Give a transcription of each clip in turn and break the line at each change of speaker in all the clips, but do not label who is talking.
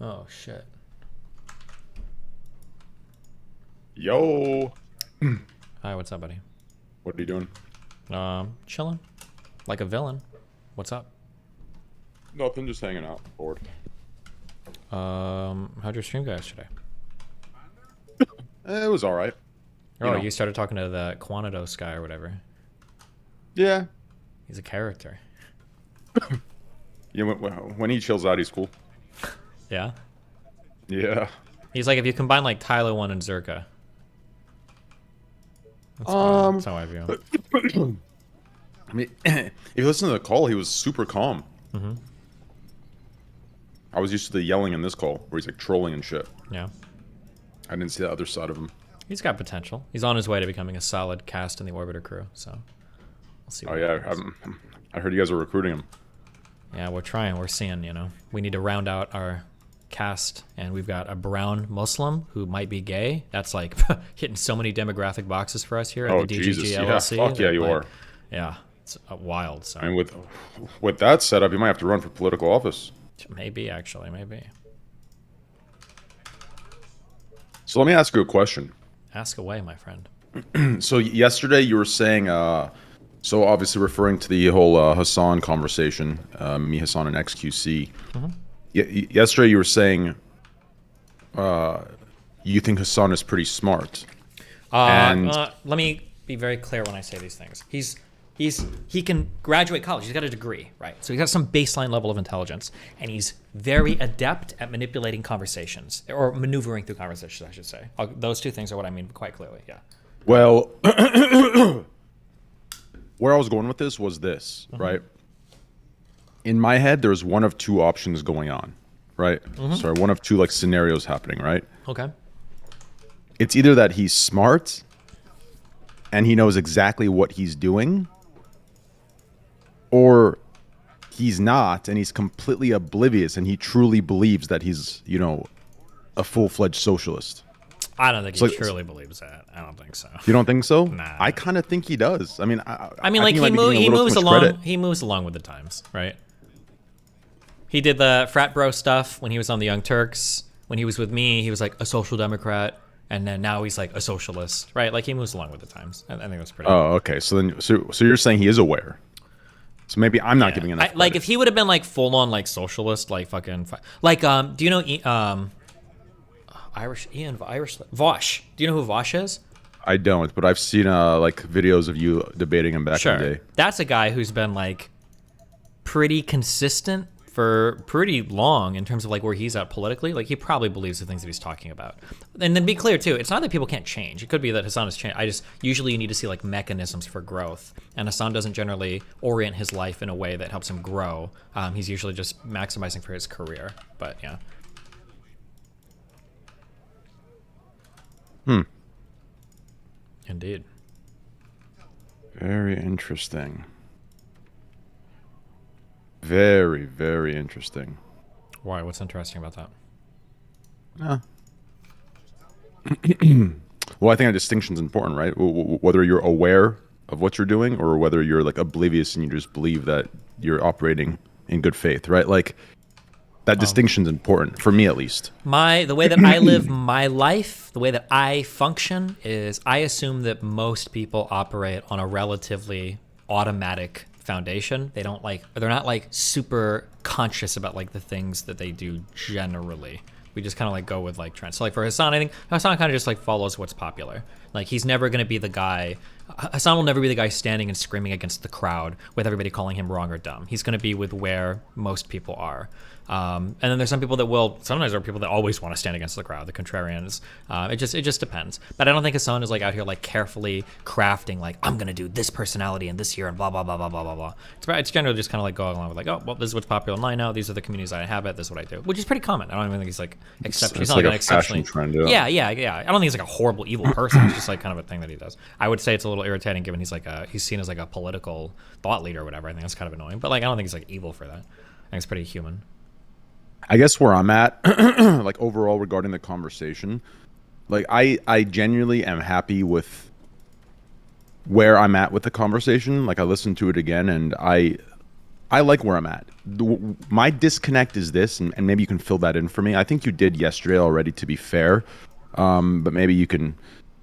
Oh shit.
Yo.
Hi, what's up, buddy?
What are you doing?
Chilling. Like a villain. What's up?
Nothing, just hanging out. Bored.
How'd your stream go yesterday?
It was all right.
Oh, you started talking to the Quanados guy or whatever.
Yeah.
He's a character.
Yeah. When he chills out, he's cool.
Yeah?
Yeah.
He's like if you combine like Tyler 1 and Zerka. That's how I view him.
I mean, if you listen to the call, he was super calm.
Mm-hmm.
I was used to the yelling in this call, where he's like trolling and shit.
Yeah.
I didn't see the other side of him.
He's got potential. He's on his way to becoming a solid cast in the Orbiter crew, so we'll see.
Oh yeah, I heard you guys are recruiting him.
Yeah, we're trying. We're seeing, we need to round out our cast, and we've got a brown Muslim who might be gay. That's like hitting so many demographic boxes for us here at the DGG
Jesus.
LLC.
Yeah, fuck yeah, you are.
Yeah, it's wild. So
I mean, with that setup, you might have to run for political office.
maybe.
So let me ask you a question.
Ask away, my friend.
So yesterday you were saying, so obviously referring to the whole Hassan conversation, me, Hassan, and XQC.
Mm-hmm.
Yesterday you were saying you think Hassan is pretty smart.
Let me be very clear when I say these things. He can graduate college. He's got a degree, right? So he's got some baseline level of intelligence, and he's very adept at manipulating conversations or maneuvering through conversations, I should say. Those two things are what I mean quite clearly. Yeah.
Well, where I was going with this was this, right? In my head, there's one of two options going on, right? Sorry, one of two like scenarios happening, right?
Okay.
It's either that he's smart and he knows exactly what he's doing, or he's not and he's completely oblivious and he truly believes that he's, a full-fledged socialist.
I don't think he truly believes that. I don't think so.
You don't think so?
Nah.
I kind of think he does. I mean,
like he moves along. Credit. He moves along with the times, right? He did the frat bro stuff when he was on the Young Turks. When he was with me, he was like a social democrat, and then now he's like a socialist, right? Like he moves along with the times. I think that's pretty.
Oh, okay. So you're saying he is aware. So maybe I'm not giving enough.
Like if he would have been like full on like socialist, like fucking like do you know Irish Vosh? Do you know who Vosh is?
I don't, but I've seen like videos of you debating him back in the day.
That's a guy who's been like pretty consistent for pretty long in terms of like where he's at politically. Like he probably believes the things that he's talking about. And then be clear too, it's not that people can't change. It could be that Hassan has changed. Usually you need to see like mechanisms for growth, and Hassan doesn't generally orient his life in a way that helps him grow. He's usually just maximizing for his career. But yeah. Indeed.
Very interesting. Very, very interesting.
Why? What's interesting about that?
Well, I think a distinction's important, right? Whether you're aware of what you're doing or whether you're like oblivious and you just believe that you're operating in good faith, right? Like that distinction's important for me, at least.
The way that I live my life, the way that I function is I assume that most people operate on a relatively automatic foundation. They're not like super conscious about like the things that they do generally. We just kind of like go with like trends. So like for Hassan, I think Hassan kind of just like follows what's popular. Like he's never going to be the guy. Hassan will never be the guy standing and screaming against the crowd with everybody calling him wrong or dumb. He's going to be with where most people are. And then there's some people that will. Sometimes there are people that always want to stand against the crowd, the contrarians. It just depends. But I don't think Hassan is like out here like carefully crafting like I'm gonna do this personality in this year and blah blah blah blah blah blah blah. It's generally just kind of like going along with like, oh well, this is what's popular online now. These are the communities I inhabit. This is what I do, which is pretty common. I don't even think he's like exceptional. He's not
like
like
a
an exceptionally
trend.
Yeah. I don't think he's like a horrible evil person. It's just like kind of a thing that he does. I would say it's a little irritating given he's seen as like a political thought leader or whatever. I think that's kind of annoying. But like I don't think he's like evil for that. I think it's pretty human.
I guess where I'm at, like overall regarding the conversation, like I genuinely am happy with where I'm at with the conversation. Like I listened to it again and I I like where I'm at. My disconnect is this, and maybe you can fill that in for me. I think you did yesterday already, to be fair, but maybe you can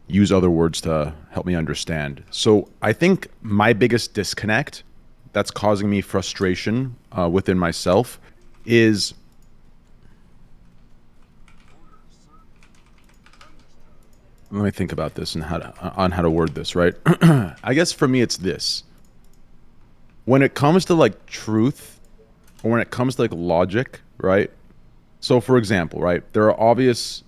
use other words to help me understand. So I think my biggest disconnect that's causing me frustration within myself is let me think about this and how to word this, right? I guess for me it's this. When it comes to like truth or when it comes to like logic, right? So for example, right, there are obvious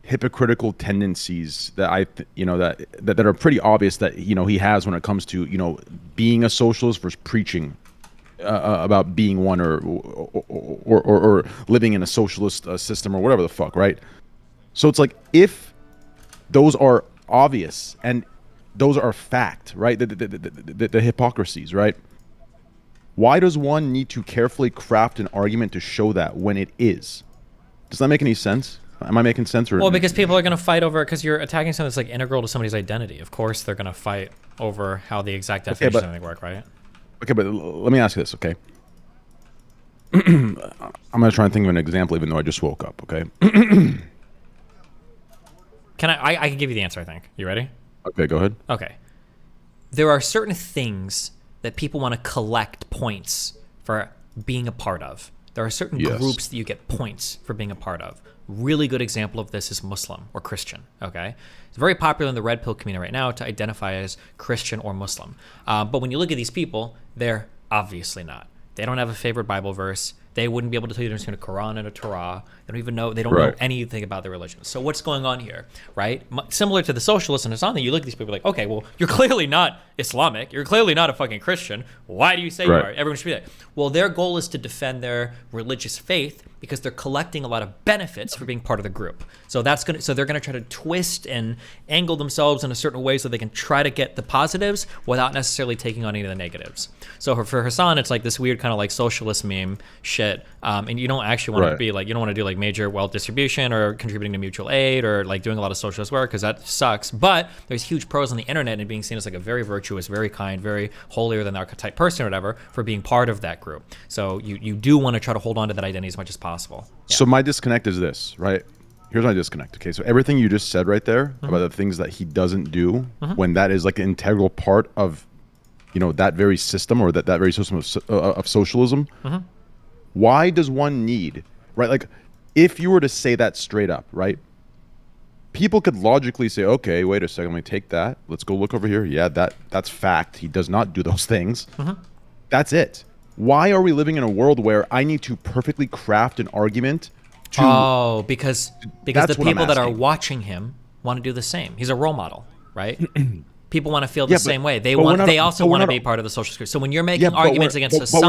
hypocritical tendencies that that are pretty obvious that he has when it comes to being a socialist versus preaching about being one or living in a socialist system or whatever the fuck, right? So it's like if those are obvious and those are fact, right? The hypocrisies, right? Why does one need to carefully craft an argument to show that when it is? Does that make any sense? Am I making sense? Or
well, because people are going to fight over it because you're attacking something that's like integral to somebody's identity. Of course, they're going to fight over how the exact definition of something work, right?
Okay, but let me ask you this, okay? I'm going to try and think of an example, even though I just woke up, okay?
Can I can give you the answer, I think. You ready?
Okay, go ahead.
Okay. There are certain things that people want to collect points for being a part of. There are certain groups that you get points for being a part of. Really good example of this is Muslim or Christian, okay? It's very popular in the red pill community right now to identify as Christian or Muslim. But when you look at these people, they're obviously not. They don't have a favorite Bible verse. They wouldn't be able to tell you the difference between a Quran and a Torah. They don't even know. They don't know anything about their religion. So what's going on here, right? Similar to the socialists and Hassan, you look at these people like, okay, well, you're clearly not Islamic. You're clearly not a fucking Christian. Why do you say you are? Everyone should be that. Well, their goal is to defend their religious faith because they're collecting a lot of benefits for being part of the group. So they're gonna try to twist and angle themselves in a certain way so they can try to get the positives without necessarily taking on any of the negatives. So for Hassan, it's like this weird kind of like socialist meme shit, and you don't actually want to be like, you don't want to do like major wealth distribution or contributing to mutual aid or like doing a lot of socialist work because that sucks. But there's huge pros on the internet and being seen as like a very virtuous, very kind, very holier than thou type person or whatever for being part of that group. So you do want to try to hold on to that identity as much as possible. Yeah.
So my disconnect is this, right? Here's my disconnect. Okay, so everything you just said right there about the things that he doesn't do when that is like an integral part of, that very system or that very system of socialism. Why does one need, right? Like, if you were to say that straight up, right? People could logically say, okay, wait a second, let me take that. Let's go look over here. Yeah, that's fact. He does not do those things. That's it. Why are we living in a world where I need to perfectly craft an argument to...
because the people that are watching him want to do the same. He's a role model, right? People want to feel the same way. They also want to be part of the social group. So when you're making arguments against the sun...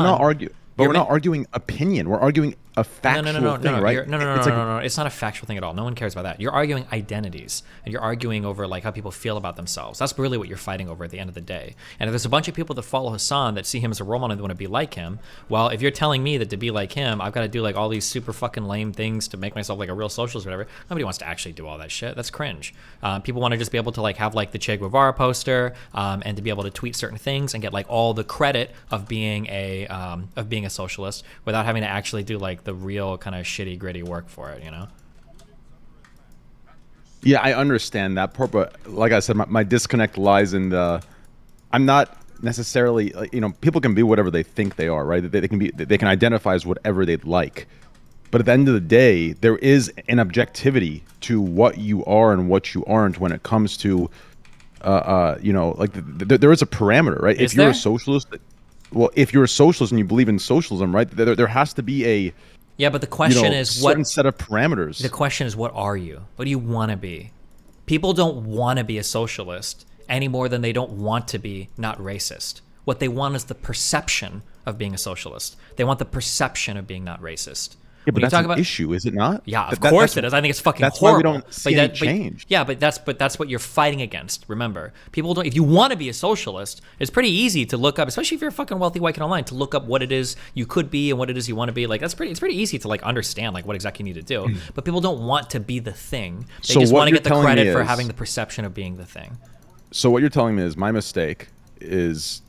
We're not arguing opinion. We're arguing a factual thing, right?
No. It's not a factual thing at all. No one cares about that. You're arguing identities, and you're arguing over like how people feel about themselves. That's really what you're fighting over at the end of the day. And if there's a bunch of people that follow Hassan that see him as a role model and want to be like him, well, if you're telling me that to be like him, I've got to do like all these super fucking lame things to make myself like a real socialist or whatever. Nobody wants to actually do all that shit. That's cringe. People want to just be able to like have like the Che Guevara poster and to be able to tweet certain things and get like all the credit of being a socialist without having to actually do like the real kind of shitty gritty work for it,
Yeah, I understand that part, but like I said, my disconnect lies in I'm not necessarily people can be whatever they think they are, right? They can identify as whatever they'd like, but at the end of the day, there is an objectivity to what you are and what you aren't when it comes to there is a parameter, right? If you're a socialist. Well, if you're a socialist and you believe in socialism, right, there has to be a
but the question is
certain set of parameters.
The question is, what are you? What do you want to be? People don't want to be a socialist any more than they don't want to be not racist. What they want is the perception of being a socialist. They want the perception of being not racist.
Yeah, but that's an issue, is it not?
Yeah, of course it is. I think it's fucking
that's
horrible.
That's why we don't see any change.
But that's what you're fighting against. Remember, people don't. If you want to be a socialist, it's pretty easy to look up, especially if you're a fucking wealthy white kid online, to look up what it is you could be and what it is you want to be. Like it's pretty easy to like understand like what exactly you need to do. But people don't want to be the thing. They just want to get the credit for having the perception of being the thing.
So what you're telling me is my mistake is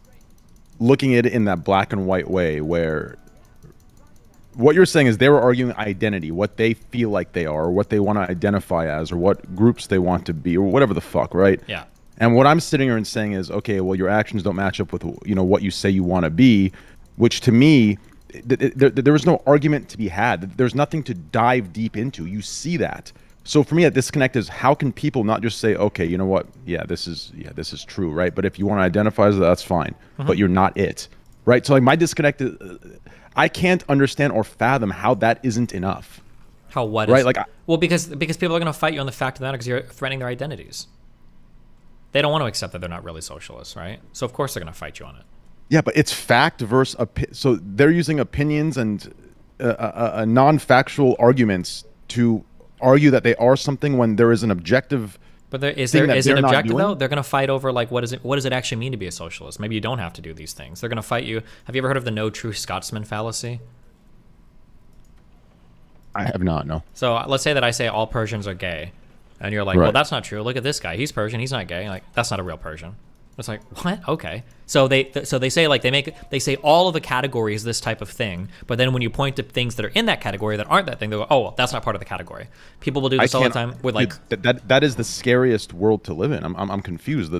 looking at it in that black and white way where what you're saying is they were arguing identity, what they feel like they are, or what they want to identify as, or what groups they want to be, or whatever the fuck, right?
Yeah.
And what I'm sitting here and saying is, okay, well, your actions don't match up with, what you say you want to be, which to me, there is no argument to be had. There's nothing to dive deep into. You see that. So for me, a disconnect is how can people not just say, okay, you know what? Yeah, this is true, right? But if you want to identify as that, that's fine. But you're not it, right? So like my disconnect is, I can't understand or fathom how that isn't enough.
How what?
Right?
Is,
like,
well, because people are going to fight you on the fact of that because you're threatening their identities. They don't want to accept that they're not really socialists, right? So of course they're going to fight you on it.
Yeah, but it's fact versus so they're using opinions and non-factual arguments to argue that they are something when there is an objective.
But is it objective though? They're going to fight over like what does it actually mean to be a socialist? Maybe you don't have to do these things. They're going to fight you. Have you ever heard of the no true Scotsman fallacy?
I have not. No.
So let's say that I say all Persians are gay, and you're like,
Right.
well, that's not true. Look at this guy. He's Persian. He's not gay. Like that's not a real Persian. It's like, what? Okay. So they say like they say all of the categories this type of thing, but then when you point to things that are in that category that aren't that thing, they go, oh, well, that's not part of the category. People will do this all the time with like
that is the scariest world to live in. I'm confused.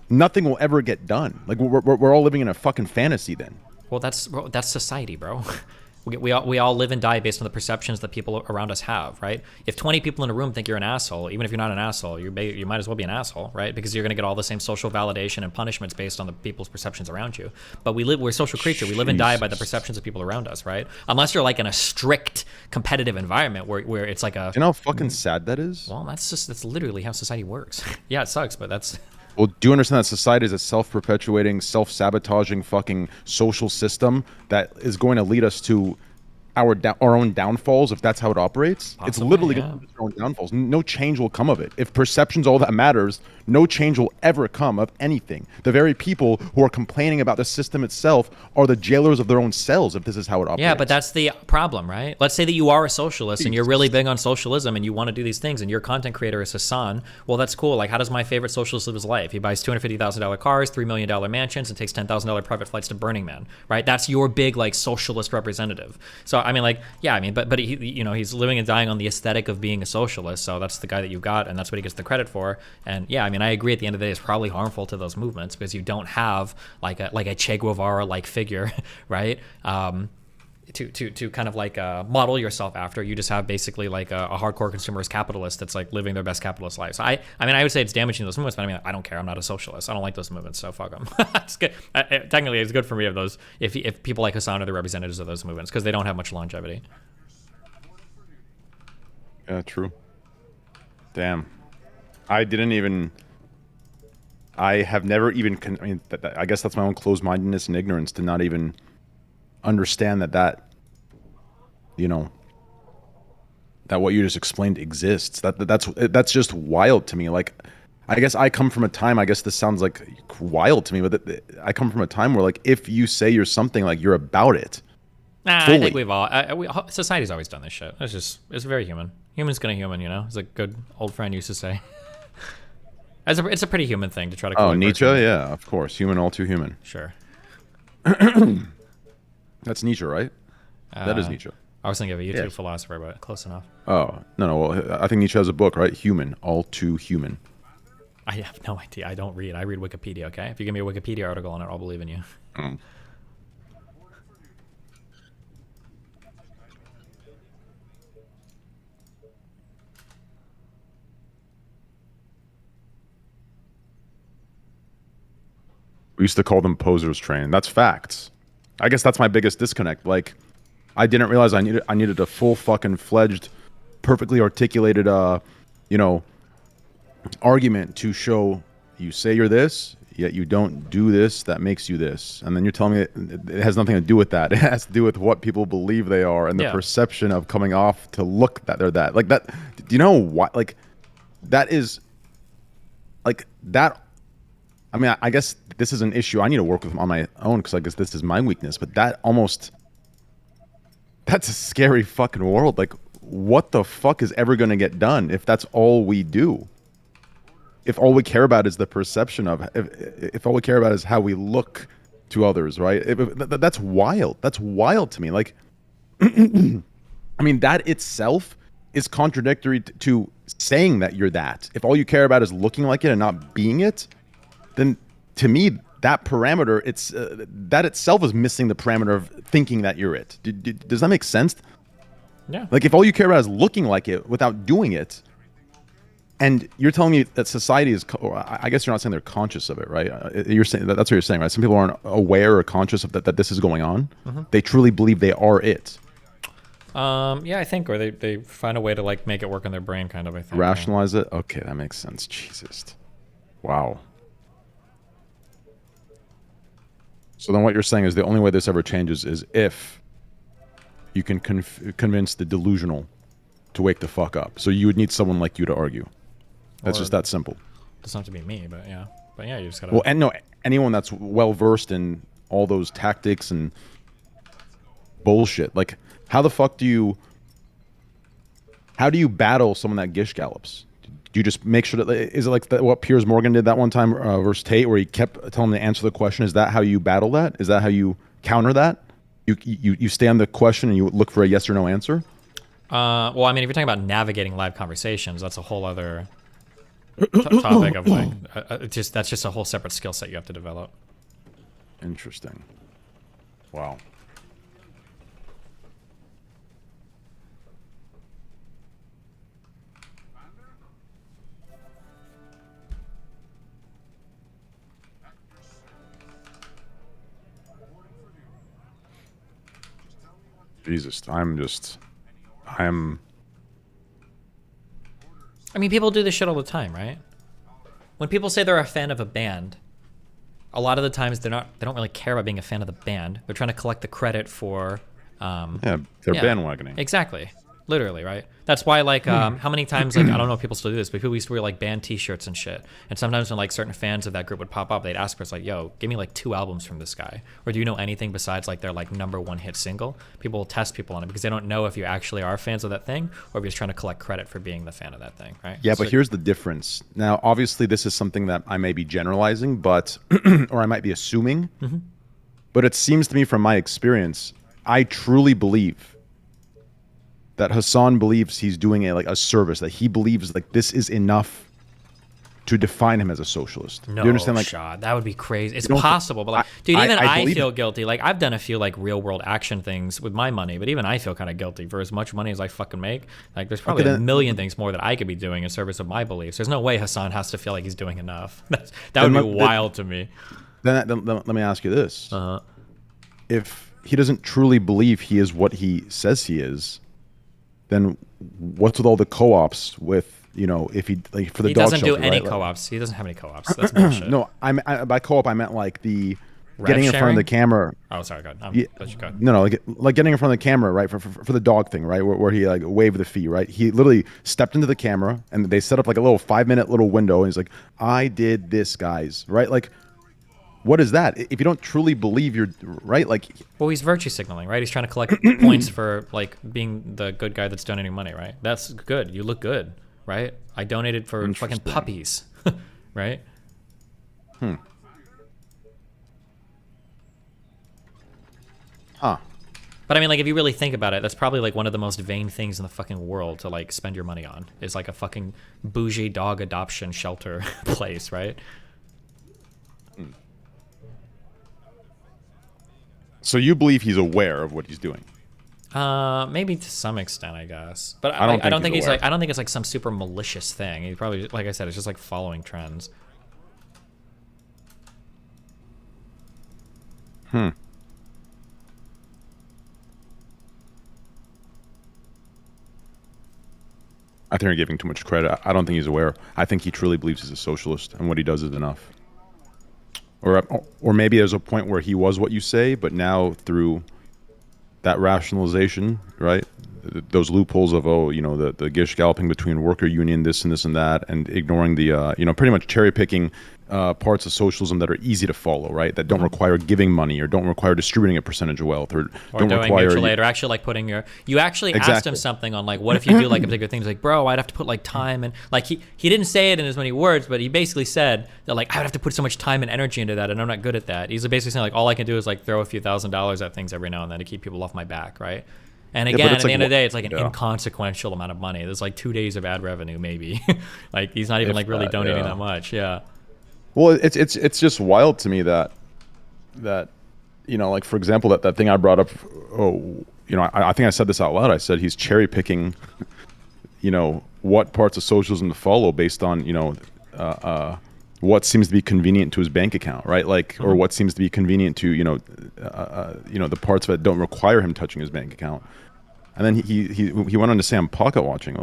Nothing will ever get done. Like we're all living in a fucking fantasy then.
Well, that's society, bro. We all live and die based on the perceptions that people around us have, right? If 20 people in a room think you're an asshole, even if you're not an asshole, you might as well be an asshole, right? Because you're going to get all the same social validation and punishments based on the people's perceptions around you. But we're a social creature. We live and die by the perceptions of people around us, right? Unless you're like in a strict competitive environment where it's like a...
You know how fucking sad that is?
Well, that's literally how society works. Yeah, it sucks, but that's...
Well, do you understand that society is a self-perpetuating, self-sabotaging fucking social system that is going to lead us to our own downfalls if that's how it operates?
Possibly,
it's literally going to lead to our own downfalls. No change will come of it. If perception's all that matters, no change will ever come of anything. The very people who are complaining about the system itself are the jailers of their own cells if this is how it operates.
Yeah, but that's the problem, right? Let's say that you are a socialist and you're really big on socialism and you want to do these things and your content creator is Hassan. Well, that's cool. Like, how does my favorite socialist live his life? He buys $250,000 cars, $3 million mansions, and takes $10,000 private flights to Burning Man, right? That's your big, like, socialist representative. So, I mean, like, yeah, I mean, but he, he's living and dying on the aesthetic of being a socialist. So that's the guy that you got, and that's what he gets the credit for. And yeah, I mean, I agree. At the end of the day, it's probably harmful to those movements because you don't have like a Che Guevara like figure, right? To kind of like model yourself after. You just have basically like a hardcore consumerist capitalist that's like living their best capitalist life. So I mean, I would say it's damaging those movements, but I mean, I don't care. I'm not a socialist. I don't like those movements, so fuck them. It's good. Technically, it's good for me if people like Hassan are the representatives of those movements because they don't have much longevity.
Yeah, true. Damn. I have never even, I guess that's my own closed-mindedness and ignorance to not even understand that what you just explained exists. That's just wild to me. Like, I guess I come from a time, I guess this sounds like wild to me, but I come from a time where like, if you say you're something, like you're about it.
Nah, I think we've all, society's always done this shit. It's very human. Human's gonna human, as a good old friend used to say. It's a pretty human thing to try to call
Nietzsche? Yeah, of course. Human, all too human.
Sure.
That's Nietzsche, right? That is Nietzsche.
I was thinking of a YouTube philosopher, but close enough.
Oh, no. Well, I think Nietzsche has a book, right? Human, all too human.
I have no idea. I don't read. I read Wikipedia, okay? If you give me a Wikipedia article on it, I'll believe in you.
We used to call them posers train. That's facts. I guess that's my biggest disconnect. Like, I didn't realize I needed a full fucking fledged, perfectly articulated, argument to show you say you're this, yet you don't do this. That makes you this, and then you're telling me it has nothing to do with that. It has to do with what people believe they are and the perception of coming off to look that they're that. Like that. Do you know what? Like, that is, like that. I mean, I guess this is an issue I need to work with on my own because I guess this is my weakness. But that's a scary fucking world. Like, what the fuck is ever going to get done if that's all we do? if all we care about is the perception of, if all we care about is how we look to others, right? That's wild. That's wild to me. Like, I mean, that itself is contradictory to saying that you're that. If all you care about is looking like it and not being it, then to me, that parameter, it's that itself is missing the parameter of thinking that you're it. Does that make sense?
Yeah.
Like, if all you care about is looking like it without doing it, and you're telling me that society is, I guess you're not saying they're conscious of it, right? You're saying that's what you're saying, right? Some people aren't aware or conscious of that this is going on. They truly believe they are it.
Yeah, I think, or they find a way to like make it work in their brain, kind of. I think
Rationalize it. Okay, that makes sense. Jesus, wow. So then, what you're saying is the only way this ever changes is if you can convince the delusional to wake the fuck up. So you would need someone like you to argue. That's just that simple.
Doesn't have to be me, but yeah. But yeah, you just gotta.
Well, and no, anyone that's well versed in all those tactics and bullshit. Like, how the fuck do you battle someone that gish gallops? Do you just make sure that, is it like what Piers Morgan did that one time versus Tate, where he kept telling him to answer the question? Is that how you battle that? Is that how you counter that? You stay on the question and you look for a yes or no answer?
Well, I mean, if you're talking about navigating live conversations, that's a whole other topic of like, that's just a whole separate skill set you have to develop.
Interesting. Wow. Jesus, I
mean, people do this shit all the time, right? When people say they're a fan of a band, a lot of the times they don't really care about being a fan of the band. They're trying to collect the credit for
they're bandwagoning.
Exactly. Literally, right? That's why, like, how many times, like, I don't know if people still do this, but people used to wear, like, band t-shirts and shit. And sometimes when, like, certain fans of that group would pop up, they'd ask us, like, yo, give me, like, 2 albums from this guy. Or do you know anything besides, like, their, like, #1 hit single? People will test people on it because they don't know if you actually are fans of that thing or if you're just trying to collect credit for being the fan of that thing, right?
Yeah, but here's the difference. Now, obviously, this is something that I may be generalizing, but, or I might be assuming, but it seems to me from my experience, I truly believe that Hasan believes he's doing a service, that he believes like this is enough to define him as a socialist.
No,
do you understand? Like,
Shad, that would be crazy. It's possible, but like, dude, even I feel guilty. Like, I've done a few like real world action things with my money, but even I feel kind of guilty for as much money as I fucking make. Like, there's probably a million things more that I could be doing in service of my beliefs. There's no way Hasan has to feel like he's doing enough. That would be wild to me.
Then let me ask you this: if he doesn't truly believe he is what he says he is, then what's with all the co-ops with, you know, if he, like, for the dog shelter?
He doesn't do any co-ops. He doesn't have any co-ops. That's bullshit.
No, by co-op I meant like the getting in front of the camera.
Oh, sorry, go ahead.
Yeah, no, like getting in front of the camera, right, for the dog thing, right, where he like waived the fee, right? He literally stepped into the camera and they set up like a little 5-minute little window and he's like, I did this, guys, right? Like, what is that? If you don't truly believe you're right, like,
well, he's virtue signaling, right? He's trying to collect points for like being the good guy that's donating money, right? That's good. You look good, right? I donated for fucking puppies, right?
Huh.
But I mean, like, if you really think about it, that's probably like one of the most vain things in the fucking world to like spend your money on. Is like a fucking bougie dog adoption shelter place, right?
So you believe he's aware of what he's doing?
Maybe to some extent, I guess. But I don't think he's like, I don't think it's like some super malicious thing. He probably, like I said, it's just like following trends.
I think you're giving too much credit. I don't think he's aware. I think he truly believes he's a socialist and what he does is enough. Or maybe there's a point where he was what you say, but now through that rationalization, right, those loopholes of, oh, the gish galloping between worker union, this and this and that, and ignoring the pretty much cherry picking parts of socialism that are easy to follow, right? That don't require giving money or don't require distributing a percentage of wealth or don't
doing
require
mutual aid, or actually like putting you actually asked him something on like, what if you do like a particular thing? He's like, bro, I'd have to put like time, and like he didn't say it in as many words, but he basically said that like I would have to put so much time and energy into that, and I'm not good at that. He's basically saying like all I can do is like throw a few $1,000s at things every now and then to keep people off my back, right? And again, at the end of the day, it's like an inconsequential amount of money. There's like 2 days of ad revenue, maybe. Like he's not even like really donating that much. Yeah.
Well, it's just wild to me that like for example that thing I brought up. I think I said this out loud. I said he's cherry picking, what parts of socialism to follow based on what seems to be convenient to his bank account, right? Like, or what seems to be convenient to the parts that don't require him touching his bank account. And then he went on to say I'm pocket watching.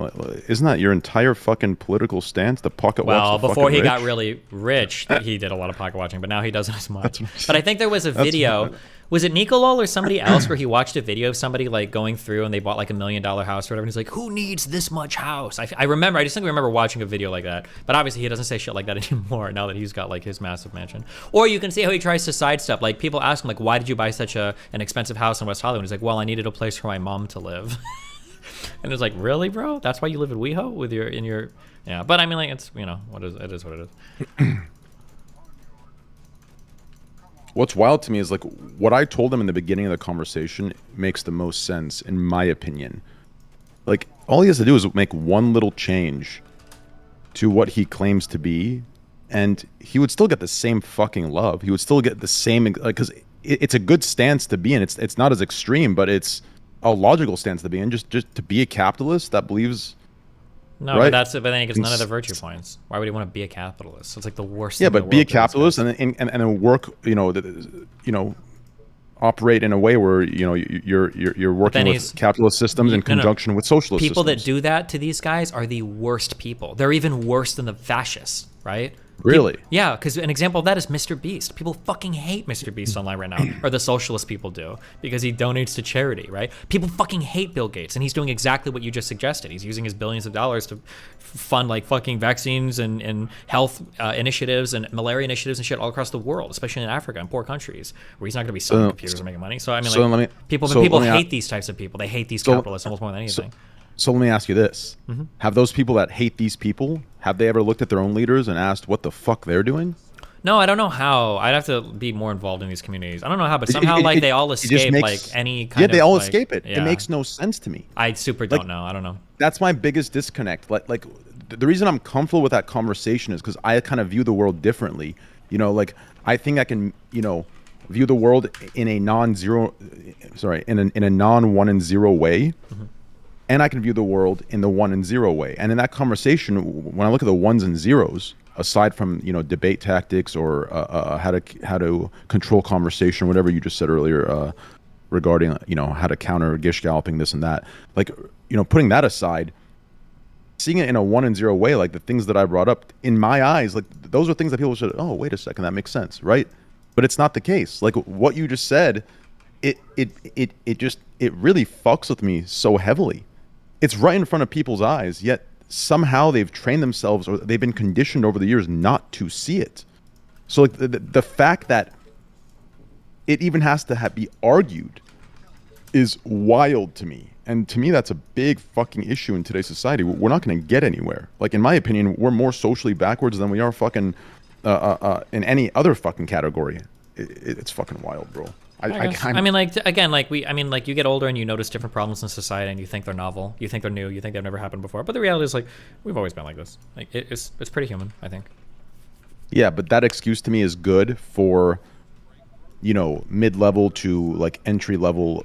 Isn't that your entire fucking political stance? The pocket watch.
Well, before he got really rich, he did a lot of pocket watching, but now he doesn't as much. But I think there was a video. Was it Nicolol or somebody else where he watched a video of somebody like going through and they bought like $1 million house or whatever? And he's like, who needs this much house? I just remember watching a video like that. But obviously he doesn't say shit like that anymore now that he's got like his massive mansion. Or you can see how he tries to sidestep. Like people ask him like, why did you buy such an expensive house in West Hollywood? And he's like, well, I needed a place for my mom to live. And it's like, really, bro? That's why you live in WeHo yeah. But I mean, like, it's it is what it is.
What's wild to me is like what I told him in the beginning of the conversation makes the most sense in my opinion. Like all he has to do is make one little change to what he claims to be, and he would still get the same fucking love. He would still get the same, like, because it's a good stance to be in. It's not as extreme, but it's a logical stance to be in. Just to be a capitalist that believes.
No, right? But then it's none of the virtue points. Why would he want to be a capitalist? It's like the worst.
Yeah, but be a capitalist and then work. Operate in a way where you're working with capitalist systems in conjunction with socialist
people
systems.
That do that to these guys are the worst people. They're even worse than the fascists, right?
Really?
Yeah, because an example of that is Mr. Beast. People fucking hate Mr. Beast online right now, or the socialist people do, because he donates to charity, right? People fucking hate Bill Gates, and he's doing exactly what you just suggested. He's using his billions of dollars to fund like fucking vaccines and health initiatives and malaria initiatives and shit all across the world, especially in Africa and poor countries where he's not going to be selling computers and making money. So I mean, people hate these types of people. They hate these capitalists almost more than anything.
So let me ask you this. Have those people that hate these people, have they ever looked at their own leaders and asked what the fuck they're doing?
No, I don't know how. I'd have to be more involved in these communities. I don't know how, but somehow they all escape like any kind of...
Yeah, they all escape it. Yeah. It makes no sense to me.
I don't know. I don't know.
That's my biggest disconnect. Like the reason I'm comfortable with that conversation is because I kind of view the world differently. Like I think I can, view the world in a non-zero... Sorry, in a non-1 and 0 way. And I can view the world in the 1 and 0 way. And in that conversation, when I look at the ones and zeros, aside from debate tactics or how to control conversation, whatever you just said earlier regarding how to counter gish galloping, this and that, like putting that aside, seeing it in a 1 and 0 way, like the things that I brought up, in my eyes, like those are things that people should, oh, wait a second, that makes sense, right? But it's not the case. Like what you just said, it really fucks with me so heavily. It's right in front of people's eyes, yet somehow they've trained themselves or they've been conditioned over the years not to see it. So like the fact that it even has to be argued is wild to me. And to me, that's a big fucking issue in today's society. We're not going to get anywhere. Like, in my opinion, we're more socially backwards than we are fucking in any other fucking category. It's fucking wild, bro.
I mean, like, again, like you get older and you notice different problems in society and you think they're novel, you think they're new, you think they've never happened before. But the reality is, like, we've always been like this. Like, it's pretty human, I think.
Yeah, but that excuse to me is good for, mid-level to like entry-level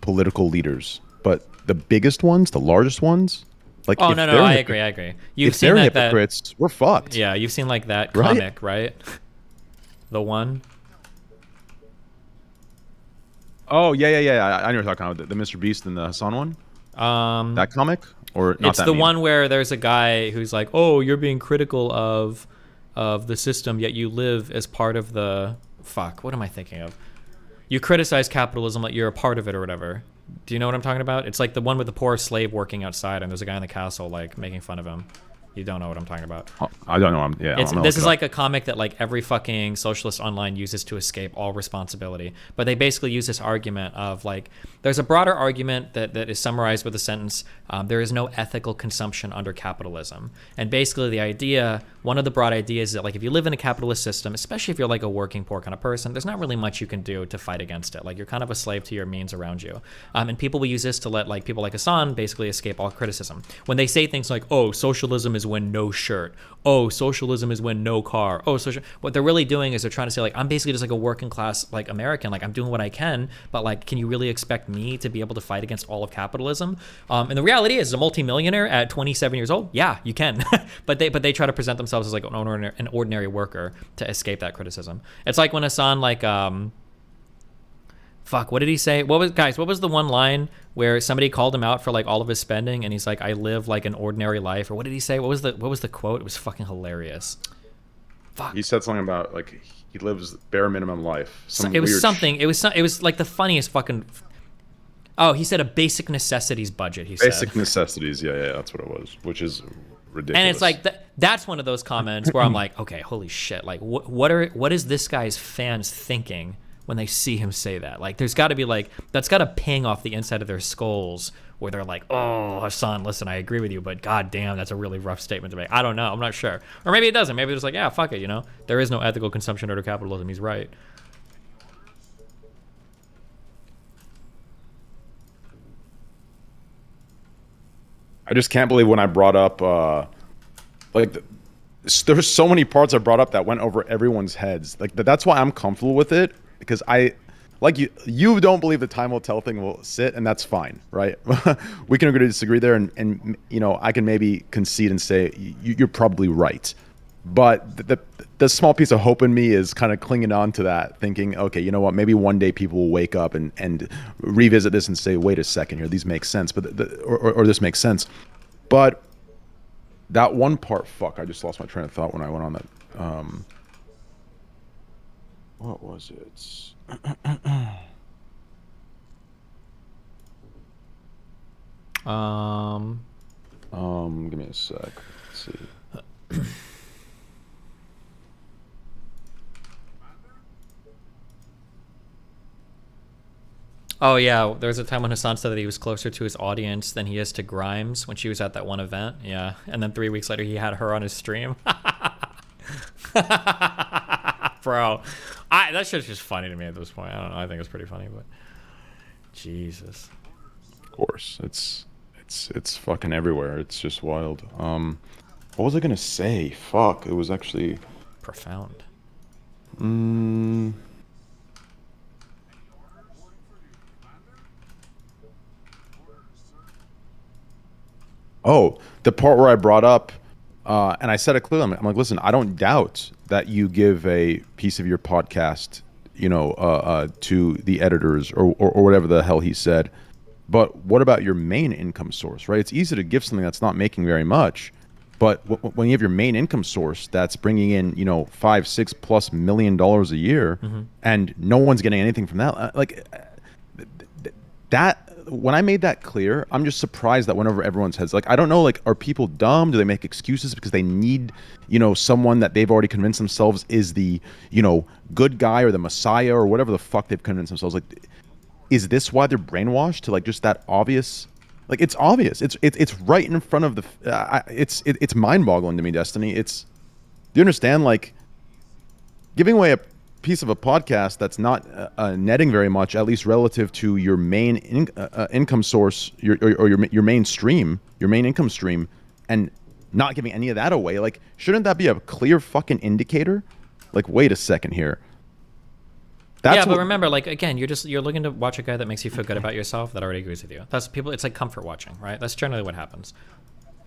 political leaders. But the biggest ones, the largest ones, like,
oh no, I agree. You've seen
they're hypocrites, we're fucked.
Yeah, you've seen like that comic, right? The one.
Oh yeah. I know you're talking about the Mr. Beast and the Hassan one. That comic, or not?
It's the one where there's a guy who's like, "Oh, you're being critical of the system, yet you live as part of the fuck." What am I thinking of? You criticize capitalism, like you're a part of it or whatever. Do you know what I'm talking about? It's like the one with the poor slave working outside, and there's a guy in the castle like making fun of him. You don't know what I'm talking about.
I don't know.
This is like a comic that like every fucking socialist online uses to escape all responsibility. But they basically use this argument of like, there's a broader argument that is summarized with the sentence, there is no ethical consumption under capitalism. And basically the idea, one of the broad ideas is that like if you live in a capitalist system, especially if you're like a working poor kind of person, there's not really much you can do to fight against it. Like you're kind of a slave to your means around you. And people will use this to let like people like Hassan basically escape all criticism. When they say things like, oh, socialism is when no shirt. Oh, socialism is when no car. Oh, what they're really doing is they're trying to say like, I'm basically just like a working class like American. Like I'm doing what I can, but like, can you really expect me to be able to fight against all of capitalism? And the reality is, as a multimillionaire at 27 years old, yeah, you can. but they try to present themselves as like an ordinary worker to escape that criticism. It's like when Hassan like fuck, what did he say? What was the one line where somebody called him out for like all of his spending and he's like, I live like an ordinary life, or what did he say? What was the quote? It was fucking hilarious. Fuck.
He said something about like he lives bare minimum life.
It was like the funniest fucking. Oh, he said a basic necessities budget.
Basic necessities, yeah, that's what it was, which is ridiculous.
And it's like that's one of those comments where I'm like, okay, holy shit, like what is this guy's fans thinking when they see him say that? Like there's got to be like, that's got to ping off the inside of their skulls where they're like, oh, Hassan, listen, I agree with you, but god damn, that's a really rough statement to make. I don't know, I'm not sure. Or maybe it doesn't. Maybe it's like, yeah, fuck it, you know, there is no ethical consumption under capitalism. He's right.
I just can't believe when I brought up there's so many parts I brought up that went over everyone's heads. Like that's why I'm comfortable with it, because I like you don't believe the time will tell thing will sit, and that's fine, right? We can agree to disagree there, and you know, I can maybe concede and say you're probably right. But the small piece of hope in me is kind of clinging on to that, thinking, okay, you know what, maybe one day people will wake up and revisit this and say, wait a second here, these make sense, but or this makes sense. But that one part, fuck, I just lost my train of thought when I went on that. What was it? Give me a sec. Let's see.
Oh yeah, there was a time when Hassan said that he was closer to his audience than he is to Grimes when she was at that one event. Yeah, and then 3 weeks later he had her on his stream. Bro, that shit's just funny to me at this point. I don't know. I think it's pretty funny, but Jesus.
Of course, it's fucking everywhere. It's just wild. What was I gonna say? Fuck, it was actually
profound.
Oh, the part where I brought up, and I said it clearly. I'm like, listen, I don't doubt that you give a piece of your podcast, you know, to the editors or whatever the hell he said. But what about your main income source, right? It's easy to give something that's not making very much, but when you have your main income source that's bringing in, you know, $5-6+ million a year, and no one's getting anything from that, like that. When I made that clear, I'm just surprised that went over everyone's heads. Like, I don't know, like, are people dumb? Do they make excuses because they need, you know, someone that they've already convinced themselves is the, you know, good guy or the messiah or whatever the fuck they've convinced themselves? Like, is this why they're brainwashed to like just that obvious? Like, it's obvious. It's right in front of the. It's mind-boggling to me, Destiny. Do you understand? Like, giving away a piece of a podcast that's not netting very much, at least relative to your main income source, your main stream, your main income stream, and not giving any of that away. Like, shouldn't that be a clear fucking indicator? Like, wait a second here.
But remember, like, again, you're looking to watch a guy that makes you feel good about yourself that already agrees with you. That's people. It's like comfort watching, right? That's generally what happens.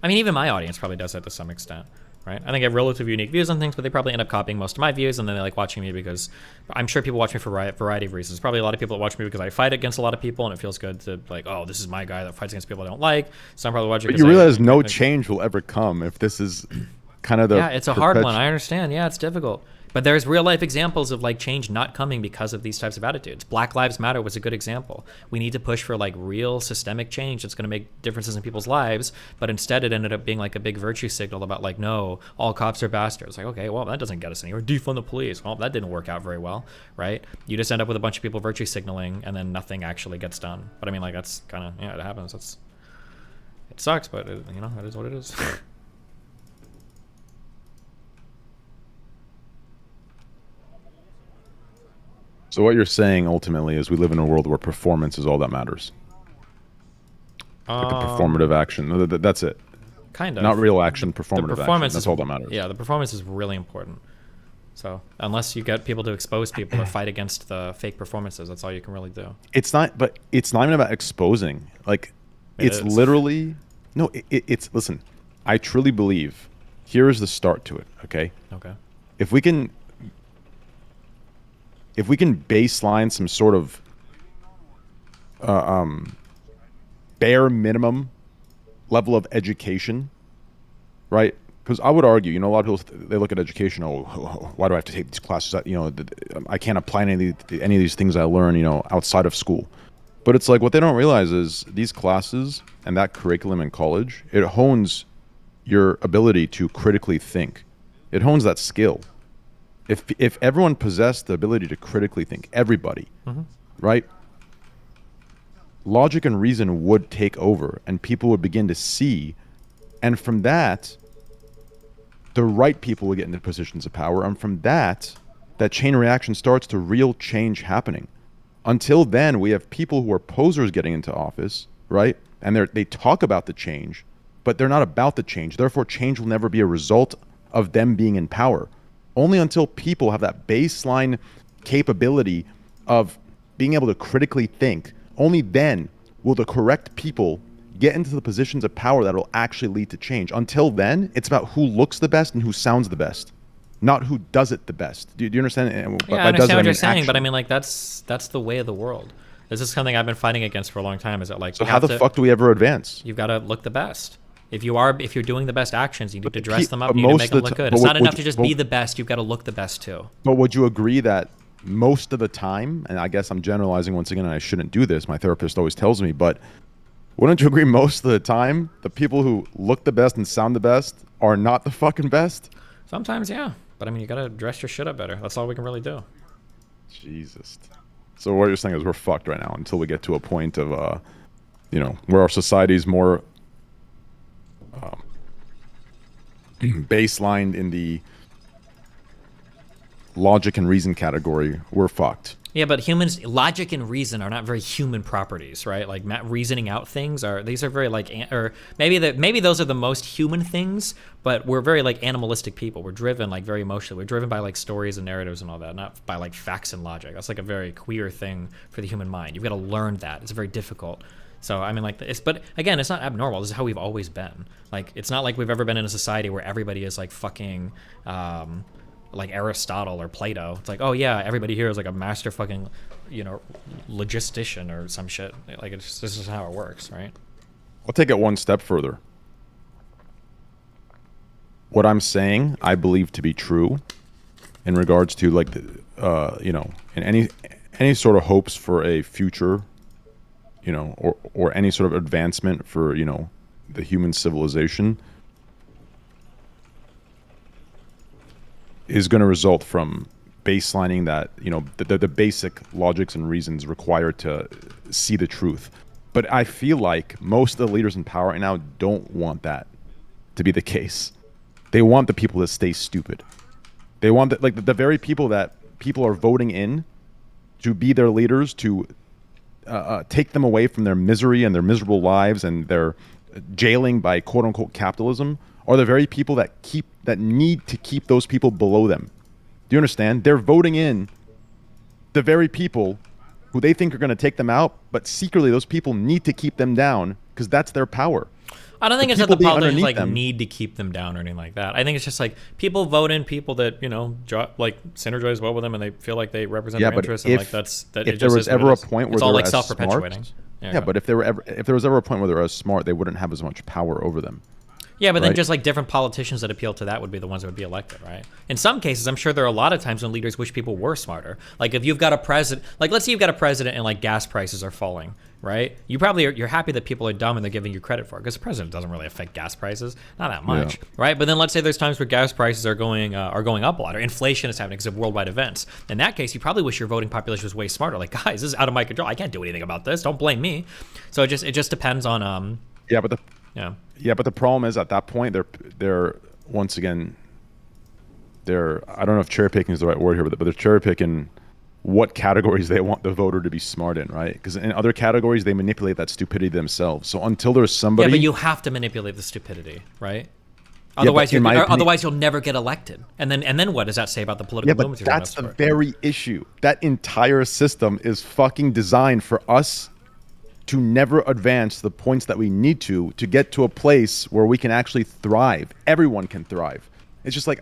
I mean, even my audience probably does that to some extent. Right? I think I have relatively unique views on things, but they probably end up copying most of my views, and then they like watching me because I'm sure people watch me for a variety of reasons. Probably a lot of people that watch me because I fight against a lot of people, and it feels good to like, oh, this is my guy that fights against people I don't like. So I'm probably watching.
But you realize no change will ever come if this is kind of the.
Yeah, it's a hard one. I understand. Yeah, it's difficult. But there's real life examples of like change not coming because of these types of attitudes. Black Lives Matter was a good example. We need to push for like real systemic change that's going to make differences in people's lives. But instead it ended up being like a big virtue signal about like, no, all cops are bastards. Like, okay, well, that doesn't get us anywhere. Defund the police. Well, that didn't work out very well, right? You just end up with a bunch of people virtue signaling and then nothing actually gets done. But I mean, like, that's kind of, yeah, it happens. It sucks, but it, you know, it is what it is.
So what you're saying ultimately is we live in a world where performance is all that matters. Like a performative action. That's it.
Kind of.
Not real action,
The
performative
performance
action. That's
is,
all that matters.
Yeah, the performance is really important. So unless you get people to expose people or fight against the fake performances, that's all you can really do.
It's not even about exposing. Like, it's literally, no, it's, listen, I truly believe, here is the start to it, okay?
Okay.
If we can baseline some sort of bare minimum level of education, right? Because I would argue, you know, a lot of people, they look at education, oh, why do I have to take these classes? You know, I can't apply any of these things I learn, you know, outside of school. But it's like, what they don't realize is these classes and that curriculum in college, it hones your ability to critically think. It hones that skill. If everyone possessed the ability to critically think, everybody, right? Logic and reason would take over and people would begin to see. And from that, the right people would get into positions of power. And from that, that chain reaction starts to real change happening. Until then, we have people who are posers getting into office, right? And they talk about the change, but they're not about the change. Therefore, change will never be a result of them being in power. Only until people have that baseline capability of being able to critically think, only then will the correct people get into the positions of power that will actually lead to change. Until then, it's about who looks the best and who sounds the best, not who does it the best. Do you understand?
Yeah, I understand what you're saying, but I mean, like, that's the way of the world. This is something I've been fighting against for a long time. Is that like?
So how the fuck do we ever advance?
You've got to look the best. If you're doing the best actions, you need to dress them up. You need to make them look good. It's not enough to just be the best. You've got to look the best too.
But would you agree that most of the time, and I guess I'm generalizing once again, and I shouldn't do this, my therapist always tells me, but wouldn't you agree most of the time the people who look the best and sound the best are not the fucking best?
Sometimes, yeah. But I mean, you got to dress your shit up better. That's all we can really do.
Jesus. So what you're saying is we're fucked right now until we get to a point of, you know, where our society's more baselined in the logic and reason category. We're fucked.
Yeah, but humans, logic and reason are not very human properties, right? Like reasoning out things these are very like, or maybe those are the most human things, but we're very like animalistic people. We're driven like very emotionally. We're driven by like stories and narratives and all that, not by like facts and logic. That's like a very queer thing for the human mind. You've got to learn that. It's very difficult. So I mean, like, but again, it's not abnormal. This is how we've always been. Like, it's not like we've ever been in a society where everybody is like fucking, like Aristotle or Plato. It's like, oh yeah, everybody here is like a master fucking, you know, logistician or some shit. Like, this is how it works, right?
I'll take it one step further. What I'm saying, I believe to be true, in regards to like, you know, in any sort of hopes for a future, you know, or any sort of advancement for, you know, the human civilization, is going to result from baselining that, you know, the basic logics and reasons required to see the truth. But I feel like most of the leaders in power right now don't want that to be the case. They want the people to stay stupid. They want the very people that people are voting in to be their leaders, to take them away from their misery and their miserable lives and their jailing by quote unquote capitalism, are the very people that need to keep those people below them. Do you understand? They're voting in the very people who they think are going to take them out, but secretly those people need to keep them down because that's their power.
I don't think it's that the politicians like need to keep them down or anything like that. I think it's just like people vote in people that, you know, like synergize well with them and they feel like they represent their interests. And like
if there was ever a point where
it's
they
all
were
like self-perpetuating.
Yeah, but if there was ever a point where they were as smart, they wouldn't have as much power over them.
Yeah, but then
right?
just like different politicians that appeal to that would be the ones that would be elected, right? In some cases, I'm sure there are a lot of times when leaders wish people were smarter. Like if you've got a president, like let's say you've got a president and like gas prices are falling, right? You're happy that people are dumb and they're giving you credit for it because the president doesn't really affect gas prices, not that much, right? But then let's say there's times where gas prices are going up a lot, or inflation is happening because of worldwide events. In that case, you probably wish your voting population was way smarter. Like, guys, this is out of my control. I can't do anything about this. Don't blame me. So it just depends on
Yeah, but the
yeah.
Yeah, but the problem is at that point they're once again they're, I don't know if cherry picking is the right word here, but they're cherry picking what categories they want the voter to be smart in, right? Because in other categories they manipulate that stupidity themselves. So until there's somebody,
Yeah, but you have to manipulate the stupidity, right? Otherwise, otherwise you'll never get elected. And then what does that say about the political movements?
Yeah, but that's the very issue. That entire system is fucking designed for us to never advance the points that we need to get to a place where we can actually thrive. Everyone can thrive. It's just like,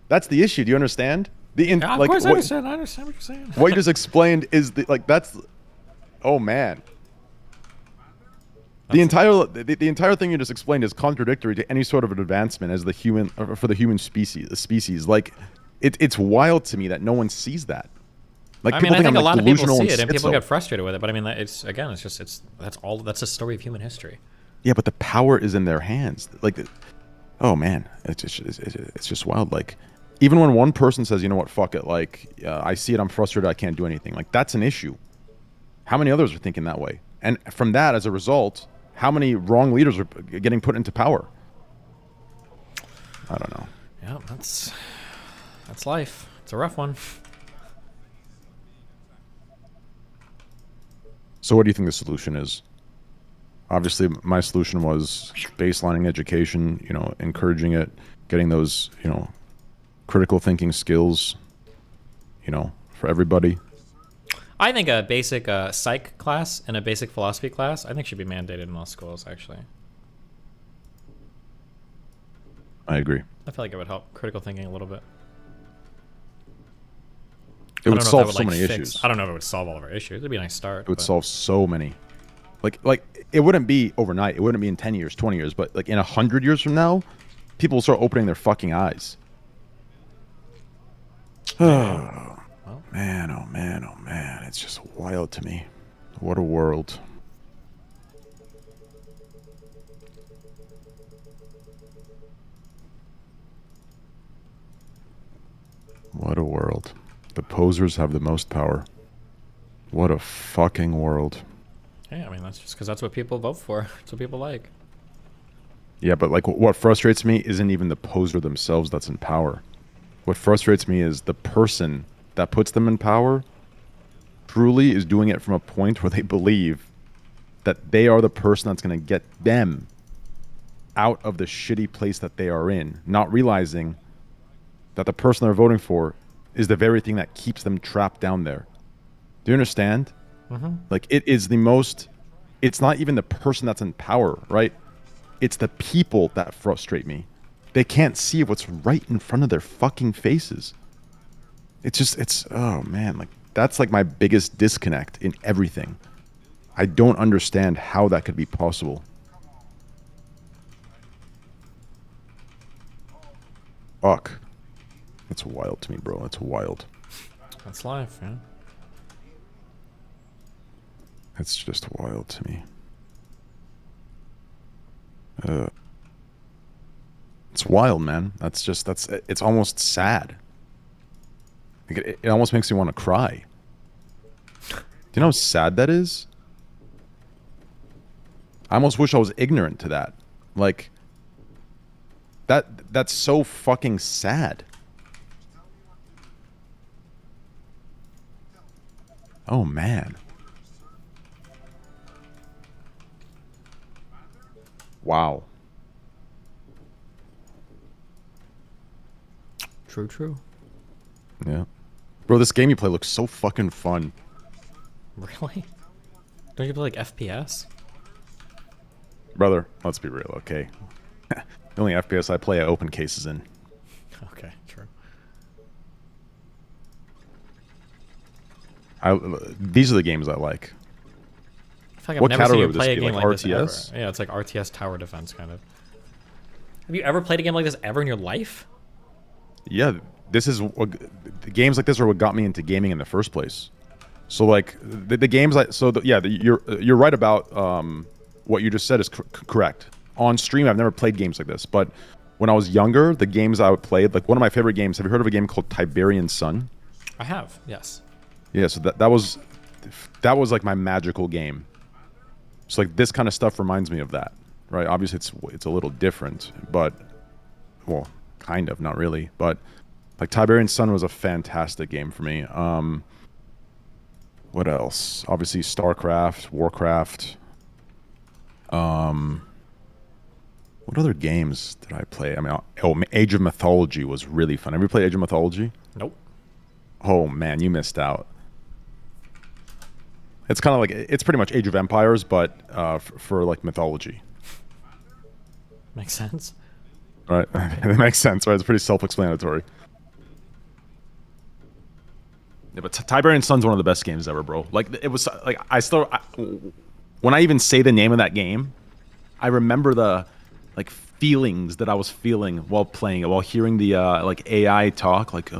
that's the issue. Do you understand?
Yeah, of course I understand. I understand what you're saying.
What you just explained is that's, oh man. The entire thing you just explained is contradictory to any sort of an advancement as the human, or for the human species. Like, it's wild to me that no one sees that. Like,
I think a lot of people see it, and
schizo.
people get frustrated with it. But I mean, that's the story of human history.
Yeah, but the power is in their hands. Like, oh man, it's just wild. Like, even when one person says, you know what, fuck it, like, I see it, I'm frustrated, I can't do anything. Like, that's an issue. How many others are thinking that way? And from that, as a result, how many wrong leaders are getting put into power? I don't know.
Yeah, that's life. It's a rough one.
So what do you think the solution is? Obviously, my solution was baselining education, you know, encouraging it, getting those, you know, critical thinking skills, you know, for everybody.
I think a basic psych class and a basic philosophy class, I think should be mandated in most schools, actually.
I agree.
I feel like it would help critical thinking a little bit.
It would solve so many issues.
I don't know if it would solve all of our issues. It'd be a nice start.
It would solve so many. Like it wouldn't be overnight. It wouldn't be in 10 years, 20 years, but like in 100 years from now, people will start opening their fucking eyes. Oh, man, oh man, oh man. It's just wild to me. What a world. What a world. The posers have the most power. What a fucking world.
Yeah, I mean, that's just because that's what people vote for. That's what people like.
Yeah, but like what frustrates me isn't even the poser themselves that's in power. What frustrates me is the person that puts them in power truly is doing it from a point where they believe that they are the person that's going to get them out of the shitty place that they are in, not realizing that the person they're voting for is the very thing that keeps them trapped down there. Do you understand?
Mm-hmm.
Like, it is the most, it's not even the person that's in power, right? It's the people that frustrate me. They can't see what's right in front of their fucking faces. It's just, oh man, like, that's like my biggest disconnect in everything. I don't understand how that could be possible. Fuck. That's wild to me, bro. That's wild.
That's life, man.
It's just wild to me. It's wild, man. It's almost sad. Like it almost makes me want to cry. Do you know how sad that is? I almost wish I was ignorant to that. Like, that's so fucking sad. Oh, man. Wow.
True.
Yeah. Bro, this game you play looks so fucking fun.
Really? Don't you play like FPS?
Brother, let's be real, okay? The only FPS I play I open cases in.
Okay, true.
These are the games I like.
I feel like I've never seen you play a game like this ever. Yeah, it's like RTS tower defense kind of. Have you ever played a game like this ever in your life?
Yeah, this is the games like this are what got me into gaming in the first place. So like the games like you're right about what you just said is correct. On stream, I've never played games like this, but when I was younger, the games I played, like one of my favorite games. Have you heard of a game called Tiberian Sun?
I have, yes.
Yeah, so that was like my magical game. So like this kind of stuff reminds me of that, right? Obviously, it's a little different, but well, kind of, not really. But like Tiberian Sun was a fantastic game for me. What else? Obviously, StarCraft, Warcraft. What other games did I play? I mean, Age of Mythology was really fun. Have you played Age of Mythology?
Nope.
Oh man, you missed out. It's kind of like it's pretty much Age of Empires, but for like mythology.
Makes sense.
Right, it makes sense, right? It's pretty self-explanatory. Yeah, but Tiberian Sun's one of the best games ever, bro. Like it was like when I even say the name of that game, I remember the like feelings that I was feeling while playing it, while hearing the like AI talk, like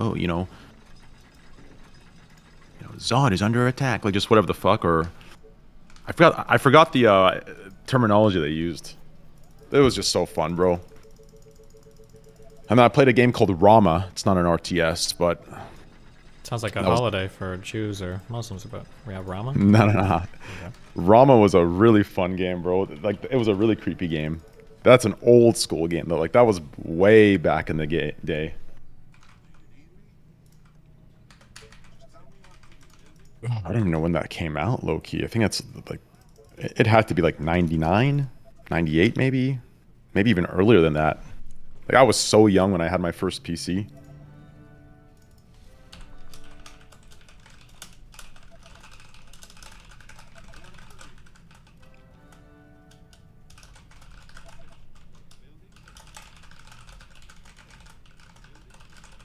Zod is under attack, like just whatever the fuck, or I forgot the terminology they used. It was just so fun, bro. And then I played a game called Rama. It's not an RTS, but
sounds like a holiday for Jews or Muslims, but we have Rama.
No.
Okay.
Rama was a really fun game, bro. Like it was a really creepy game. That's an old school game though. Like that was way back in the day. I don't even know when that came out, low key. I think that's like it had to be like 99, 98 maybe even earlier than that. Like I was so young when I had my first PC.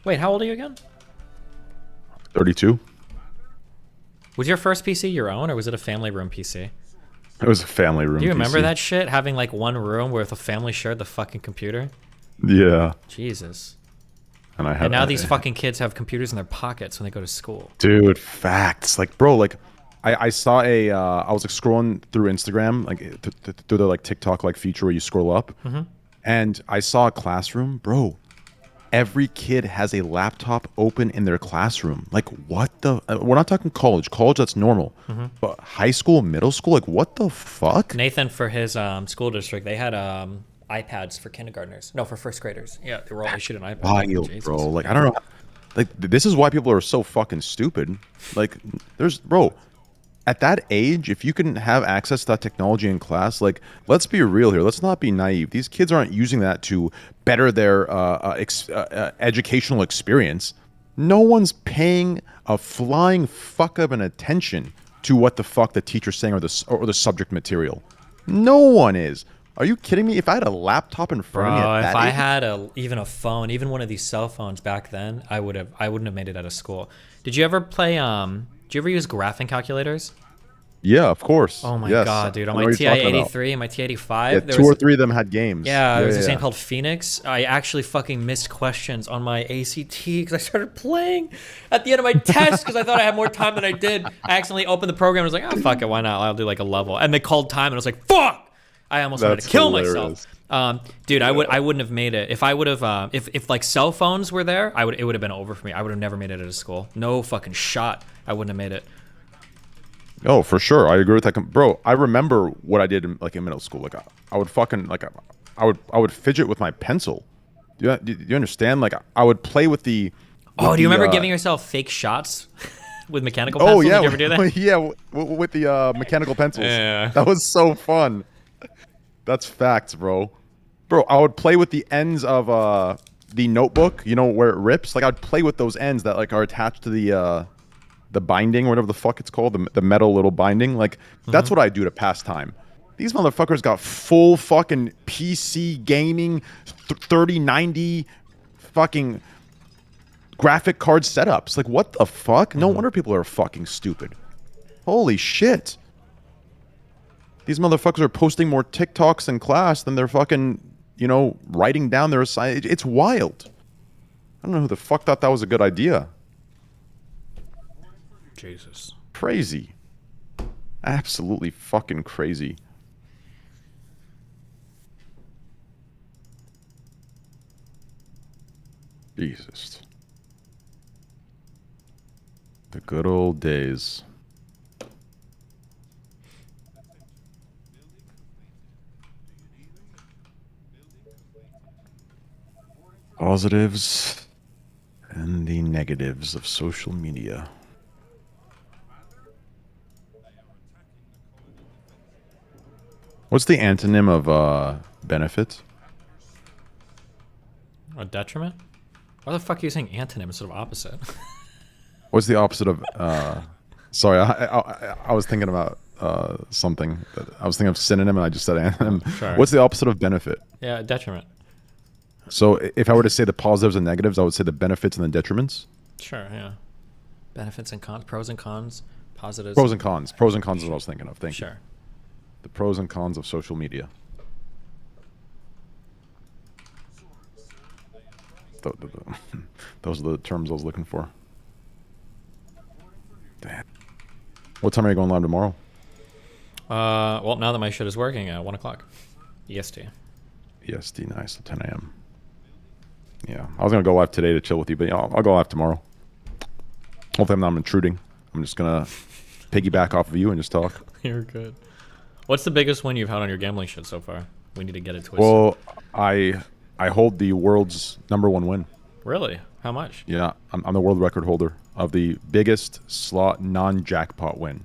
Wait, how old are you again?
32.
Was your first PC your own, or was it a family room PC?
It was a family room.
Do you remember
PC.
that shit? Having like one room where the family shared the fucking computer?
Yeah.
Jesus.
And
now these fucking kids have computers in their pockets when they go to school.
Dude, facts. Like, bro, like, I saw I was like scrolling through Instagram, like through the like TikTok like feature where you scroll up, and I saw a classroom, bro. Every kid has a laptop open in their classroom. Like, what the? We're not talking college. College, that's normal. But high school, middle school, like, what the fuck?
Nathan, for his school district, they had iPads for kindergartners. No, for first graders. Yeah, they were all issued an iPad.
Wild, bro. Like, I don't know. Like, this is why people are so fucking stupid. Like, bro, at that age, if you can have access to that technology in class, like, let's be real here. Let's not be naive. These kids aren't using that to better their educational experience. No one's paying a flying fuck of an attention to what the fuck the teacher's saying or the subject material. No one is. Are you kidding me? If I had a laptop in front of me at that
if I
age,
had even a phone, even one of these cell phones back then, I wouldn't have made it out of school. Did you ever play did you ever use graphing calculators?
yeah, of course.
Oh my
Yes.
god, dude! On
I know
my
what you're talking about.
TI-83 and my TI-85,
Yeah,
there
two
was
or three of them had games.
there was this game called Phoenix. I actually fucking missed questions on my ACT because I started playing at the end of my test because I thought I had more time than I did. I accidentally opened the program and was like, oh fuck it, why not? I'll do like a level. And they called time and I was like, fuck! I almost wanted to kill myself. Dude, I wouldn't have made it if I would have if like cell phones were there. It would have been over for me. I would have never made it out of school. No fucking shot. I wouldn't have made it.
Oh, for sure. I agree with that. Bro, I remember what I did in middle school. Like, I would fucking, like, I would fidget with my pencil. Do you understand? Like, I would play with the...
Oh, do you remember giving yourself fake shots with mechanical pencils?
Oh, yeah.
Did you ever do that?
Yeah, with the mechanical pencils.
Yeah.
That was so fun. That's facts, bro. Bro, I would play with the ends of the notebook, you know, where it rips. Like, I'd play with those ends that, like, are attached to the binding or whatever the fuck it's called, the metal little binding. Like, that's what I do to pass time. These motherfuckers got full fucking PC gaming 3090 fucking graphic card setups. Like, what the fuck? No wonder people are fucking stupid. Holy shit. These motherfuckers are posting more TikToks in class than they're fucking, you know, writing down their assignment. It's wild. I don't know who the fuck thought that was a good idea.
Jesus.
Crazy. Absolutely fucking crazy. Jesus. The good old days. Positives and the negatives of social media. What's the antonym of benefit?
A detriment? Why the fuck are you saying antonym instead of opposite?
What's the opposite of sorry, I was thinking about something that I was thinking of synonym and I just said antonym.
Sure.
What's the opposite of benefit?
Yeah, detriment.
So if I were to say the positives and negatives, I would say the benefits and the detriments.
Sure, yeah. Benefits and cons, pros and cons, positives.
Pros and cons. Pros and cons is what I was thinking of. Thank you.
Sure.
The pros and cons of social media. Those are the terms I was looking for. Damn. What time are you going live tomorrow?
Well, now that my shit is working, at 1 o'clock. EST.
EST, nice. At 10 a.m. Yeah. I was going to go live today to chill with you, but yeah, I'll go live tomorrow. Hopefully I'm not intruding. I'm just going to piggyback off of you and just talk.
You're good. What's the biggest win you've had on your gambling shit so far? We need to get it twisted.
Well, I hold the world's #1 win.
Really? How much?
Yeah, I'm the world record holder of the biggest slot non-jackpot win.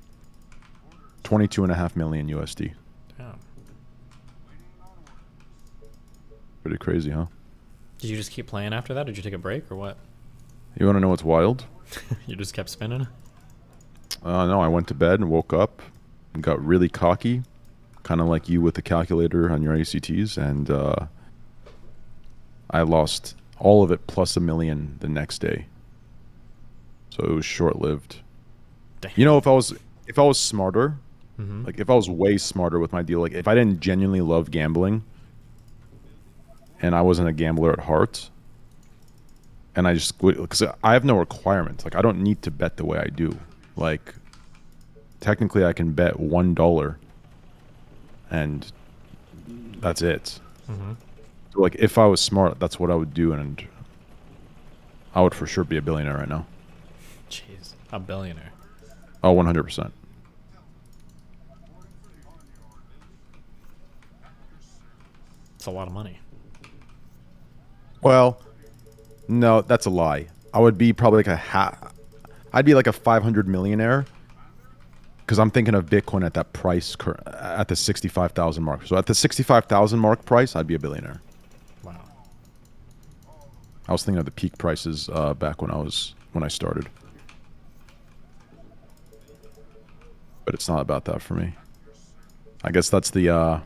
22.5 million USD.
Damn.
Pretty crazy, huh?
Did you just keep playing after that? Did you take a break or what?
You want to know what's wild?
You just kept spinning?
No, I went to bed and woke up and got really cocky, kind of like you with the calculator on your ACTs, and I lost all of it plus $1 million the next day. So it was short-lived.
Damn.
You know, if I was smarter,
Mm-hmm.
like if I was way smarter with my deal, like if I didn't genuinely love gambling and I wasn't a gambler at heart, and I just, because I have no requirements, like I don't need to bet the way I do. Like technically I can bet $1 and that's it.
Mm-hmm.
So like if I was smart, that's what I would do, and I would for sure be a billionaire right now.
Jeez. A billionaire.
Oh, 100%.
It's a lot of money.
Well, no, that's a lie. I would be probably like I'd be like a 500 millionaire, because I'm thinking of Bitcoin at that price, at the 65,000 mark. So at the 65,000 mark price, I'd be a billionaire.
Wow.
I was thinking of the peak prices back when I started. But it's not about that for me. I guess that's the I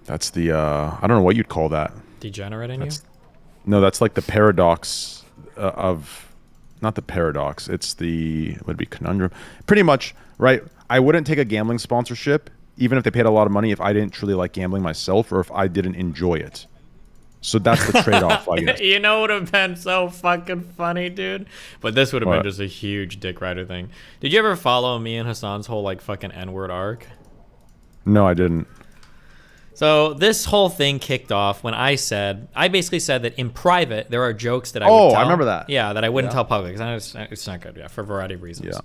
don't know what you'd call that.
Degenerating you?
No, that's like the paradox of, not the paradox. It's the, would it be conundrum? Pretty much, right? I wouldn't take a gambling sponsorship, even if they paid a lot of money, if I didn't truly like gambling myself or if I didn't enjoy it. So that's the trade-off, I guess.
You know what would have been so fucking funny, dude? But this would have
What?
been just a huge Dick Rider thing. Did you ever follow me and Hassan's whole like fucking N-word arc?
No, I didn't.
So this whole thing kicked off when I basically said that in private there are jokes that I would tell.
I remember that.
Yeah, that I wouldn't tell public because it's not good. Yeah, for a variety of reasons.
Yeah.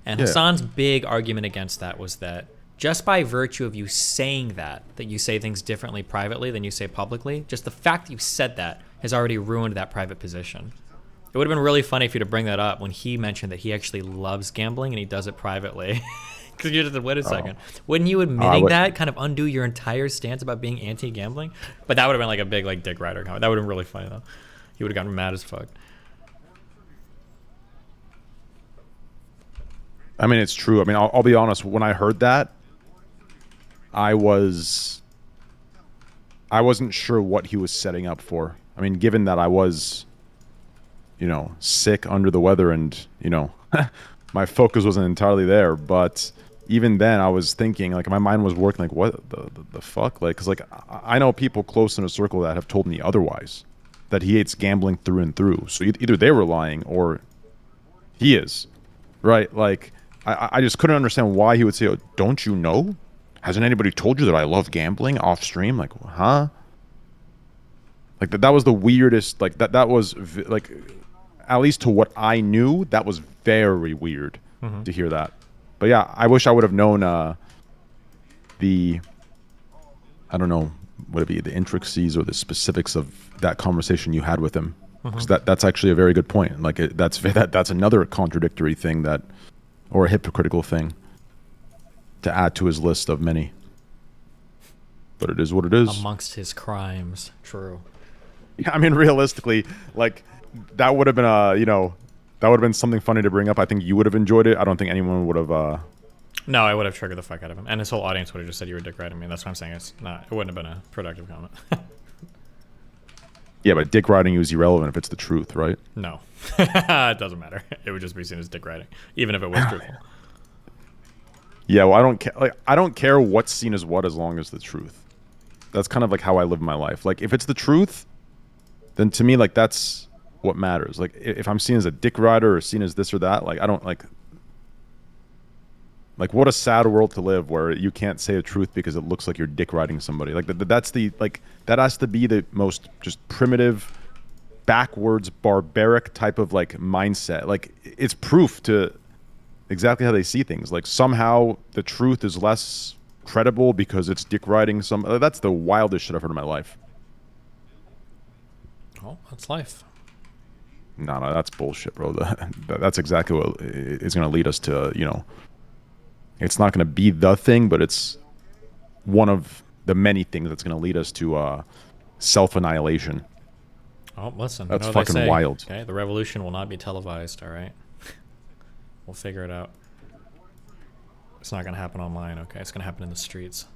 And
Yeah.
Hassan's big argument against that was that just by virtue of you saying that you say things differently privately than you say publicly, just the fact that you said that has already ruined that private position. It would have been really funny for you to bring that up when he mentioned that he actually loves gambling and he does it privately. Because you just said, wait a second. Wouldn't you admitting that kind of undo your entire stance about being anti-gambling? But that would have been like a big like Dick Rider comment. That would have been really funny though. He would have gotten mad as fuck.
I mean, it's true. I mean, I'll be honest. When I heard that, I wasn't sure what he was setting up for. I mean, given that I was, sick, under the weather, and, my focus wasn't entirely there. But even then I was thinking, like, my mind was working, like, what the fuck? Like, because, like, I know people close in a circle that have told me otherwise, that he hates gambling through and through. So either they were lying or he is, right? Like, I just couldn't understand why he would say, oh, don't you know? Hasn't anybody told you that I love gambling off stream? Like, huh? Like, that was the weirdest, like, that was, like, at least to what I knew, that was very weird to hear that. But yeah, I wish I would have known I don't know, would it be the intricacies or the specifics of that conversation you had with him? Because that's actually a very good point. Like, that's another contradictory thing that, or a hypocritical thing to add to his list of many. But it is what it is.
Amongst his crimes, true.
Yeah, I mean, realistically, like, that would have been that would have been something funny to bring up. I think you would have enjoyed it. I don't think anyone would have.
No, I would have triggered the fuck out of him, and his whole audience would have just said you were dick riding me. That's what I'm saying. It wouldn't have been a productive comment.
Yeah, but dick riding you is irrelevant if it's the truth, right?
No, it doesn't matter. It would just be seen as dick riding, even if it was truthful.
Yeah, well, I don't care. Like, I don't care what's seen as what, as long as the truth. That's kind of like how I live my life. Like, if it's the truth, then to me, like, that's what matters. Like, if I'm seen as a dick rider or seen as this or that, like, I don't like what a sad world to live where you can't say the truth because it looks like you're dick riding somebody. Like, that's the, like, that has to be the most just primitive, backwards, barbaric type of, like, mindset. Like, it's proof to exactly how they see things. Like, somehow the truth is less credible because it's dick riding some. That's the wildest shit I've heard in my life.
Oh, that's life.
No, that's bullshit, bro. That's exactly what is going to lead us to, it's not going to be the thing, but it's one of the many things that's going to lead us to self-annihilation.
Oh, listen.
That's fucking wild.
Okay, the revolution will not be televised, all right? We'll figure it out. It's not going to happen online, okay? It's going to happen in the streets.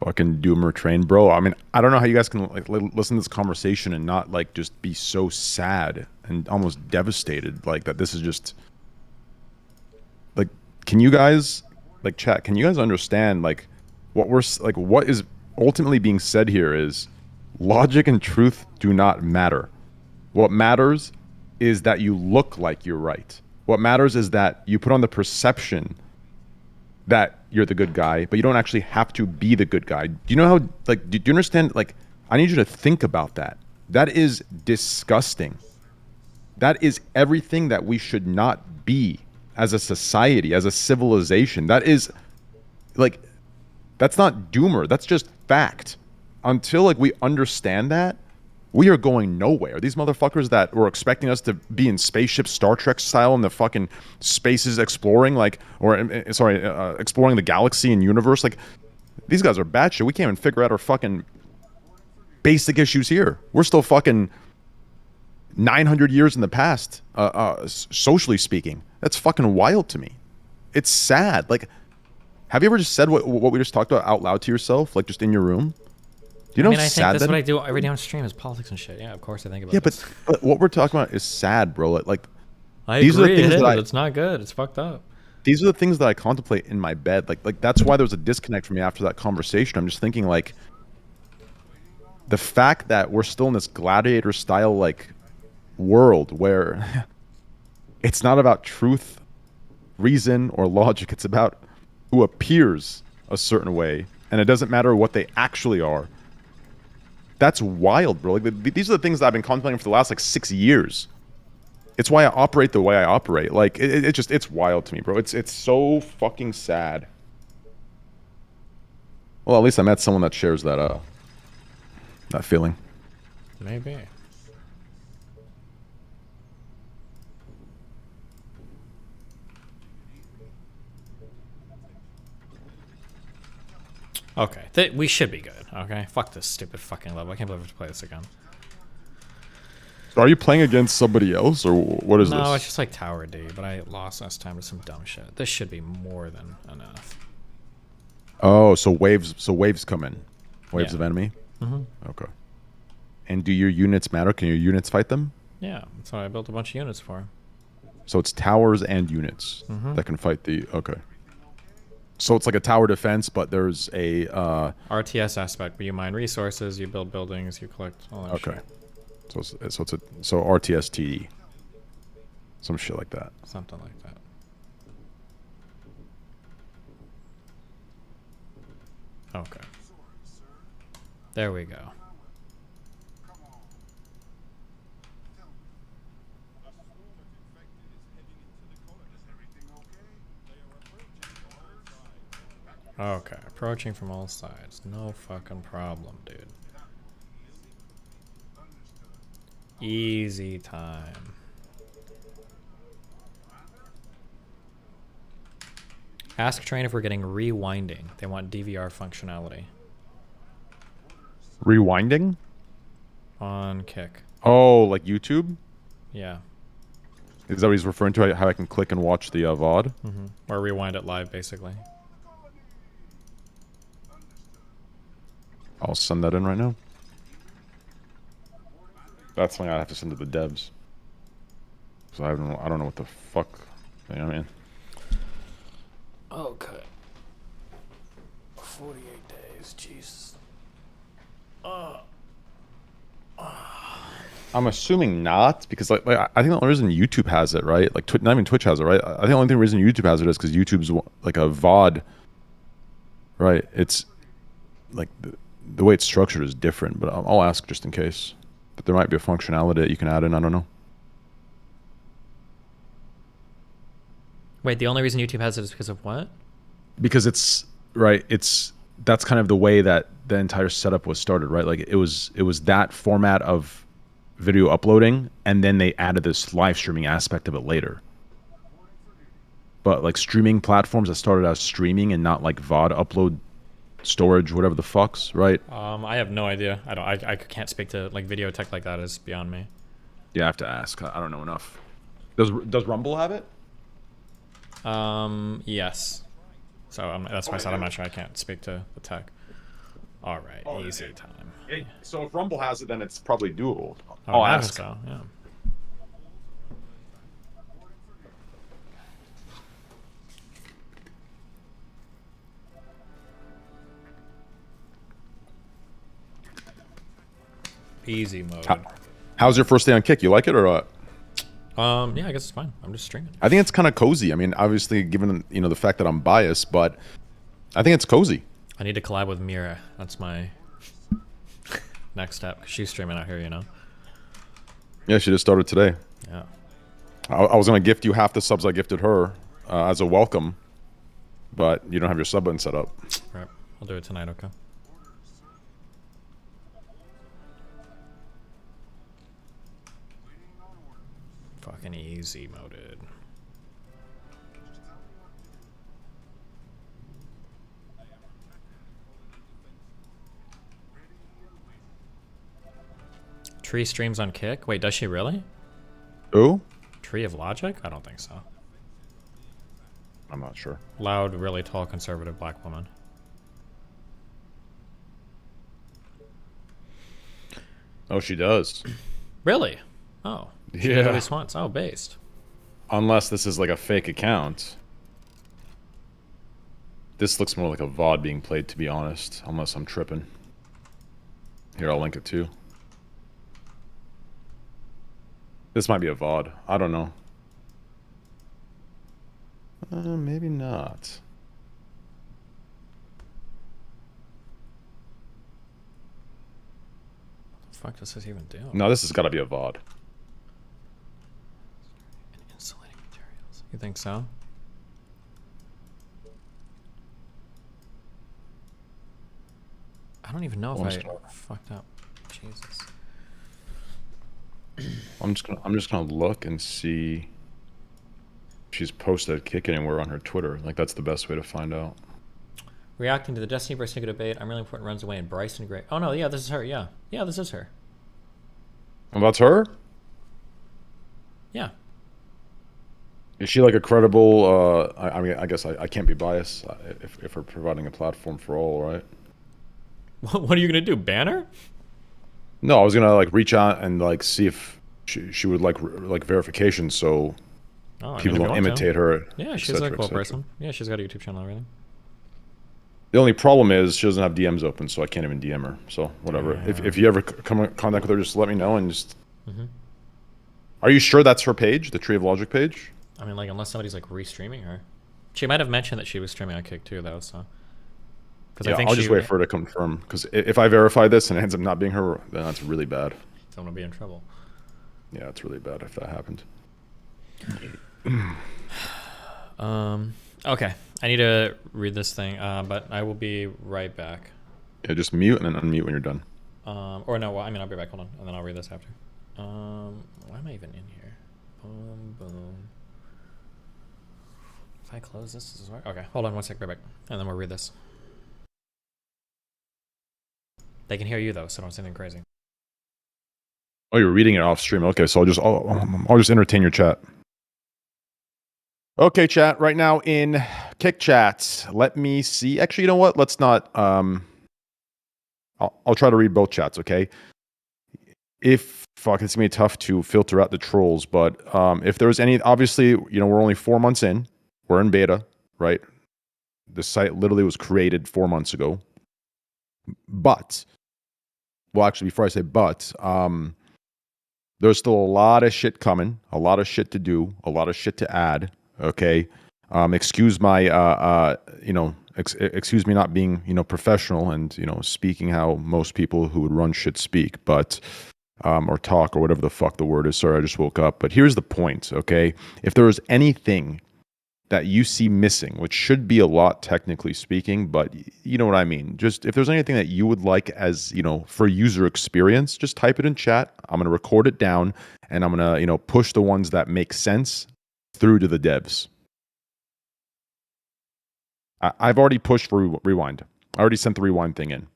Fucking doomer train, bro. I mean, I don't know how you guys can like listen to this conversation and not like just be so sad and almost devastated, like that this is just like, can you guys, like, chat, can you guys understand like what is ultimately being said here is logic and truth do not matter. What matters is that you look like you're right. What matters is that you put on the perception that you're the good guy, but you don't actually have to be the good guy. Do you know how, like, do you understand? Like, I need you to think about that. That is disgusting. That is everything that we should not be as a society, as a civilization. That is, like, that's not doomer. That's just fact. Until, like, we understand that, we are going nowhere. These motherfuckers that were expecting us to be in spaceships, Star Trek style, in the fucking spaces exploring, like, exploring the galaxy and universe. Like, these guys are batshit. We can't even figure out our fucking basic issues here. We're still fucking 900 years in the past, socially speaking. That's fucking wild to me. It's sad. Like, have you ever just said what we just talked about out loud to yourself, like, just in your room? Do you know
I
how
think
sad
that's
that
what I do every day on stream is politics and shit. Yeah, of course I think about it.
Yeah, but what we're talking about is sad, bro. Like,
I
these
agree,
are the things that
it's not good. It's fucked up.
These are the things that I contemplate in my bed. Like that's why there was a disconnect for me after that conversation. I'm just thinking, like, the fact that we're still in this gladiator style, like, world where it's not about truth, reason, or logic. It's about who appears a certain way, and it doesn't matter what they actually are. That's wild, bro. Like, these are the things that I've been contemplating for the last, like, 6 years. It's why I operate the way I operate. Like, it's wild to me, bro. It's so fucking sad. Well, at least I met someone that shares that feeling.
Maybe. Okay, we should be good, okay? Fuck this stupid fucking level. I can't believe I have to play this again.
So are you playing against somebody else, or what is this?
No, it's just like Tower D, but I lost last time to some dumb shit. This should be more than enough.
Oh, so waves come in. Waves
Yeah.
of enemy?
Mm-hmm.
Okay. And do your units matter? Can your units fight them?
Yeah, that's what I built a bunch of units for.
So it's towers and units that can fight the. Okay. So it's like a tower defense, but there's a.
RTS aspect, but you mine resources, you build buildings, you collect all that
Okay.
shit.
So RTST. Some shit like that.
Something like that. Okay. There we go. Okay, approaching from all sides. No fucking problem, dude. Easy time. Ask Train if we're getting rewinding. They want DVR functionality.
Rewinding?
On Kick.
Oh, like YouTube?
Yeah.
Is that what he's referring to? How I can click and watch the VOD?
Or rewind it live, basically.
I'll send that in right now. That's something I have to send to the devs. So I don't know what the fuck. You know what I mean?
Okay. 48 days, Jesus.
I'm assuming not, because like I think the only reason YouTube has it, right? Like not even Twitch has it, right? I think the only reason YouTube has it is because YouTube's like a VOD, right? It's like the way it's structured is different, but I'll ask just in case. But there might be a functionality that you can add in. I don't know.
Wait, the only reason YouTube has it is because of what?
Because it's right. That's kind of the way that the entire setup was started, right? Like it was that format of video uploading, and then they added this live streaming aspect of it later. But like streaming platforms that started as streaming and not like VOD upload storage, whatever the fucks, right?
I have no idea. I can't speak to like video tech like that. Is beyond me.
Yeah, I have to ask. I don't know enough. Does Rumble have it?
Yes. So that's why I said I'm not sure. I can't speak to the tech. All right, easy time.
So if Rumble has it, then it's probably doable.
I'll ask. So, yeah. Easy mode.
How's your first day on Kick? You like it or what?
Yeah, I guess it's fine. I'm just streaming.
I think it's kind of cozy. I mean, obviously, given the fact that I'm biased, but I think it's cozy.
I need to collab with Mira. That's my next step. She's streaming out here,
Yeah, she just started today.
Yeah.
I was gonna gift you half the subs I gifted her as a welcome, but you don't have your sub button set up.
Right. I'll do it tonight. Okay. Fucking easy moded. Tree streams on Kick? Wait, does she really?
Who?
Tree of Logic? I don't think so.
I'm not sure.
Loud, really tall, conservative black woman.
Oh, she does.
Really? Oh. She did at least once. Oh, based.
Unless this is like a fake account. This looks more like a VOD being played, to be honest. Unless I'm tripping. Here, I'll link it too. This might be a VOD. I don't know. Maybe not.
What the fuck does this even do?
No, this has got to be a VOD.
Insulating materials. You think so? I don't even know if I fucked up. Jesus.
I'm just gonna look and see if she's posted Kick anywhere on her Twitter. Like that's the best way to find out.
Reacting to the Destiny vs. Sneaker debate, I'm really important runs away and Bryson Gray. Oh no, yeah, this is her. Yeah, yeah, this is her.
Well, that's her?
Yeah.
Is she like a credible? I mean, I guess I can't be biased if we're providing a platform for all, right?
What are you gonna do? Ban her?
No, I was gonna like reach out and like see if she would like verification so
Oh, I mean,
people
if you
don't
want to.
imitate her,
Yeah, she's a
etc.,
cool
etc.
person. Yeah, she's got a YouTube channel and everything.
The only problem is she doesn't have DMs open, so I can't even DM her. So whatever. If
Damn.
you ever come in contact with her, just let me know and just.
Hmm.
Are you sure that's her page, the Tree of Logic page?
I mean, like, unless somebody's like restreaming her. She might have mentioned that she was streaming on Kick too, though. So, because I
Yeah,
think
I'll just wait
she
for her to confirm. Because if I verify this and it ends up not being her, then that's really bad.
don't want to be in trouble.
Yeah, it's really bad if that happened.
Okay, I need to read this thing, but I will be right back.
Yeah, just mute and then unmute when you're done.
Or no, well, I mean, I'll be back. Hold on, and then I'll read this after. Why am I even in here? Boom, boom. If I close this, this is work. Okay, hold on one sec, right back, and then we'll read this. They can hear you though, so don't say anything crazy.
Oh, you're reading it off stream. Okay, so I'll just entertain your chat. Okay, chat. Right now in Kick Chat, let me see. Actually, you know what? Let's not. I'll try to read both chats. Okay. If fuck, it's gonna be tough to filter out the trolls, but if there's any, obviously, we're only 4 months in. We're in beta, right? The site literally was created 4 months ago. But, well, actually, before I say but, there's still a lot of shit coming, a lot of shit to do, a lot of shit to add. Okay, excuse my, excuse me not being, professional and speaking how most people who would run shit speak, but or talk or whatever the fuck the word is. Sorry, I just woke up. But here's the point. Okay, if there is anything that you see missing, which should be a lot technically speaking, but you know what I mean. Just if there's anything that you would like as, for user experience, just type it in chat. I'm going to record it down and I'm going to, push the ones that make sense through to the devs. I've already pushed for rewind. I already sent the rewind thing in.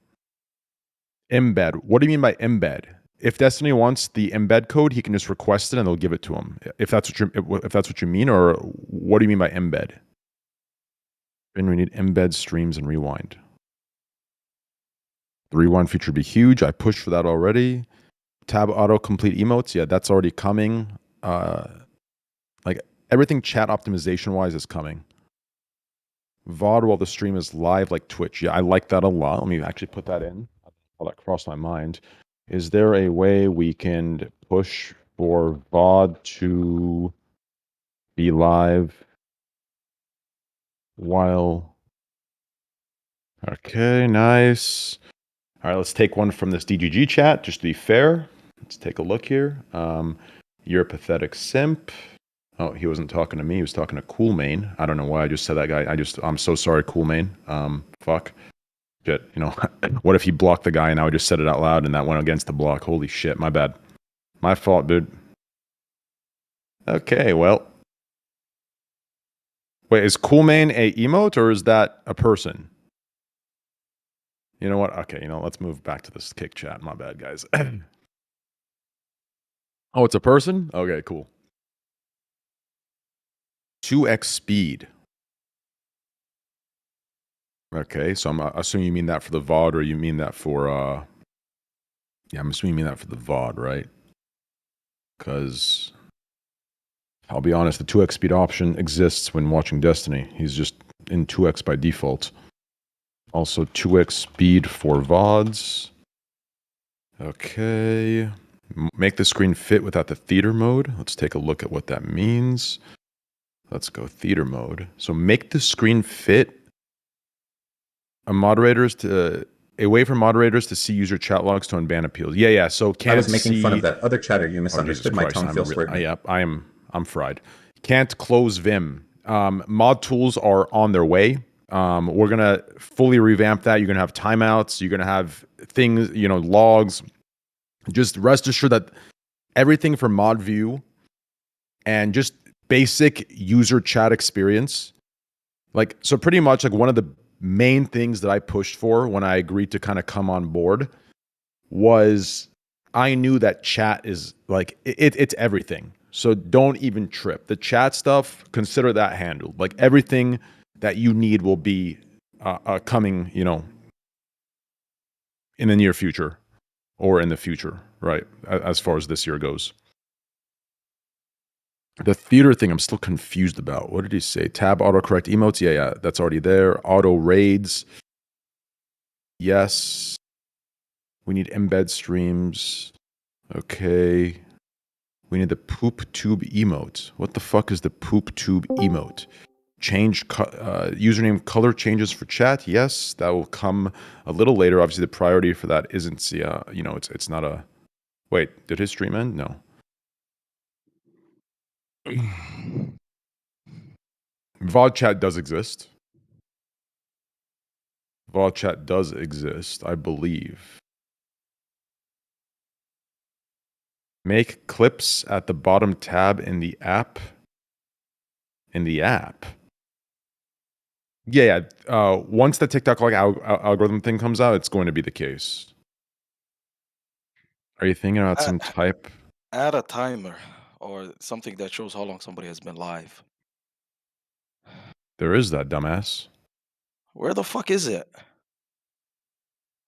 Embed. What do you mean by embed? If Destiny wants the embed code, he can just request it and they'll give it to him. If that's what you mean, or what do you mean by embed? And we need embed streams and rewind. The rewind feature would be huge. I pushed for that already. Tab auto complete emotes. Yeah, that's already coming. Like everything chat optimization wise is coming. VOD while the stream is live like Twitch. Yeah, I like that a lot. Let me actually put that in. All that crossed my mind. Is there a way we can push for VOD to be live while... Okay, nice. All right, let's take one from this DGG chat, just to be fair. Let's take a look here. You're a pathetic simp. Oh, he wasn't talking to me. He was talking to Coolmain. I don't know why I just said that guy. I'm so sorry, Coolmain. Fuck. Shit, what if he blocked the guy and now I just said it out loud and that went against the block? Holy shit, my bad. My fault, dude. Okay, well. Wait, is Coolmain a emote or is that a person? You know what? Okay, let's move back to this kick chat. My bad, guys. Oh, it's a person? Okay, cool. 2x speed. Okay, so I'm assuming you mean that for the VOD or you mean that for, yeah, I'm assuming you mean that for the VOD, right? Because I'll be honest, the 2x speed option exists when watching Destiny. He's just in 2x by default. Also 2x speed for VODs. Okay. Make the screen fit without the theater mode. Let's take a look at what that means. Let's go theater mode. So make the screen fit. A way for moderators to see user chat logs to unban appeals. Yeah. So can't
I was making
see...
fun of that other chatter. You
Oh,
misunderstood. My tone feels weird.
Yeah, I'm fried. Can't close Vim. Mod tools are on their way. We're gonna fully revamp that. You're gonna have timeouts. You're gonna have things, logs. Just rest assured that everything from mod view and just basic user chat experience. So pretty much one of the main things that I pushed for when I agreed to kind of come on board was I knew that chat is it's everything. So don't even trip. The chat stuff, consider that handled. Everything that you need will be coming, in the near future. or in the future, right? As far as this year goes. The theater thing, I'm still confused about. What did he say? Tab autocorrect emotes? Yeah, that's already there. Auto raids. Yes. We need embed streams. Okay. We need the poop tube emote. What the fuck is the poop tube emote? Change username color changes for chat. Yes, that will come a little later. Obviously, the priority for that isn't it's not a. Wait, did his stream end? No. VOD chat does exist. VOD chat does exist, I believe. Make clips at the bottom tab in the app. In the app. Yeah. Once the TikTok like algorithm thing comes out, it's going to be the case. Are you thinking about some type?
Add a timer or something that shows how long somebody has been live.
There is that, dumbass.
Where the fuck is it?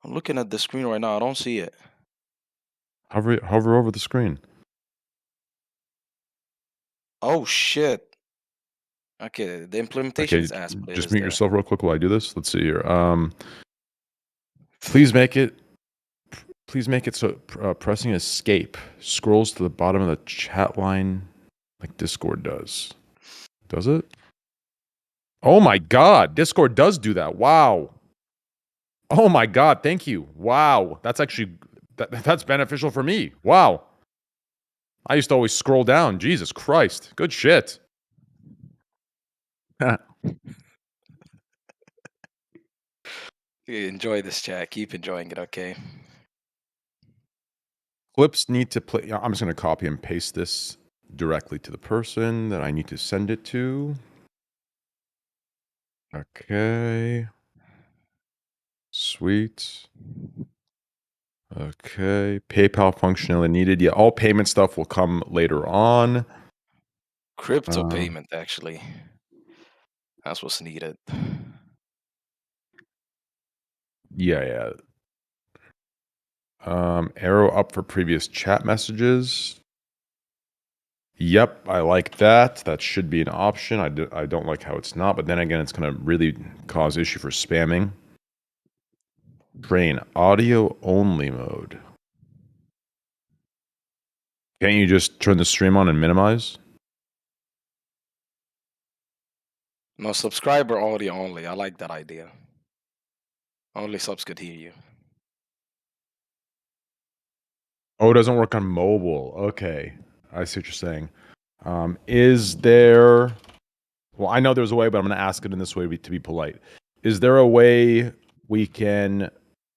I'm looking at the screen right now. I don't see it.
Hover over the screen.
Oh shit. Okay, the implementation is ass, but
just mute yourself real quick while I do this. Let's see here. Please make it so pressing escape scrolls to the bottom of the chat line like Discord does. Does it? Oh my god, Discord does do that. Wow. Oh my god, thank you. Wow. That's actually that's beneficial for me. Wow. I used to always scroll down. Jesus Christ. Good shit.
Enjoy this chat. Keep enjoying it, okay?
Clips need to play. I'm just going to copy and paste this directly to the person that I need to send it to. Okay. Sweet. Okay. PayPal functionality needed. Yeah, all payment stuff will come later on.
Crypto payment, actually. That's what's needed.
Yeah. Arrow up for previous chat messages. Yep, I like that. That should be an option. I don't like how it's not, but then again, it's going to really cause issue for spamming. Train audio only mode. Can't you just turn the stream on and minimize?
No, subscriber audio only. I like that idea. Only subs could hear you.
Oh, it doesn't work on mobile. Okay. I see what you're saying. Is there... Well, I know there's a way, but I'm going to ask it in this way to be polite. Is there a way we can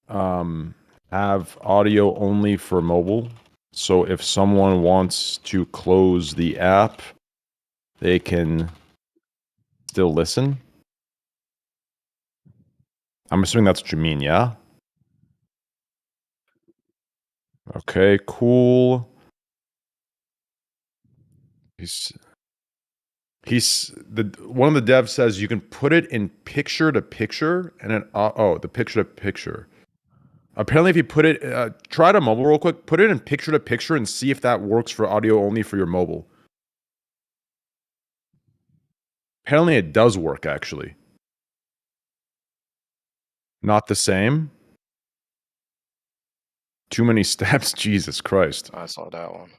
have audio only for mobile? So if someone wants to close the app, they can still listen? I'm assuming that's what you mean, yeah? Okay, cool. One of the devs says you can put it in picture to picture and then the picture to picture. Apparently, if you put it, try it on mobile real quick. Put it in picture to picture and see if that works for audio only for your mobile. Apparently, it does work actually. Not the same. Too many steps. Jesus Christ.
I saw that one.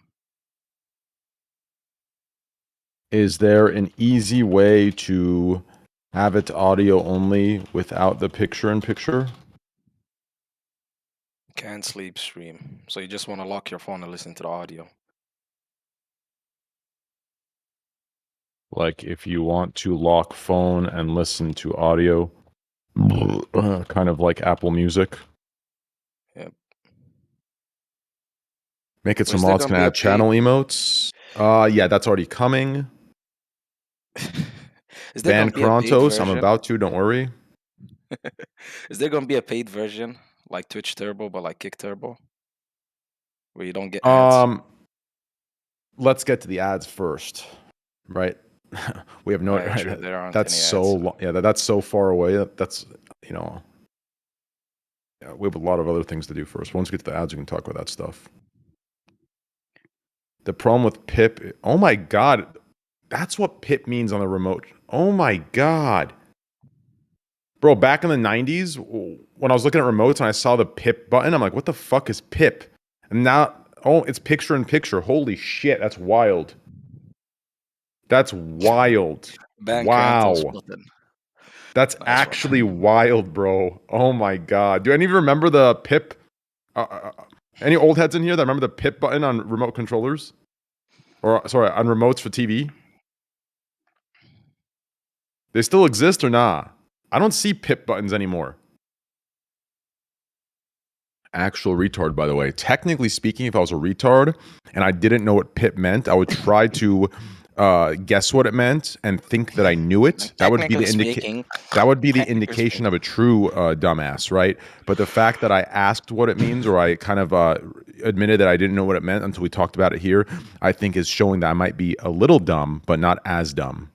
Is there an easy way to have it audio only without the picture in picture?
Can't sleep stream. So you just want to lock your phone and listen to the audio.
Like if you want to lock phone and listen to audio, kind of like Apple Music.
Yep.
Make it so mods can add channel emotes. Yeah, that's already coming.
Is there
Ban Krontos. I'm about to. Don't worry.
Is there gonna be a paid version like Twitch Turbo, but like Kick Turbo, where you don't get ads?
Let's get to the ads first, right? We have no.
Right, true, there aren't
that's
any
so
ads,
long. Yeah, that's so far away. That's Yeah, we have a lot of other things to do first. Once we get to the ads, we can talk about that stuff. The problem with pip... Oh my god. That's what pip means on the remote. Oh my god. Bro, back in the 90s, when I was looking at remotes and I saw the pip button, I'm like, what the fuck is pip? And now, oh, it's picture in picture. Holy shit, that's wild. That's wild. Wow. That's nice actually wild, bro. Oh my god. Do any of you remember the pip? Any old heads in here that remember the pip button on remote controllers? Or, sorry, on remotes for TV? They still exist or not? I don't see pip buttons anymore. Actual retard, by the way. Technically speaking, if I was a retard and I didn't know what pip meant, I would try to guess what it meant and think that I knew it. That would be the indication of a true dumbass, right? But the fact that I asked what it means, or I kind of admitted that I didn't know what it meant until we talked about it here, I think is showing that I might be a little dumb, but not as dumb.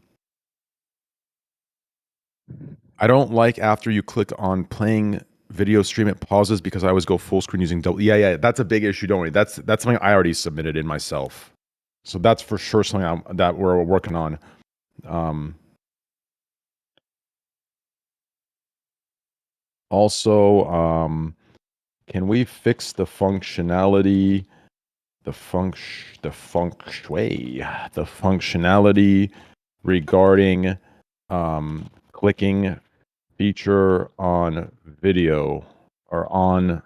I don't like after you click on playing video stream, it pauses because I always go full screen using double. Yeah, that's a big issue. Don't worry. That's something I already submitted in myself. So that's for sure something that we're working on. Also, can we fix the functionality? The functionality regarding clicking feature on video, or on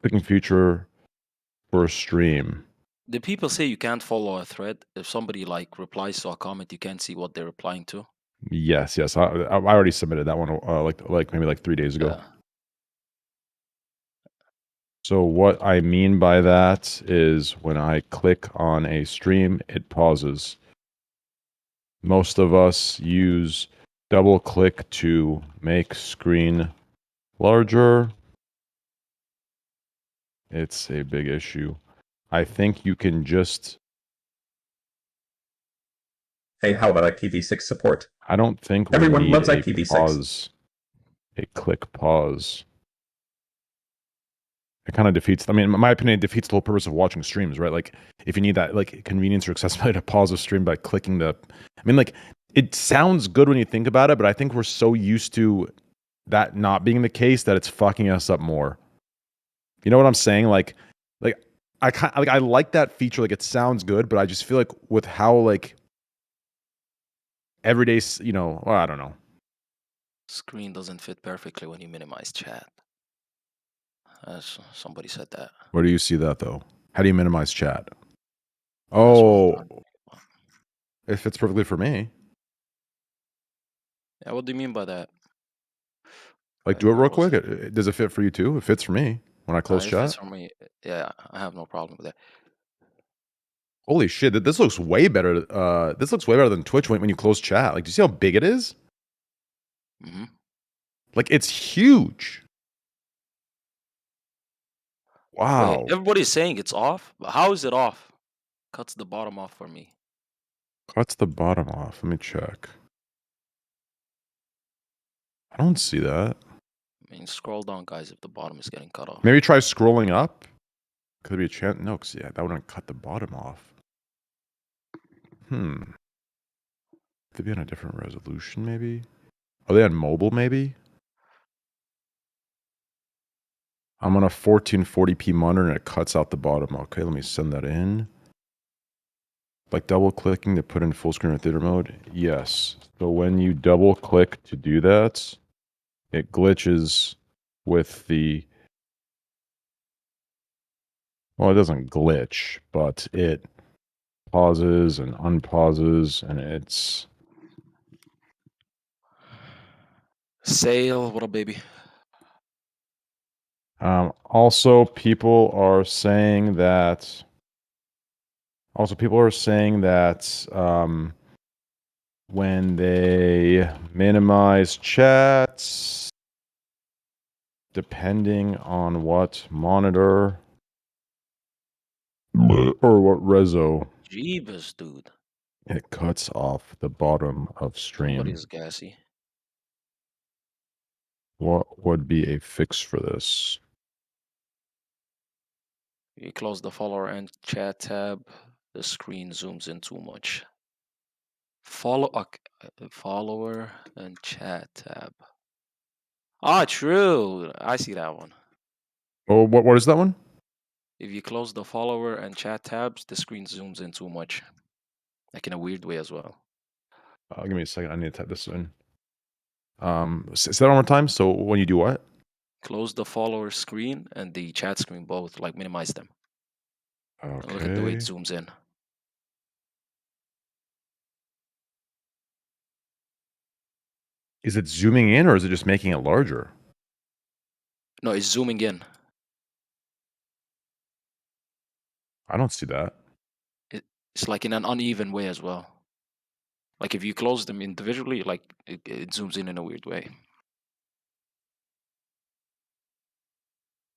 clicking feature for a stream.
The people say you can't follow a thread. If somebody like replies to a comment, you can't see what they're replying to.
Yes. I already submitted that one like maybe like 3 days ago.
Yeah.
So what I mean by that is when I click on a stream, it pauses. Most of us use double click to make screen larger. It's a big issue. I think you can just...
Hey, how about IPv6 support?
I don't think
everyone loves IPv6.
Pause, a click pause. It kind of defeats, I mean, in my opinion, it defeats the whole purpose of watching streams, right? Like, if you need that, like, convenience or accessibility to pause a stream by clicking the... I mean, like, it sounds good when you think about it, but I think we're so used to that not being the case that it's fucking us up more. You know what I'm saying? Like I like that feature. Like, it sounds good, but I just feel like with how, like, everyday, well, I don't know.
Screen doesn't fit perfectly when you minimize chat. Somebody said that.
Where do you see that, though? How do you minimize chat? Oh, it fits perfectly for me.
Yeah, what do you mean by that?
Like, do it real quick. Does it fit for you too? It fits for me when I close chat. It fits
for me. Yeah, I have no problem with that.
Holy shit! This looks way better. This looks way better than Twitch when you close chat. Like, do you see how big it is?
Mm-hmm.
Like, it's huge. Wow.
Wait, everybody's saying it's off. But how is it off? Cuts the bottom off for me.
Cuts the bottom off. Let me check. I don't see that.
I mean, scroll down, guys, if the bottom is getting cut off.
Maybe try scrolling up. Could there be a chance? No, because yeah, that wouldn't cut the bottom off. Could they be on a different resolution, maybe? Are they on mobile, maybe? I'm on a 1440p monitor and it cuts out the bottom. Okay, let me send that in. Like double clicking to put in full screen or theater mode? Yes. So when you double click to do that, it glitches with the... Well, it doesn't glitch, but it pauses and unpauses, and it's...
Sale, what up, baby?
Also, people are saying that when they minimize chats, depending on what monitor or what reso,
Jeebus, dude,
it cuts off the bottom of stream.
Somebody's gassy.
What would be a fix for this?
You close the follower and chat tab. The screen zooms in too much. Follower and chat tab. Ah, true. I see that one.
Oh, what is that one?
If you close the follower and chat tabs, the screen zooms in too much. Like in a weird way as well.
Give me a second. I need to type this in. Say that one more time. So when you do what?
Close the follower screen and the chat screen both, like minimize them. And look at the way it
Okay.
zooms in.
Is it zooming in or is it just making it larger?
No, it's zooming in.
I don't see that.
It's like in an uneven way as well. Like if you close them individually, like it zooms in a weird way.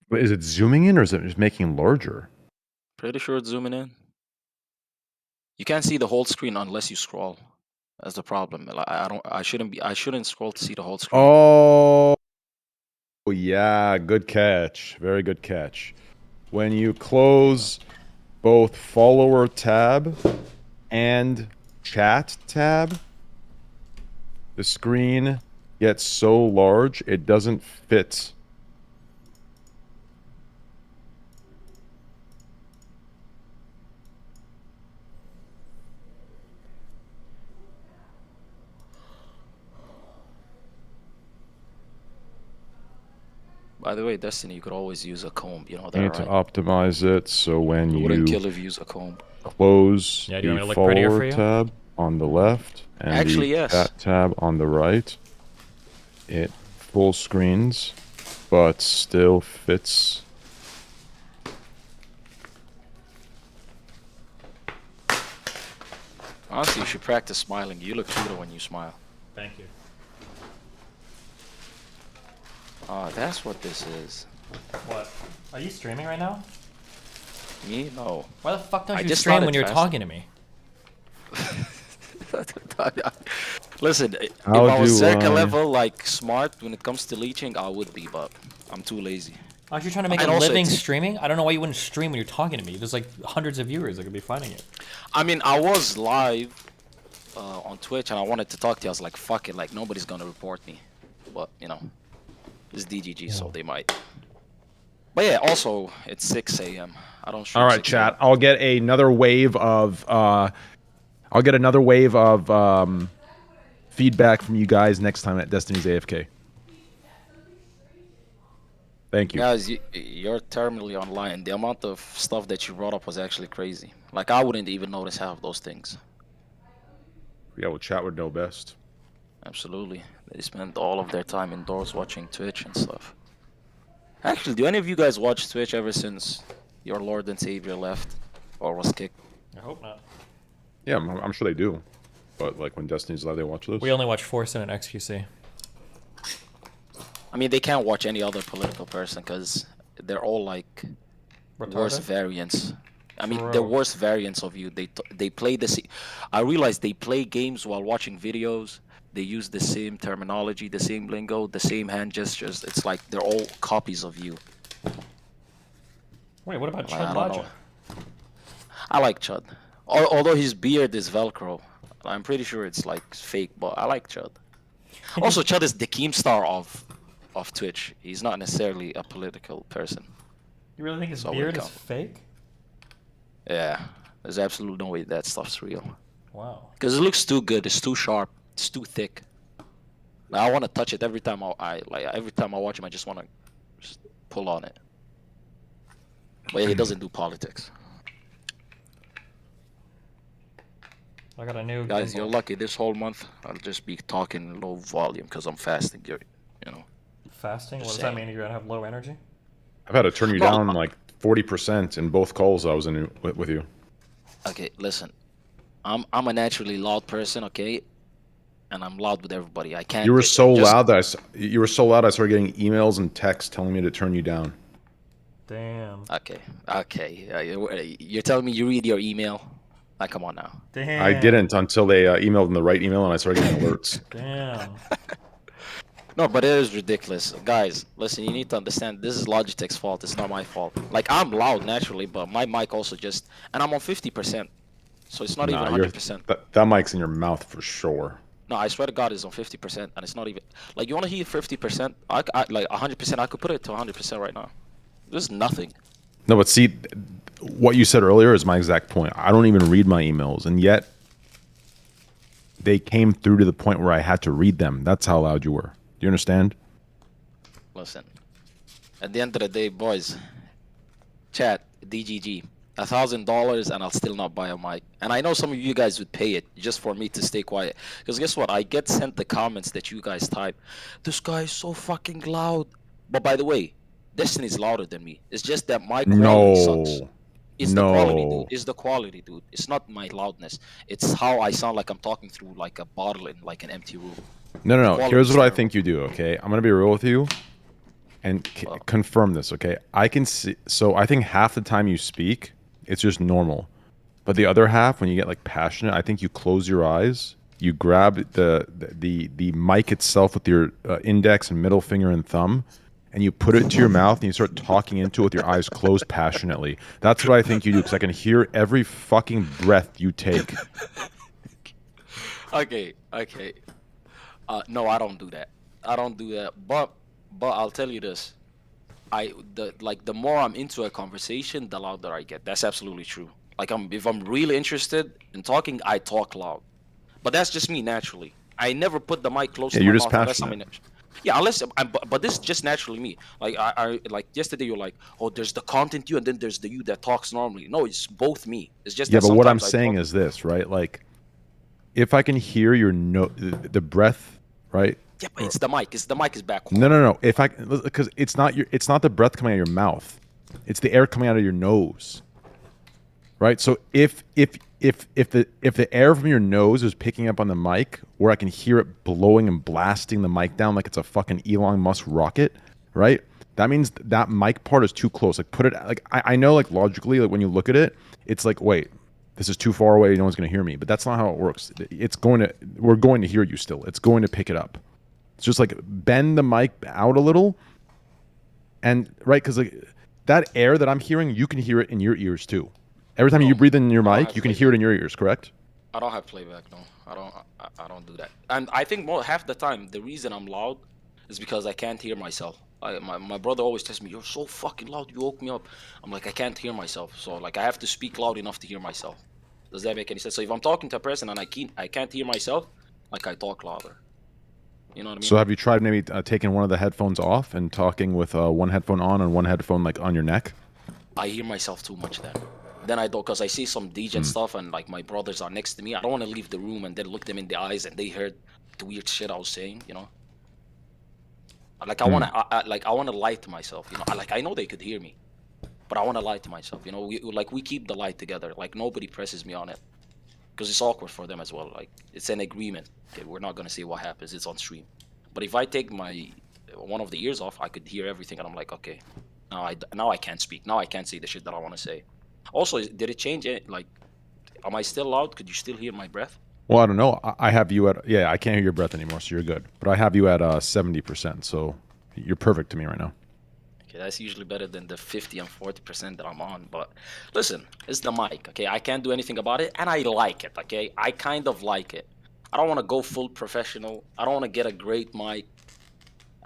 But is it zooming in or is it just making it larger?
Pretty sure it's zooming in. You can't see the whole screen unless you scroll. That's the problem. Like, I shouldn't scroll to see the whole screen.
Oh, yeah. Good catch. Very good catch. When you close both follower tab and chat tab, the screen gets so large it doesn't fit.
By the way, Destiny, you could always use a comb. You know
You
that,
need to
right?
optimize it so when
It wouldn't
you
kill if you use a comb.
close
Yeah, do you want
the
me to look prettier
follower
for you?
tab on the left and
Actually,
the
yes.
chat tab on the right, it full screens, but still fits.
Honestly, you should practice smiling. You look cuter when you smile.
Thank you.
Ah, that's what this is.
What? Are you streaming right now?
Me? No.
Why the fuck don't
I
you
just
stream
started
when you're
fasting.
talking to me?
Listen, if
How
I was
do
circa
I-
level like smart when it comes to leeching, I would be, but I'm too lazy.
Aren't you trying to make
And
a
also
living
it's-
streaming? I don't know why you wouldn't stream when you're talking to me. There's like hundreds of viewers that could be finding it.
I mean, I was live on Twitch and I wanted to talk to you. I was like, fuck it, like nobody's gonna report me. But you know, it's DGG, so they might. But yeah, also it's 6 a.m. I don't stream
All right,
6
chat.
a.m.
I'll get another wave of feedback from you guys next time at Destiny's AFK. Thank you.
Guys, you're terminally online. The amount of stuff that you brought up was actually crazy. Like I wouldn't even notice half of those things.
Yeah, well, chat would know best.
Absolutely. They spend all of their time indoors watching Twitch and stuff. Actually, do any of you guys watch Twitch ever since your Lord and Savior left or was kicked?
I hope not.
Yeah, I'm sure they do. But like when Destiny's live, they watch this.
We only watch Forsen and XQC.
I mean, they can't watch any other political person because they're all like worse
Retarded?
variants. I mean,
Bro.
they're worse variants of you. They play the same. I realize they play games while watching videos. They use the same terminology, the same lingo, the same hand gestures. It's like they're all copies of you.
Wait, what about
I
Chud
don't know.
Logic?
I like Chud. Although his beard is Velcro. I'm pretty sure it's like fake, but I like Chud. Also, Chud is the Keemstar of Twitch. He's not necessarily a political person.
You really think his
So
beard is
welcome.
fake?
Yeah, there's absolutely no way that stuff's real.
Wow.
Because it looks too good. It's too sharp. It's too thick. Now, I want to touch it every time every time I watch him. I just want to just pull on it. But yeah, he doesn't do politics.
I got a new
Guys,
gimbal.
you're lucky. This whole month, I'll just be talking low volume because I'm fasting. You know.
Fasting? What
Just
does that
saying.
mean? You're gonna have low energy?
I've had to turn you
No.
down like 40% in both calls I was in with you.
Okay, listen. I'm a naturally loud person, okay? And I'm loud with everybody. I can't.
You were so
just-
loud that you were so loud I started getting emails and texts telling me to turn you down.
Damn.
Okay. You're telling me you read your email? Like, come on now.
Damn.
I didn't until they emailed in the right email and I started getting alerts.
Damn.
No, but it is ridiculous. Guys, listen, you need to understand this is Logitech's fault. It's not my fault. Like, I'm loud naturally, but my mic also just. And I'm on 50%. So it's not even
Nah,
100%.
that mic's in your mouth for sure.
No, I swear to God, it's on 50%. And it's not even. Like, you want to hear 50%? Like, 100%. I could put it to 100% right now. This is nothing.
No, but see, what you said earlier is my exact point. I don't even read my emails, and yet they came through to the point where I had to read them. That's how loud you were. Do you understand?
Listen. At the end of the day, boys, chat, DGG, $1,000 and I'll still not buy a mic. And I know some of you guys would pay it just for me to stay quiet. Because guess what? I get sent the comments that you guys type. This guy is so fucking loud. But by the way, Destiny's louder than me. It's just that my quality sucks. It's the quality, dude. It's the quality, dude. It's not my loudness. It's how I sound like I'm talking through like a bottle in like an empty room.
No. Here's what I think you do, okay? I'm going to be real with you and
Well.
confirm this, okay? I can see. So I think half the time you speak, it's just normal. But the other half, when you get like passionate, I think you close your eyes, you grab the mic itself with your index and middle finger and thumb, and you put it to your mouth and you start talking into it with your eyes closed passionately. That's what I think you do, because I can hear every fucking breath you take.
Okay. No, I don't do that. I don't do that. But I'll tell you this. The more I'm into a conversation, the louder I get. That's absolutely true. Like if I'm really interested in talking, I talk loud. But that's just me naturally. I never put the mic close to
you're
my
just
mouth unless
passionate.
unless but this is just naturally me. Like I like yesterday you're like, oh, there's the content you and then there's the you that talks normally. No, it's both me. It's just
Yeah,
that
but what I'm
sometimes I
saying
talk.
is this, right? Like, if I can hear your the breath, right?
Yeah, but it's the mic. It's the mic is back.
No. If I, because it's not the breath coming out of your mouth, it's the air coming out of your nose, right? So if the air from your nose is picking up on the mic, where I can hear it blowing and blasting the mic down like it's a fucking Elon Musk rocket, right? That means that mic part is too close. Like, put it like I know, like logically, like when you look at it, it's like, wait, this is too far away. No one's gonna hear me. But that's not how it works. We're going to hear you still. It's going to pick it up. It's just like bend the mic out a little, and right, because like that air that I'm hearing, you can hear it in your ears too. Every time you breathe in your mic, you can hear it in your ears. Correct?
I don't have playback. No, I don't do that. And I think half the time the reason I'm loud is because I can't hear myself. My brother always tells me, "You're so fucking loud. You woke me up." I'm like, I can't hear myself. So like I have to speak loud enough to hear myself. Does that make any sense? So if I'm talking to a person and I can't hear myself, like I talk louder. You know what I mean?
So have you tried maybe taking one of the headphones off and talking with one headphone on and one headphone like on your neck?
I hear myself too much then. Then I don't, because I see some DJ stuff and like my brothers are next to me. I don't want to leave the room and then look them in the eyes and they heard the weird shit I was saying, you know? Like I want to lie to myself, you know? I know they could hear me, but I want to lie to myself, you know? We keep the lie together. Like nobody presses me on it. Because it's awkward for them as well. Like it's an agreement. Okay, we're not gonna see what happens. It's on stream. But if I take one of the ears off, I could hear everything, and I'm like, okay, now I can't speak. Now I can't say the shit that I want to say. Also, did it change it? Like, am I still loud? Could you still hear my breath?
Well, I don't know. I have you at I can't hear your breath anymore, so you're good. But I have you at 70%, so you're perfect to me right now.
Okay, that's usually better than the 50 and 40% that I'm on. But listen, it's the mic. Okay, I can't do anything about it, and I like it. Okay, I kind of like it. I don't want to go full professional. I don't want to get a great mic.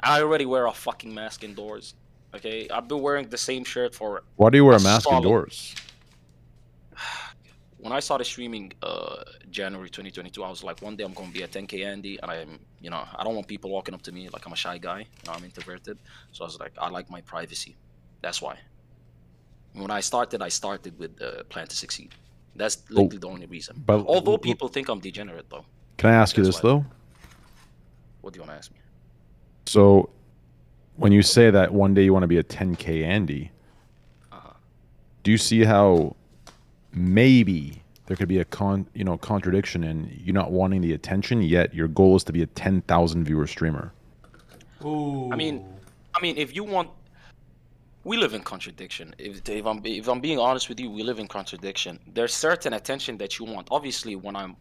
I already wear a fucking mask indoors. Okay, I've been wearing the same shirt for.
Why do you wear a mask indoors?
When I started streaming January 2022, I was like, one day I'm gonna be a 10K Andy, and I don't want people walking up to me like I'm a shy guy. You know, I'm introverted, so I was like, I like my privacy. That's why. When I started with Plan to Succeed. That's literally the only reason.
But
although people think I'm degenerate, though.
Can I ask you this though?
What do you want to ask me?
So, when you say that one day you want to be a 10K Andy, do you see how maybe there could be a contradiction in you not wanting the attention, yet your goal is to be a 10,000 viewer streamer?
Ooh.
I mean, if you want, we live in contradiction. If I'm being honest with you, we live in contradiction. There's certain attention that you want. Obviously, when I'm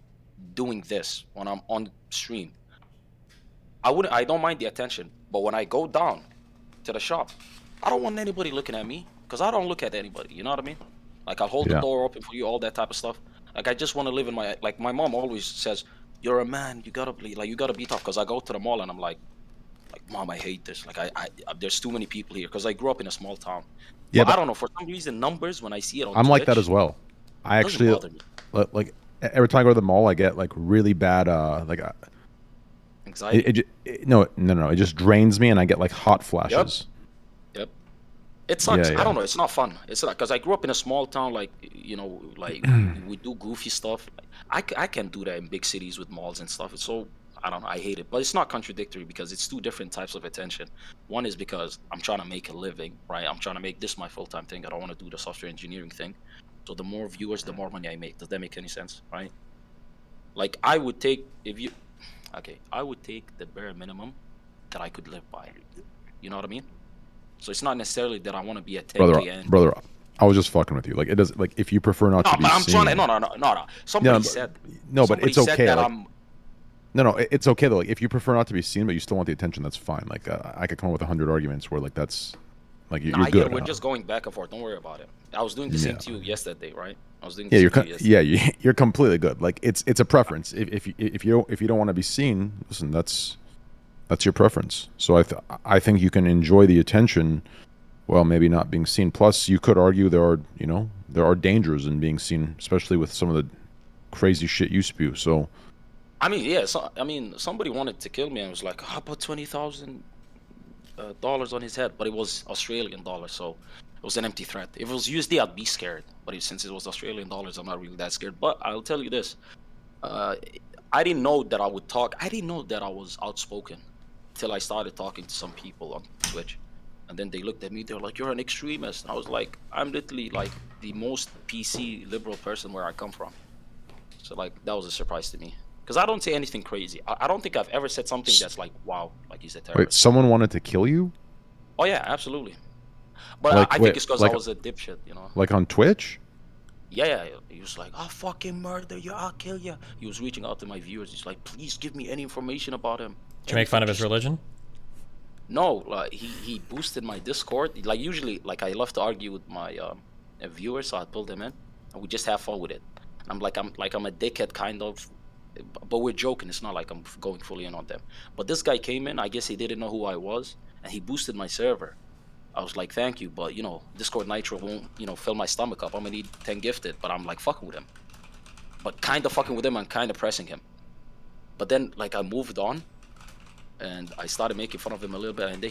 doing this, when I'm on stream, I don't mind the attention, but when I go down to the shop, I don't want anybody looking at me because I don't look at anybody. You know what I mean? Like I'll hold the
Yeah.
door open for you, all that type of stuff. Like I just want to live in my like my mom always says, "You're a man. You gotta be like you gotta be tough." Because I go to the mall and I'm like mom, I hate this. Like there's too many people here because I grew up in a small town.
Yeah,
But I
but
don't know for some reason numbers when I see it on
I'm like that
Twitch
as well. I
doesn't
actually
bother me.
like every time I go to the mall, I get like really bad
Anxiety.
no, it just drains me and I get like hot
Yep.
flashes.
Yep. It
Yeah,
sucks. I
yeah.
don't know. It's not fun. It's not because I grew up in a small town. Like you know, like we do goofy stuff. I can't do that in big cities with malls and stuff. It's so I don't know. I hate it, but it's not contradictory because it's two different types of attention. One is because I'm trying to make a living, right? I'm trying to make this my full time thing. I don't want to do the software engineering thing. So the more viewers, the more money I make. Does that make any sense, right? Like I would take if you, okay, I would take the bare minimum that I could live by. You know what I mean? So it's not necessarily that I want to be a 10K and
Brother, I was just fucking with you. Like it does. Like if you prefer not
no,
to be
but I'm trying to
seen.
no.
Yeah, but
Somebody
it's
said
okay.
that
Like
I'm
no, it's okay though. Like if you prefer not to be seen, but you still want the attention, that's fine. Like I could come up with 100 arguments where like that's like
no,
you're
I get it.
good.
We're just going back and forth. Don't worry about it. I was doing the same
Yeah.
to you yesterday, right? I was doing the
Yeah,
same to you yesterday.
yeah, you're completely good. Like it's a preference. If you don't want to be seen, listen, that's your preference. So I think you can enjoy the attention while maybe not being seen. Plus, you could argue there are dangers in being seen, especially with some of the crazy shit you spew. So
I mean, yeah. So, I mean, somebody wanted to kill me and was like, "How about $20,000 on his head?" But it was Australian dollars, so it was an empty threat. If it was USD, I'd be scared. But since it was Australian dollars, I'm not really that scared. But I'll tell you this: uh, I didn't know that I would talk. I didn't know that I was outspoken till I started talking to some people on Twitch. And then they looked at me, they're like, "You're an extremist." And I was like, "I'm literally like the most PC liberal person where I come from." So like that was a surprise to me. Because I don't say anything crazy. I don't think I've ever said something that's like, wow, like he's a
wait,
terrorist.
someone wanted to kill you?
Oh yeah, absolutely. But
Like
I think
wait,
it's because I
like
was a dipshit, you know.
like on Twitch?
Yeah. He was like, "I'll fucking murder you, I'll kill you." He was reaching out to my viewers. He's like, "Please give me any information about him."
Did you make fun of his
Just
religion?
no, like he boosted my Discord. Like usually, like I love to argue with my viewers, so I pull them in, and we just have fun with it. And I'm a dickhead kind of, but we're joking. It's not like I'm going fully in on them. But this guy came in. I guess he didn't know who I was, and he boosted my server. I was like, "Thank you," but you know, Discord Nitro won't fill my stomach up. I'm gonna need 10 gifted, but I'm like fucking with him, but kind of fucking with him and kind of pressing him. But then like I moved on and I started making fun of him a little bit, and then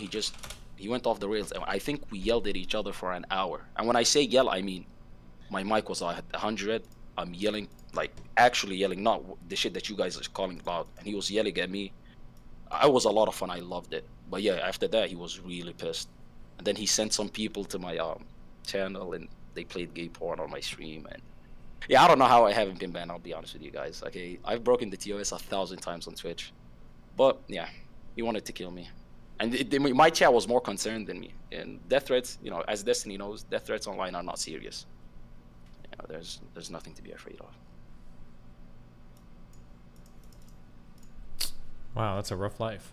he went off the rails. And I think we yelled at each other for an hour. And when I say yell, I mean my mic was at 100. I'm yelling, like actually yelling, not the shit that you guys are calling loud. And he was yelling at me. I was a lot of fun. I loved it. But yeah, after that he was really pissed. And then he sent some people to my channel, and they played gay porn on my stream. And yeah, I don't know how I haven't been banned. I'll be honest with you guys. Okay, I've broken the TOS 1,000 times on Twitch. But yeah, he wanted to kill me, and my chat was more concerned than me. And death threats, as Destiny knows, death threats online are not serious. There's nothing to be afraid of.
Wow, that's a rough life.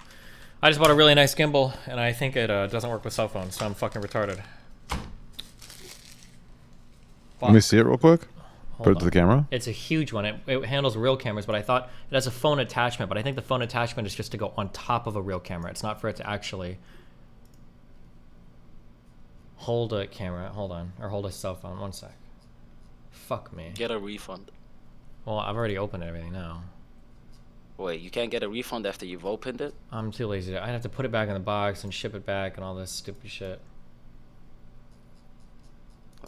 I just bought a really nice gimbal, and I think it doesn't work with cell phones, so I'm fucking retarded.
Let me see it real quick. Put it
Hold
to
on.
the camera.
It's a huge one. It handles real cameras, but I thought it has a phone attachment, but I think the phone attachment is just to go on top of a real camera. It's not for it to actually hold a camera. Hold on. Or hold a cell phone. One sec. Fuck me.
Get a refund.
Well, I've already opened everything now.
Wait, you can't get a refund after you've opened it?
I'm too lazy. I'd have to put it back in the box and ship it back and all this stupid shit.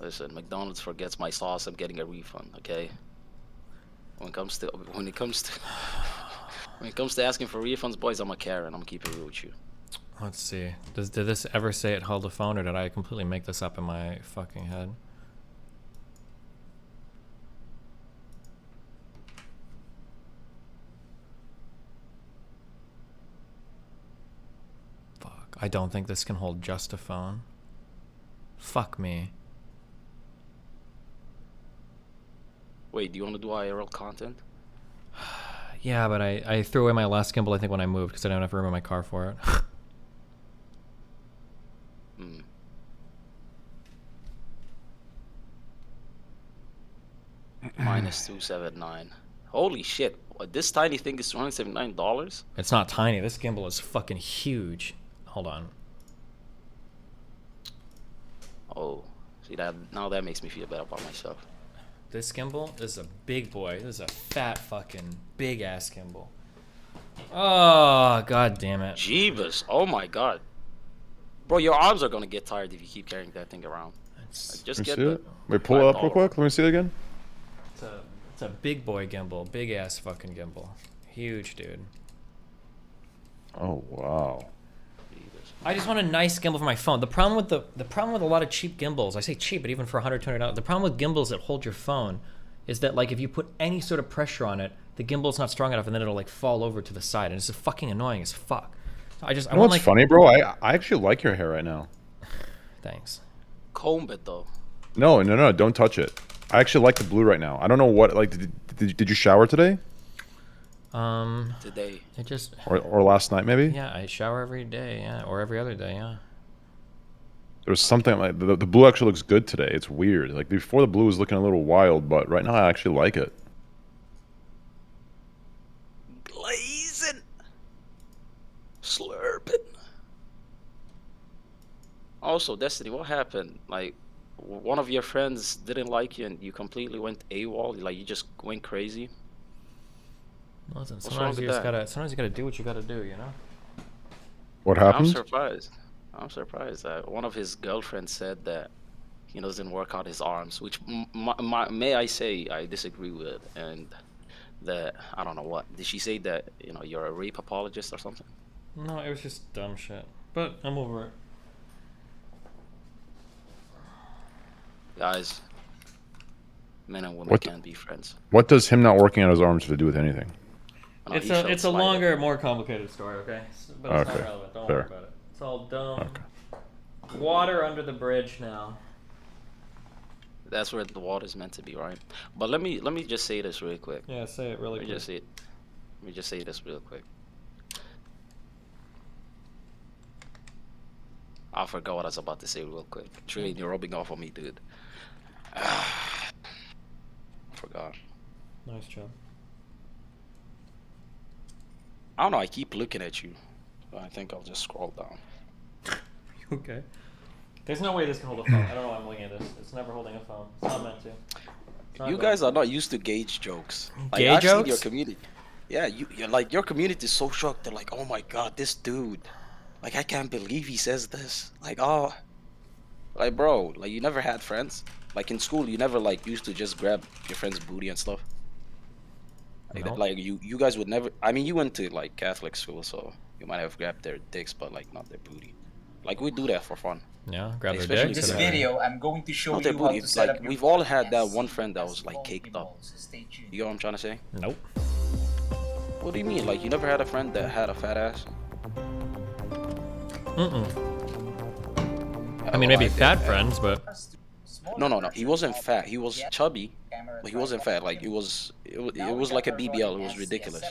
Listen, McDonald's forgets my sauce. I'm getting a refund. Okay. When it comes to when it comes to asking for refunds, boys, I'm a Karen. I'm keeping it real with you.
Let's see. Did this ever say it held a phone, or did I completely make this up in my fucking head? Fuck. I don't think this can hold just a phone. Fuck me.
Wait, do you want to do IRL content?
Yeah, but I threw away my last gimbal, I think, when I moved because I don't have room in my car for it.
Hmm. Minus 279. Holy shit! What, this tiny thing is $279?
It's not tiny. This gimbal is fucking huge. Hold on.
Oh, see that now that makes me feel better about myself.
This gimbal is a big boy. This is a fat fucking big ass gimbal. Oh, god damn it.
Jeebus! Oh my god, bro, your arms are gonna get tired if you keep carrying that thing around.
It's,
Just
Let me
get
see
the.
it. Wait, pull it up real quick. Let me see it again.
it's a big boy gimbal. Big ass fucking gimbal. Huge, dude.
Oh wow.
I just want a nice gimbal for my phone. The problem with a lot of cheap gimbals, I say cheap, but even for $100, $200, the problem with gimbals that hold your phone is that, like, if you put any sort of pressure on it, the gimbal's not strong enough, and then it'll like fall over to the side, and it's just fucking annoying as fuck. I
You know
want
what's
like.
funny, bro? I actually like your hair right now.
Thanks.
Comb it though.
No, don't touch it. I actually like the blue right now. I don't know what, like, did you shower today?
Today.
It just.
Or last night, maybe?
Yeah, I shower every day, yeah, or every other day, yeah.
There's something like, the blue actually looks good today. It's weird. Like, before the blue was looking a little wild, but right now I actually like it.
Glazing. Slurping. Also, Destiny, what happened? Like, one of your friends didn't like you and you completely went AWOL? Like, you just went crazy?
Listen,
What's wrong
sometimes
with
you just
that?
gotta do what you gotta do, you know?
What
I'm
happened?
surprised. I'm surprised that one of his girlfriends said that he doesn't work out his arms, which may I say I disagree with, and that I don't know what. Did she say that, you're a rape apologist or something?
No, it was just dumb shit. But I'm over it.
Oh, Guys, men and women
What-
can't be friends.
What does him not working on his arms have to do with anything?
No,
It's
he
a
showed
it's a
Slider.
longer, more complicated story, okay? But it's
Okay,
not relevant. Don't
fair.
worry about it. It's all dumb.
Okay.
Water under the bridge now.
That's where the water's meant to be, right? But let me just say this real quick.
Yeah, say it really
Let me
quick.
just say it. Let me just say this real quick. I forgot what I was about to say real quick. Train, you're rubbing off on me, dude. I forgot.
Nice job.
I don't know. I keep looking at you. So I think I'll just scroll down.
Okay. There's no way this can hold a phone. I don't know why I'm looking at this. It's never holding a phone. It's not meant to. It's not
You
going
guys
to.
are not used to gauge jokes. Like,
Gay
I've seen
jokes?
your community. Yeah, you're like, your community is so shocked. They're like, oh my god, this dude. Like, I can't believe he says this. Like, oh. Like, bro, like, you never had friends? Like, in school, you never, like, used to just grab your friend's booty and stuff? Like,
No.
like you guys would never. I mean, you went to, like, Catholic school, so you might have grabbed their dicks, but, like, not their booty. Like, we do that for fun.
Yeah, grab their
Especially
dicks.
this
and
video, I'm going to show
Not their
you how
booty.
to
It's
set
like,
up your
we've all
phone
had
and
that
see
one
the
friend that
best
was, like,
quality
caked up.
balls. Stay tuned.
You know what I'm trying to say?
Nope.
What do you mean? Like, you never had a friend that had a fat ass?
I mean, maybe
I did.
fat friends, but
No. He wasn't fat. He was chubby, but he wasn't fat. Like, it was like a BBL. It was ridiculous.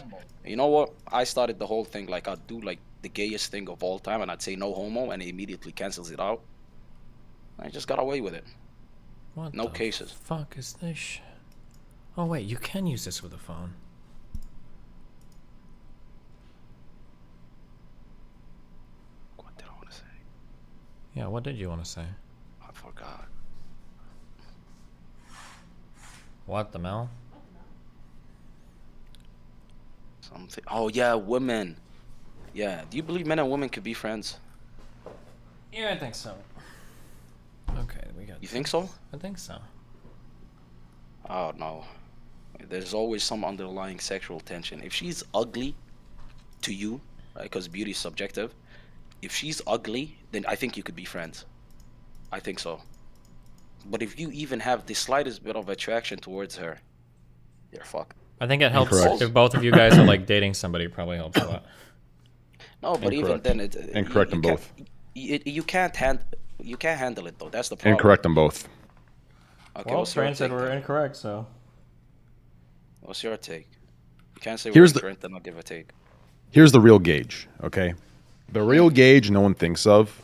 You know what? I started the whole thing, like, I'd do, like, the gayest thing of all time, and I'd say no homo, and it immediately cancels it out. I just got away with it.
what
No
the
cases.
fuck is this shit? Oh wait, you can use this with a phone.
What did I want to say?
Yeah, what did you want to say?
I forgot.
What the hell?
Something. Oh, yeah, women. Yeah. Do you believe men and women could be friends?
Yeah, I think so. Okay, we got.
You think so?
I think so.
Oh, no. There's always some underlying sexual tension. If she's ugly to you, right, because beauty is subjective, if she's ugly, then I think you could be friends. I think so. But if you even have the slightest bit of attraction towards her, you're fucked.
I think it helps
Incorrect.
if both of you guys are like dating somebody. It probably helps a lot.
No, but even
Incorrect.
then,
Incorrect
you
on
can't-
both.
You can't handle it though. That's the problem.
Incorrect on both.
Okay, what's your take?
incorrect, so.
What's your take? You can't say
Here's
we're
the-
current and not give or take.
Here's the real gauge, okay? The real gauge no one thinks of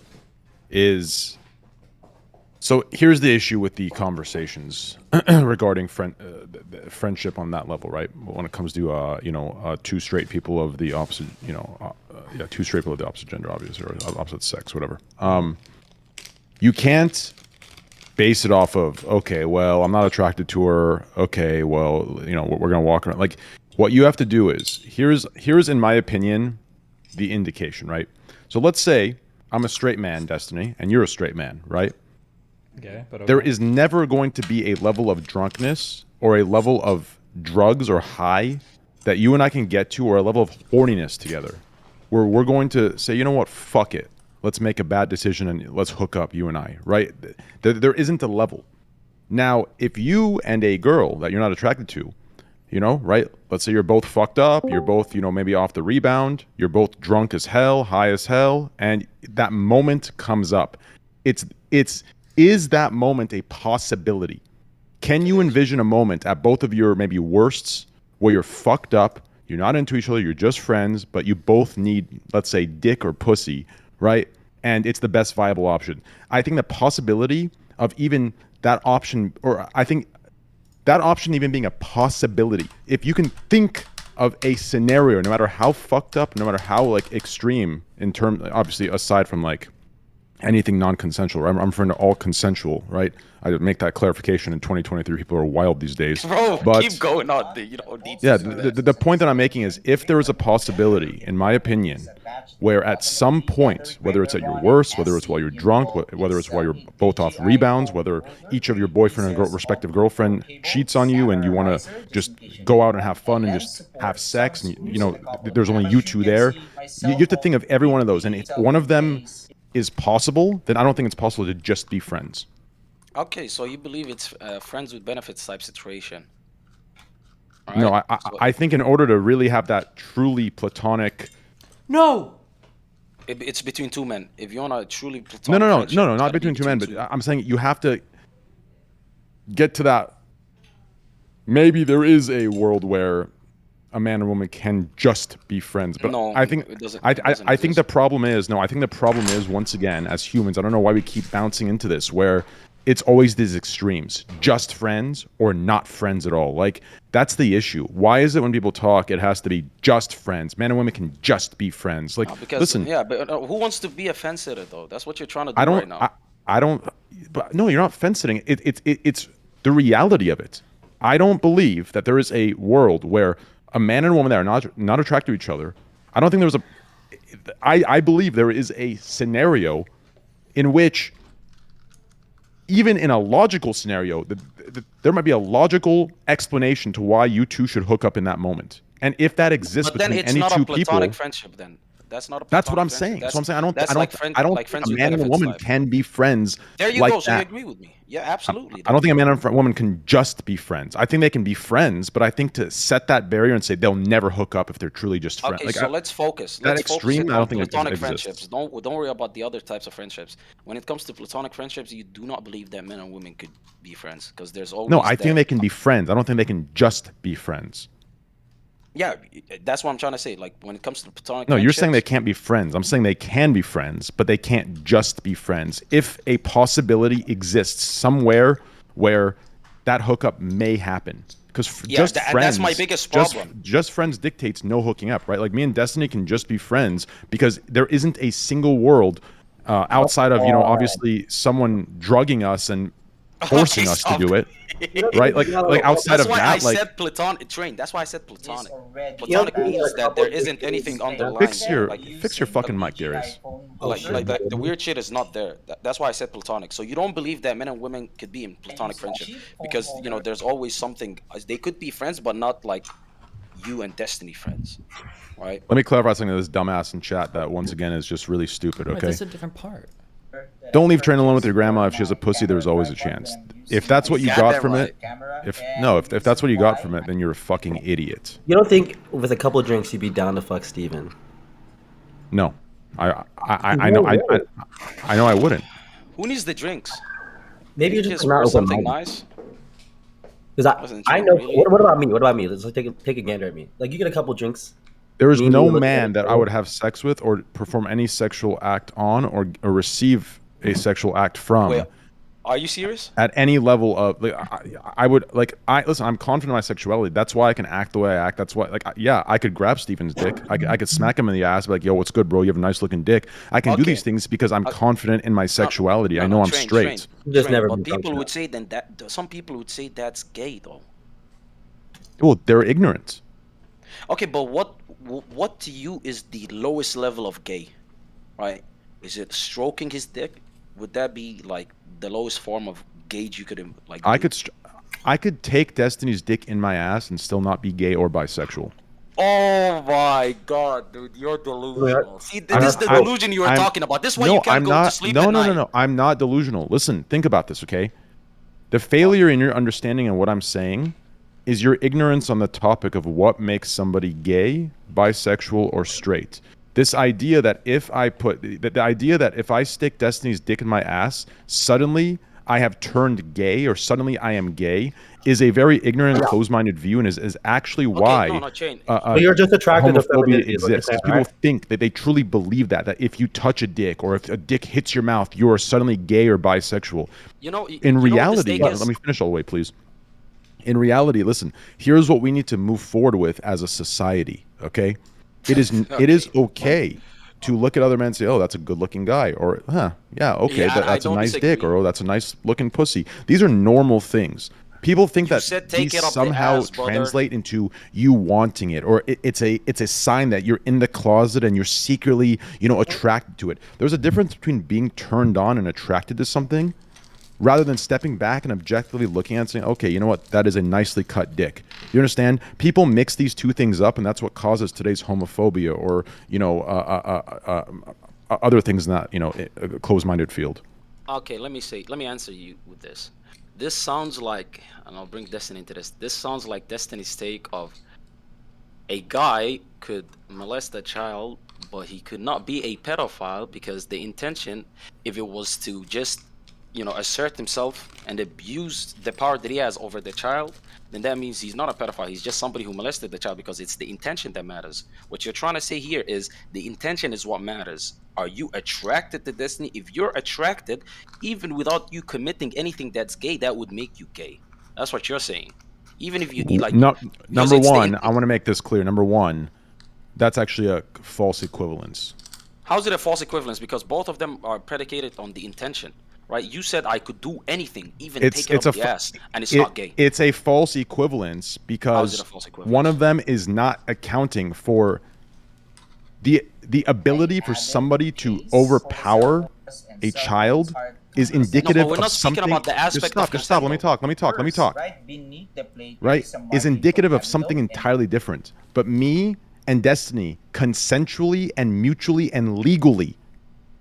is. So here's the issue with the conversations regarding friendship on that level, right? When it comes to two straight people of the opposite, two straight people of the opposite gender, obviously, or opposite sex, whatever. You can't base it off of, okay, well, I'm not attracted to her. Okay, well, we're gonna walk around. Like, what you have to do is here's in my opinion the indication, right? So let's say I'm a straight man, Destiny, and you're a straight man, right?
Okay, but
There is never going to be a level of drunkenness or a level of drugs or high that you and I can get to, or a level of horniness together where we're going to say, you know what, fuck it. Let's make a bad decision and let's hook up, you and I, right? There isn't a level. Now, if you and a girl that you're not attracted to, right? Let's say you're both fucked up, you're both, maybe off the rebound, you're both drunk as hell, high as hell, and that moment comes up. Is that moment a possibility? Can you envision a moment at both of your maybe worsts where you're fucked up, you're not into each other, you're just friends, but you both need, let's say, dick or pussy, right? And it's the best viable option. I think the possibility of even that option, or I think that option even being a possibility, if you can think of a scenario, no matter how fucked up, no matter how extreme in terms, obviously aside from anything non-consensual, right? I'm referring to all consensual, right? I would make that clarification. In 2023, people are wild these days.
Bro,
but
keep going on.
Yeah, the point that I'm making is, if there is a possibility, in my opinion, where at some point, whether it's at your worst, whether it's while you're drunk, whether it's while you're both off rebounds, whether each of your boyfriend and respective girlfriend cheats on you and you want to just go out and have fun and just have sex, and there's only you two there, you have to think of every one of those. And if one of them is possible, then I don't think it's possible to just be friends.
Okay, so you believe it's friends with benefits type situation? All
No,
right,
I think in order to really have that truly platonic.
No.
It's between two men. If you want a truly platonic
No,
friendship, it's
not
gotta be
between two men. But I'm saying you have to get to that. Maybe there is a world where a man and woman can just be friends, but
No,
I think
it doesn't
I think
exist.
the problem is once again, as humans, I don't know why we keep bouncing into this, where it's always these extremes: just friends or not friends at all. Like, that's the issue. Why is it when people talk, it has to be just friends? Men and women can just be friends. Like,
Because
listen,
but who wants to be a fence sitter though? That's what you're trying to do
I don't,
right now.
I don't. But no, you're not fence sitting. It's the reality of it. I don't believe that there is a world where a man and a woman that are not attracted to each other. I don't think there's a. I believe there is a scenario in which, even in a logical scenario, there might be a logical explanation to why you two should hook up in that moment. And if that exists
But then
between
it's
any
not
two
a platonic
people,
friendship then. That's not a platonic
that's what I'm
friendship.
saying.
That's,
So I'm saying I don't
like friends
think
with
a man and a
benefits
woman
type.
can be friends.
There you
like
go. So you
that.
agree with me? Yeah, absolutely.
I don't think a man and a woman can just be friends. I think they can be friends, but I think to set that barrier and say they'll never hook up if they're truly just friends.
Okay, so let's focus.
that
Let's
extreme,
focus
I
on
don't think it
platonic
exists.
friendships. Don't worry about the other types of friendships. When it comes to platonic friendships, you do not believe that men and women could be friends because there's always
No, I think they can be friends. I don't think they can just be friends.
Yeah, that's what I'm trying to say. Like when it comes to platonic
No, you're saying they
friendships-
can't be friends. I'm saying they can be friends, but they can't just be friends. If a possibility exists somewhere where that hookup may happen, because just
and
friends,
that's my biggest problem.
Just friends dictates no hooking up, right? Like, me and Destiny can just be friends because there isn't a single world outside of obviously someone drugging us and forcing us to do it, right? Like outside
That's
of
why
that,
I
like,
said platonic. Train. That's why I said platonic. Platonic means that there isn't anything underlying.
fix your
like,
fucking mic, Darius.
the weird shit is not there. That's why I said platonic. So you don't believe that men and women could be in platonic friendship because there's always something. They could be friends, but not like you and Destiny friends, right?
Let me clarify something to this dumbass in chat that once again is just really stupid.
Wait,
Okay,
that's a different part.
don't leave Train alone with your grandma. If she has a pussy, there's always a chance. If that's what you
Yeah,
got
they're
from
right.
it, if that's what you got from it, then you're a fucking idiot.
You don't think with a couple of drinks you'd be down to fuck Steven?
No, I know I wouldn't.
Who needs the drinks?
Maybe you're
Just
just
wear
not
something
open-minded.
nice.
Because
Wasn't
I
Jane
know.
really?
What about me? What about me? Let's take a gander at me. Like you get a couple drinks.
There is
Me and
no
you looking at
man
each
that I
other.
would have sex with or perform any sexual act on or receive a sexual act
Wait,
from
are you serious?
at any level of like I would like I listen. I'm confident in my sexuality. That's why I can act the way I act. That's why yeah, I could grab Steven's dick. I could smack him in the ass, be like, yo, what's good, bro? You have a nice looking dick. I can do
Okay.
these things because I'm
Uh,
confident in my
No,
sexuality. I
no,
know I'm
train,
straight.
You just never
But
been
people
functional.
would say then that some people would say that's gay though.
Well, they're ignorant.
Okay, but what to you is the lowest level of gay, right? Is it stroking his dick? Would that be like the lowest form of gauge you could like
I
do?
could I could take Destiny's dick in my ass and still not be gay or bisexual.
Oh my god, dude, you're delusional. See, this is the
I'm-
delusion you were
I'm-
talking about. This is why
no,
you can't
I'm
go
not.
to sleep
No,
at
no,
night.
no, no. I'm not delusional. Listen, think about this, okay? The failure in your understanding of what I'm saying is your ignorance on the topic of what makes somebody gay, bisexual, or straight. This idea that if I put the idea that if I stick Destiny's dick in my ass, suddenly I have turned gay or suddenly I am gay is a very ignorant, closed-minded view and is actually why
Okay, no, chain.
So you're just attracted to
homophobia
femininity, is what you're
exists.
saying,
People
right?
think that they truly believe that if you touch a dick or if a dick hits your mouth, you are suddenly gay or bisexual.
You know,
In
you know what the
reality,
stake is?
let me finish all the way, please. In reality, listen, here's what we need to move forward with as a society, okay? It is okay to look at other men and say, oh, that's a good looking guy, or yeah, okay,
Yeah, I
that's a
don't
nice dick,
disagree.
or oh, that's a nice looking pussy. These are normal things. People think
You
that
said take
these
it up the
somehow
ass, brother.
translate into you wanting it, or it's a sign that you're in the closet and you're secretly, attracted to it. There's a difference between being turned on and attracted to something rather than stepping back and objectively looking at it and saying, okay, you know what, that is a nicely cut dick. You understand? People mix these two things up, and that's what causes today's homophobia or, other things in that, a closed-minded field.
Okay, let me answer you with this. This sounds like, and I'll bring Destiny into this. This sounds like Destiny's take of a guy could molest a child, but he could not be a pedophile because the intention, if it was to just, assert himself and abuse the power that he has over the child, then that means he's not a pedophile. He's just somebody who molested the child because it's the intention that matters. What you're trying to say here is the intention is what matters. Are you attracted to Destiny? If you're attracted, even without you committing anything that's gay, that would make you gay. That's what you're saying. Even if you like,
No,
because
number
it's the
one, I want to make this clear. Number one, that's actually a false equivalence.
How's it a false equivalence? Because both of them are predicated on the intention, right? You said I could do anything, even take it up the ass, and it's not gay.
It's a false equivalence
How is it
because
a false equivalence?
one of them is not accounting for the ability for somebody to overpower a child is indicative
we're not
of
speaking
something.
about the aspect of
Just stop. Let me talk. Let me talk.
Right beneath the plate,
Right?
there
Is
a
indicative of
marking
something
below, and
entirely different. But me and Destiny consensually and mutually and legally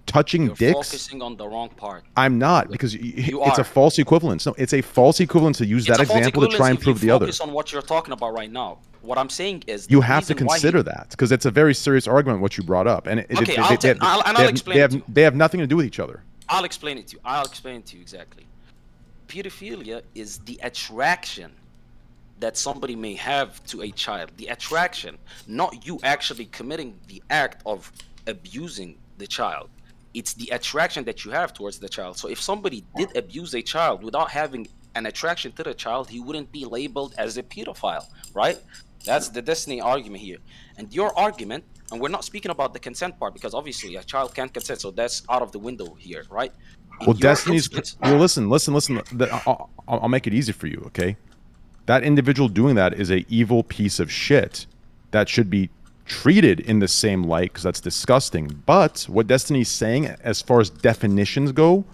touching
You're
dicks.
focusing on the wrong part.
I'm not because it's a
are.
false equivalence. No, it's a false equivalence to use
It's
that
a false
example to try and
equivalence if you
prove the other.
focus on what you're talking about right now. What I'm saying is
You
the
have to
reason why he-
consider that because it's a very serious argument what you brought up, and
Okay, I'll explain it to you.
they have nothing to do with each other.
I'll explain it to you. Exactly. Pedophilia is the attraction that somebody may have to a child. The attraction, not you actually committing the act of abusing the child. It's the attraction that you have towards the child. So if somebody did abuse a child without having an attraction to the child, he wouldn't be labeled as a pedophile, right? That's the Destiny argument here. And your argument, and we're not speaking about the consent part because obviously a child can't consent, so that's out of the window here, right? In
Well,
your
Destiny's.
instance-
Well, listen. I'll make it easy for you. Okay, that individual doing that is a evil piece of shit that should be treated in the same light because that's disgusting. But what Destiny's saying, as far as definitions go,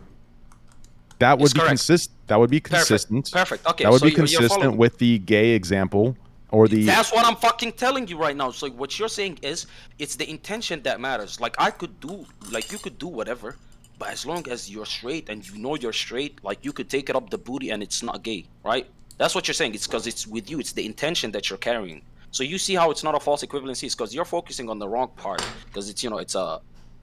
that would
It's
be
correct.
consistent. That would be consistent.
Perfect. Okay,
That would
so
be
you're
consistent
following.
with the gay example or the.
That's what I'm fucking telling you right now. So what you're saying is it's the intention that matters. Like you could do whatever, but as long as you're straight and you know you're straight, like you could take it up the booty and it's not gay, right? That's what you're saying. It's because it's with you. It's the intention that you're carrying. So you see how it's not a false equivalency? It's because you're focusing on the wrong part. Because it's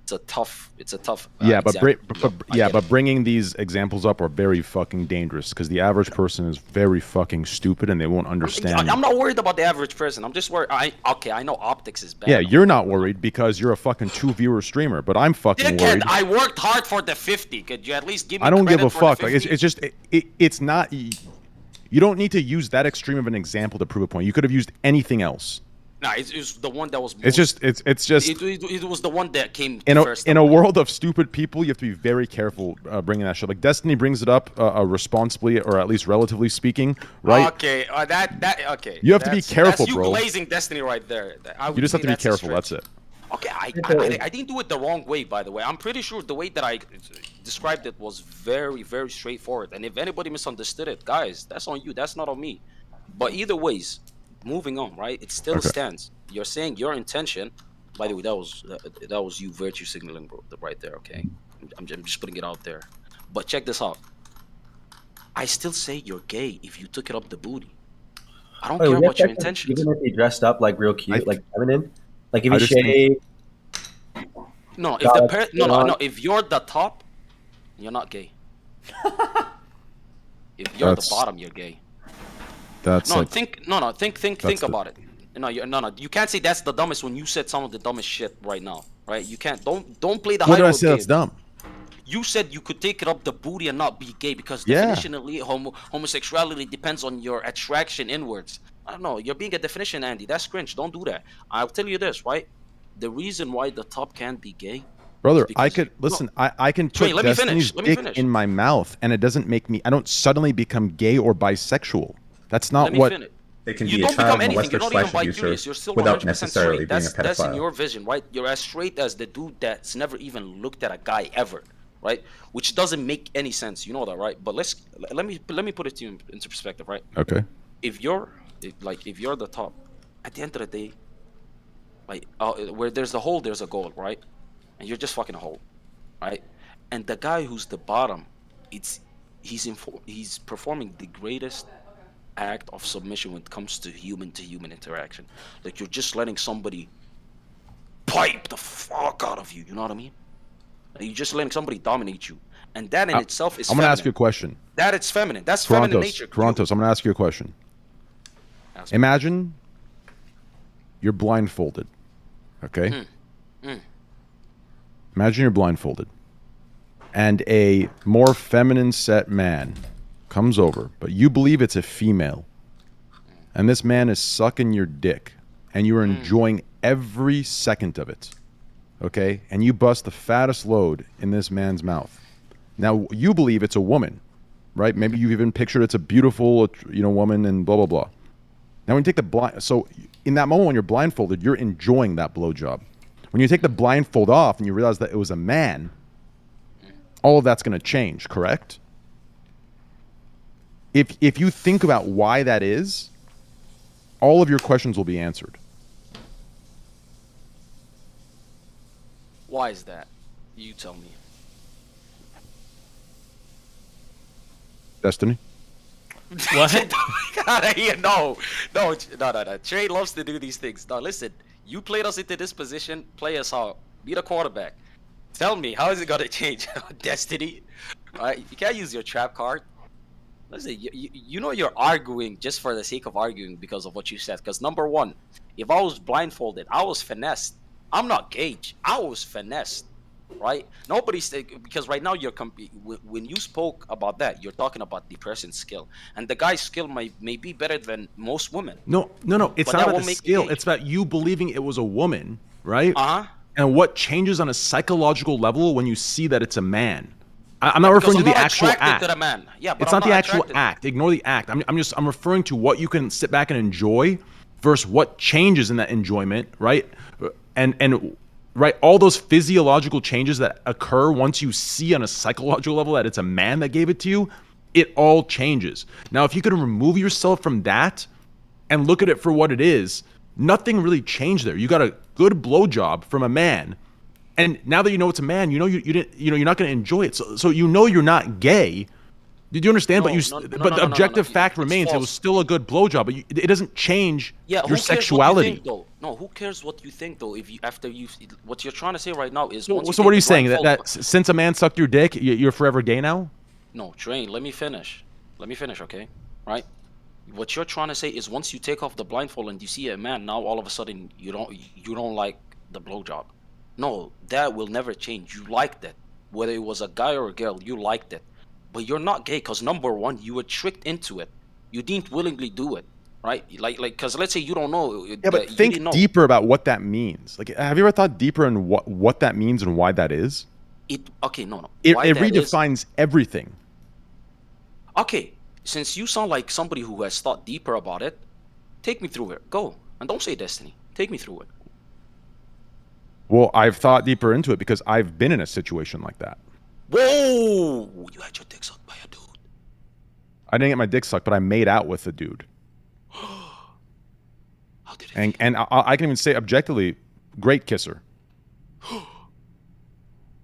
It's a tough.
Yeah, but,
example. I get it.
bringing these examples up are very fucking dangerous because the average person is very fucking stupid and they won't understand.
I'm not worried about the average person. I'm just worried. I know optics is bad.
Yeah, you're not worried because you're a fucking 2-viewer streamer, but I'm fucking worried.
I worked hard for the 50. Could you at least give me?
I don't give
credit
a
for the
fuck. Like
50?
it's just it's not. You don't need to use that extreme of an example to prove a point. You could have used anything else.
Nah, it's the one that was.
It's just
It was the one that came first.
in a world of stupid people, you have to be very careful bringing that shit. Like Destiny brings it up responsibly, or at least relatively speaking, right?
Okay, okay.
You have to be careful,
that's you
bro.
glazing Destiny right there.
You just have to be careful. That's it.
Okay, I didn't do it the wrong way, by the way. I'm pretty sure the way that I described it was very, very straightforward. And if anybody misunderstood it, guys, that's on you. That's not on me. But either ways, moving on, right? It still stands. You're saying your intention. By the way, that was you virtue signaling, bro, right there. Okay, I'm just putting it out there. But check this out. I still say you're gay if you took it up the booty. I don't care about your intentions.
Even if he dressed up like real cute, like feminine, like if
I
he
just think-
shaved.
No, if you're the top, you're not gay. If you're the bottom, you're gay.
That's
No,
like,
think about it. No, you can't say that's the dumbest when you said some of the dumbest shit right now, right? You can't. Don't play the high
what did I
road
say?
game.
That's dumb.
You said you could take it up the booty and not be gay because
Yeah.
definitionally homosexuality depends on your attraction inwards. I don't know. You're being a definition, Andy. That's cringe. Don't do that. I'll tell you this, right? The reason why the top can't be gay,
Brother,
because-
I could listen. I can put
Wait, let me
Destiny's
finish, let me
dick
finish.
in my mouth, and it doesn't make me. I don't suddenly become gay or bisexual. That's not
let me
what.
finish.
They can
You
be a
don't become
child
anything. You're
molester
not even
slash
bi-curious.
abuser
You're still
without
100%
necessarily
straight.
being a
That's in
pedophile.
your vision, right? You're as straight as the dude that's never even looked at a guy ever, right? Which doesn't make any sense. You know that, right? But let me put it to you into perspective, right?
Okay.
If you're the top, at the end of the day, like where there's a hole, there's a goal, right? And you're just fucking a hole, right? And the guy who's the bottom, he's performing the greatest act of submission when it comes to human interaction. Like you're just letting somebody pipe the fuck out of you. You know what I mean? Like, you're just letting somebody dominate you, and that in itself is.
I'm gonna ask you a question.
That it's feminine. That's feminine nature.
Torontos, I'm gonna ask you a question.
Ask me.
Imagine you're blindfolded. Okay. Imagine you're blindfolded, and a more feminine set man comes over, but you believe it's a female, and this man is sucking your dick, and you are enjoying every second of it. Okay, and you bust the fattest load in this man's mouth. Now you believe it's a woman, right? Maybe you've even pictured it's a beautiful, woman, and blah blah blah. Now when you take so in that moment when you're blindfolded, you're enjoying that blowjob. When you take the blindfold off and you realize that it was a man, all of that's going to change, correct? If you think about why that is, all of your questions will be answered.
Why is that? You tell me.
Destiny?
What?
No. Trey loves to do these things. No, listen. You played us into this position. Play us out. Be the quarterback. Tell me, how is it gonna change? Destiny, right? You can't use your trap card. Listen, you know you're arguing just for the sake of arguing because of what you said. Because number one, if I was blindfolded, I was finessed. I'm not Gage. I was finessed, right? Nobody's because right now you're when you spoke about that, you're talking about the person's skill, and the guy's skill may be better than most women.
No. It's
But
not
that
about
won't
the
make
skill.
me gay.
It's about you believing it was a woman, right?
Uh-huh.
And what changes on a psychological level when you see that it's a man. I'm not referring to the actual act.
To the man. Yeah, but
It's
I'm
not the actual
attracted.
act. Ignore the act. I'm referring to what you can sit back and enjoy versus what changes in that enjoyment, right? And right, all those physiological changes that occur once you see on a psychological level that it's a man that gave it to you, it all changes. Now, if you could remove yourself from that and look at it for what it is, nothing really changed there. You got a good blowjob from a man. And now that you know it's a man, you know you're not going to enjoy it. So you're not gay, Did you understand?
No,
but you,
no, no,
but
no,
the
no, no,
objective
no.
fact
It's
remains. It
false.
was still a good blowjob, but it doesn't change
Yeah, who
your
cares what you
sexuality.
think, though? No, who cares what you think though? If you after you, what you're trying to say right now is
So,
once you
so what are
take
you
the
saying? That,
blindfold.
that since a man sucked your dick, you're forever gay now?
No, Train. Let me finish. Let me finish, okay? Right. What you're trying to say is once you take off the blindfold and you see a man, now all of a sudden you don't like the blowjob. No, that will never change. You liked it, whether it was a guy or a girl. You liked it, but you're not gay because number one, you were tricked into it. You didn't willingly do it, right? Because let's say you don't know
Yeah,
that
but
you
think
didn't know.
deeper about what that means. Like, have you ever thought deeper in what that means and why that is?
Okay, no.
It
Why that is?
redefines everything.
Okay, since you sound like somebody who has thought deeper about it, take me through it. Go. And don't say destiny. Take me through it.
Well, I've thought deeper into it because I've been in a situation like that.
Whoa! You had your dick sucked by a dude.
I didn't get my dick sucked, but I made out with a dude.
How did it feel?
And I can even say objectively, great kisser.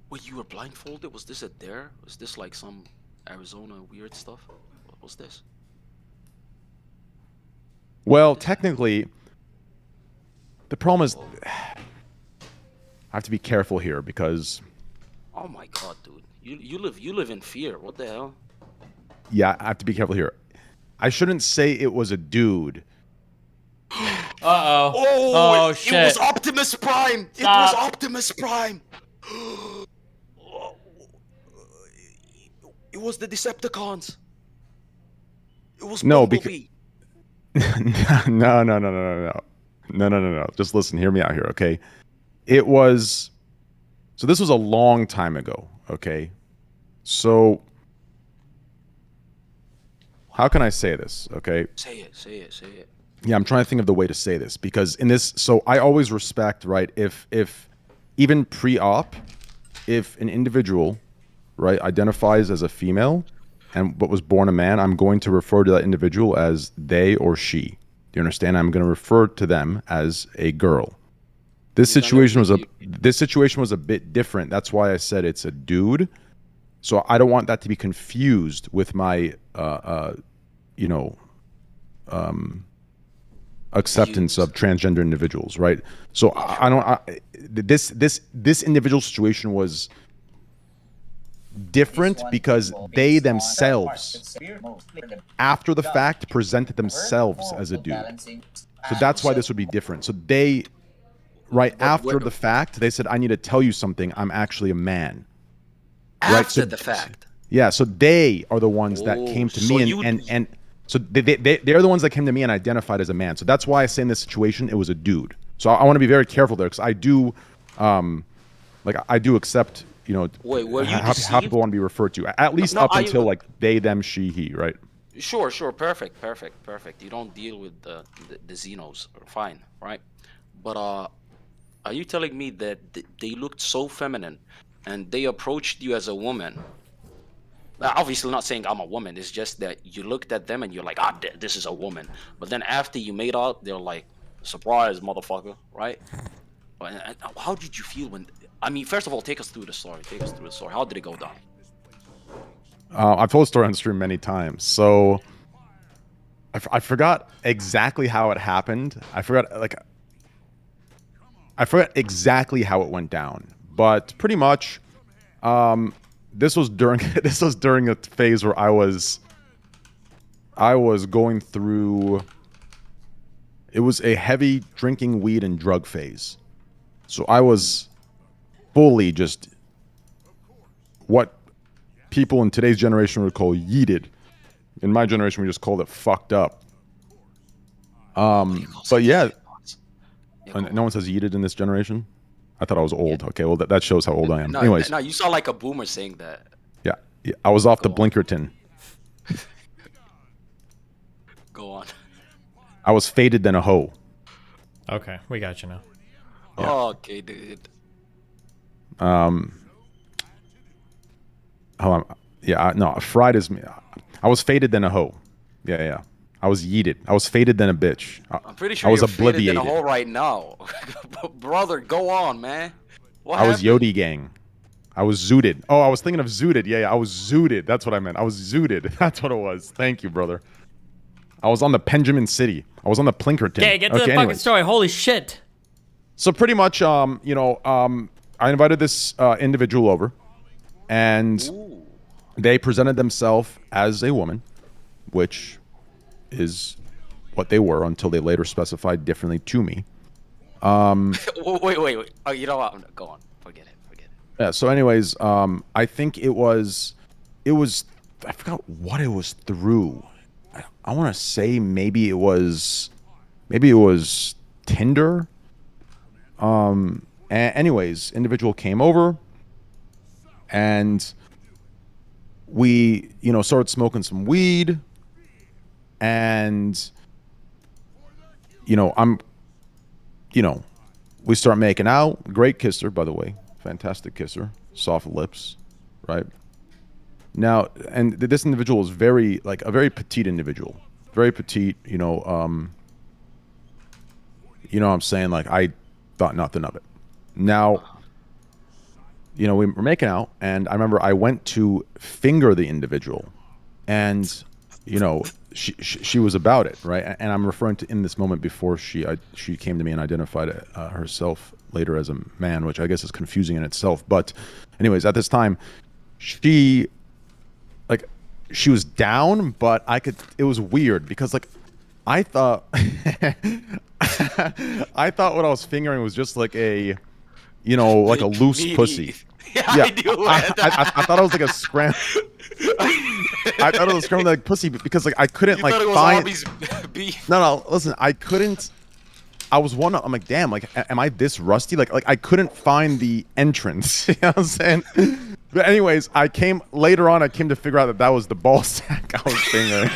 Wait, you were blindfolded? Was this a dare? Was this like some Arizona weird stuff? What was this?
Well, technically, the problem is I have to be careful here because
Oh my god, dude. You live in fear. What the hell?
yeah, I have to be careful here. I shouldn't say it was a dude.
Uh-oh.
Oh,
Oh,
it
shit.
was Optimus Prime. It
Stop.
was Optimus Prime. It was the Decepticons. It was
No,
Bumblebee.
No. Just listen, hear me out here, okay? It was so this was a long time ago, okay? So how can I say this, okay?
Say it.
Yeah, I'm trying to think of the way to say this because in this, so I always respect, right? If even pre-op, if an individual, right, identifies as a female and but was born a man, I'm going to refer to that individual as they or she. Do you understand? I'm going to refer to them as a girl. This situation was a bit different. That's why I said it's a dude. So I don't want that to be confused with my acceptance of transgender individuals, right? So this individual situation was different because they themselves, after the fact, presented themselves as a dude. So that's why this would be different. So they, right after the fact, they said, "I need to tell you something. I'm actually a man."
After the fact.
Yeah, so they are the ones that came to
so
me
you-
and so they're the ones that came to me and identified as a man. So that's why I say in this situation it was a dude. So I want to be very careful there because I do, I do accept,
Wait, were you
how
deceived?
people want to be referred to, at least
No,
up until like they, them, she, he, right?
Sure, perfect. You don't deal with the Xenos, fine, right? But are you telling me that they looked so feminine, and they approached you as a woman? Obviously, not saying I'm a woman. It's just that you looked at them and you're like, this is a woman. But then after you made out, they're like, surprise, motherfucker, right? And how did you feel when? I mean, first of all, take us through the story. How did it go down?
I've told the story on stream many times. So I forgot exactly how it happened. I forgot exactly how it went down. But pretty much, this was during a phase where I was going through. It was a heavy drinking weed and drug phase. So I was fully just what people in today's generation would call yeeted. In my generation, we just called it fucked up. But yeah, no one says yeeted in this generation. I thought I was old. Okay, well that shows how old I am. Anyways,
no, you sound like a boomer saying that.
yeah, I was off the Blinkerton.
Go on.
I was faded than a hoe.
Okay, we got you now.
Yeah.
Okay, dude.
Hold on. Yeah, no, fried is me. I was faded than a hoe. Yeah. I was yeeted. I was faded than a bitch.
I'm pretty sure
I was
you're faded in
obliviated.
a hole right now. Brother, go on, man. What
I was
happened?
Yodi gang. I was zooted. Oh, I was thinking of zooted. Yeah, I was zooted. That's what I meant. I was zooted. That's what it was. Thank you, brother. I was on the Benjamin City. I was on the Plinkerton.
Okay, get to the fucking
anyways.
story. Holy shit.
So pretty much, I invited this individual over, and they presented themselves as a woman, which is what they were until they later specified differently to me.
Wait. Oh, you know what? Go on. Forget it.
Yeah. So, anyways, I think it was, I forgot what it was through. I want to say maybe it was Tinder. Anyways, individual came over, and we, started smoking some weed, and we start making out. Great kisser, by the way. Fantastic kisser. Soft lips, right? Now, and this individual is a very petite individual. Very petite, you know what I'm saying? Like, I thought nothing of it. Now, we were making out, and I remember I went to finger the individual, and, she was about it, right? And I'm referring to in this moment before she came to me and identified herself later as a man, which I guess is confusing in itself. But anyways, at this time, she was down, but it was weird because I thought I thought what I was fingering was just like a loose pussy.
Yeah, I do.
I thought it was like a scram. I thought it was scrambled like pussy because I couldn't
You thought it was
find.
Arby's beef.
No, listen, I couldn't. I was wondering. I'm like, damn, am I this rusty? Like I couldn't find the entrance. You know what I'm saying? But anyways, later on. I came to figure out that was the ball sack I was fingering.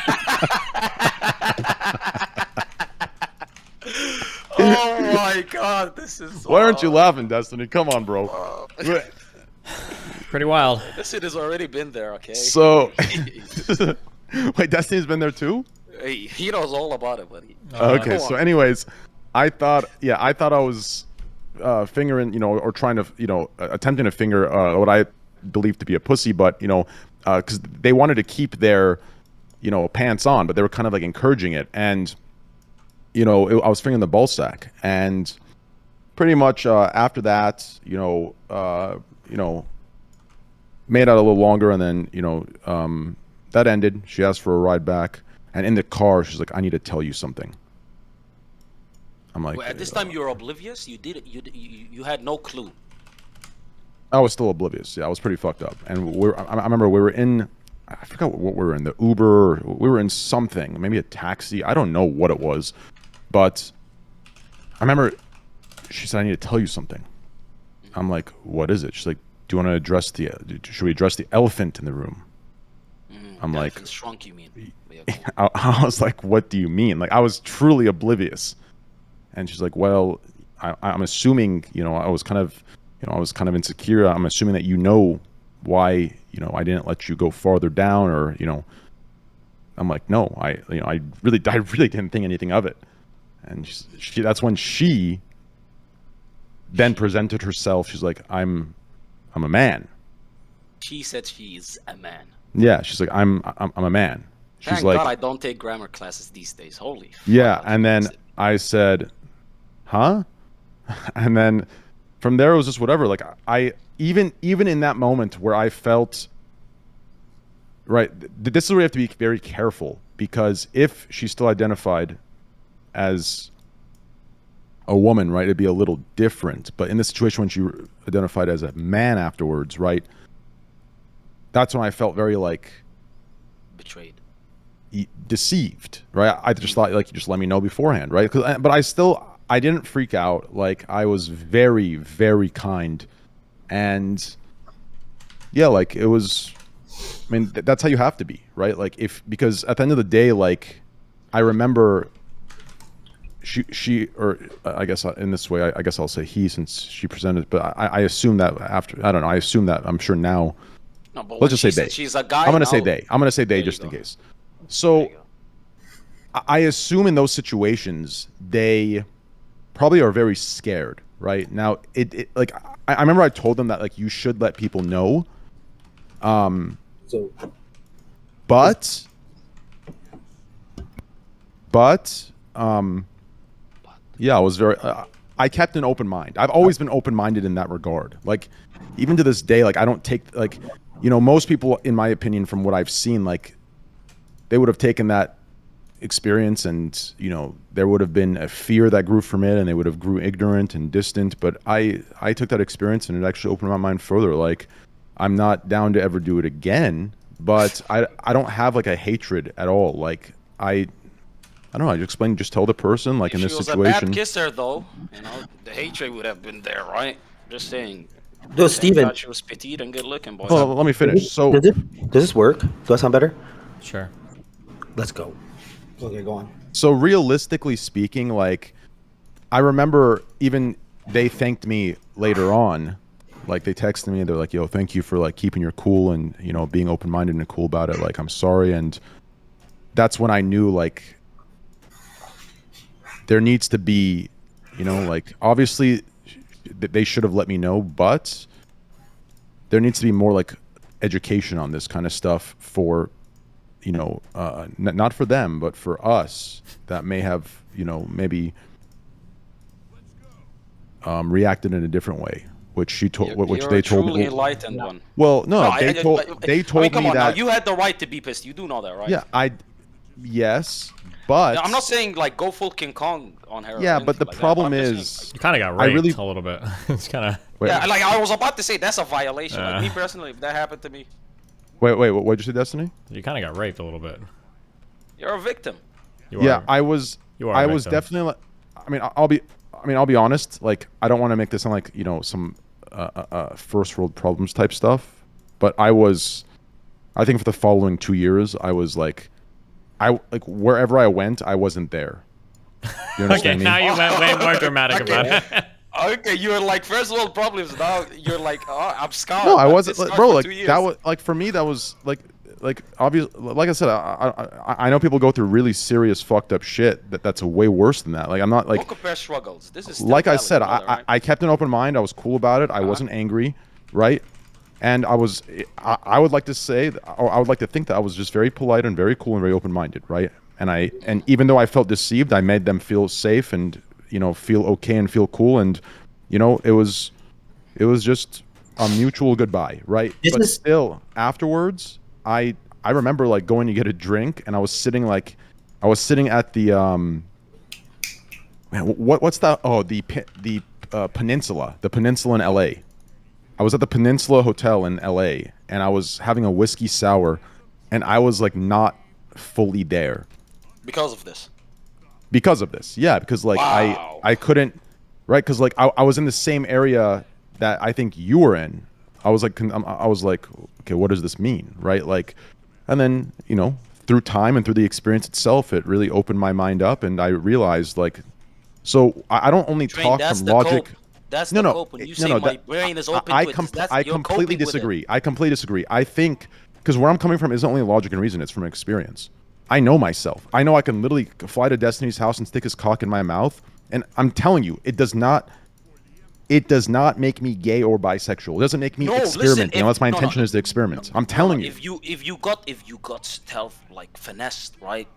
Oh my god, this is.
Why aren't you laughing, Destiny? Come on, bro.
Pretty wild.
This shit has already been there, okay?
So, wait, Destiny's been there too?
Hey, he knows all about it, buddy.
Okay,
Go
so
on.
anyways, I thought I was fingering, or trying to, attempting to finger what I believed to be a pussy, but, because they wanted to keep their, pants on, but they were kind of like encouraging it. And, I was fingering the ball sack. And pretty much after that, made out a little longer, and then, that ended. She asked for a ride back. And in the car, she's like, I need to tell you something. I'm like,
Well, at this time, you were oblivious. You did it. You had no clue.
I was still oblivious. Yeah, I was pretty fucked up. And I remember we were in, I forgot what we were in, the Uber. We were in something, maybe a taxi. I don't know what it was. But I remember she said, I need to tell you something. I'm like, what is it? She's like, do you want to address should we address the elephant in the room? I'm like,
Elephant shrunk, you mean?
I was like, what do you mean? Like, I was truly oblivious. And she's like, well, I'm assuming, I was kind of insecure. I'm assuming that why, I didn't let you go farther down, or, I'm like, no, I really didn't think anything of it. And that's when she then presented herself. She's like, I'm a man.
She said she's a man.
Yeah, she's like, I'm a man. She's
Thank
like,
God I don't take grammar classes these days. Holy.
yeah,
fuck,
and then
that's it.
I said, huh? And then from there it was just whatever. Like, I even in that moment where I felt, right, this is where you have to be very careful, because if she still identified as a woman, right, it'd be a little different. But in this situation, when she identified as a man afterwards, right, that's when I felt very
Betrayed.
deceived, right? I just thought, you just let me know beforehand, right? But I didn't freak out. Like, I was very, very kind, and yeah, it was. I mean, that's how you have to be, right? Because at the end of the day, I remember she or I guess in this way, I guess I'll say he, since she presented. But I assume that after, I don't know. I assume that, I'm sure now.
No, but
Let's just say they.
She's a guy.
I'm gonna
now,
say they. I'm gonna say they
There you
just in
go.
case. So
There you go.
I assume in those situations they probably are very scared, right? Now, like I remember I told them that like you should let people know,
So
but yeah, I was very. I kept an open mind. I've always been open-minded in that regard. Like, even to this day, like I don't take like, you know, most people, in my opinion, from what I've seen, like, they would have taken that experience, and you know, there would have been a fear that grew from it, and they would have grew ignorant and distant. But I took that experience, and it actually opened my mind further. Like, I'm not down to ever do it again, but I don't have like a hatred at all. Like I don't know. I just explain. Just tell the person, like,
If
in this
she was
situation.
a bad kisser, though, you know, the hatred would have been there, right? Just saying.
no,
Thank
Steven,
God she was petite and good looking, boys.
Well, let me finish. So,
does this work? Do I sound better?
Sure.
Let's go. Okay, go on.
so realistically speaking, like, I remember even they thanked me later on. Like, they texted me and they're like, "Yo, thank you for like keeping your cool and, you know, being open-minded and cool about it. Like, I'm sorry." And that's when I knew, like, there needs to be, you know, like, obviously they should have let me know, but there needs to be more like education on this kind of stuff for, you know, not for them, but for us that may have, you know, maybe reacted in a different way, which she told, which
You're
they
a
told
truly
me.
enlightened one.
Well, no,
No,
they told
I mean, come
me
on
that.
now. You had the right to be pissed. You do know that, right?
Yeah, yes, but
I'm not saying like go full King Kong on her. or
yeah, but
anything
the
like that,
problem
I'm just
is,
saying,
You kind of got
I
raped
really-
a little bit. It's kind of.
wait,
yeah, like I was about to say that's a violation. Like me personally, if that happened to me,
wait, what'd you say, Destiny?
You kind of got raped a little bit.
you're a victim.
You
Yeah,
are.
I was.
You are
I
a
was
victim.
definitely. I mean, I'll be honest. Like, I don't want to make this sound like, you know, some first world problems type stuff, but I was. I think for the following 2 years, I was like, wherever I went, I wasn't there. You understand
Okay,
me?
now you went way more dramatic about it.
Okay, you're like first world problems. Now you're like, oh, I'm scarred.
No, I
I'm
wasn't,
scarred
bro.
for
Like
2 years.
that was like for me. That was like obvious. Like I said, I know people go through really serious fucked up shit. That's way worse than that. Like, I'm not like.
Don't compare struggles. This is still
Like I
valid,
said,
brother, right?
I kept an open mind. I was cool about it. I wasn't angry, right? And I would like to say, or I would like to think that I was just very polite and very cool and very open-minded, right? And even though I felt deceived, I made them feel safe and, you know, feel okay and feel cool. And, you know, it was just a mutual goodbye, right?
Isn't
But
this-
still, afterwards, I remember like going to get a drink, and I was sitting at the man, what's that? Oh, the Peninsula, the Peninsula in L.A. I was at the Peninsula Hotel in L.A. and I was having a whiskey sour, and I was like not fully there
Because of this.
because of this. Yeah, because like
Wow.
I couldn't, right? Because like I was in the same area that I think you were in. I was like, okay, what does this mean, right? Like, and then, you know, through time and through the experience itself, it really opened my mind up, and I realized, like, so I don't only
Train,
talk
that's
from
the
logic.
cope. That's
No,
the
no,
cope. When you
no,
say
no,
my
that-
brain is open
I
to it,
com-
that's,
I
you're
completely
coping with it.
disagree. I completely disagree. I think because where I'm coming from isn't only logic and reason; it's from experience. I know myself. I know I can literally fly to Destiny's house and stick his cock in my mouth, and I'm telling you, it does not. It does not make me gay or bisexual. It doesn't make me
No, listen,
experimenting
if-
unless my
no, no,
intention is to experiment. I'm telling you.
If you got stealth like finessed, right?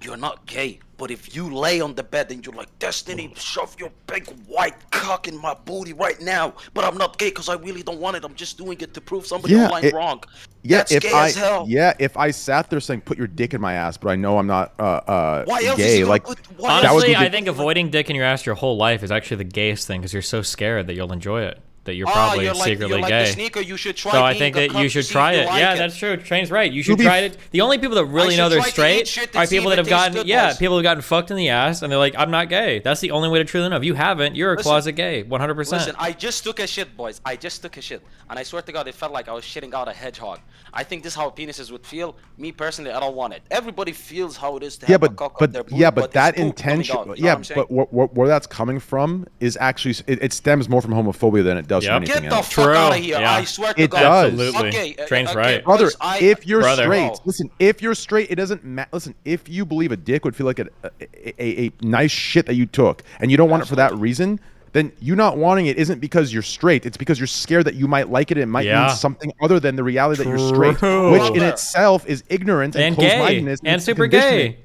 You're not gay. But if you lay on the bed and you're like, Destiny, shove your big white cock in my booty right now, but I'm not gay because I really don't want it. I'm just doing it to prove somebody
Yeah,
online wrong.
Yeah,
That's
if
gay
I
as hell.
if I sat there saying put your dick in my ass, but I know I'm not
Why else is
gay,
he gonna
like
put- why
that
else
would
Honestly,
be
I
the-
think avoiding dick in your ass your whole life is actually the gayest thing because you're so scared that you'll enjoy it. That you're probably
you're like,
secretly
you're
gay.
like the sneaker. You should try.
So I
being
think
a
that
cunt
you
to
should
see
try
if you
it.
like
Yeah,
it.
that's true. Train's right. You should
be
try
f-
it. The only people that really
should
know they're
try to eat
straight
shit to
are
see
people
if
that
it
have
tastes
gotten
good,
yeah,
boys.
people who've gotten fucked in the ass and they're like, I'm not gay. That's the only way to truly know. If you haven't, you're a
Listen.
closet gay, 100%.
Listen, I just took a shit, boys. I just took a shit, and I swear to God, it felt like I was shitting out a hedgehog. I think this is how penises would feel. Me personally, I don't want it. Everybody feels how it is to
yeah,
have a
but
cock up their booty,
but
it's
that
poop coming
intention,
out, you know
yeah,
what I'm saying?
but where that's coming from is actually it stems more from homophobia than it does from
Yep.
anything
Get the
else.
fuck
True,
out of here!
yeah.
I swear to
It
God.
does.
Absolutely.
Okay,
Train's right.
Brother,
boys,
if you're
Brother.
straight,
Oh.
listen. If you're straight, it doesn't matter. Listen, if you believe a dick would feel like a nice shit that you took, and you don't want it for that reason, then you not wanting it isn't because you're straight. It's because you're scared that you might like it. It might mean something other than the reality that you're straight, which in itself is ignorant and
gay and super gay.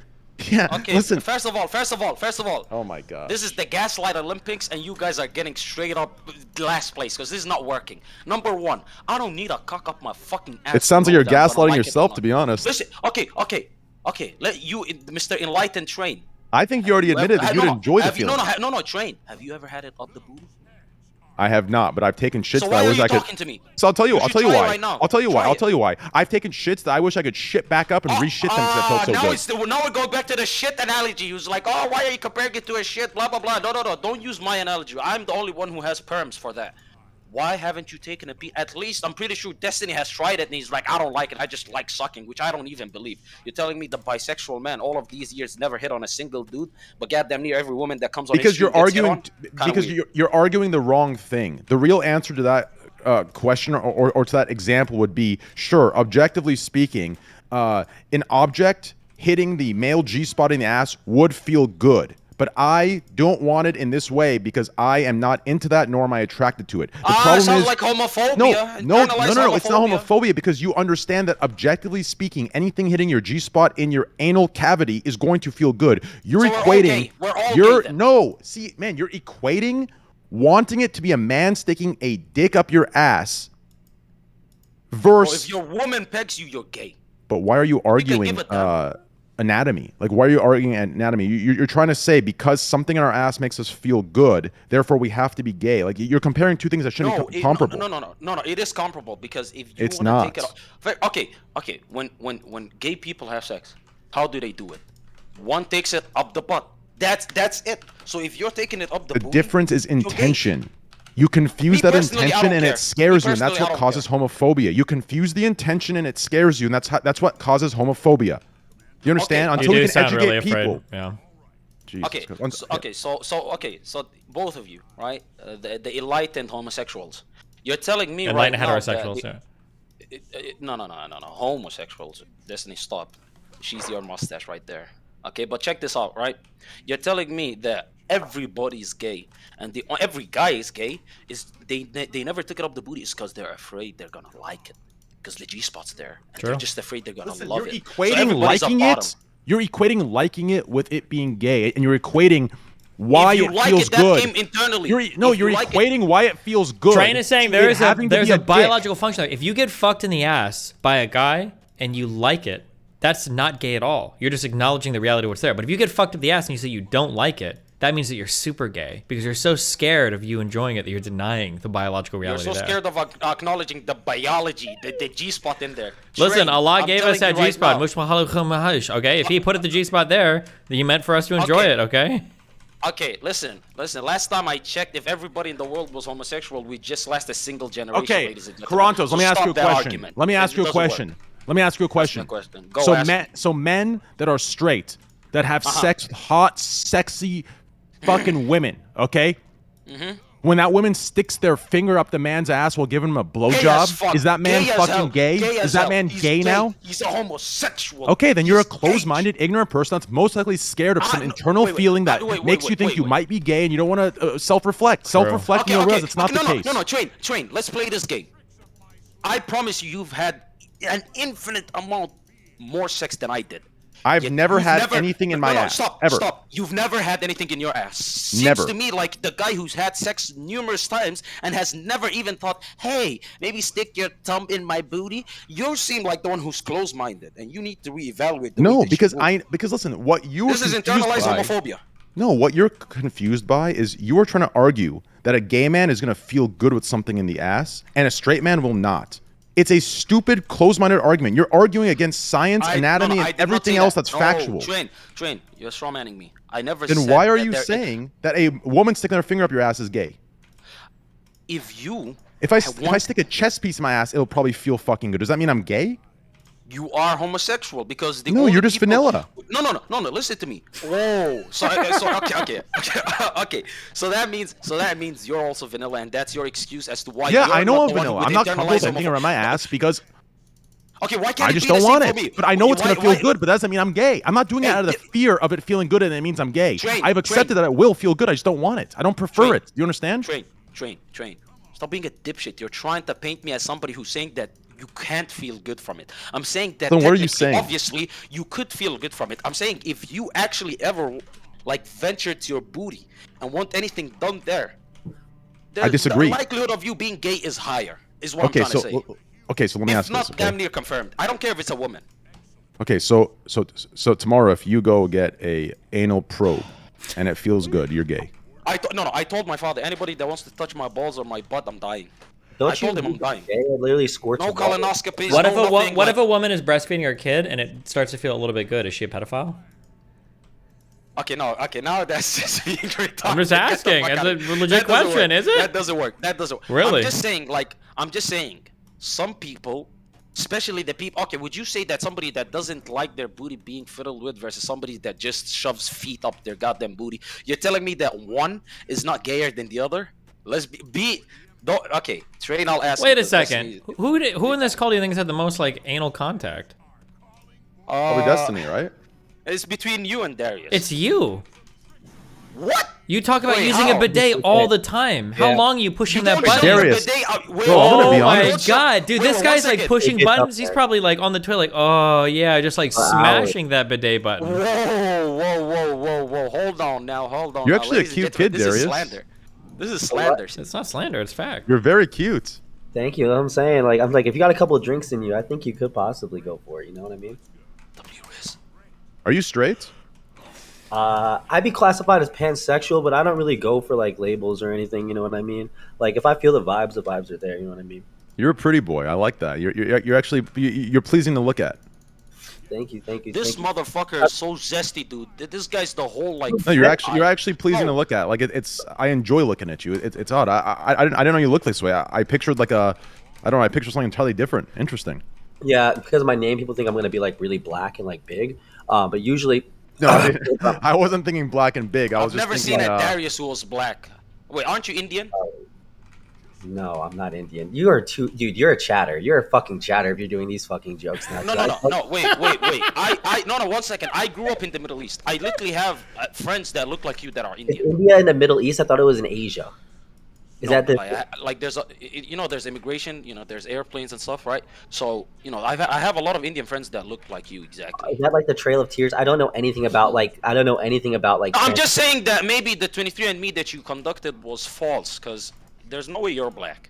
Yeah.
Okay,
Listen.
first of all.
Oh my God.
This is the Gaslight Olympics, and you guys are getting straight up last place because this is not working. Number one, I don't need a cock up my fucking ass.
It sounds like you're
whether I'm gonna
gaslighting
like it or
yourself,
not.
to be honest.
Listen, okay. Let you, Mr. Enlightened Train.
I think you already admitted that you'd enjoy the feeling.
No, Train. Have you ever had it up the booty?
I have not, but I've taken shits
So
that
why
I
are
wish
you
I could.
talking to me?
So I'll tell you
You should try it
why.
right now.
I'll tell you why.
Try
I'll
it.
tell you why. I've taken shits that I wish I could shit back up and re-shit them because it felt so good.
Now we're going back to the shit analogy. He was like, oh, why are you comparing it to a shit? Blah blah blah. No. Don't use my analogy. I'm the only one who has perms for that. Why haven't you taken a pee? At least I'm pretty sure Destiny has tried it and he's like, I don't like it. I just like sucking, which I don't even believe. You're telling me the bisexual man all of these years never hit on a single dude, but goddamn near every woman that comes on
Because
his
you're
stream gets hit
arguing.
on?
Because you're arguing the wrong thing. The real answer to that question or to that example would be, sure, objectively speaking, an object hitting the male G-spot in the ass would feel good. But I don't want it in this way because I am not into that, nor am I attracted to it. The problem
sounds
is
like homophobia.
no.
Internalized
It's not homophobia because you understand that objectively speaking, anything hitting your G-spot in your anal cavity is going to feel good. You're
So
equating.
we're all gay then.
No. See, man, you're equating wanting it to be a man sticking a dick up your ass
Well,
versus.
if your woman pegs you, you're gay.
But why are you arguing
give it that.
anatomy? Like, why are you arguing anatomy? You're trying to say because something in our ass makes us feel good, therefore we have to be gay. Like, you're comparing two things that shouldn't be comparable.
No. It is comparable because if you
It's
want to
not.
take it off. Okay. When gay people have sex, how do they do it? One takes it up the butt. That's it. So if you're taking it up the
The
booty,
difference is
you're gay.
intention. You confuse
Me
that
personally, I
intention
don't
and
care.
it scares
Me
you, and that's
personally, I
what
don't
causes homophobia. You confuse the intention and it scares you, and that's what causes homophobia. Do you understand?
Okay.
Until
You
you
do
can
sound
educate
really
people.
afraid. Yeah.
Jesus
Okay,
Christ.
so both of you, right? The enlightened homosexuals. You're telling me
Enlightened
right now
heterosexuals.
that
Yeah.
no, homosexuals. Destiny, stop. She's your mustache right there. Okay, but check this out, right? You're telling me that everybody's gay and every guy is gay. Is they never took it up the booty is because they're afraid they're gonna like it because the G spot's there. And
True.
They're just afraid they're gonna
Listen,
love
you're
it. So
equating
everybody's a
liking
bottom.
it. You're equating liking it with it being gay, and you're equating why
If you
it
like
feels
it, that
good.
came internally.
You're
If you like it-
equating why it feels good.
Train is saying
to it having to
there's
be
a
dick.
biological function. If you get fucked in the ass by a guy and you like it, that's not gay at all. You're just acknowledging the reality of what's there. But if you get fucked up the ass and you say you don't like it, that means that you're super gay because you're so scared of you enjoying it that you're denying the biological
You're
reality
so
there.
scared of acknowledging the biology, the G spot in there.
Listen,
Train,
Allah
I'm
gave us
telling
that
you right
G-spot.
now.
Mush mahalukum mahush. Okay, if He put the G-spot there, then He meant for us to enjoy
Okay.
it. Okay.
Okay, listen. Last time I checked, if everybody in the world was homosexual, we just last a single generation,
Okay,
ladies and gentlemen.
Carantos,
So
let me ask
stop
you a
that
question.
argument.
Let me ask
It
you a
doesn't work.
question. Let me ask you a question.
Go
So
ask me.
men that are straight that have
Uh-huh.
sex with hot, sexy, fucking women, okay?
Mm-hmm.
When that woman sticks their finger up the man's ass while giving him a
Gay as
blowjob,
fuck.
is that man
Gay as
fucking
hell.
gay?
Gay
Is
as
that
hell.
man
He's
gay now?
He's a homosexual.
Okay, then you're a
He's gay.
closed-minded, ignorant person that's most likely scared of some internal feeling that makes you think you might be gay and you don't want to self-reflect. Self-reflect, and you'll realize it's not the case.
No, Train. Let's play this game. I promise you've had an infinite amount more sex than I did.
I've
Yet
never
you've
had anything in my ass.
Stop.
Ever.
Stop. You've never had anything in your ass. Seems
Never.
to me like the guy who's had sex numerous times and has never even thought, hey, maybe stick your thumb in my booty. You seem like the one who's closed-minded, and you need to reevaluate. The way
No,
that
because
you move.
because listen, what you
This is internalized homophobia.
No, what you're confused by is you are trying to argue that a gay man is going to feel good with something in the ass and a straight man will not. It's a stupid, closed-minded argument. You're arguing against science, anatomy,
I
and
did not
everything
say
else
that.
that's
No,
factual.
Train, you're strawmanning me. I never
Then
said
why are
that
you
there-
saying that a woman sticking their finger up your ass is gay?
If you
If I
have
stick a chest piece in my ass, it'll probably feel fucking good. Does that mean I'm gay?
you are homosexual because the
No,
only
you're just
people-
vanilla.
No. Listen to me. Whoa. Okay. So that means you're also vanilla, and that's your excuse as to why.
Yeah,
you're
I know
not
I'm
the one
vanilla.
with
I'm not
internalized
comfortable with a finger
homophobia.
on my ass because
Okay, why can't
I
it
just
be the
don't want
same for
it.
me?
But I know
Okay,
it's gonna feel good, but that doesn't mean I'm gay. I'm not doing it
Hey,
out of the fear of it feeling good and it means I'm gay.
Train,
I've accepted that it will feel good. I just don't want it. I don't prefer
Train.
it. Do you understand?
Train. Stop being a dipshit. You're trying to paint me as somebody who's saying that you can't feel good from it. I'm saying that
Then what are you
technically,
saying?
obviously, you could feel good from it. I'm saying if you actually ever like ventured to your booty and want anything done there,
I disagree.
The likelihood of you being gay is higher. Is what
Okay,
I'm trying to say.
so let me
If
ask
not
this.
damn
Okay?
near confirmed. I don't care if it's a woman.
Okay, so tomorrow if you go get a anal probe and it feels good, you're gay.
No, I told my father, anybody that wants to touch my balls or my butt, I'm dying.
Don't
I told him I'm dying.
Gay? I literally squirt
No
your balls.
colonoscopies.
What
no
if a
nothing,
what
like-
if a woman is breastfeeding her kid and it starts to feel a little bit good? Is she a pedophile?
Okay, now that's just being retarded.
I'm just
Get the
asking.
fuck
It's
out
a
of here.
legit
That doesn't
question,
work.
is it?
That doesn't work. That doesn't work.
Really?
I'm just saying, some people, especially the people. Okay, would you say that somebody that doesn't like their booty being fiddled with versus somebody that just shoves feet up their goddamn booty? You're telling me that one is not gayer than the other? Let's be. Don't, okay, Train, I'll ask.
Wait
you
a
this.
second. Who in this call do you think has had the most like anal contact?
Probably Destiny, right?
It's between you and Darius.
It's you.
What?
You talk about
Wait,
using
how?
a bidet all the time. How
Yeah.
long are you pushing that
Don't
button?
shove
Darius.
the bidet out- wait,
Bro, I'm gonna
Oh
be
my
honest.
god, dude,
Wait,
this
one
guy's like
second.
pushing
It gets up
buttons. He's
there.
probably like on the toilet, like, oh yeah, just like
hours.
smashing that bidet button.
Whoa. Hold on now.
You're actually a
Ladies and
cute
gentlemen,
kid,
This is
Darius.
slander. This is slander.
It's not slander, it's fact.
You're very cute.
Thank you. I'm saying, like, I'm like, if you got a couple of drinks in you, I think you could possibly go for it. You know what I mean?
WS.
Are you straight?
I'd be classified as pansexual, but I don't really go for like labels or anything. You know what I mean? Like, if I feel the vibes are there. You know what I mean?
You're a pretty boy. I like that. You're actually you're pleasing to look at.
Thank you.
This
thank you.
motherfucker is so zesty, dude. This guy's the whole like.
No, you're actually pleasing
No.
to look at. Like it's I enjoy looking at you. It's odd. I didn't know you looked this way. I pictured like I don't know. I pictured something entirely different. Interesting.
Yeah, because of my name, people think I'm gonna be like really black and like big. But usually,
No, I wasn't thinking black and big. I was
I've
just
never seen
thinking.
a Darius who was black. Wait, aren't you Indian?
no, I'm not Indian. You are too, dude. You're a chatter. You're a fucking chatter if you're doing these fucking jokes now.
No. Wait. No. 1 second. I grew up in the Middle East. I literally have friends that look like you that are
Is
Indian.
India in the Middle East? I thought it was in Asia. Is
No,
that the?
like there's there's immigration, there's airplanes and stuff, right? So I have a lot of Indian friends that look like you exactly.
Is that like the Trail of Tears? I don't know anything about like. I don't know anything about like.
I'm just saying that maybe the 23andMe that you conducted was false because there's no way you're black,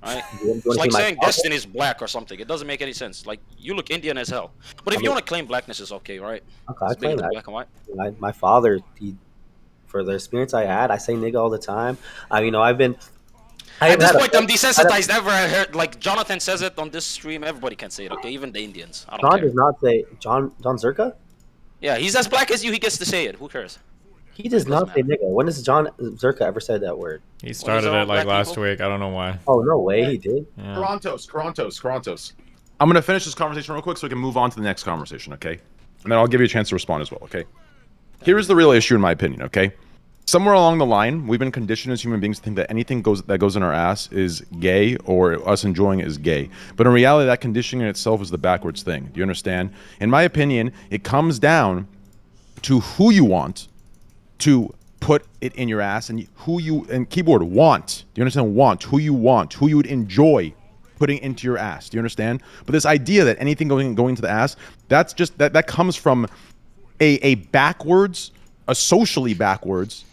right?
You
It's
wanna
like
see my
saying
father?
Destiny is black or something. It doesn't make any sense. Like you look Indian as hell. But if you want to claim blackness is okay, right?
Okay, I
It's bigger
claim
than
that.
black and white.
My father, for the experience I had, I say nigga all the time. I've been.
At this
had a-
point, I'm desensitized. Ever heard like Jonathan says it on this stream? Everybody can say it, okay? Even the Indians. I don't
John
care.
does not say John Zerka.
Yeah, he's as black as you. He gets to say it. Who cares?
He does not say
matter.
nigga. When has John Zerka ever said that word?
He started
all
it like
black
last
people?
week. I don't know why.
Oh no way, he did.
Yeah.
Torontos. I'm gonna finish this conversation real quick so we can move on to the next conversation, okay? And then I'll give you a chance to respond as well, okay? Here's the real issue in my opinion, okay? Somewhere along the line, we've been conditioned as human beings to think that anything that goes in our ass is gay or us enjoying it is gay. But in reality, that conditioning in itself is the backwards thing. Do you understand? In my opinion, it comes down to who you want to put it in your ass and keyboard want. Do you understand? Want. Who you would enjoy putting into your ass. Do you understand? But this idea that anything going to the ass, that's just that comes from a backwards, a socially backwards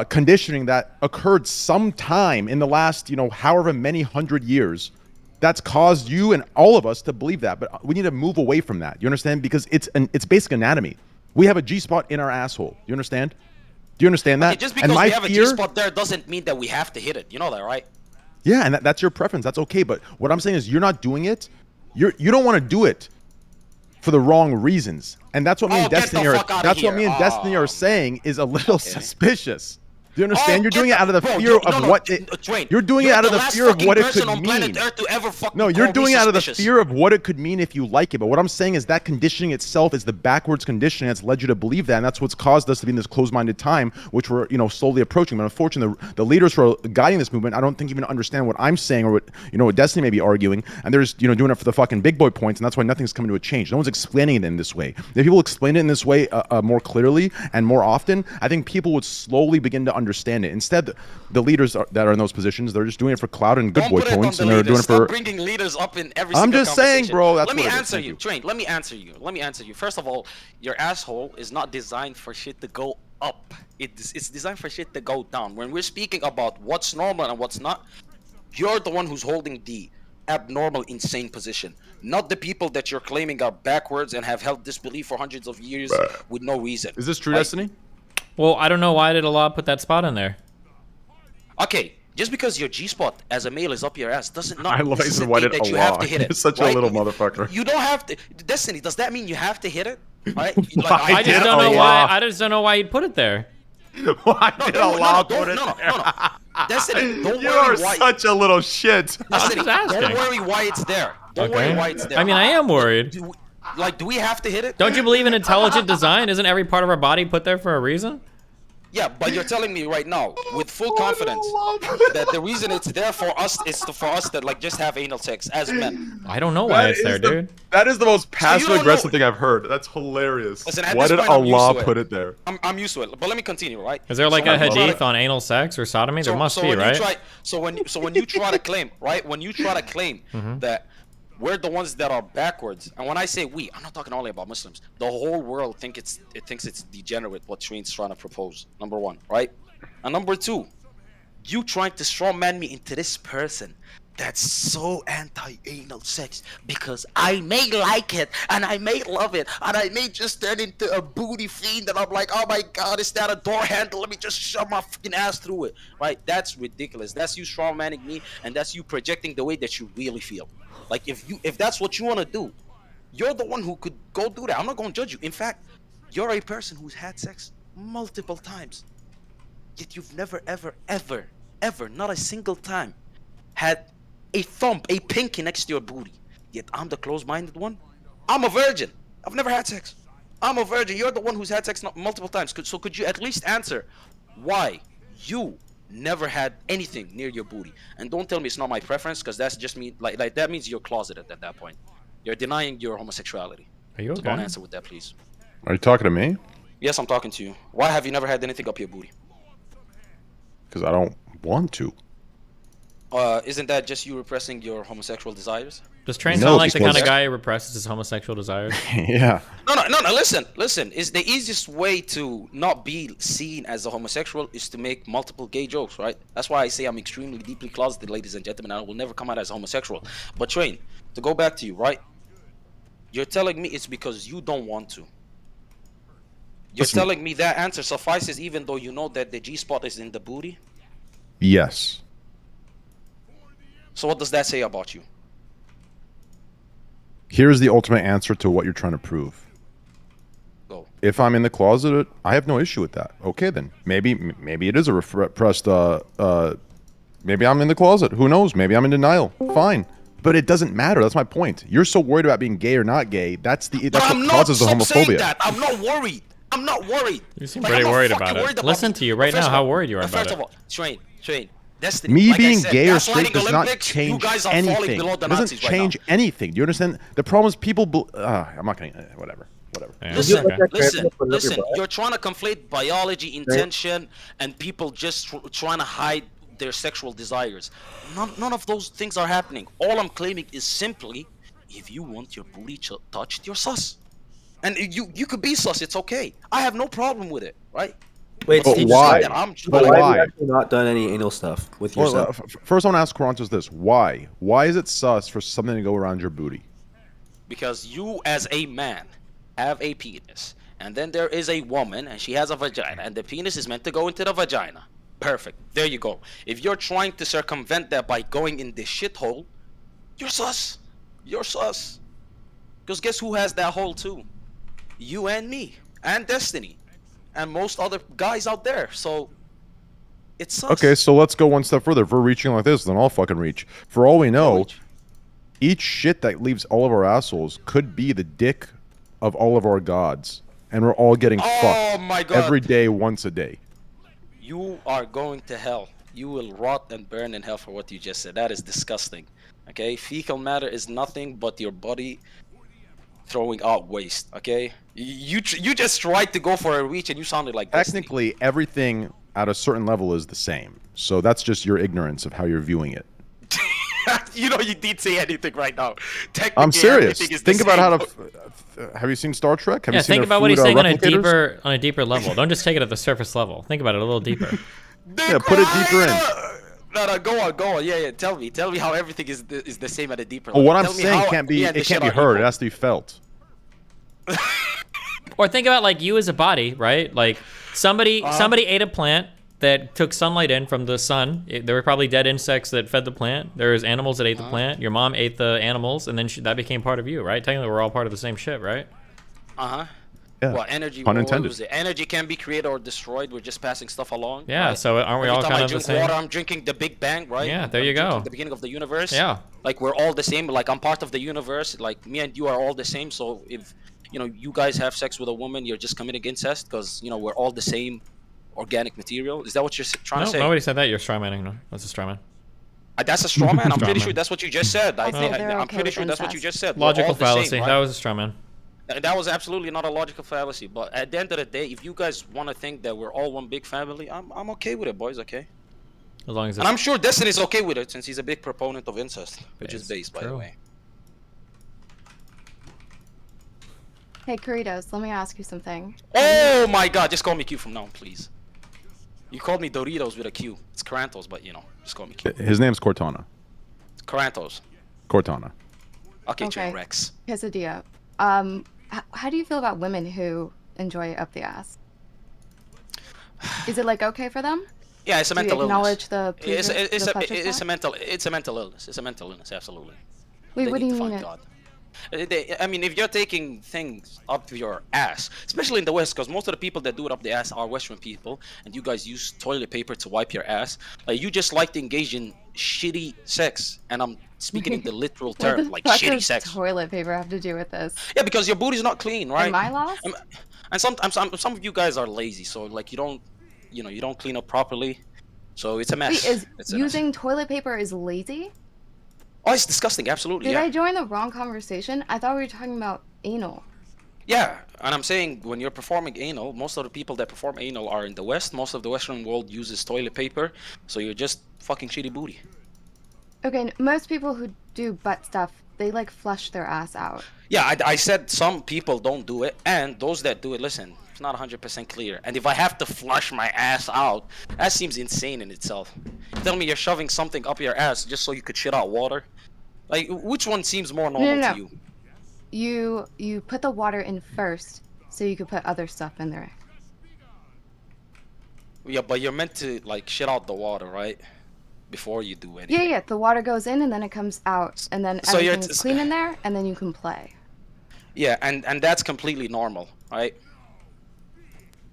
conditioning that occurred sometime in the last, however many hundred years, that's caused you and all of us to believe that. But we need to move away from that. You understand? Because it's basic anatomy. We have a G spot in our asshole. You understand? Do you understand that?
Okay, just because we have a G-spot there doesn't mean that we have to hit it. You know that, right?
Yeah, and that's your preference. That's okay. But what I'm saying is you're not doing it. You don't want to do it for the wrong reasons. And that's what me and
get the
Destiny are
fuck outta
that's what
here.
me and Destiny are saying is a little suspicious. Do you understand? You're doing it out of the
Bro,
fear of what
Train,
you're doing it
you're
out of the
last
fear of
fucking
what it
person
could
on planet
mean.
Earth to ever fucking
No, you're
call me
doing it out of the
suspicious.
fear of what it could mean if you like it. But what I'm saying is that conditioning itself is the backwards conditioning that's led you to believe that, and that's what's caused us to be in this closed-minded time, which we're slowly approaching. But unfortunately, the leaders who are guiding this movement, I don't think even understand what I'm saying or what Destiny may be arguing, and they're just doing it for the fucking big boy points, and that's why nothing's coming to a change. No one's explaining it in this way. If people explain it in this way more clearly and more often, I think people would slowly begin to understand it. Instead, the leaders that are in those positions, they're just doing it for clout and good
Don't
boy
put it on
points,
the
and they're
leaders.
doing it
Stop
for.
bringing leaders up in every
I'm
single
just saying,
conversation.
bro. That's
Let me
what it is.
answer
Thank
you,
you.
Train. Let me answer you. Let me answer you. First of all, your asshole is not designed for shit to go up. It's designed for shit to go down. When we're speaking about what's normal and what's not, you're the one who's holding the abnormal, insane position, not the people that you're claiming are backwards and have held this belief for hundreds of years with no reason.
Is this true,
Right?
Destiny?
Well, I don't know why did Allah put that spot in there.
Okay, just because your G-spot as a male is up your ass doesn't not
I love it.
necessitate
Why did
that you have
Allah?
to hit it.
You're such a
right?
little motherfucker.
You don't have to. Destiny, does that mean you have to hit it? Right?
Why
I
did
just don't know
Allah?
why. I just don't know why he'd put it there.
Why did Allah put it
no.
there?
Destiny, don't
You
worry
are
why.
such a little shit.
Destiny,
just asking.
don't worry why it's there. Don't worry why it's there.
I mean, I am worried.
Do we have to hit it?
Don't you believe in intelligent design? Isn't every part of our body put there for a reason?
Yeah, but you're telling me right now with full confidence that the reason it's there for us is for us to like just have anal sex as men.
I don't know why it's there, dude.
That is the most passive aggressive
know-
thing I've heard. That's hilarious.
Listen, at
Why
this
did
point, I'm used
Allah
to it.
put it there?
I'm used to it, but let me continue, right?
Is there like
So
a
when you try
hadith
to-
on anal sex or sodomy? There must be,
when
right?
You try, so when you try to claim, right? When you try to claim
Mm-hmm.
that we're the ones that are backwards, and when I say we, I'm not talking only about Muslims. The whole world thinks it's degenerate what Train's trying to propose. Number one, right? And number two, you trying to strawman me into this person that's so anti-anal sex because I may like it and I may love it and I may just turn into a booty fiend and I'm like, oh my god, is that a door handle? Let me just shove my fucking ass through it. Right? That's ridiculous. That's you strawmanning me, and that's you projecting the way that you really feel. Like if that's what you want to do, you're the one who could go do that. I'm not going to judge you. In fact, you're a person who's had sex multiple times. Yet you've never, ever, not a single time had a thumb, a pinky next to your booty. Yet I'm the closed-minded one. I'm a virgin. I've never had sex. I'm a virgin. You're the one who's had sex multiple times. So could you at least answer why you never had anything near your booty? And don't tell me it's not my preference, because that's just me. Like that means you're closeted at that point. You're denying your homosexuality.
Are you
So don't
okay?
answer with that, please.
Are you talking to me?
Yes, I'm talking to you. Why have you never had anything up your booty?
Because I don't want to.
Isn't that just you repressing your homosexual desires?
Does Train
No,
sound like the kind of
because-
guy who represses his homosexual desires?
Yeah.
No. Listen. Is the easiest way to not be seen as a homosexual is to make multiple gay jokes, right? That's why I say I'm extremely deeply closeted, ladies and gentlemen. I will never come out as homosexual. But Train, to go back to you, right? You're telling me it's because you don't want to. You're
Listen.
telling me that answer suffices even though you know that the G-spot is in the booty?
Yes.
So what does that say about you?
Here's the ultimate answer to what you're trying to prove.
Go.
If I'm in the closet, I have no issue with that. Okay, then maybe it is a repressed. Maybe I'm in the closet. Who knows? Maybe I'm in denial. Fine, but it doesn't matter. That's my point. You're so worried about being gay or not gay. That's
But
what
I'm
causes the
not saying
homophobia.
that. I'm not worried. I'm not worried.
You seem
Like,
pretty
I'm not
worried
fucking
about it.
worried
Listen to you right
First
now
of
how
all-
worried you are about
First
it.
of all, Train. Destiny.
Me
like I
being
said,
gay or
gaslighting
straight does not
Olympics,
change
you guys are falling
anything.
below the
It doesn't
Nazis right
change
now.
anything. Do you understand? The problem is people. I'm not gonna. Whatever.
Yeah,
Listen,
okay.
listen. You're trying to conflate biology, intention, and people just trying to hide their sexual desires. None of those things are happening. All I'm claiming is simply, if you want your booty touched, you're sus. And you could be sus. It's okay. I have no problem with it, right?
Wait,
But
Steve,
why?
But
But
why
why?
have you actually not done any anal stuff with
Well,
yourself?
first, I want to ask Quarantos this: Why? Why is it sus for something to go around your booty?
Because you, as a man, have a penis, and then there is a woman, and she has a vagina, and the penis is meant to go into the vagina. Perfect. There you go. If you're trying to circumvent that by going in this shithole, you're sus. You're sus. Because guess who has that hole too? You and me, and Destiny, and most other guys out there. So It's sus.
Okay, so let's go one step further. If we're reaching like this, then I'll fucking reach. For all we know,
reach.
each shit that leaves all of our assholes could be the dick of all of our gods, and we're all getting
Oh
fucked
my god.
every day, once a day.
You are going to hell. You will rot and burn in hell for what you just said. That is disgusting. Okay? Fecal matter is nothing but your body throwing out waste. Okay? You just tried to go for a reach and you sounded like Destiny.
Technically, everything at a certain level is the same. So that's just your ignorance of how you're viewing it.
You know, you didn't say anything right now. Technically,
I'm serious.
everything is the
Think about
same.
how to. Have you seen Star Trek? Have
Yeah,
you seen
think
their
about what he's
food,
saying
replicators?
on a deeper level. Don't just take it at the surface level. Think about it a little deeper.
Yeah, put it deeper in.
No, go on. Yeah. Tell me how everything is the same at a deeper
Well,
level.
what I'm
Tell me
saying
how
can't be.
me and the
It can't
shit
be
are
heard. It
equal.
has to be felt.
Or think about like you as a body, right? Like somebody ate a plant that took sunlight in from the sun. There were probably dead insects that fed the plant. There was animals that ate the plant. Your mom ate the animals, and then that became part of you, right? Technically, we're all part of the same shit, right?
Yeah.
Well, energy.
Pun
what
intended.
was it? Energy can be created or destroyed. We're just passing stuff along.
Yeah.
right?
So aren't we
Every
all
time
kind
I
of the
drink
same?
water, I'm drinking the Big Bang, right?
Yeah, there
I'm
you go.
drinking the beginning of the universe.
Yeah.
Like we're all the same. Like I'm part of the universe. Like me and you are all the same. So if you guys have sex with a woman, you're just committing incest because we're all the same organic material. Is that what you're trying
No,
to say?
nobody said that. You're strawmanning. No, that's a strawman.
That's a straw man. I'm pretty
Strawman.
sure that's what you just said.
Also, they're
I'm
okay
pretty
with
sure that's what you
incest.
just said. We're
Logical
all the same,
fallacy.
right?
That was a strawman.
That was absolutely not a logical fallacy. But at the end of the day, if you guys want to think that we're all one big family, I'm okay with it, boys. Okay.
As long as
And
it's
I'm sure Destiny's okay with it since he's a big proponent of incest, which is
It's
based, by the
true.
way.
Hey, Kuritos, let me ask you something.
Oh my God! Just call me Q from now on, please. You called me Doritos with a Q. It's Carantos, but just call me Q.
His name's Cortana.
Carantos.
Cortana.
Okay,
Okay.
Rex.
Quesadilla. How do you feel about women who enjoy up the ass? Is it like okay for them?
Yeah, it's a
Do you
mental illness.
acknowledge the pleasure,
It's
the pleasure
a
side?
mental illness. It's a mental illness, absolutely.
Wait,
They
what do
need
you
to
mean?
find God. I mean, if you're taking things up your ass, especially in the West, because most of the people that do it up the ass are Western people, and you guys use toilet paper to wipe your ass. Like you just like to engage in shitty sex, and I'm speaking in the literal
What
term,
the
like
fuck
shitty
does
sex.
toilet paper have to do with this?
Yeah, because your booty's not clean, right?
Am I lost?
And sometimes some of you guys are lazy, so like you don't clean up properly, so it's a mess.
Wait, is
It's a mess.
using toilet paper is lazy?
Oh, it's disgusting. Absolutely.
Did
Yeah.
I join the wrong conversation? I thought we were talking about anal.
Yeah, and I'm saying when you're performing anal, most of the people that perform anal are in the West. Most of the Western world uses toilet paper, so you're just fucking shitty booty.
Okay, most people who do butt stuff, they like flush their ass out.
Yeah, I said some people don't do it, and those that do it, listen, it's not 100% clear. And if I have to flush my ass out, that seems insane in itself. Tell me you're shoving something up your ass just so you could shit out water? Like, which one seems more normal
no.
to you?
You put the water in first, so you could put other stuff in there.
Yeah, but you're meant to, like, shit out the water, right? Before you do anything.
Yeah. The water goes in and then it comes out, and then
So you're
everything's clean in there, and then you can play.
Yeah, and that's completely normal, right?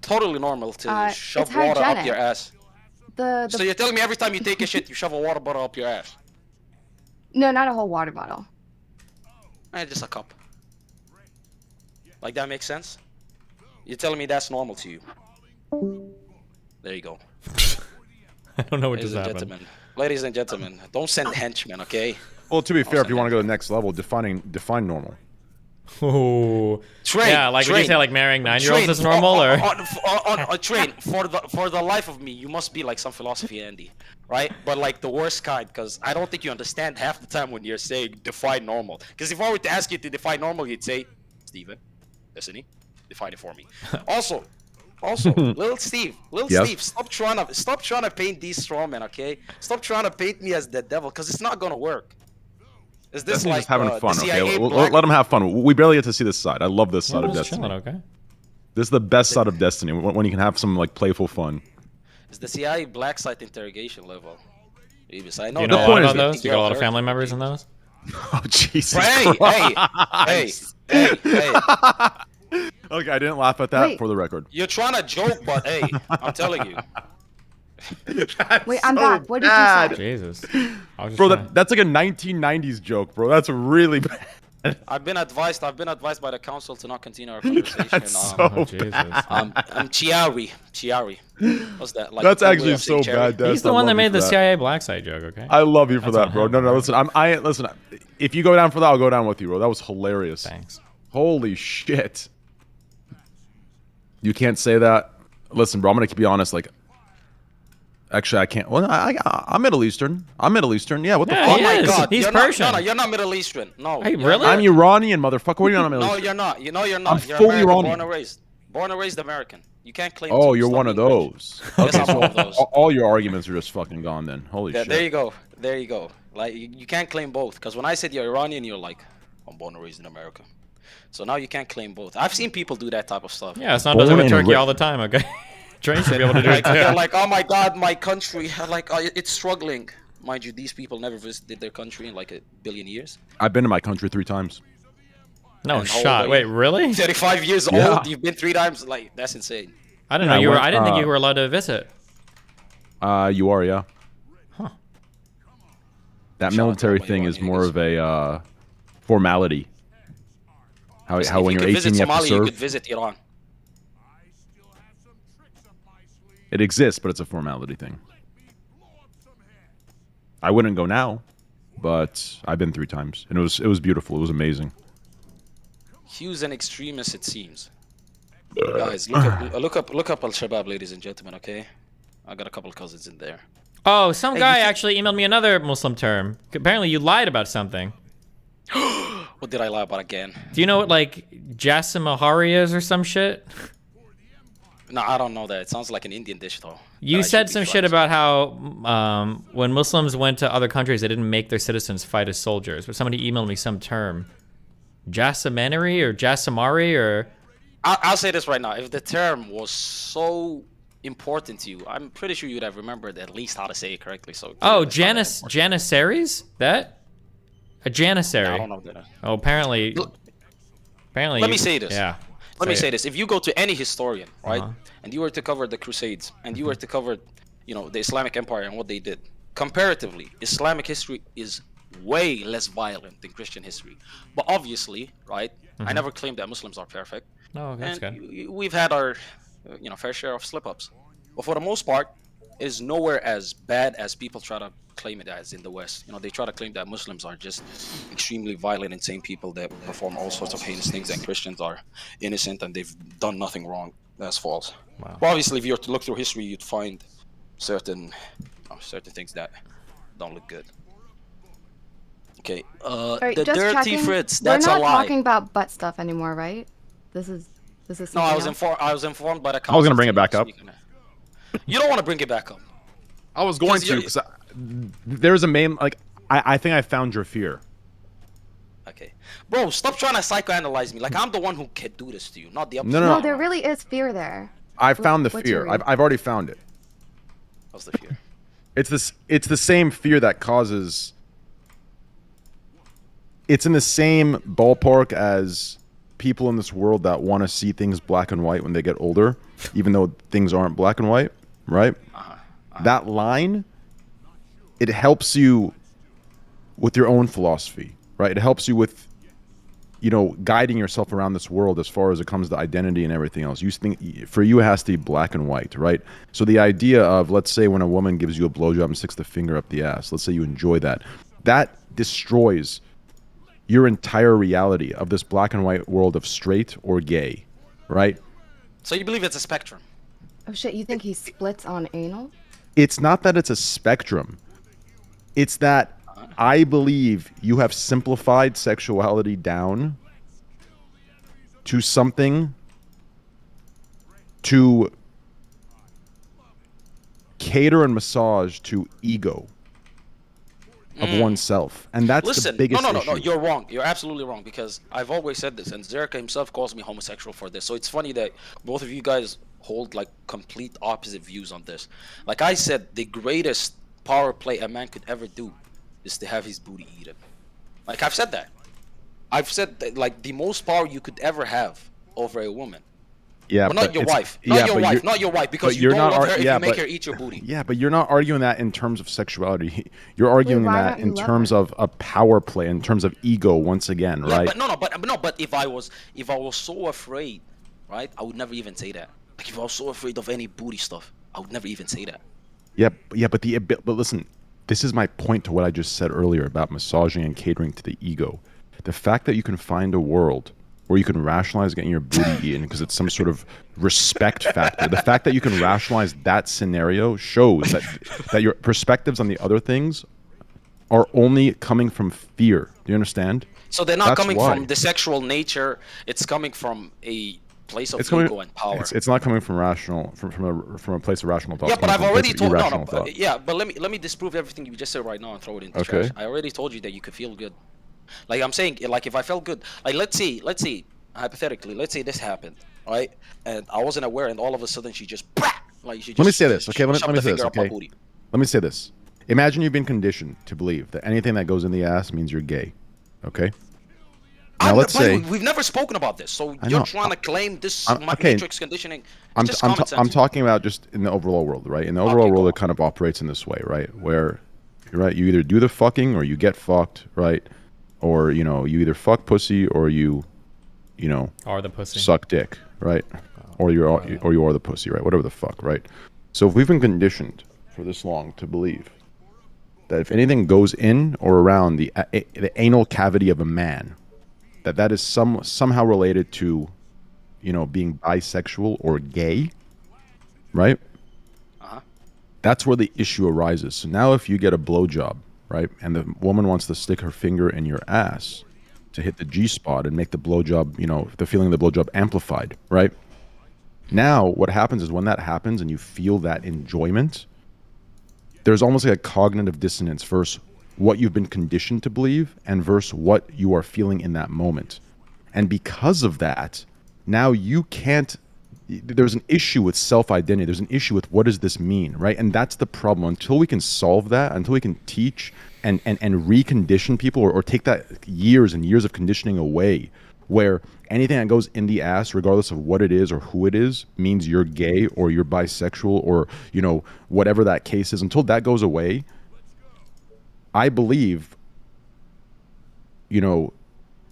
Totally normal to shove
it's
water up
hygienic.
your ass.
The
So you're telling me every time you take a shit, you shove a water bottle up your ass?
no, not a whole water bottle.
Just a cup. Like that makes sense? You're telling me that's normal to you? There you go.
I don't know what
Ladies
just
and
happened.
gentlemen. Ladies and gentlemen, don't send henchmen, okay?
Well, to be fair, if you
send
want to go to the next level, define normal.
Ooh.
Train.
Yeah, like would you
train.
say like marrying 9-year-olds
Train.
is normal or?
On train for the life of me, you must be like some philosophy Andy, right? But like the worst kind, because I don't think you understand half the time when you're saying define normal. Because if I were to ask you to define normal, you'd say, Steven, listen, define it for me. Also, little Steve,
Yes?
Steve, stop trying to paint these straw men, okay? Stop trying to paint me as the devil, because it's not gonna work. Is this
Destiny's
like
just having
the
fun,
CIA
okay?
black-
Let him have fun. We barely get to see this side. I love this side
We're
of
just
Destiny.
chilling, okay?
This is the best side of Destiny, when you can have some like playful fun.
It's the CIA black site interrogation level. Revis, I know.
Do you know
The
a
point
lot
is
about
that-
those? You got a lot of family members in those?
Oh Jesus!
Hey,
Christ.
hey!
Okay, I didn't laugh at that
Wait.
for the record.
You're trying to joke, but hey, I'm telling you,
That's
Wait, I'm
so
back. What did you
bad.
say?
Jesus. I was just
Bro,
trying-
that's like a 1990s joke, bro. That's really bad.
I've been advised by the council to not continue our conversation.
That's so
Oh, Jesus.
Chiari. What's that? Like
That's
a cool way
actually
of saying
so
cherry?
bad. Des.
He's the
I
one that
love you
made
for
the CIA black site joke, okay?
I love you for
That's
that,
on
bro.
him,
No,
bro.
listen. Listen. If you go down for that, I'll go down with you, bro. That was hilarious.
Thanks.
Holy shit. You can't say that. Listen, bro. I'm gonna be honest. Like, actually, I can't. Well, I'm Middle Eastern. I'm Middle Eastern. Yeah. What the
Yeah,
fuck?
he
Oh my
is.
God!
He's
you're
Persian.
Not, no, you're not Middle Eastern. No.
Hey,
you're
really?
not.
I'm Iranian, motherfucker. What are you on, Middle
No,
Eastern?
you're not. You know you're not.
I'm
You're
full
American,
Iranian.
born and raised American. You can't claim.
Oh,
to
you're
stop
one of
being British.
those.
Yes,
Okay,
I'm
so
one of those.
all your arguments are just fucking gone then. Holy
Yeah,
shit.
there you go. There you go. Like you can't claim both because when I said you're Iranian, you're like, I'm born and raised in America. So now you can't claim both. I've seen people do that type of stuff.
Yeah, Hassan does it
Born
with
and
Turkey
ra-
all the time, okay? Train should be able to do it
Like, they're
too.
like, oh my God, my country, like it's struggling. Mind you, these people never visited their country in like a billion years.
I've been to my country 3 times.
No
And how old
shot.
are
Wait,
you?
really?
35 years
Yeah.
old. You've been 3 times. Like that's insane.
I didn't
Yeah,
know you were.
went,
I didn't think you were allowed to visit.
You are, yeah.
Huh.
That
Shout out to
military
all my
thing is
Iranian
more
niggas.
of a formality. How
Listen,
when
if you
you're
could
18
visit
you have to
Somalia, you
serve.
could visit Iran.
It exists, but it's a formality thing. I wouldn't go now, but I've been 3 times, and it was beautiful. It was amazing.
Hugh's an extremist, it seems. Guys, look up Al Shabaab, ladies and gentlemen. Okay, I got a couple cousins in there.
Oh, some
Hey,
guy
you think-
actually emailed me another Muslim term. Apparently, you lied about something.
What did I lie about again?
Do you know what like Jasimahari is or some shit?
No, I don't know that. It sounds like an Indian dish, though.
You
that I
said
should
some
be
shit
friends
about how when Muslims went to other countries, they didn't make their citizens fight as soldiers. But somebody emailed me some term, Jasamari or Jasamari or
I'll say this right now. If the term was so important to you, I'm pretty sure you'd have remembered at least how to say it correctly. So
oh
it's not that important.
Janissaries? That a janissary?
I don't know that.
Oh, apparently.
Look,
Apparently.
let
you-
me say this.
Yeah.
Let me
Say
say
it.
this: if you go to any historian, right,
Uh-huh.
and you were to cover the Crusades, and you were to cover, the Islamic Empire and what they did, comparatively, Islamic history is way less violent than Christian history. But obviously, right, I never claimed that Muslims are perfect.
Oh, that's
and
good.
we've had our fair share of slip-ups, but for the most part it is nowhere as bad as people try to claim it as in the West. They try to claim that Muslims are just extremely violent, insane people that perform all sorts of heinous things, and Christians are innocent and they've done nothing wrong. That's false.
Wow.
But obviously, if you were to look through history, you'd find certain things that don't look good. Okay,
All right,
the
just
dirty
checking.
Fritz, that's
We're
a
not
lie.
talking about butt stuff anymore, right? This is
No,
something
I was
else?
informed by the council.
I was gonna bring it back
to
up.
speak on it. You don't want to bring it back up.
I was going
Because
to
you-
because there's a main like I think I found your fear.
Okay, bro, stop trying to psychoanalyze me. Like I'm the one who can do this to you, not the opposite.
No,
No,
no.
there really is fear there.
I found the
what's your
fear.
read?
I've already found it.
What's the fear?
It's the same fear that causes. It's in the same ballpark as people in this world that want to see things black and white when they get older, even though things aren't black and white, right? That line, it helps you with your own philosophy, right? It helps you with, guiding yourself around this world as far as it comes to identity and everything else. You think for you it has to be black and white, right? So the idea of, let's say when a woman gives you a blowjob and sticks the finger up the ass, let's say you enjoy that, that destroys your entire reality of this black and white world of straight or gay, right?
So you believe it's a spectrum?
Oh shit, you think he splits on anal?
It's not that it's a spectrum. It's that I believe you have simplified sexuality down to something to cater and massage to ego of oneself. And that's
Listen,
the biggest
no,
issue.
you're wrong. You're absolutely wrong because I've always said this, and Zerka himself calls me homosexual for this. So it's funny that both of you guys hold like complete opposite views on this. Like I said, the greatest power play a man could ever do is to have his booty eaten. Like I've said that. I've said that like the most power you could ever have over a woman
Yeah,
but not your wife. Not your wife. Not your wife, because you don't love her if you make her eat your booty.
Yeah, but you're not arguing that in terms of sexuality. You're arguing
why
that
don't you
in
love
terms
her?
of a power play, in terms of ego. Once again,
Yeah,
right?
but if I was so afraid, right, I would never even say that. Like if I was so afraid of any booty stuff, I would never even say that.
Yeah, but listen, this is my point to what I just said earlier about massaging and catering to the ego. The fact that you can find a world where you can rationalize getting your booty eaten because it's some sort of respect factor. The fact that you can rationalize that scenario shows that your perspectives on the other things are only coming from fear. Do you understand?
So they're not
That's
coming
why.
from the sexual nature. It's coming from a place of
It's coming,
ego and power.
it's not coming from rational from a place of rational thought.
Yeah,
It's
but
coming
I've
from a
already
place of
told
irrational thought.
yeah, but let me disprove everything you just said right now and throw it in the
Okay.
trash. I already told you that you could feel good. Like I'm saying, like if I felt good, like let's say hypothetically, let's say this happened, right? And I wasn't aware, and all of a sudden she just like she just.
Let me say this, okay? Let
shoved
me
the
say this,
finger up my
okay?
booty.
Let me say this. Imagine you've been conditioned to believe that anything that goes in the ass means you're gay. Okay? Now let's
By the
say
way, we've never spoken about this, so
I
you're
know.
trying to claim this
okay.
matrix conditioning. It's
I'm
just common sense.
talking about just in the overall world, right? In the overall
Okay,
world,
go
it kind of operates in this way, right? Where you're right, you either do the fucking or you get fucked, right? Or you either fuck pussy or you
Or the pussy.
suck dick, right? Or you are the pussy, right? Whatever the fuck, right? So if we've been conditioned for this long to believe that if anything goes in or around the anal cavity of a man, that is somehow related to, being bisexual or gay, right? That's where the issue arises. So now if you get a blowjob, right, and the woman wants to stick her finger in your ass to hit the G spot and make the blowjob, the feeling of the blowjob amplified, right? Now what happens is when that happens and you feel that enjoyment, there's almost like a cognitive dissonance versus what you've been conditioned to believe and versus what you are feeling in that moment. And because of that, now you can't, there's an issue with self-identity. There's an issue with what does this mean, right? And that's the problem. Until we can solve that, until we can teach and recondition people or take that years and years of conditioning away, where anything that goes in the ass, regardless of what it is or who it is, means you're gay or you're bisexual or, whatever that case is, until that goes away, I believe,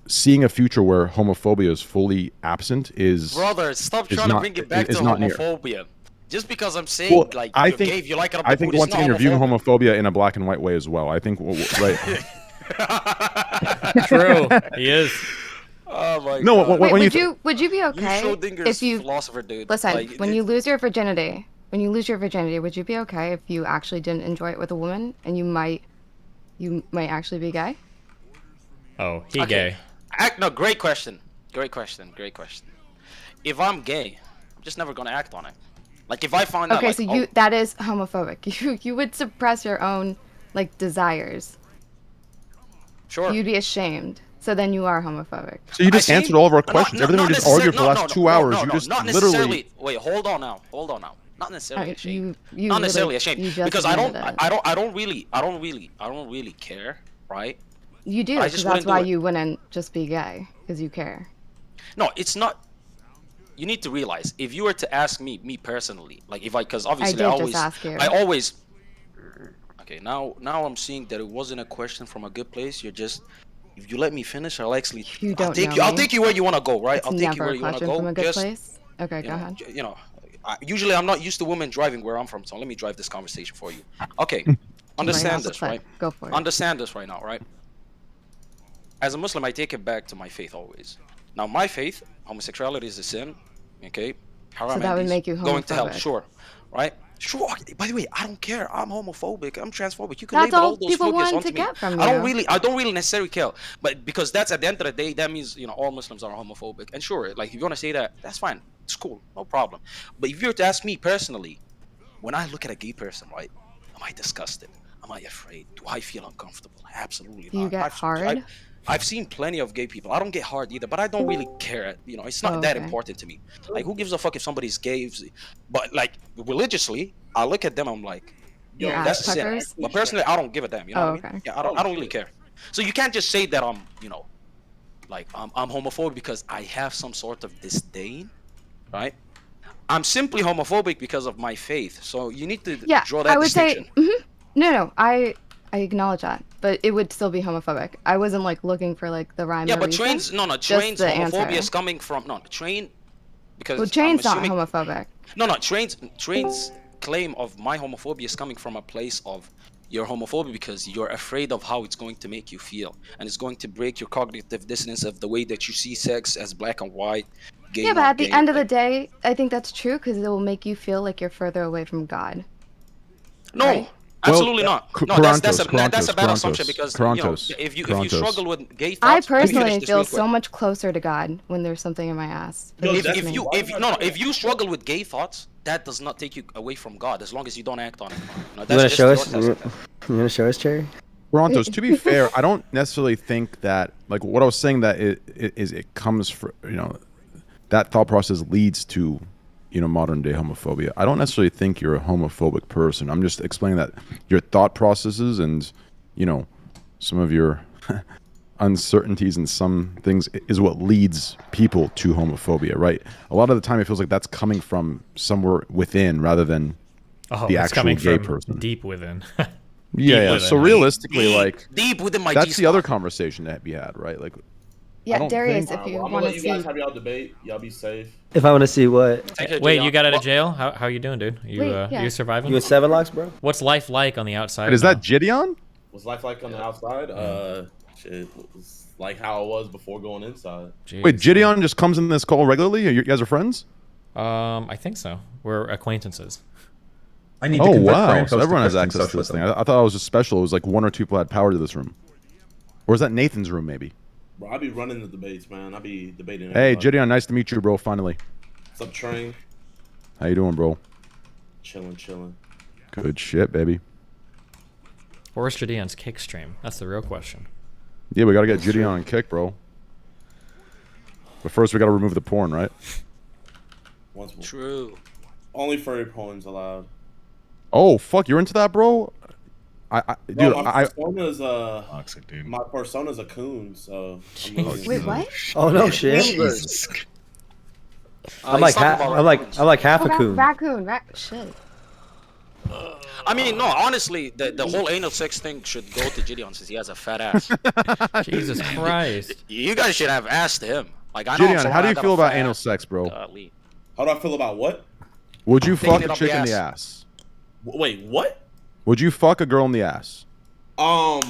seeing a future where homophobia is fully absent is
Brother, stop trying to bring it back to homophobia. Just because I'm saying
Well,
like
I
you're
think
gay, if you like it up
I
the
think
booty,
once
it's
again
not
you're viewing
homophobic.
homophobia in a black and white way as well. I think right.
True. He is.
Oh my
No,
god.
when
Wait,
you
would you be
You
okay
Schrodinger's
if you
philosopher, dude.
listen
Like,
when you lose your virginity? When you lose your virginity, would you be okay if you actually didn't enjoy it with a woman and you might actually be gay?
Oh, he
Okay.
gay.
No, great question. Great question. If I'm gay, I'm just never gonna act on it. Like if I find out,
Okay,
like,
so that is homophobic. You would suppress your own desires.
sure.
You'd be ashamed. So then you are homophobic.
So you just
I
answered
see-
all of our
not-
questions.
not-
Everything
not
we just argued for the
necessarily-
last 2 hours, you just
not
literally.
necessarily. Wait, hold on now. Not necessarily ashamed.
You
Not
really-
necessarily ashamed
you just
because I don't
admitted
really care, right?
You do,
I
because
just
that's
wouldn't do
why
it.
you wouldn't just be gay, because you care.
No, it's not. You need to realize if you were to ask me personally, like if because obviously
did just ask you.
I always. Okay, now I'm seeing that it wasn't a question from a good place. You're just. If you let me finish, I'll actually.
You don't know
I'll
me.
take you where you want to go, right?
It's
I'll take you
never
where
a
you want to
question from
go.
a good
Just
place. Okay, go ahead.
usually I'm not used to women driving where I'm from, so let me drive this conversation for you. Okay, understand this, right?
Go for it.
Understand this right now, right? As a Muslim, I take it back to my faith always. Now, my faith, homosexuality is a sin, okay? Haram
So that would
and
make you
going to hell,
homophobic.
sure, right? Sure. By the way, I don't care. I'm homophobic. I'm transphobic. You can
That's
label
all
all those
people
phobias
want
onto
to
me.
get from
I
you.
don't really necessarily care, but because that's at the end of the day, that means all Muslims are homophobic. And sure, like if you want to say that, that's fine. It's cool, no problem. But if you were to ask me personally, when I look at a gay person, right, am I disgusted? Am I afraid? Do I feel uncomfortable? Absolutely
Do you
not.
get hard?
I've seen plenty of gay people. I don't get hard either, but I don't really care. It's not that
okay.
important to me. Like, who gives a fuck if somebody's gay? But like religiously, I look at them. I'm like,
Your
that's a
ass
sin.
puckers?
But personally, I don't give a damn. You know
Oh,
what I mean?
okay.
Yeah, I don't really care. So you can't just say that I'm, like I'm homophobic because I have some sort of disdain, right? I'm simply homophobic because of my faith. So you need to
Yeah,
draw that
I would
distinction.
say. No, I acknowledge that, but it would still be homophobic. I wasn't like looking for like the rhyme.
Yeah,
or
but
reason,
trains,
just
trains
the
homophobia
answer.
is coming from train because
Well,
I'm
train's not
assuming,
homophobic.
no, trains claim of my homophobia is coming from a place of you're homophobic because you're afraid of how it's going to make you feel, and it's going to break your cognitive dissonance of the way that you see sex as black and white, gay.
Yeah, but
not
at the
gay,
end of the
like-
day, I think that's true because it will make you feel like you're further away from God.
no.
right?
Absolutely not. No, that's a bad
Karantos,
assumption because you know,
Karantos,
if you
Karantos.
struggle with gay thoughts,
I
let me finish
personally
this
feel
real
so
quick.
much closer to God when there's something in my ass.
Yo,
It's
that's-
just
If
me.
you if you struggle with gay thoughts, that does not take you away from God as long as you don't act on it. No,
You
that's
wanna
just
show
your
us?
testament.
You wanna show us, Cherry?
Toronto's, to be fair, I don't necessarily think that, like, what I was saying, that it comes from, that thought process leads to, modern day homophobia. I don't necessarily think you're a homophobic person. I'm just explaining that your thought processes and, some of your uncertainties and some things is what leads people to homophobia, right? A lot of the time it feels like that's coming from somewhere within rather than
Oh,
the
it's
actual
coming
gay
from
person.
deep within.
Yeah.
within.
So realistically, like,
Deep within my
that's the
G-spot.
other conversation that we had, right? Like,
Yeah,
don't
Darius,
think-
if you
Well, I'm
want
gonna
to
let you guys
see.
have y'all debate. Y'all be safe.
If I want to see what
Take care,
Wait,
Gideon.
you got out
Well,
of jail? How you doing, dude? You
Wait, yeah.
you surviving?
you in Seven Locks, bro.
What's life like on the outside?
is
now?
that Gideon?
What's life like on the outside? Shit, it's like how it was before going inside.
Jeez.
Wait, Gideon just comes in this call regularly? You guys are friends?
I think so. We're acquaintances.
I need to
Oh,
convert
wow.
Karantos
So
to
everyone has
Christian
access to this thing.
socialism.
I thought it was just special. It was like one or two people had power to this room. Or is that Nathan's room, maybe?
Bro, I be running the debates, man. I be debating.
Hey,
everybody.
Gideon, nice to meet you, bro, finally.
What's up, train?
How you doing, bro?
Chilling.
Good shit, baby.
Where's Gideon's kick stream? That's the real question.
Yeah, we gotta get Gideon on kick, bro. But first, we gotta remove the porn, right?
Once more.
True.
Only furry poems allowed.
Oh, fuck, you're into that, bro? Dude,
No, my
I
persona's
Toxic, dude.
my persona's a coon, so I'm really-
Wait, what?
Oh no, shit.
Jesus.
I'm like I'm like half a
Oh,
coon.
raccoon. Shit.
I mean, no, honestly, the whole anal sex thing should go to Gideon since he has a fat ass.
Jesus Christ.
You guys should have asked him. Like, I know
Gideon,
someone
how do you
that got
feel
a
about
fat
anal
ass.
sex, bro?
Golly.
How do I feel about what?
Would you
Taking
fuck
it
a
up
chick
the
in the
ass.
ass?
Wait, what?
Would you fuck a girl in the ass?
I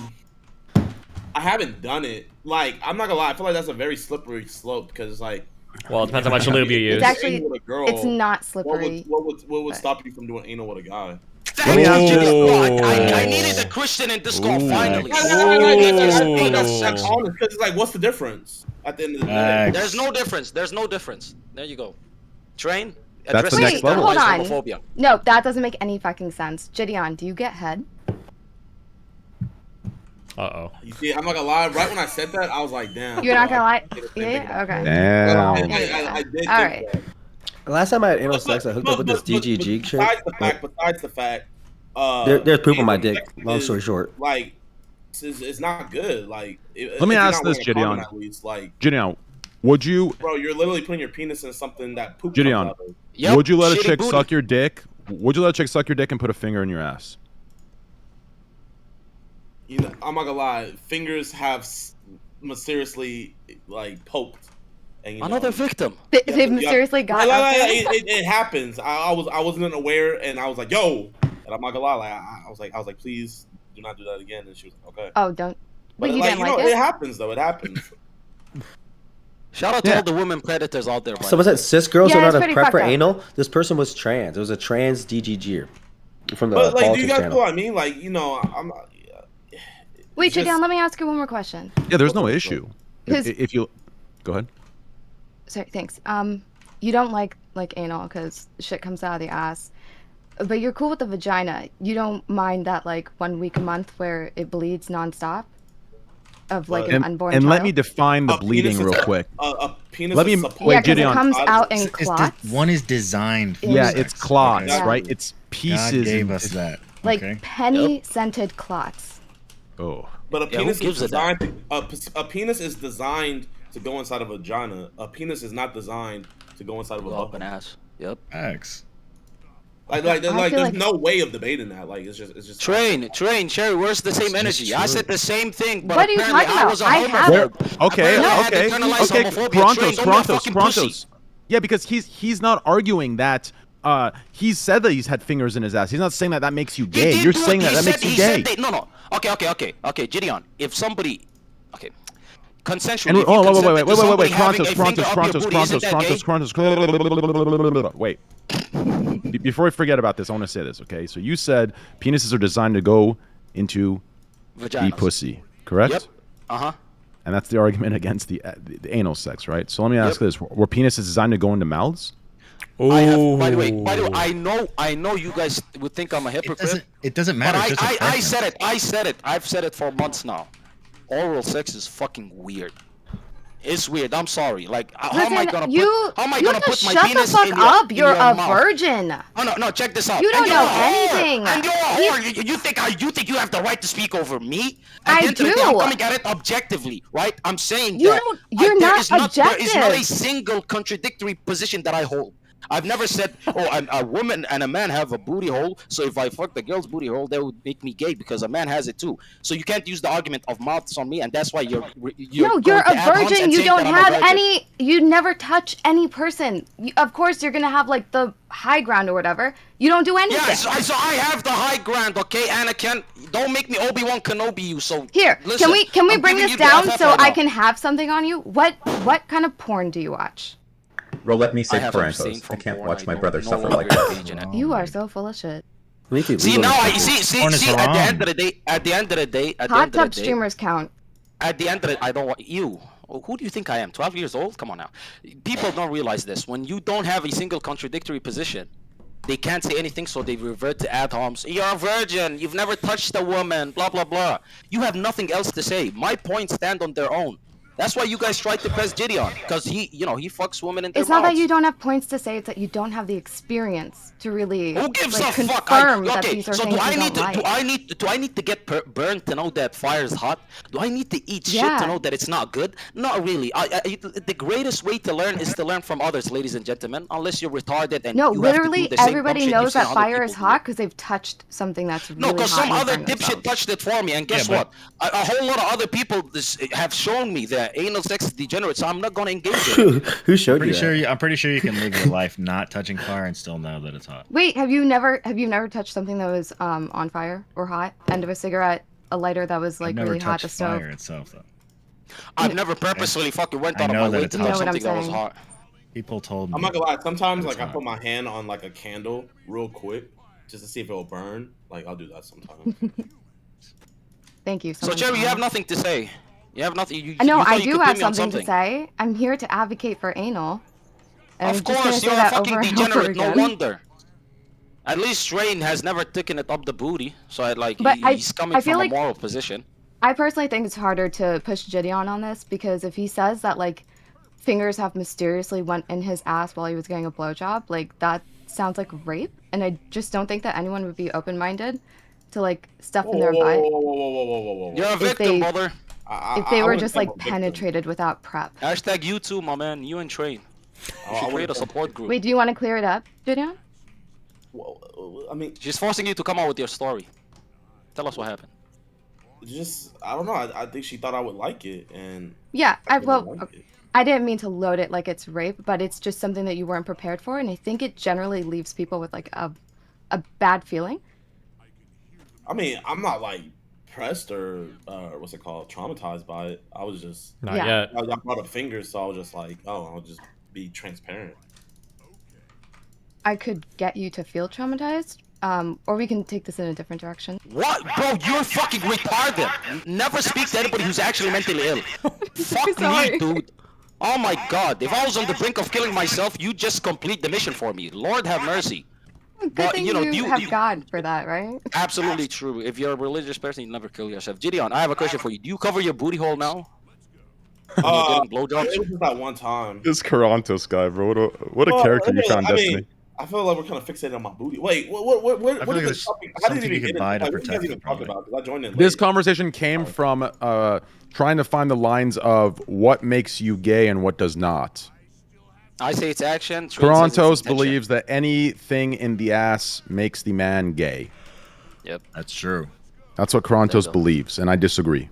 haven't done it. Like, I'm not gonna lie. I feel like that's a very slippery slope because, like,
Well, it depends how much lube you use.
It's actually-
anal with a girl,
It's not
What
slippery.
would stop you from doing anal with a guy?
Let me ask you this.
Gideon. I needed a Christian in this call, finally.
That's honest because it's like, what's the difference at the end of the day?
Facts.
There's no difference. There's no difference. There you go. Train.
That's the
address
next
it.
level.
Hold on.
Homophobia.
No, that doesn't make any fucking sense. Gideon, do you get head?
Uh-oh.
You see, I'm not gonna lie. Right when I said that, I was like, damn.
You're not gonna lie?
I didn't think
Yeah?
about
Okay.
Damn.
I did think
All right.
that.
Last time I had anal sex, I hooked up with this DGG chick.
Besides the fact,
There's poop on my
anal
dick.
sex
Long
is,
story short.
like, it's not good. Like,
Let me ask this, Gideon.
At least, like,
Gideon, would you
bro, you're literally putting your penis in something that poop
Gideon.
comes out of.
Yep,
would you let a
shitty
chick
booty.
suck your dick? Would you let a chick suck your dick and put a finger in your ass?
You know, I'm not gonna lie. Fingers have mysteriously like poked. And, you know,
Another victim.
They've mysteriously got
Like,
out there?
it happens. I wasn't aware, and I was like, "Yo," and I'm not gonna lie. Like, I was like, "Please do not do that again." And she was like, "Okay."
Oh, don't.
But
Wait, you
like,
didn't
you know,
like
it
it?
happens though. It happens.
Shout out to all the women predators out there. by
So
the
was
way.
it cis girls
Yeah,
are
it's
not a
pretty
prep for
fucked up.
anal? This person was trans. It was a trans DGG from the
But like, do you
politics
guys know
channel.
what I mean? Like, you know, I'm.
Wait,
it's just-
Gideon, let me ask you one more question.
Yeah, there's no issue.
Because-
If you go ahead.
Sorry, thanks. You don't like anal because shit comes out of the ass, but you're cool with the vagina. You don't mind that like 1 week a month where it bleeds nonstop, of like an unborn
And
child.
let me define the
A
bleeding
penis is
real
a-
quick.
A penis.
Let me-
is
wait,
supposed
Yeah,
to
because
Gideon.
it comes out in
It's
clots.
one is designed for
Yeah,
sex.
it's clots,
Yeah.
right? It's pieces.
God gave
and-
us that.
Like
okay?
penny scented clots.
Oh.
But a
Yeah, who
penis is
gives a damn?
designed. A penis is designed to go inside a vagina. A penis is not designed to go inside of a
Up an
vagina.
ass. Yep.
X.
Like,
I feel
there's
like-
no way of debating that. Like, it's just
Train, Cherry, where's the same
It's
energy? I
true.
said the same thing, but
What are you
apparently
talking
I
about?
was a
I have-
homophobe.
Okay,
Apparently I had
okay,
internalized
okay.
homophobia.
Prontos,
Train, don't be a
Prontos,
fucking pussy.
Prontos. Yeah, because he's not arguing that. He said that he's had fingers in his ass. He's not saying that makes you
He
gay.
did
You're
do it.
saying
He
that
said-
makes you
he
gay.
said no. Okay, Gideon. If somebody, okay, consensually.
And
if you
wait,
consented to somebody having a
Prontos,
finger up your booty, isn't that gay?
Wait. Before we forget about this, I want to say this, okay? So you said penises are designed to go into the
Vaginas.
pussy, correct?
Yep. Uh-huh.
And that's the argument against the anal sex, right? So let me ask this: were penises designed to go into mouths?
I have, by the way, I know you guys would think I'm a hypocrite.
It doesn't
But
matter. It's just a
I
preference.
said it. I've said it for months now. Oral sex is fucking weird. It's weird. I'm sorry. Like, how am I
Listen,
gonna
you
put my
shut
penis
the fuck
in
up.
in
You're
your
a
mouth?
virgin.
Oh no, check this out.
You don't
And you're
know
a whore.
anything.
And you're a whore. You think you have the right to speak over me? At
I
the end of the day, I'm
do.
coming at it objectively, right? I'm saying
You
that
don't- you're
there
not
is there is not a
objective.
single contradictory position that I hold. I've never said, a woman and a man have a booty hole, so if I fuck the girl's booty hole, that would make me gay because a man has it too. So you can't use the argument of mouths on me, and that's why you're
No,
going
you're
to
a
ad homs
virgin.
and
You
saying
don't
that I'm a
have
virgin.
any. You never touch any person. Of course, you're gonna have like the high ground or whatever. You don't do anything.
Yeah, so I have the high ground, okay, Anakin? Don't make me Obi-Wan Kenobi you, so...
Here,
listen,
can we
I'm
bring
giving
this
you the
down
FF
so
right
I
now.
can have something on you? What kind of porn do you watch?
Roulette me
I
save
have
Prontos.
abstained
I
from
can't
porn.
watch
I
my
no-
brother
no
suffer
longer
like this.
engage in it.
You are so full of shit.
Make it
See,
legal
now
in
I
countries.
see,
Porn is
at the
haram.
end of the day, at the end of the day,
Hot tub streamers count.
At the end of it, I don't want you. Who do you think I am? 12 years old? Come on now. People don't realize this. When you don't have a single contradictory position, they can't say anything, so they revert to ad homs. You're a virgin. You've never touched a woman. Blah blah blah. You have nothing else to say. My points stand on their own. That's why you guys tried to press Gideon, because he fucks women in their
It's not that
mouths.
you don't have points to say; it's that you don't have the experience to really
Who gives
like,
a fuck?
confirm that
Okay,
these are
so
things
do I
you
need
don't
to
like.
do I need to get burned to know that fire is hot? Do I need to eat shit
Yeah.
to know that it's not good? Not really. The greatest way to learn is to learn from others, ladies and gentlemen. Unless you're retarded and
No,
you have to
literally,
do the same dumb
everybody
shit you've
knows
seen
that
100
fire is
people do.
hot because they've touched something that's really
No, because
hot
some
in
other
front of
dipshit
themselves.
touched it for me, and guess
Yeah,
what? A whole lot of other people have shown me that anal sex is degenerate, so I'm not gonna engage in it.
Who showed you that?
I'm pretty sure you can live your life not touching fire and still know that it's hot.
Wait, have you never touched something that was on fire or hot? End of a cigarette, a lighter that was
I've
like
never
really hot,
touched
the stove.
fire itself though.
I've never purposely fucking went
I
out of
know
my
that
way
it's
to
hot.
touch
You know what I'm
something that was
saying?
hot.
People told me.
I'm not gonna lie. Sometimes,
it's
like, I
hot.
put my hand on like a candle real quick just to see if it'll burn. Like, I'll do that sometimes.
Thank you.
So
someone
Jerry, you
told
have
me.
nothing to say. You have nothing. You,
I know
you thought
I
you
do
could pin
have
me on
something to say. I'm here to advocate for anal. And
Of
I'm just gonna
course,
say
you're a
that
fucking
over and over
degenerate. No
again.
wonder. At least Rain has never taken it up the booty, so
But
he's coming
I feel
from
like-
a moral position.
I personally think it's harder to push Gideon on this because if he says that like fingers have mysteriously went in his ass while he was getting a blowjob, like that sounds like rape, and I just don't think that anyone would be open-minded to like stuff in their butt
Whoa.
You're a
If
victim,
they-
brother.
if they were
wouldn't
just
say I'm
like
a victim.
penetrated without prep.
Hashtag you too, my man. You and Train. You should create a support group.
Wait, do you want to clear it up, Gideon?
Well, I mean,
She's forcing you to come out with your story. Tell us what happened.
just I don't know. I think she thought I would like it, and
Yeah,
I didn't like it.
I didn't mean to load it like it's rape, but it's just something that you weren't prepared for, and I think it generally leaves people with like a bad feeling.
I mean, I'm not like pressed or what's it called, traumatized by it. I was just
Not
Yeah.
yet.
I brought up fingers, so I was just like, oh, I'll just be transparent.
I could get you to feel traumatized, or we can take this in a different direction.
What? Bro, you're fucking retarded. Never speak to anybody who's actually mentally ill. Fuck
Sorry.
me, dude. Oh my god. If I was on the brink of killing myself, you just complete the mission for me. Lord have mercy.
Good
But,
thing
you know,
you
you-
have
you-
God for that, right?
Absolutely true. If you're a religious person, you never kill yourself. Gideon, I have a question for you. Do you cover your booty hole now? When you're getting blowjobs?
It was just that one time.
This Carantos guy, bro. What a
Well,
character you
I
found,
mean,
Destiny.
I feel like we're kind of fixated on my booty. Wait, what
feel
is
like
this
there's
topic? How did
something
it
you
even
could
get
buy
into?
to
Like, what do you guys
protect
even
it,
talk
probably.
about? 'Cause I joined in
This
late.
conversation came from trying to find the lines of what makes you gay and what does not.
I say it's action. Train says it's
Torontos
intention.
believes that anything in the ass makes the man gay.
Yep.
That's true.
That's what
There you
Torontos
go.
believes, and I disagree.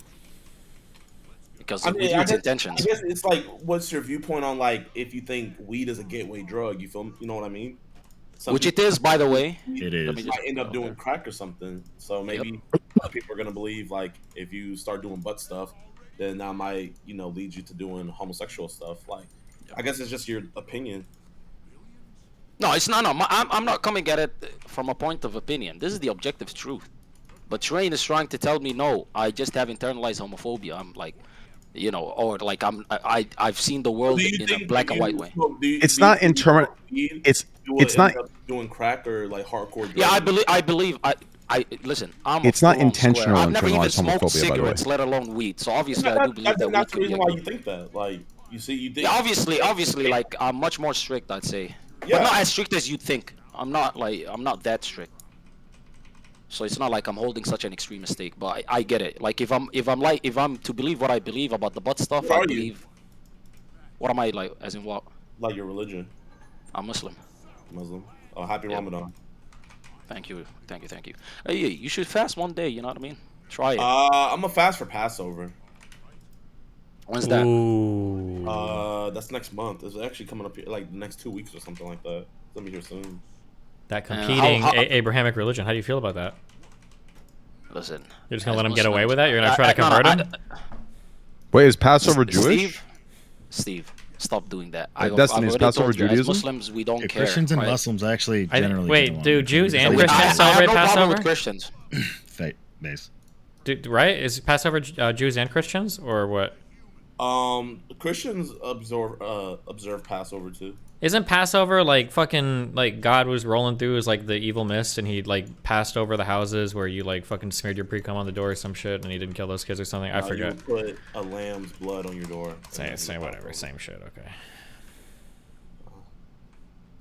Because
I
of
mean,
its
I
intentions.
guess it's like, what's your viewpoint on like if you think weed is a gateway drug? You know what I mean? Some
Which it
people
is, by the way.
It
Let
is.
me just-
might end up doing
okay.
crack or something. So maybe people are gonna believe like if you start doing butt stuff, then that might lead you to doing homosexual stuff. Like, I guess it's just your opinion.
No, it's not. No, I'm not coming at it from a point of opinion. This is the objective truth. But Train is trying to tell me, no, I just have internalized homophobia. I'm like, or like I've seen the world in a black and white way.
It's not internal. It's not.
Doing crack or like hardcore drugs.
Yeah, I believe. I listen. I'm.
It's
a
not
full-on square.
intentional
I've never even
internalized
smoked
homophobia, by the way.
cigarettes, let alone weed. So obviously, I do believe that weed
That's the
could be
reason
a
why
good-
you think that. Like, you think.
Yeah, obviously, like I'm much more strict, I'd say,
Yeah.
but not as strict as you think. I'm not that strict. So it's not like I'm holding such an extreme stake, but I get it. Like if I'm to believe what I believe about the butt stuff,
What
I
are you?
believe. What am I like? As in what?
Like your religion,
I'm Muslim.
Muslim. Oh, happy
Yeah.
Ramadan.
Thank you. Hey, you should fast one day. You know what I mean? Try it.
I'm a fast for Passover.
When's that?
Ooh.
That's next month. It's actually coming up here, like the next 2 weeks or something like that. It's gonna be here soon.
That
how-
competing Abrahamic religion. How do you feel about that?
Listen.
You're just gonna
as
let him get away
Muslims-
with that? You're gonna try to
no,
convert him?
Wait, is Passover Jewish?
Steve, stop doing that.
Destiny, is
already
Passover
told you, as
Judaism?
Muslims, we don't
Yeah,
care.
Christians and
right?
Muslims actually
I-
generally.
wait,
get along.
do Jews and
Because
Christians
I have
celebrate
no problem
Passover?
with Christians.
faith base.
Right? Is Passover Jews and Christians, or what?
Christians observe Passover too.
Isn't Passover like fucking like God was rolling through as like the evil mist and he like passed over the houses where you like fucking smeared your pre-cum on the door or some shit and he didn't kill those kids or something? I forget.
You would put a lamb's blood on your door.
Say whatever, same shit. Okay.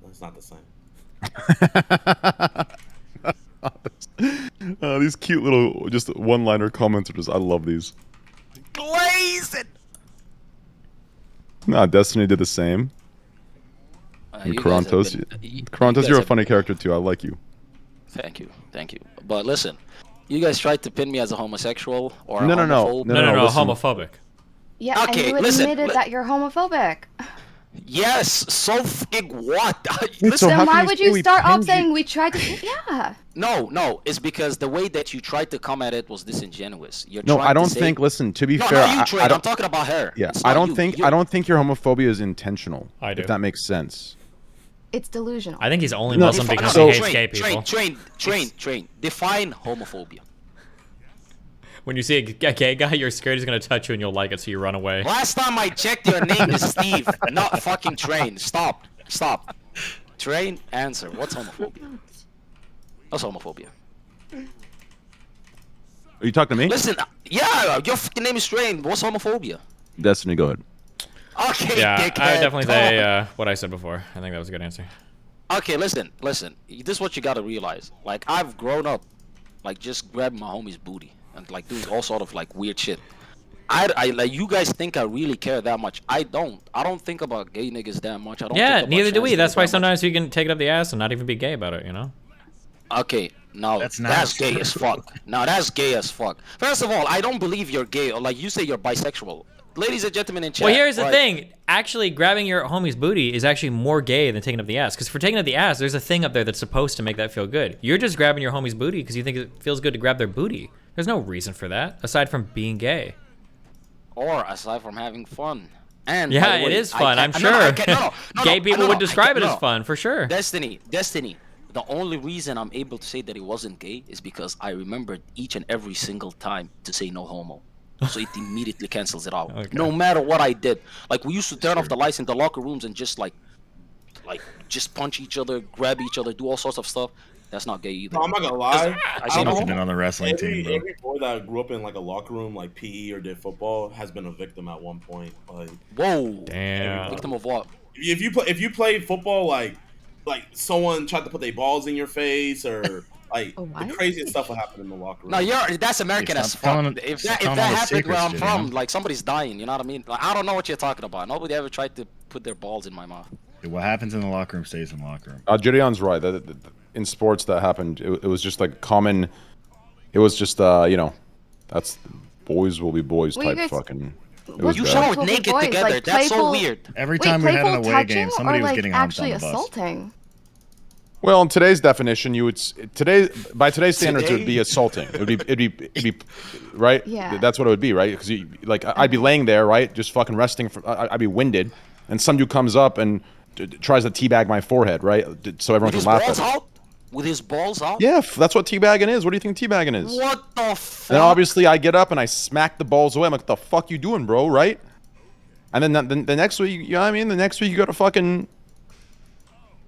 It's not the same.
These cute little just one-liner commenters. I love these.
Blazing.
Nah, Destiny did the same. And
You guys have
Karantos,
been- you
Karantos,
guys
you're a
have
funny
been-
character too. I like you.
Thank you. But listen, you guys tried to pin me as a homosexual or a
No.
homophobe.
No,
listen.
homophobic.
Yeah,
Okay,
and you
listen,
admitted that you're homophobic.
Yes, so fucking what?
Wait, so
Then
how
why
can
would
say
you
we
start off
pinned you?
saying we tried to? Yeah.
No, it's because the way that you tried to come at it was disingenuous. You're
No,
trying
I don't
to say,
think. Listen, to be
No,
fair,
not you, Trey.
I
I'm
don't.
talking about her.
Yeah,
It's
I
not
don't
you.
think.
You-
I don't think your homophobia is intentional.
I do.
If that makes sense.
It's delusional.
I think he's only
No,
Muslim
if-
because
so-
he hates gay people.
Train. Define homophobia.
When you see a gay guy, you're scared he's gonna touch you and you'll like it, so you run away.
Last time I checked, your name is Steve, not fucking Train. Stop. Train, answer. What's homophobia? What's homophobia?
Are you talking to me?
Listen, yeah, your fucking name is Train. What's homophobia?
Destiny, go ahead.
Okay,
Yeah, I
dickhead.
definitely say what I said before. I think that was a good answer.
Okay, listen. This is what you gotta realize. Like, I've grown up, like, just grabbing my homie's booty and like doing all sort of like weird shit. I like, you guys think I really care that much. I don't. I don't think about gay niggas that much. I don't.
Yeah,
think about
neither do
trans
we.
niggas
That's why
that much.
sometimes you can take it up the ass and not even be gay about it, you know?
Okay, no,
That's
that's
not
gay as fuck. No, that's gay as fuck. First of all, I don't believe you're gay. Or like you say, you're bisexual. Ladies and gentlemen in chat.
Well, here's the
right?
thing. Actually, grabbing your homie's booty is actually more gay than taking up the ass. Because for taking up the ass, there's a thing up there that's supposed to make that feel good. You're just grabbing your homie's booty because you think it feels good to grab their booty. There's no reason for that, aside from being gay.
Or aside from having fun. And by
Yeah,
the
it
way,
is
I
fun, I'm
can't-
sure.
no, I can't- no,
Gay people
no,
would
I
describe
can't-
it as
no.
fun, for sure.
Destiny. The only reason I'm able to say that it wasn't gay is because I remembered each and every single time to say no homo. So it immediately cancels it out.
Okay.
No matter what I did. Like, we used to turn off the lights in the locker rooms and just just punch each other, grab each other, do all sorts of stuff. That's not gay either.
No, I'm not gonna lie.
I say
I
no
must have
homo.
been on the wrestling team, bro.
Every boy that grew up in like a locker room, like PE or did football, has been a victim at one point. Like,
Whoa.
Damn.
Victim of what?
if you play football, like someone tried to put their balls in your face or like the
What?
craziest stuff will happen in the locker room.
No, that's American
Stop
as fuck.
telling-
If
stop
that
telling all the
happened where
secrets,
I'm
dude,
from,
you know?
like somebody's dying. You know what I mean? Like, I don't know what you're talking about. Nobody ever tried to put their balls in my mouth.
What happens in the locker room stays in the locker room.
Gideon's right. In sports, that happened. It was just like common. It was just that's boys will be boys
Well, you
type
guys-
fucking. It
What
was
You
bad.
showered
Boys will be
naked
boys,
together.
like
That's so
playful-
weird.
Every
Wait,
time we had an
playful
away game,
touching
somebody
or
was
like
getting humped on
actually
the bus.
assaulting?
Well, in today's definition, you would by today's standards, it would be assaulting. It'd be right.
Yeah.
That's what it would be, right? Because like I'd be laying there, right, just fucking resting. I'd be winded, and some dude comes up and tries to teabag my forehead, right? So everyone
With
can
his
laugh
balls
at it.
out? With his balls out?
Yeah, that's what teabagging is. What do you think teabagging is?
What the fuck?
Then obviously I get up and I smack the balls away. I'm like, what the fuck you doing, bro? Right? And then the next week, you know what I mean? The next week you gotta fucking,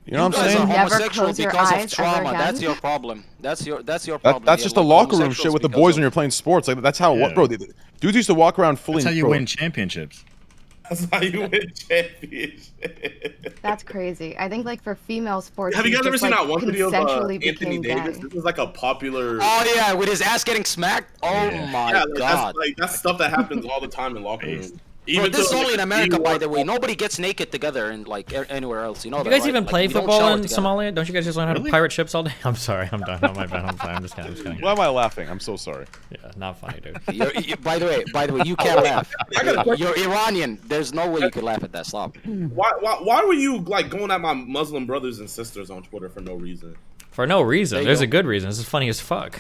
you know what I'm
guys
saying?
are
Never
homosexual
close your
because
eyes
of trauma.
ever
That's
again.
your problem. That's your problem.
That's
here.
just a
Like,
locker room
homosexuals
shit with the
because
boys
of-
when you're playing sports. Like that's how
Yeah.
bro. Dudes used to walk around fully.
That's how you
bro,
win championships.
That's how you win championship.
That's crazy. I think like for female sports,
Have you guys ever
just,
seen
like,
that one video of
consensually
Anthony
became
Davis?
gay.
This is like a popular.
Oh yeah, with his ass getting smacked. Oh my
yeah,
god.
that's stuff that happens all the time in locker rooms.
Bro, this is
to,
only
like,
in America,
the
by the way. Nobody gets naked together in like anywhere else. You know
You
that,
guys
right?
even
Like,
play
we don't
football
shower
in
together.
Somalia? Don't you guys just learn how to
Really?
pirate ships all day? I'm sorry, I'm done. Oh, my bad. I'm sorry. I'm just kidding.
Why am I laughing? I'm so sorry.
Yeah, not funny, dude.
By the way, you can't laugh. You're Iranian. There's no way you could laugh at that. Stop.
Why were you like going at my Muslim brothers and sisters on Twitter for no reason?
For no reason.
There you
There's
go.
a good reason. This is funny as fuck.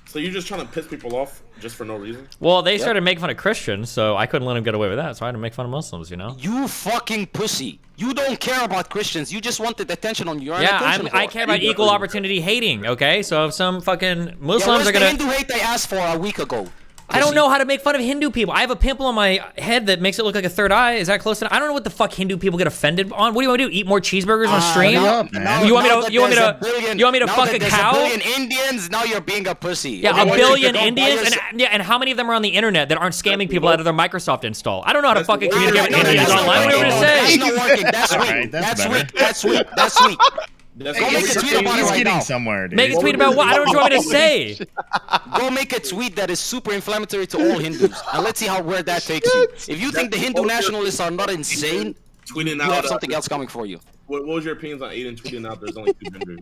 So you're just trying to piss people off just for no reason?
Well, they started making fun of Christians, so I couldn't let them get away with that. So I had to make fun of Muslims, you know?
You fucking pussy. You don't care about Christians. You just wanted attention on your
Yeah,
attention.
I care about equal opportunity hating, okay? So if some fucking Muslims are
the
gonna...
Hindu hate they asked for a week ago?
I don't know how to make fun of Hindu people. I have a pimple on my head that makes it look like a third eye. Is that close enough? I don't know what the fuck Hindu people get offended on. What do you want to do? Eat more cheeseburgers on stream? You want me to fuck a cow?
A billion Indians, now you're being a pussy.
Yeah,
Okay,
a billion
go buy
Indians,
yourself-
and how many of them are on the internet that aren't scamming people out of their Microsoft install? I don't know how to fucking communicate with
No,
Indians
that's not
online. What are you
working.
gonna
That's
say?
not working. That's
All
weak.
right, that's
That's
better.
weak. That's weak. That's weak.
That's
Go make a tweet about it
He's
right
getting
now.
somewhere, dude.
Make a tweet about what? I don't know what you want me to say.
Go make a tweet that is super inflammatory to all Hindus, and let's see where that takes you. If you think the Hindu nationalists are not insane,
tweeting
you
out
have something else coming for you.
What was your opinions on Aiden tweeting out there's only 2 genders?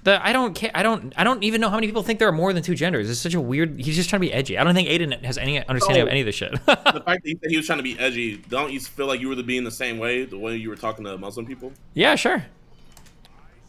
I don't care. I don't even know how many people think there are more than 2 genders. It's such a weird. He's just trying to be edgy. I don't think Aiden has any understanding of any of this shit.
The fact that he said he was trying to be edgy, don't you feel like you were being the same way the way you were talking to Muslim people?
Yeah, sure.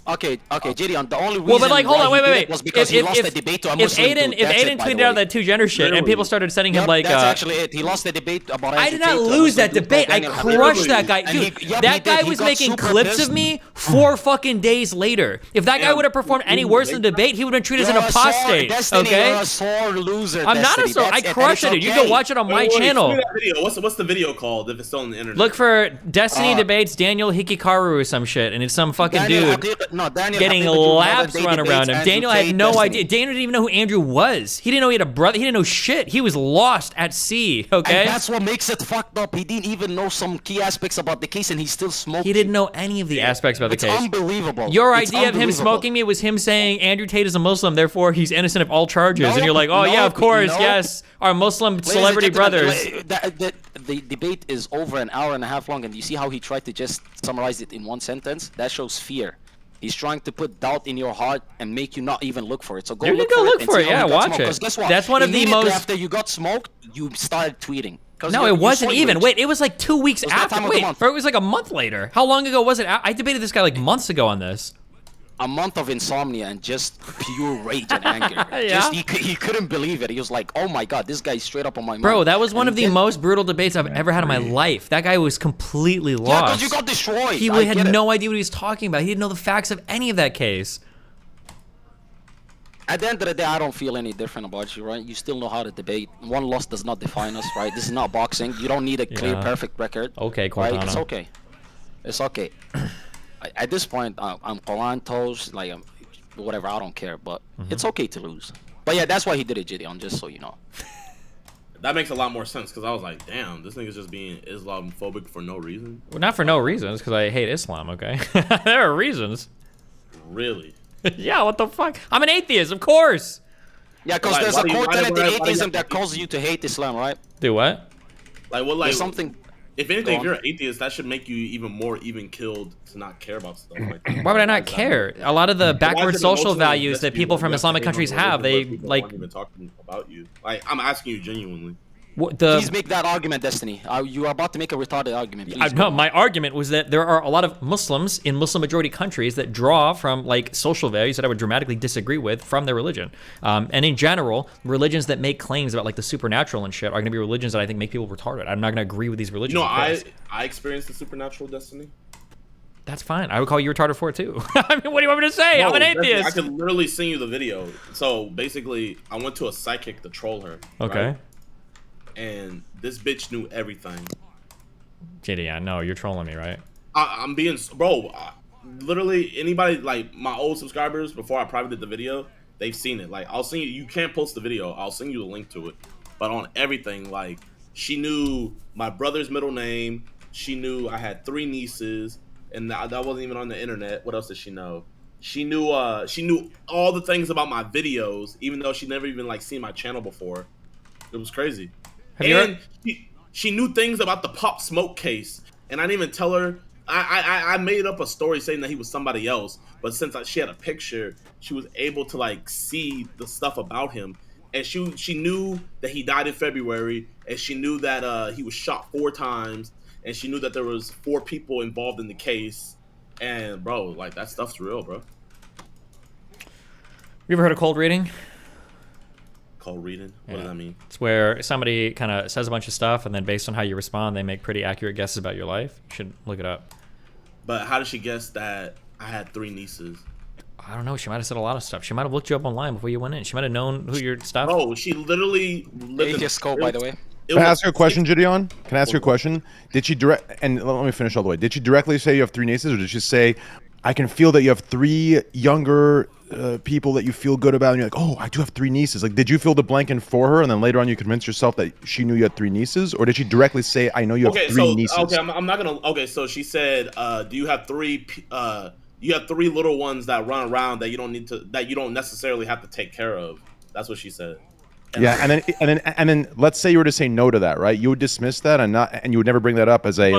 Okay, Gideon. The only reason
Well, but like, hold
why
on,
he
wait,
did
wait,
it was
wait.
because he lost the debate to a
If
Muslim
Aiden,
dude.
if
That's
Aiden
it, by the
tweeted out
way.
that 2 gender shit and people started sending him
Yep,
like,
that's actually it. He lost the debate about.
I did not
Andrew Tate to a
lose
Muslim
that
dude
debate. I
called Daniel
crushed
Habib.
that guy,
And
dude.
he- yep,
that
he
guy
did. He
was
got
making
super
clips
pissed.
of me 4 fucking days later. If that guy
Yeah.
would have performed any worse in the debate, he would have been treated as an
You're a sore-
apostate.
Destiny,
Okay.
You're a sore loser.
I'm not a
Destiny.
sore. I
That's it, and
crushed
it's
it. You
okay.
can watch it on my
Wait,
channel.
show me that video. What's the video called if it's still on the internet?
Look for Destiny debates Daniel Hikikaru or some shit, and it's some fucking
Daniel
dude
Habib- no, Daniel
getting
Habib would do
laps
modern-day
run around
debates,
him.
Andrew
Daniel had
Tate,
no
Destiny.
idea. Daniel didn't even know who Andrew was. He didn't know he had a brother. He didn't know shit. He was lost at sea. Okay.
And that's what makes it fucked up. He didn't even know some key aspects about the case, and he still smoked.
He didn't know any of the aspects about the
It's
case.
unbelievable.
Your
It's
idea of him
unbelievable.
smoking me was him saying Andrew Tate is a Muslim, therefore he's innocent of all charges. And
No,
you're like, oh yeah,
no,
of course,
no.
yes, our Muslim
Ladies
celebrity
and gentlemen,
brothers.
The debate is over an hour and a half long, and you see how he tried to just summarize it in one sentence? That shows fear. He's trying to put doubt in your heart and make you not even look for it. So go
You can
look
go
for
look
it and
for
see
it,
how
yeah,
he got
watch
smoked.
it.
'Cause guess what?
That's one of the
Immediately
most-
after you got smoked, you started tweeting. 'Cause
No,
you're-
it wasn't
you're so
even.
rich.
Wait, it was like 2 weeks
was that
after.
time of the
Wait,
month.
or it was like a month later. How long ago was it? I debated this guy like months ago on this.
A month of insomnia and just pure rage and anger.
Yeah.
Just he couldn't believe it. He was like, "Oh my god, this guy's straight up on my mind."
Bro, that was one
And
of the
then-
most brutal debates I've ever had in my life. That guy was completely
Yeah,
lost.
because you got destroyed.
He
I
had
get it.
no idea what he was talking about. He didn't know the facts of any of that case.
At the end of the day, I don't feel any different about you, right? You still know how to debate. One loss does not define us, right? This is not boxing. You don't need a clear,
Yeah.
perfect record.
Okay,
Right?
Cortana.
It's okay. It's okay. At this point, I'm Quran toast, like, whatever, I don't care, but
Mm-hmm.
it's okay to lose. But yeah, that's why he did it, Gideon, just so you know.
That makes a lot more sense because I was like, damn, this nigga's just being Islamophobic for no reason.
Well, not for no reasons, because I hate Islam, okay? There are reasons.
Really?
Yeah, what the fuck? I'm an atheist, of course.
Yeah, because
Why-
there's
why
a
do you-
core
why-
tenet in
why do you
atheism
have
that
to-
calls you to hate Islam, right?
Do what?
Like what? Like
There's something.
If anything,
Go
if
on.
you're an atheist, that should make you even more even killed to not care about stuff like that.
Why would I not care? A lot of the backward
Why is it
social
emotionally
values that
invested
people
in
from Islamic
investigating
countries
on a
have,
religion where
they
people
like
aren't even talking about you. Like, I'm asking you genuinely.
Please make that argument, Destiny. You are about to make a retarded argument. Please.
No, my argument was that there are a lot of Muslims in Muslim majority countries that draw from like social values that I would dramatically disagree with from their religion. And in general, religions that make claims about like the supernatural and shit are going to be religions that I think make people retarded. I'm not going to agree with these religions.
You know,
of course.
I experienced the supernatural, Destiny.
That's fine. I would call you retarded for it too. I mean, what do you want me to say?
No,
I'm an
Destiny,
atheist.
I could literally send you the video. So basically, I went to a psychic to troll her.
Okay.
Right? And this bitch knew everything.
JD, no, you're trolling me, right?
I'm being, bro. Literally, anybody like my old subscribers before I privated the video, they've seen it. Like, I'll send you. You can't post the video. I'll send you the link to it. But on everything, like, she knew my brother's middle name. She knew I had 3 nieces, and that wasn't even on the internet. What else did she know? She knew all the things about my videos, even though she never even like seen my channel before. It was crazy. And she knew things about the Pop Smoke case, and I didn't even tell her. I made up a story saying that he was somebody else, but since she had a picture, she was able to like see the stuff about him, and she knew that he died in February, and she knew that he was shot 4 times, and she knew that there was 4 people involved in the case, and bro, like that stuff's real, bro.
You ever heard of cold reading?
Cold reading? What does that mean?
It's where somebody kind of says a bunch of stuff, and then based on how you respond, they make pretty accurate guesses about your life. You should look it up.
But how did she guess that I had 3 nieces?
I don't know. She might have said a lot of stuff. She might have looked you up online before you went in. She might have known who your stuff.
Bro, she literally lived
Atheist code, by the way.
Can I ask you a question, Gideon? Can I ask you a question? Did she direct, and let me finish all the way. Did she directly say you have 3 nieces, or did she say, I can feel that you have 3 younger people that you feel good about, and you're like, oh, I do have 3 nieces. Like, did you fill the blank in for her, and then later on you convinced yourself that she knew you had 3 nieces, or did she directly say, I know you have 3 nieces?
Okay, I'm not gonna. Okay, so she said, do you have 3? You have 3 little ones that run around that you don't need to, that you don't necessarily have to take care of. That's what she said.
Yeah, and then let's say you were to say no to that, right? You would dismiss that and you would never bring that up as a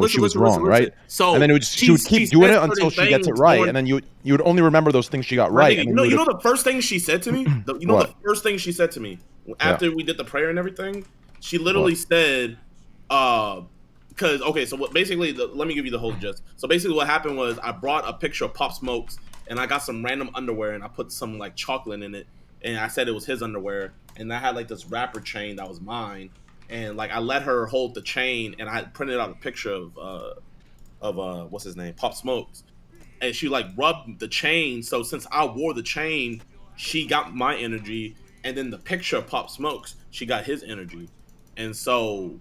she was wrong, right?
So
and then she would keep doing it until she gets it right, and then you would only remember those things she got right.
You know the first thing she said to me. The first thing she said to me after we did the prayer and everything, she literally said, because basically let me give you the whole gist. So basically, what happened was I brought a picture of Pop Smokes, and I got some random underwear, and I put some like chocolate in it, and I said it was his underwear. And I had like this rapper chain that was mine, and like I let her hold the chain, and I printed out a picture of what's his name, Pop Smokes, and she like rubbed the chain. So since I wore the chain, she got my energy, and then the picture of Pop Smokes, she got his energy, and so,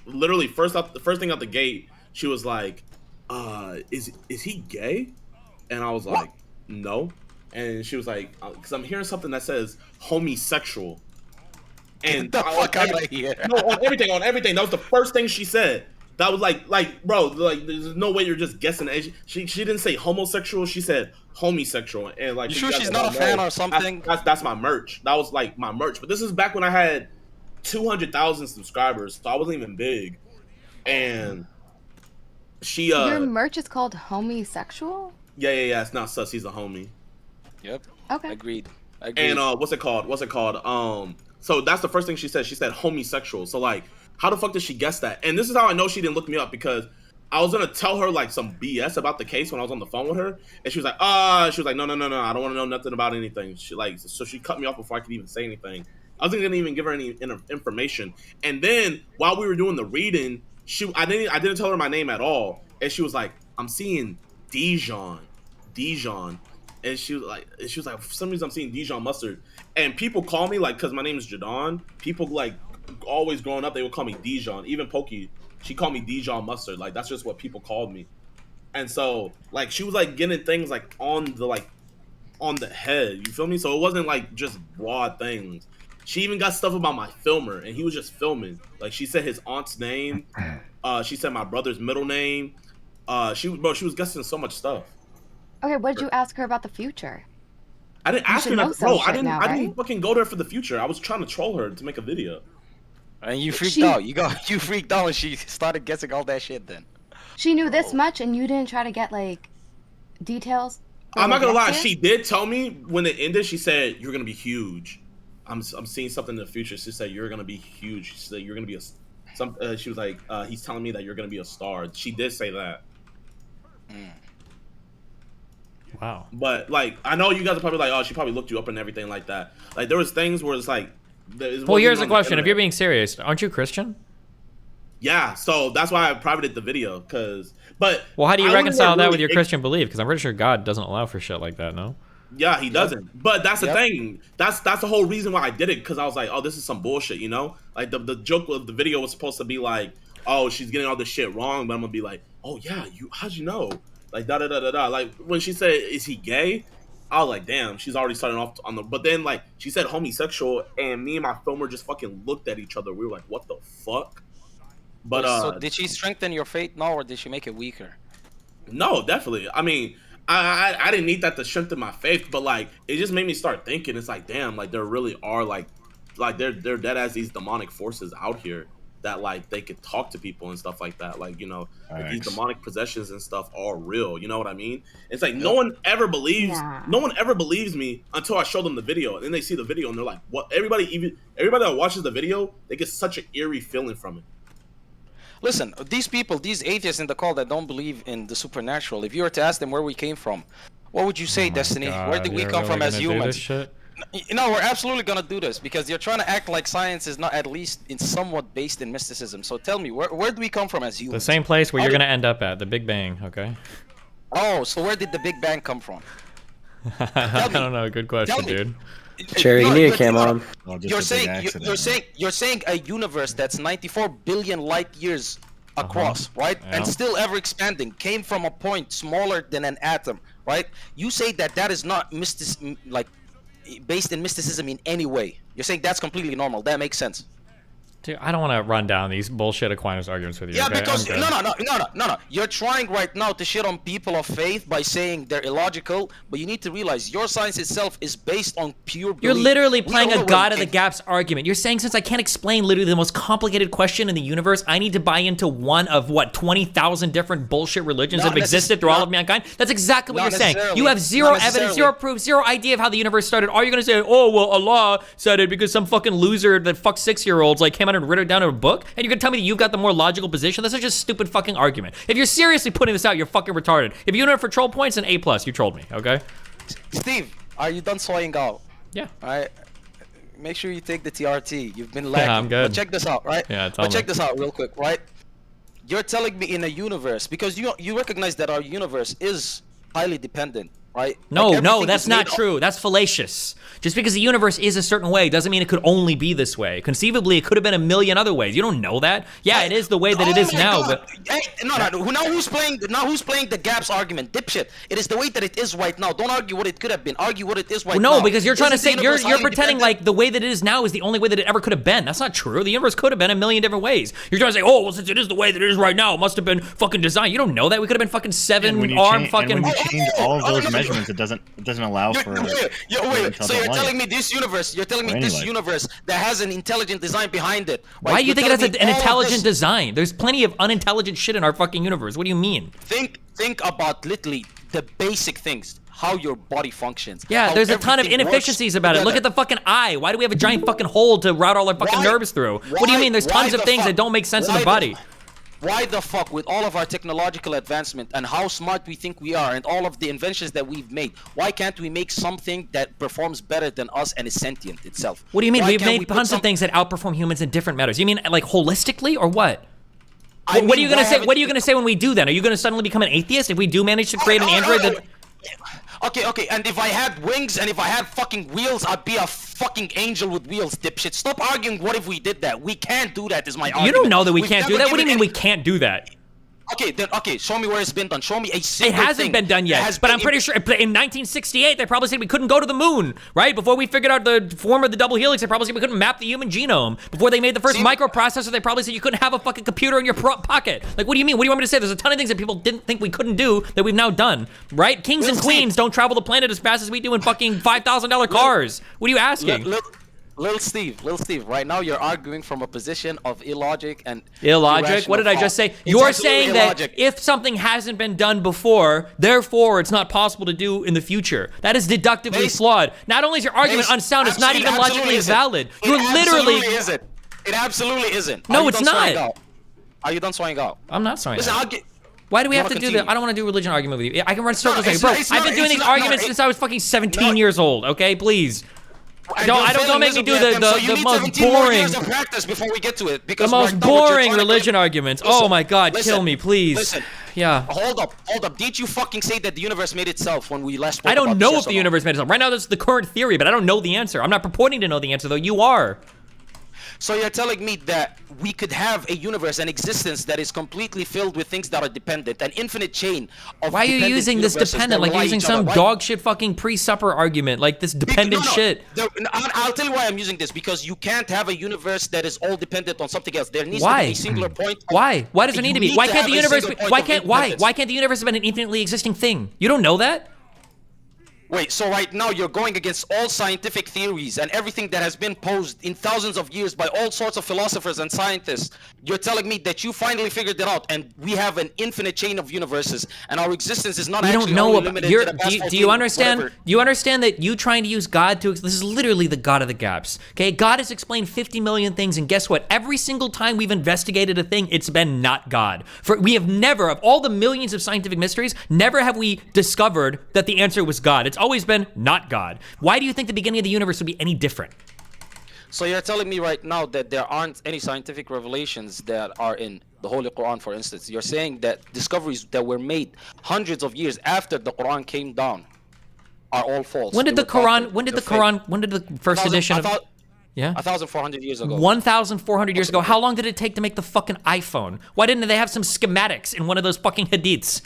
literally the first thing out the gate, she was like, is he gay? And I was like, no. And she was like, because I'm hearing something that says homosexual. And
Get the fuck out of here.
No, on everything. That was the first thing she said. That was like, bro, like, there's no way you're just guessing. She didn't say homosexual. She said homosexual. And like,
you sure she's not a fan or something?
That's my merch. That was like my merch. But this is back when I had 200,000 subscribers, so I wasn't even big. And she
Your merch is called homosexual?
Yeah. It's not sus. He's a homie.
Yep.
Okay.
Agreed.
And what's it called? So that's the first thing she said. She said homosexual. So like, how the fuck did she guess that? And this is how I know she didn't look me up, because I was gonna tell her like some BS about the case when I was on the phone with her, and she was like, no, I don't want to know nothing about anything. So she cut me off before I could even say anything. I wasn't gonna even give her any information. And then while we were doing the reading, I didn't tell her my name at all, and she was like, I'm seeing Dijon. And she was like, for some reason I'm seeing Dijon Mustard. And people call me, like, because my name is Jadon, people, like, always growing up, they would call me Dijon. Even Pokey, she called me Dijon Mustard. Like, that's just what people called me. And so, like, she was, like, getting things, like, on the head. You feel me? So it wasn't, like, just broad things. She even got stuff about my filmer, and he was just filming. Like, she said his aunt's name. She said my brother's middle name. She was guessing so much stuff.
Okay, what did you ask her about the future?
I didn't ask her that, bro. I didn't fucking go there for the future. I was trying to troll her to make a video.
And you freaked
She-
out. You freaked out when she started guessing all that shit. Then.
She knew this much, and you didn't try to get like details.
I'm not gonna lie.
Yes,
She did tell me when it ended. She said you're gonna be huge. I'm seeing something in the future. She said you're gonna be huge. She said you're gonna be she was like, he's telling me that you're gonna be a star. She did say that.
Wow.
But like, I know you guys are probably like, oh, she probably looked you up and everything like that. Like there was things where it's like.
Well, here's the question: if you're being serious, aren't you Christian?
Yeah, so that's why I privated the video, but
Well, how do you
I
reconcile
wouldn't
that
really
with your Christian belief? Because I'm pretty sure God doesn't allow for shit like that, no?
Yeah, he doesn't. But that's the
Yep.
thing. That's the whole reason why I did it, because I was like, oh, this is some bullshit, you know? Like the joke of the video was supposed to be like, oh, she's getting all this shit wrong, but I'm gonna be like, oh yeah, how'd you know? Like da da da da da. Like when she said, is he gay? I was like, damn, she's already starting off on the. But then like she said homosexual, and me and my filmer just fucking looked at each other. We were like, what the fuck? But
so did she strengthen your faith now, or did she make it weaker?
no, definitely. I mean, I didn't need that to strengthen my faith, but like it just made me start thinking. It's like, damn, like there really are like they're dead as these demonic forces out here that like they could talk to people and stuff like that. Like, you know, like these demonic possessions and stuff are real. You know what I mean? It's like no one ever believes me until I show them the video, and then they see the video and they're like, what? Everybody that watches the video, they get such an eerie feeling from it.
Listen, these people, these atheists in the call that don't believe in the supernatural, if you were to ask them where we came from, what would you say, Destiny? Where did we come from as humans? No, we're absolutely gonna do this because you're trying to act like science is not at least in somewhat based in mysticism. So tell me, where do we come from as humans?
The same place where you're gonna end up at, the Big Bang, okay?
Oh, so where did the Big Bang come from?
I don't know, good question, dude.
Cherry, you need a cam on.
You're saying a universe that's 94 billion light years across, right?
Yeah.
And still ever expanding, came from a point smaller than an atom, right? You say that is not based in mysticism in any way. You're saying that's completely normal. That makes sense.
Dude, I don't want to run down these bullshit Aquinas arguments with you.
Yeah,
okay?
because
I'm good.
no. You're trying right now to shit on people of faith by saying they're illogical, but you need to realize your science itself is based on pure belief.
You're literally playing
We
a
know
God
where
of the
we came
gaps argument. You're saying since I can't explain literally the most complicated question in the universe, I need to buy into one of what 20,000 different bullshit religions that have existed through all of mankind. That's exactly what
Not
you're saying.
necessarily.
You have zero
Not
evidence,
necessarily.
zero proof, zero idea of how the universe started. Are you gonna say, oh well, Allah said it because some fucking loser that fucked 6-year-olds like came out and wrote it down in a book? And you're gonna tell me that you've got the more logical position? That's such a stupid fucking argument. If you're seriously putting this out, you're fucking retarded. If you're doing it for troll points, then A+. You trolled me, okay?
Steve, are you done soying out?
Yeah.
All right. Make sure you take the TRT. You've been lagging.
I'm good.
But check this out, right?
Yeah, tell
But check
me.
this out real quick, right? You're telling me in a universe, because you recognize that our universe is highly dependent, right?
No,
Like,
no,
everything
that's
is
not
made up-
true. That's fallacious. Just because the universe is a certain way doesn't mean it could only be this way. Conceivably, it could have been a million other ways. You don't know that. Yeah, it is the way that it is
my
now,
God.
but
Hey, no. Now who's playing the gaps argument? Dipshit. It is the way that it is right now. Don't argue what it could have been. Argue what it is right now.
no, because you're trying to
Isn't
say
the
you're
universe highly
pretending
dependent?
like the way that it is now is the only way that it ever could have been. That's not true. The universe could have been a million different ways. You're trying to say, oh, well, since it is the way that it is right now, it must have been fucking designed. You don't know that. We could have been fucking
And when you
seven-arm
change,
fucking.
and when you change all of
Oh,
those
no.
measurements, it doesn't allow for.
Wait. So you're
intelligent life.
telling me this universe? You're telling me
Or
this
any life.
universe that has an intelligent design behind it?
Why
right?
do you
You're
think it has
telling me
an
all of
intelligent
this-
design? There's plenty of unintelligent shit in our fucking universe. What do you mean?
Think about literally the basic things. How your body functions.
Yeah,
how
there's a ton of
everything
inefficiencies
works
about it. Look
together.
at the fucking eye. Why do we have a giant fucking hole to route all our fucking
Why-
nerves through? What do you mean? There's
why
tons of
the
things
fuck-
that don't make sense in
why
the body.
Why the fuck, with all of our technological advancement and how smart we think we are and all of the inventions that we've made, why can't we make something that performs better than us and is sentient itself?
What do you mean?
Why
We've
can't
made
we put
tons of
some-
things that outperform humans in different matters. You mean like holistically or what?
I
What are you
mean,
gonna
why
say?
haven't-
What are you gonna say when we do that? Are you gonna suddenly become an atheist if we do manage to create an android that?
Okay, and if I had wings and if I had fucking wheels, I'd be a fucking angel with wheels, dipshit. Stop arguing what if we did that. We can't do that is my argument.
You don't know that we
We've
can't do
never
that. What do you
given
mean we
any-
can't do that?
Okay, show me where it's been done. Show me a
It
single
hasn't
thing
been done
that
yet,
has
but
been
I'm pretty sure in 1968 they probably said we couldn't go to the moon, right? Before we figured out the form of the double helix, they probably said we couldn't map the human genome. Before they made the first
See-
microprocessor, they probably said you couldn't have a fucking computer in your pocket. Like, what do you mean? What do you want me to say? There's a ton of things that people didn't think we couldn't do that we've now done, right? Kings and
Listen,
queens don't travel the planet as fast as we do in fucking $5,000 cars. What are you asking?
Lil Steve, right now you're arguing from a position of illogic and
Illogic? What did I just say?
It's
You're
absolutely
saying that
illogic.
if something hasn't been done before, therefore it's not possible to do in the future. That is deductively
Base-
flawed. Not only is your argument
Base-
unsound, it's not
it
even
absolutely
logically
isn't.
valid.
It
You're literally...
absolutely isn't. It absolutely isn't.
No,
Are you
it's
done swaying
not.
out? Are you done swaying out?
I'm not sorry.
Listen, I'll get.
Why do we
You
have to
wanna
do that?
continue?
I don't want to do a religion argument with you. I can run circles.
it's
bro,
not- it's
I've
not-
been doing
it's
these
not-
arguments
no,
since I was fucking 17
No.
years old, okay? Please.
And
Don't-
you're
I don't- don't
failing
make me do
miserably at
the-
them,
the
so you need
most
17 more
boring-
years of practice before we get to it.
The
Because
most
right now what you're
boring
trying to
religion
do-
arguments.
Listen,
Oh my God,
listen,
kill me, please.
Listen.
Yeah.
Hold up. Did you fucking say that the universe made itself when we last spoke
I don't
about
know
this,
if
yes or
the
no?
universe made itself. Right now, that's the current theory, but I don't know the answer. I'm not purporting to know the answer, though. You are.
So you're telling me that we could have a universe, an existence that is completely filled with things that are dependent, an infinite chain of
Why are you
dependent
using this
universes
dependent?
that
Like you're
rely
using
each other?
some
Why-
dog shit fucking pre-supper argument, like this dependent
No, no.
shit.
I'll tell you why I'm using this, because you can't have a universe that is all dependent on something else. There needs to
Why?
be a singular point.
Why? Why does it need to be?
You
Why
need
can't
to
the
have a
universe?
single
Be,
point
why
of
can't? Why?
independence.
Why can't the universe have been an infinitely existing thing? You don't know that?
Wait, so right now you're going against all scientific theories and everything that has been posed in thousands of years by all sorts of philosophers and scientists. You're telling me that you finally figured it out, and we have an infinite chain of universes, and our existence is not
You
actually
don't know
only
about.
limited
You're,
to the past
do
14,
you understand?
whatever.
Do you understand that you trying to use God to? This is literally the God of the gaps. Okay, God has explained 50 million things, and guess what? Every single time we've investigated a thing, it's been not God. For we have never, of all the millions of scientific mysteries, never have we discovered that the answer was God. It's always been not God. Why do you think the beginning of the universe would be any different?
So you're telling me right now that there aren't any scientific revelations that are in the Holy Quran, for instance. You're saying that discoveries that were made hundreds of years after the Quran came down are all false.
When did
They
the
were
Quran?
doctored.
When did the
They're
Quran? When did the first
fake.
edition of? Yeah.
1,400 years ago.
1,400 years ago. How long did it take to make the fucking iPhone? Why didn't they have some schematics in one of those fucking hadiths?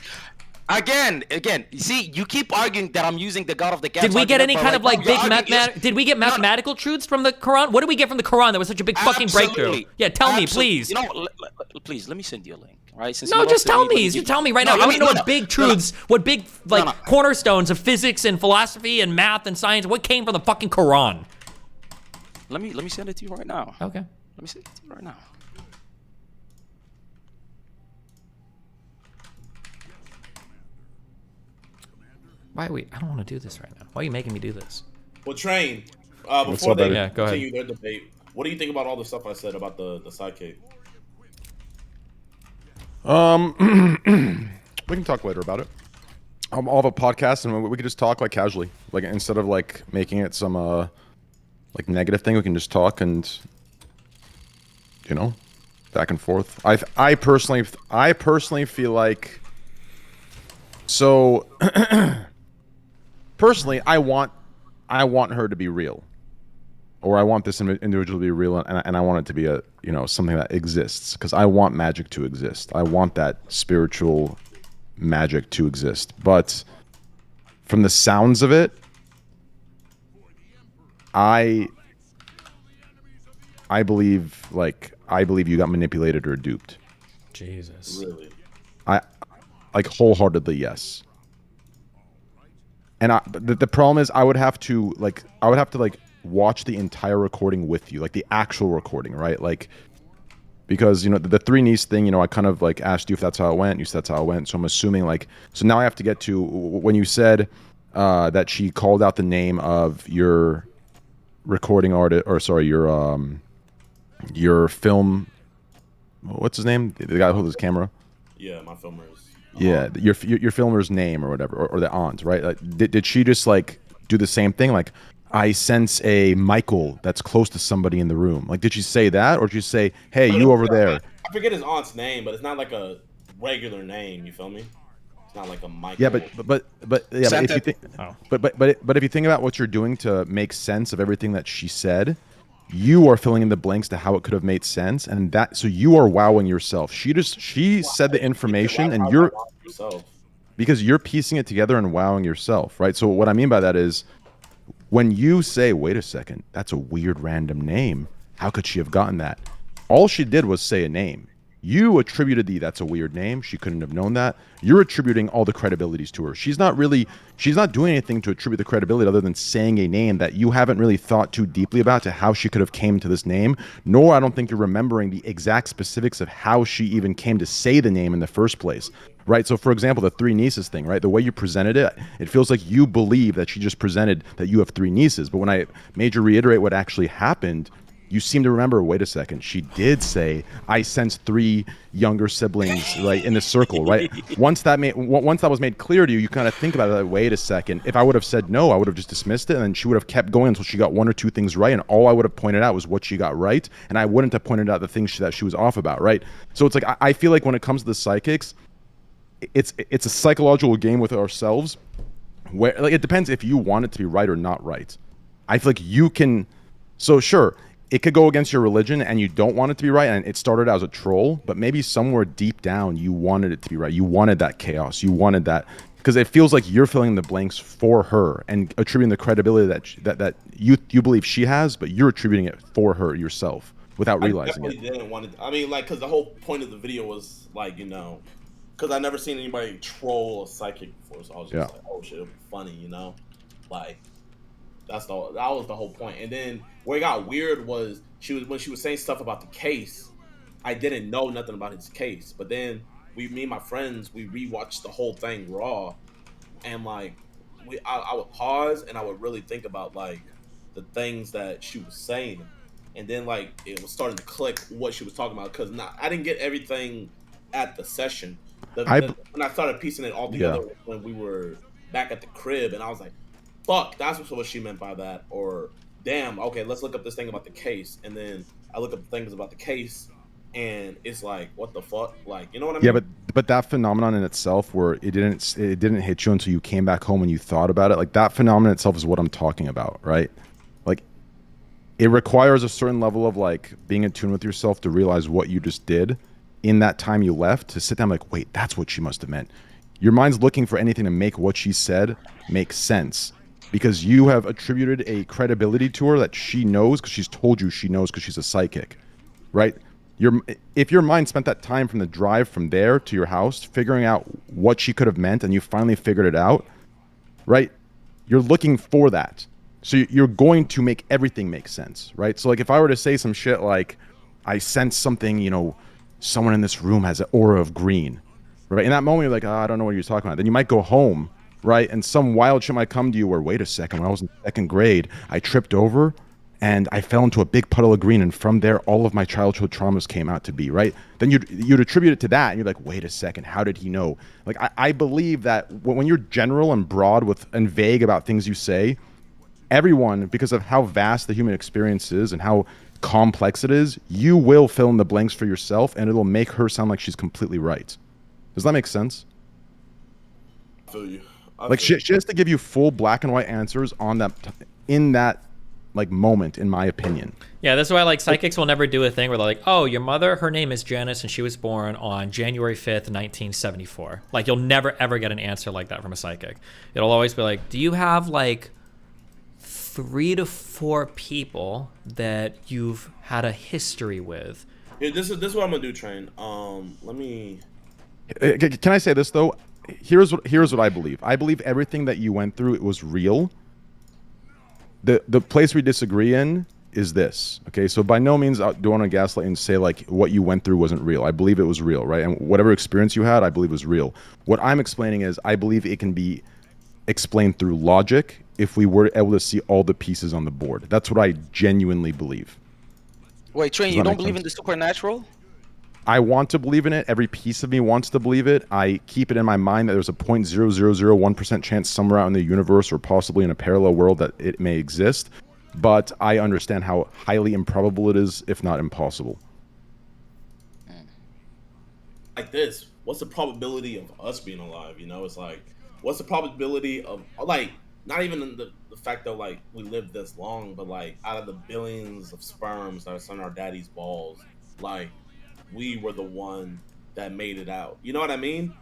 Again, you see, you keep arguing that I'm using the God of the gaps.
Did we get any
argument,
kind
but
of like
right now
big
you're arguing
mathematical? Did we get mathematical truths from the Quran? What did we get from the Quran that was such a big fucking breakthrough?
Absolutely.
Yeah, tell me,
Absolutely.
please.
You know, please let me send you a link, right? Since
No,
you
just
love
tell
to read
me.
when
You tell me right now. I
let
want
me-
to know
no,
what
no,
big
no,
truths, what big like
no.
cornerstones of physics and philosophy and math and science, what came from the fucking Quran.
Let me send it to you right now.
Okay.
Let me send it to you right now.
Why are we? I don't want to do this right now. Why are you making me do this?
Well, Train,
What's
before
up,
they
baby?
Yeah, go ahead.
continue their debate, what do you think about all the stuff I said about the sidekick?
We can talk later about it. I'll have a podcast and we could just talk like casually, like instead of like making it some like negative thing. We can just talk and back and forth. I personally feel like so. Personally, I want her to be real, or I want this individual to be real, and I want it to be a something that exists, because I want magic to exist. I want that spiritual magic to exist. But from the sounds of it, I believe you got manipulated or duped.
Jesus.
Really?
I wholeheartedly yes. And the problem is I would have to watch the entire recording with you, like the actual recording, right? Like, because the three niece thing, I kind of like asked you if that's how it went. You said that's how it went. So I'm assuming so now I have to get to when you said that she called out the name of your recording artist, or sorry, your film. What's his name? The guy who holds his camera.
Yeah, my filmers.
Yeah, your filmer's name or whatever, or the aunt, right? Like, did she just like do the same thing? Like, I sense a Michael that's close to somebody in the room. Like, did she say that, or did she say, "Hey, you over there"?
I forget his aunt's name, but it's not like a regular name. You feel me? It's not like a Michael.
Yeah, but yeah, but if you think, but if you think about what you're doing to make sense of everything that she said, you are filling in the blanks to how it could have made sense, and so you are wowing yourself. She said the information, and you're
yourself.
because you're piecing it together and wowing yourself, right? So what I mean by that is, when you say, "Wait a second, that's a weird random name. How could she have gotten that?" All she did was say a name. You attributed the "that's a weird name, she couldn't have known that." You're attributing all the credibilities to her. She's not doing anything to attribute the credibility other than saying a name that you haven't really thought too deeply about to how she could have came to this name. Nor I don't think you're remembering the exact specifics of how she even came to say the name in the first place. Right. So, for example, the 3 nieces thing, right? The way you presented it, it feels like you believe that she just presented that you have 3 nieces. But when I made you reiterate what actually happened, you seem to remember, wait a second, she did say, I sense 3 younger siblings, right, in the circle, right? Once that was made clear to you, you kind of think about it like, wait a second. If I would have said no, I would have just dismissed it, and then she would have kept going until she got 1 or 2 things right, and all I would have pointed out was what she got right, and I wouldn't have pointed out the things that she was off about, right? So it's like, I feel like when it comes to the psychics, it's a psychological game with ourselves where, like, it depends if you want it to be right or not right. I feel like you can, so sure, it could go against your religion and you don't want it to be right, and it started as a troll, but maybe somewhere deep down you wanted it to be right. You wanted that chaos. You wanted that, because it feels like you're filling the blanks for her and attributing the credibility that you believe she has, but you're attributing it for her yourself without realizing it.
I definitely didn't want it. I mean, like, because the whole point of the video was like, you know, because I never seen anybody troll a psychic before, so I was just like, oh shit, it'll be funny, you know, like. That was the whole point. And then where it got weird was when she was saying stuff about the case. I didn't know nothing about his case, but then me and my friends, we rewatched the whole thing raw, and like I would pause and I would really think about like the things that she was saying, and then like it was starting to click what she was talking about, because I didn't get everything at the session. When I started piecing it all together when we were back at the crib, and I was like, fuck, that's what she meant by that. Or, damn, okay, let's look up this thing about the case. And then I look up things about the case, and it's like, what the fuck? Like, you know what I mean?
Yeah, but that phenomenon in itself, where it didn't hit you until you came back home and you thought about it, like, that phenomenon itself is what I'm talking about, right? Like, it requires a certain level of, like, being in tune with yourself to realize what you just did in that time you left, to sit down like, wait, that's what she must have meant. Your mind's looking for anything to make what she said make sense, because you have attributed a credibility to her that she knows, because she's told you she knows, because she's a psychic, right? If your mind spent that time from the drive from there to your house figuring out what she could have meant, and you finally figured it out, right? You're looking for that. So you're going to make everything make sense, right? So like if I were to say some shit like, I sense something, you know, someone in this room has an aura of green, right? In that moment, you're like, oh, I don't know what you're talking about. Then you might go home, right? And some wild shit might come to you where, wait a second, when I was in 2nd grade, I tripped over and I fell into a big puddle of green, and from there, all of my childhood traumas came out to be, right? Then you'd attribute it to that, and you're like, wait a second, how did he know? Like, I believe that when you're general and broad and vague about things you say, everyone, because of how vast the human experience is and how complex it is, you will fill in the blanks for yourself, and it'll make her sound like she's completely right. Does that make sense?
I feel you.
Like she has to give you full black and white answers on that, in that like moment, in my opinion.
Yeah, that's why like psychics will never do a thing where they're like, oh, your mother, her name is Janice and she was born on January 5th, 1974. Like, you'll never ever get an answer like that from a psychic. It'll always be like, do you have like 3 to 4 people that you've had a history with?
Yeah, this is what I'm gonna do, Train. Let me.
Can I say this though? Here's what I believe. I believe everything that you went through, it was real. The place we disagree in is this. Okay, so by no means do I want to gaslight and say like what you went through wasn't real. I believe it was real, right? And whatever experience you had, I believe was real. What I'm explaining is I believe it can be explained through logic if we were able to see all the pieces on the board. That's what I genuinely believe.
Wait, Train, you don't believe in the supernatural?
I want to believe in it. Every piece of me wants to believe it. I keep it in my mind that there's a 0.0001% chance somewhere out in the universe or possibly in a parallel world that it may exist. But I understand how highly improbable it is, if not impossible.
Like this, what's the probability of us being alive? You know, it's like, what's the probability of, like, not even the fact that like we lived this long, but like out of the billions of sperms that are on our daddy's balls, like, we were the one that made it out. You know what I mean?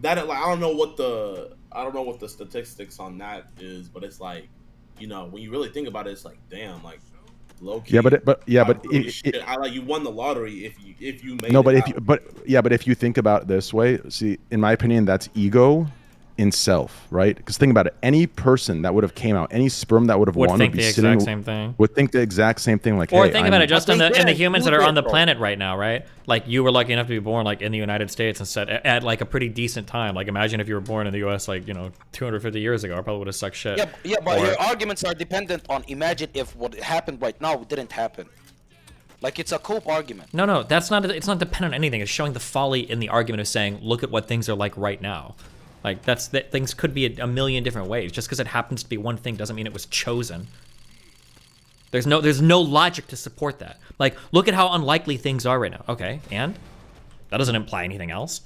That, like, I don't know what the statistics on that is, but it's like, you know, when you really think about it, it's like, damn, like, Low key.
Yeah, but
Holy shit, I like you won the lottery if you made
no,
it
but
out.
if you think about it this way, see, in my opinion, that's ego in self, right? Because think about it, any person that would have came out, any sperm that would have
Would
won
think
would be
the
sitting,
exact same thing.
would think the exact same thing. Like,
Or
hey,
think about it
I'm-
just in
But they
the
didn't
humans
do
that are on
it,
the
bro.
planet right now, right? Like you were lucky enough to be born like in the United States and said at like a pretty decent time. Like imagine if you were born in the U.S. like 250 years ago, I probably would have sucked shit.
Yeah, but
Or-
your arguments are dependent on imagine if what happened right now didn't happen. Like it's a cope argument.
No, that's not. It's not dependent on anything. It's showing the folly in the argument of saying, look at what things are like right now. Like that things could be a million different ways. Just because it happens to be one thing doesn't mean it was chosen. There's no logic to support that. Like look at how unlikely things are right now. Okay, and that doesn't imply anything else.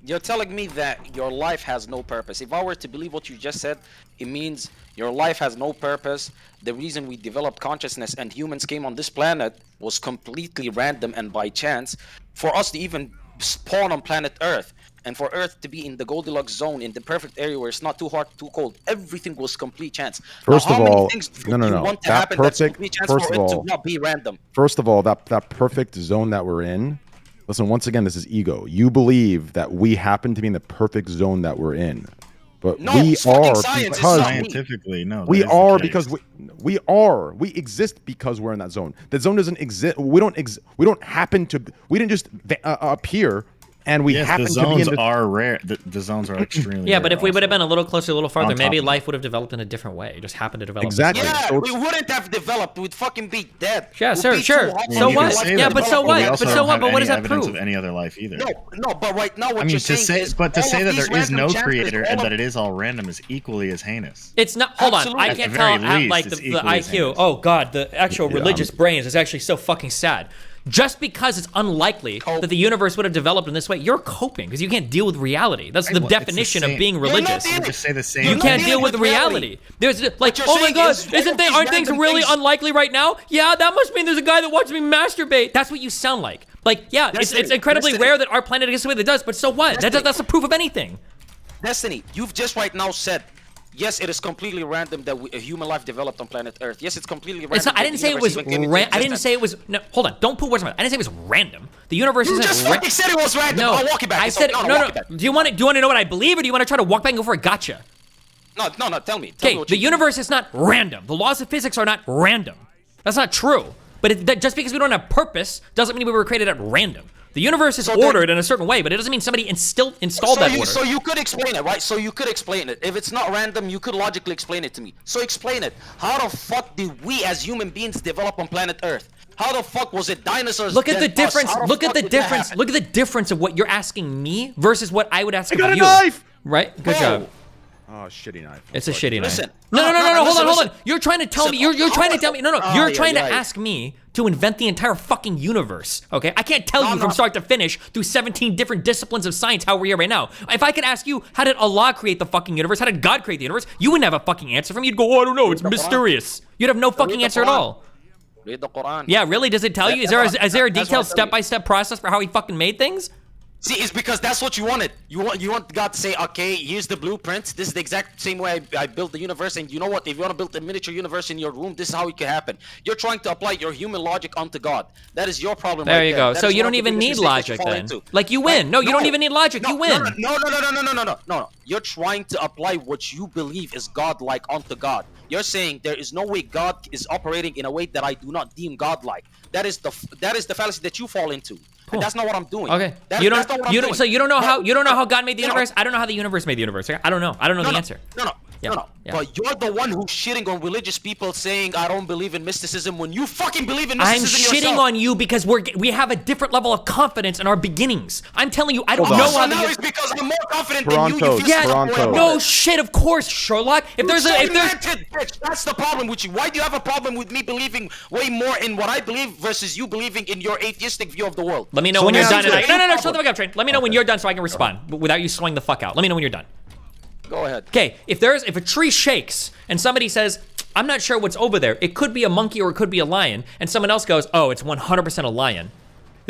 You're telling me that your life has no purpose. If I were to believe what you just said, it means your life has no purpose. The reason we developed consciousness and humans came on this planet was completely random and by chance. For us to even spawn on planet Earth, and for Earth to be in the Goldilocks zone, in the perfect area where it's not too hot, too cold, everything was complete chance.
First
now,
of
how many
all,
things
no,
do you
no.
want to
That
happen that's
perfect-
complete chance
first
for
of
it
all-
to not be random?
First of all, that perfect zone that we're in. Listen, once again, this is ego. You believe that we happen to be in the perfect zone that we're in, but
No,
we
it's fucking
are
science, it's
because
not.
Scientifically, no.
we
that is the
are
case.
because we exist because we're in that zone. The zone doesn't exist. We don't happen to. We didn't just appear, and we
Yes,
happen
the
to be in
zones
the.
are rare. The zones are extremely
Yeah,
rare
but if we would have
also.
been a little closer, a little farther,
On
maybe
top of
life would have developed in a different way. It just happened to develop.
Exactly.
Yeah,
So
we wouldn't have developed. We'd fucking be dead.
Yeah,
We'd
sure,
be
sure.
too hot
I mean,
So
you
for
can
what?
life
say
to
Yeah,
that,
but so
develop.
what?
we also
But so
don't
what?
have
But what
any
does that
evidence
prove?
of any other life either.
No, but right now what
I mean,
you're
to
saying
say,
is
but to
all
say
of
that
these
there is
random
no
chances,
creator and
all
that
of-
it is all random is equally as heinous.
It's not. Hold on,
Absolutely.
I
At
can't
the
tell.
very least,
Like
it's
the
equally as
IQ.
heinous.
Oh God, the actual
Yeah,
religious brains is actually so fucking sad. Just because it's unlikely
Cope.
that the universe would have developed in this way, you're coping because you can't deal with reality. That's the
Well, it's the
definition of
same-
being
not
religious.
dealing-
Just say the same.
You
You're not
can't
dealing
deal with
with
reality. There's like,
you're
oh my
saying
God,
is all
isn't
of
they
these
aren't things
random
really
things-
unlikely right now? Yeah, that must mean there's a guy that watches me masturbate. That's what you sound like. Like, yeah, it's
Destiny,
incredibly
Destiny.
rare that our planet exists the way that it does. But so what?
Destiny.
That's a proof of anything.
Destiny, you've just right now said, yes, it is completely random that a human life developed on planet Earth. Yes, it's completely random.
It's not, I
that
didn't
the
say it
universe
was
even came into
I didn't
existence.
say it was. No, hold on. Don't put words in my mouth. I didn't say it was random. The universe
You
isn't.
just fucking said it was random.
No,
I'll walk it back.
I
It's
said
okay.
no.
walk it back.
Do you want to know what I believe, or do you want to try to walk back and go for a gotcha?
No, tell me. Tell me
Okay,
what
the
you
universe is not random. The laws of physics are not random. That's not true. But just because we don't have purpose doesn't mean we were created at random. The universe is
So then-
ordered in a certain way, but it doesn't mean somebody installed that order.
So you could explain it, right? So you could explain it. If it's not random, you could logically explain it to me. So explain it. How the fuck did we as human beings develop on planet Earth? How the fuck was it dinosaurs?
Look at the
then us?
difference.
How
Look at
fuck
the
did that
difference.
happen?
Look at the difference of what you're asking me versus what I would ask
I got
of
a
you.
knife!
Right? Good
Bro.
job.
Oh, shitty knife.
It's a shitty
Listen.
knife. No, hold on.
listen.
You're trying to tell me.
Listen,
You're trying to tell me. No. You're trying to
yeah.
ask me to invent the entire fucking universe. Okay, I can't tell
No,
you from
no.
start to finish through 17 different disciplines of science how we're here right now. If I could ask you, how did Allah create the fucking universe? How did God create the universe? You wouldn't have a fucking answer from me. You'd go, oh, I don't know. It's
the Quran.
mysterious. You'd have no fucking
the
answer at
Quran.
all.
Read the Quran.
Yeah, really? Does it tell you? Is there a
That's what
detailed
I tell you.
step-by-step process for how he fucking made things?
See, it's because that's what you wanted. You want God to say, okay, here's the blueprints. This is the exact same way I built the universe. And you know what? If you want to build a miniature universe in your room, this is how it can happen. You're trying to apply your human logic onto God. That is your problem.
There
right
you go.
That
So
is
you
one
don't
of the
even
biggest
need
mistakes that you
logic
fall
then.
into.
Like you win. No, you don't even need logic. You win.
No. You're trying to apply what you believe is God-like onto God. You're saying there is no way God is operating in a way that I do not deem God-like. That is the fallacy that you fall into.
Cool.
And that's not what I'm doing.
Okay.
That's not what I'm doing.
So you don't know how God made the
No.
universe? I don't know how the universe made the universe. I don't know. I don't know the answer.
No.
Yeah.
But you're the one who's shitting on religious people saying I don't believe in mysticism when you fucking believe in
I'm
mysticism
shitting
yourself.
on you because we have a different level of confidence in our beginnings. I'm telling you, I don't
Hold
know
on.
So
how
now
the
it's because I'm more confident than you. You
Toronto,
feel
yeah,
some way
Toronto.
about
no
it.
shit. Of course, Sherlock. If there's
Bitch, that's the problem with you. Why do you have a problem with me believing way more in what I believe versus you believing in your atheistic view of the world?
let me know
So
when
let
you're
me
done.
ask
And
you-
no, shut the fuck up, Train. Let me know when you're done so I can respond without you slowing the fuck out. Let me know when you're done.
Go ahead.
Okay, if a tree shakes and somebody says, I'm not sure what's over there, it could be a monkey or it could be a lion, and someone else goes, oh, it's 100% a lion,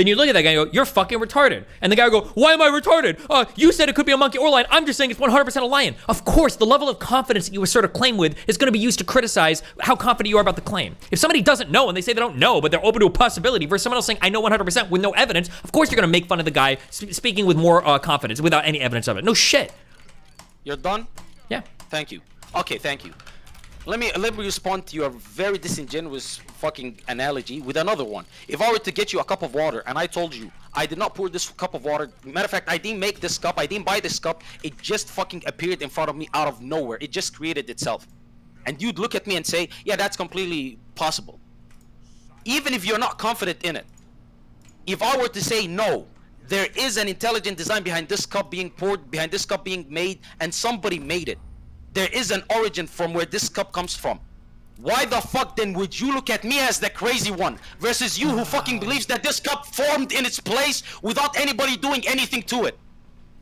then you look at that guy and go, you're fucking retarded. And the guy will go, why am I retarded? You said it could be a monkey or a lion. I'm just saying it's 100% a lion. Of course, the level of confidence that you assert a claim with is going to be used to criticize how confident you are about the claim. If somebody doesn't know and they say they don't know, but they're open to a possibility versus someone else saying, I know 100% with no evidence, of course you're going to make fun of the guy speaking with more confidence without any evidence of it. No shit.
You're done?
Yeah.
Thank you. Okay, thank you. Let me respond to your very disingenuous fucking analogy with another one. If I were to get you a cup of water and I told you I did not pour this cup of water, matter of fact, I didn't make this cup, I didn't buy this cup, it just fucking appeared in front of me out of nowhere. It just created itself. And you'd look at me and say, yeah, that's completely possible. Even if you're not confident in it. If I were to say no, there is an intelligent design behind this cup being poured, behind this cup being made, and somebody made it. There is an origin from where this cup comes from. Why the fuck then would you look at me as the crazy one versus you who fucking believes that this cup formed in its place without anybody doing anything to it?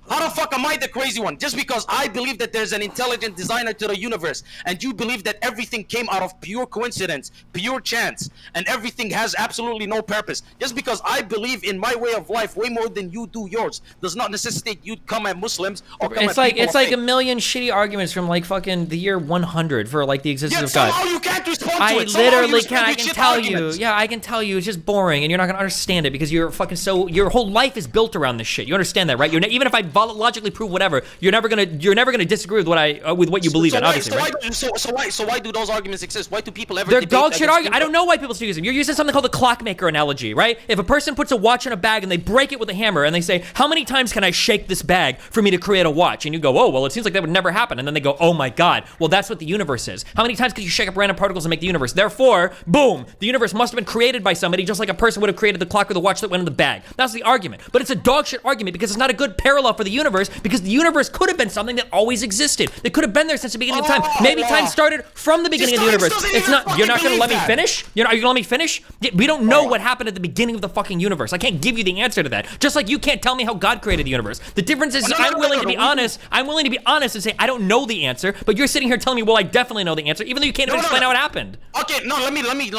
How the fuck am I the crazy one? Just because I believe that there's an intelligent designer to the universe and you believe that everything came out of pure coincidence, pure chance, and everything has absolutely no purpose. Just because I believe in my way of life way more than you do yours does not necessitate you come at Muslims or come
it's
at
like
people
it's
of
like
faith.
a million shitty arguments from like fucking the year 100 for like the existence of God.
Somehow you can't respond to
I
it. Somehow you
literally
respond
can. I
with
can
shit
tell
arguments.
you. Yeah, I can tell you. It's just boring, and you're not gonna understand it because you're fucking so. Your whole life is built around this shit. You understand that, right? Even if I logically prove whatever, you're never gonna disagree with what you believe in. Obviously, right?
So why do those arguments exist? Why do people ever?
They're
debate
dog shit
against
arguments. I
people?
don't know why people still use them. You're using something called the clockmaker analogy, right? If a person puts a watch in a bag and they break it with a hammer and they say, how many times can I shake this bag for me to create a watch? And you go, oh, well, it seems like that would never happen. And then they go, oh my God, well, that's what the universe is. How many times could you shake up random particles and make the universe? Therefore, boom, the universe must have been created by somebody just like a person would have created the clock or the watch that went in the bag. That's the argument. But it's a dog shit argument because it's not a good parallel for the universe because the universe could have been something that always existed. It could have been there since the beginning of time. Maybe time started from the beginning of the universe. It's not. You're not going to let me finish? Are you going to let me finish? We don't know what happened at the beginning of the fucking universe. I can't give you the answer to that. Just like you can't tell me how God created the universe. The difference is I'm willing to be honest. I'm willing to be honest and say I don't know the answer. But you're sitting here telling me, well, I definitely know the answer, even though you can't even explain how it happened.
Okay, no, let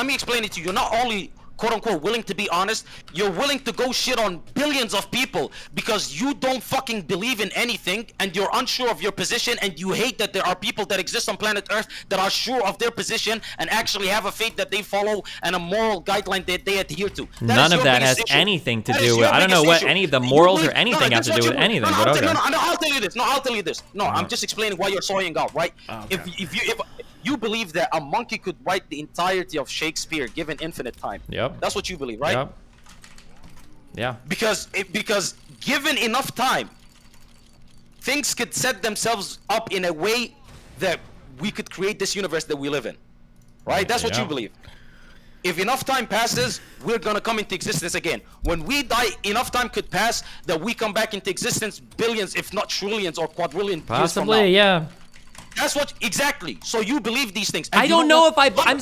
me explain it to you. You're not only quote unquote willing to be honest, you're willing to go shit on billions of people because you don't fucking believe in anything and you're unsure of your position and you hate that there are people that exist on planet Earth that are sure of their position and actually have a faith that they follow and a moral guideline that they adhere to.
None of that has anything to do with. I don't know what any of the morals or anything have to do with anything. But okay.
No, I'll tell you this. No, I'm just explaining why you're sorting out, right?
Okay.
If you believe that a monkey could write the entirety of Shakespeare given infinite time.
Yep.
That's what you believe, right?
Yep. Yeah.
Because given enough time, things could set themselves up in a way that we could create this universe that we live in. Right? That's what you believe. If enough time passes, we're gonna come into existence again. When we die, enough time could pass that we come back into existence billions, if not trillions or quadrillion years from now.
Possibly, yeah.
That's what exactly. So you believe these things.
I don't know if I'm.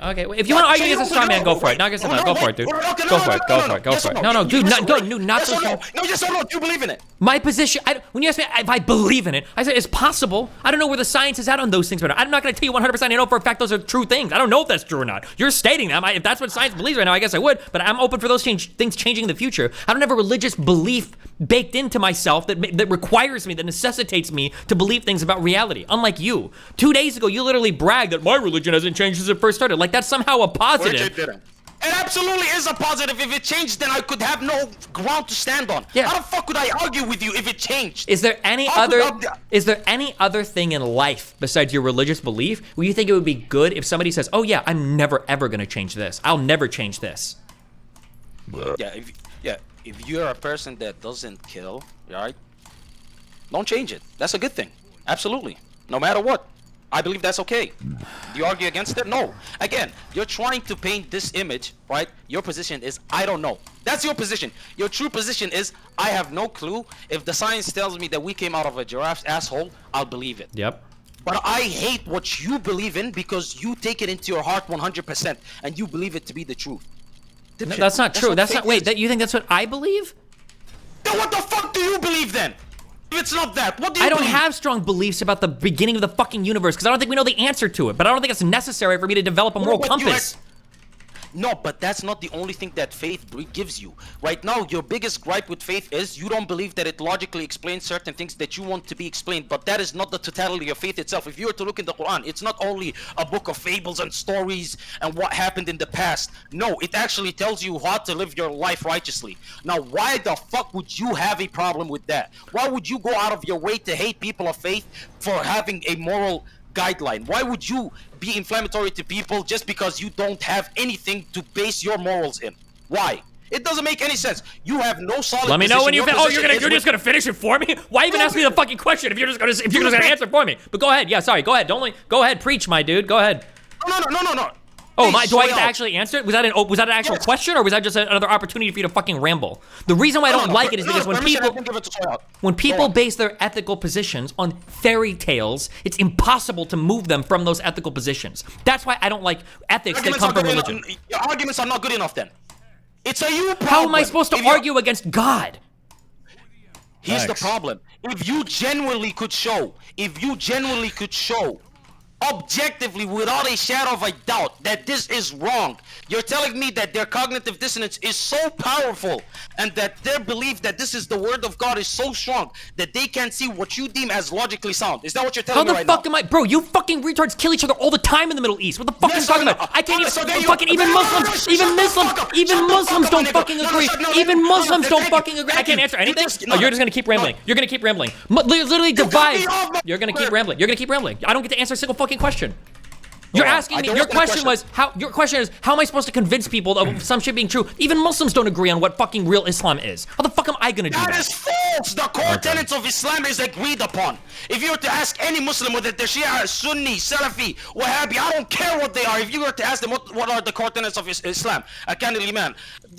Okay, if you want to argue against a straw man, go for it. Not against a straw man, go for it, dude. Go for it, go for it, go for it. No, dude, not so.
No, yes or no? Do you believe in it?
My position, when you ask me if I believe in it, I say it's possible. I don't know where the science is at on those things right now. I'm not going to tell you 100% I know for a fact those are true things. I don't know if that's true or not. You're stating them. If that's what science believes right now, I guess I would. But I'm open for those things changing in the future. I don't have a religious belief baked into myself that requires me, that necessitates me to believe things about reality. Unlike you. 2 days ago, you literally bragged that my religion hasn't changed since it first started. Like that's somehow a positive.
It absolutely is a positive. If it changed, then I could have no ground to stand on.
Yeah.
How the fuck could I argue with you if it changed?
Is there any other thing in life besides your religious belief where you think it would be good if somebody says, "Oh yeah, I'm never ever gonna change this. I'll never change this."
If you're a person that doesn't kill, right? Don't change it. That's a good thing. Absolutely. No matter what. I believe that's okay. Do you argue against it? No. Again, you're trying to paint this image, right? Your position is, I don't know. That's your position. Your true position is, I have no clue. If the science tells me that we came out of a giraffe's asshole, I'll believe it.
Yep.
But I hate what you believe in because you take it into your heart 100% and you believe it to be the truth.
No, that's not true. That's not. Wait, you think that's what I believe?
Then what the fuck do you believe then? If it's not that, what do you
I don't
believe?
have strong beliefs about the beginning of the fucking universe because I don't think we know the answer to it. But I don't think it's necessary for me to develop a moral compass.
No, but that's not the only thing that faith gives you. Right now, your biggest gripe with faith is you don't believe that it logically explains certain things that you want to be explained, but that is not the totality of faith itself. If you were to look in the Quran, it's not only a book of fables and stories and what happened in the past. No, it actually tells you how to live your life righteously. Now, why the fuck would you have a problem with that? Why would you go out of your way to hate people of faith for having a moral guideline? Why would you be inflammatory to people just because you don't have anything to base your morals in? Why? It doesn't make any sense. You have no solid.
Let me know when you
position.
finish. Oh, you're just gonna finish it for me? Why even ask me the fucking question if you're just gonna answer for me? But go ahead. Yeah, sorry. Go ahead. Go ahead. Preach, my dude. Go ahead.
No.
Oh,
Please,
do I
slow
get to
down.
actually answer it? Was that an actual question, or was that just another opportunity for you to fucking ramble? The reason why I don't like it is because when people base their ethical positions on fairy tales, it's impossible to move them from those ethical positions. That's why I don't like ethics that come from religion.
Your arguments are not good enough then. It's a you problem.
How am I supposed to argue against God?
Here's the problem. If you genuinely could show, objectively, without a shadow of a doubt, that this is wrong, you're telling me that their cognitive dissonance is so powerful and that their belief that this is the word of God is so strong that they can't see what you deem as logically sound. Is that what you're telling me right now?
How the fuck am I? Bro, you fucking retards kill each other all the time in the Middle East. What the fuck are you talking about? I can't even Muslims don't fucking agree. Even Muslims don't fucking agree. I can't answer anything? Oh, you're just gonna keep rambling. You're gonna keep rambling. Literally divide. You're gonna keep rambling. I don't get to answer a single fucking question. You're asking me. Your question is how am I supposed to convince people of some shit being true? Even Muslims don't agree on what fucking real Islam is. How the fuck am I gonna do that?
That is false. The core tenets of Islam is agreed upon. If you were to ask any Muslim whether they're Shia, Sunni, Salafi, Wahhabi, I don't care what they are. If you were to ask them what are the core tenets of Islam, Arkan al-Iman,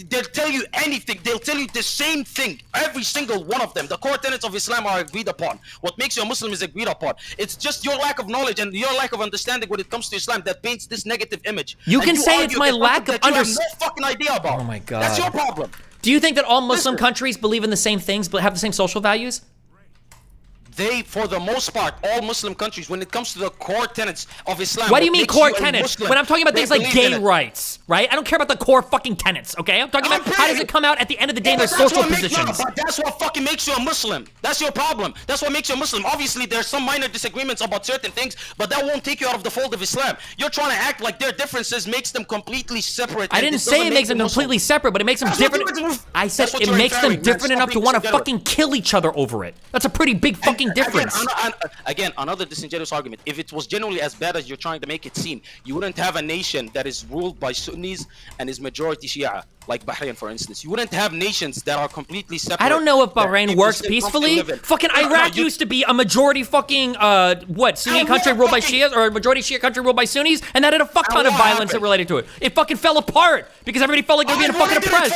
they'll tell you anything. They'll tell you the same thing. Every single one of them. The core tenets of Islam are agreed upon. What makes you a Muslim is agreed upon. It's just your lack of knowledge and your lack of understanding when it comes to Islam that paints this negative image.
You can say it's my lack of understanding.
You have no fucking idea about.
Oh my god.
That's your problem.
Do you think that all Muslim countries believe in the same things but have the same social values?
They, for the most part, all Muslim countries, when it comes to the core tenets of Islam.
What do you mean core tenets? When I'm talking about things like gay rights, right? I don't care about the core fucking tenets, okay? I'm talking about how does it come out at the end of the day in their social positions.
But that's what fucking makes you a Muslim. That's your problem. That's what makes you a Muslim. Obviously, there's some minor disagreements about certain things, but that won't take you out of the fold of Islam. You're trying to act like their differences makes them completely separate.
I didn't say it makes them completely separate, but it makes them different. I said it makes them different enough to want to fucking kill each other over it. That's a pretty big fucking difference.
Again, another disingenuous argument. If it was genuinely as bad as you're trying to make it seem, you wouldn't have a nation that is ruled by Sunnis and is majority Shia, like Bahrain, for instance. You wouldn't have nations that are completely separate.
I don't know if Bahrain works peacefully. Fucking Iraq used to be a majority fucking, Sunni country ruled by Shias, or a majority Shia country ruled by Sunnis, and that had a fuck ton of violence that related to it. It fucking fell apart because everybody felt like they were being fucking oppressed.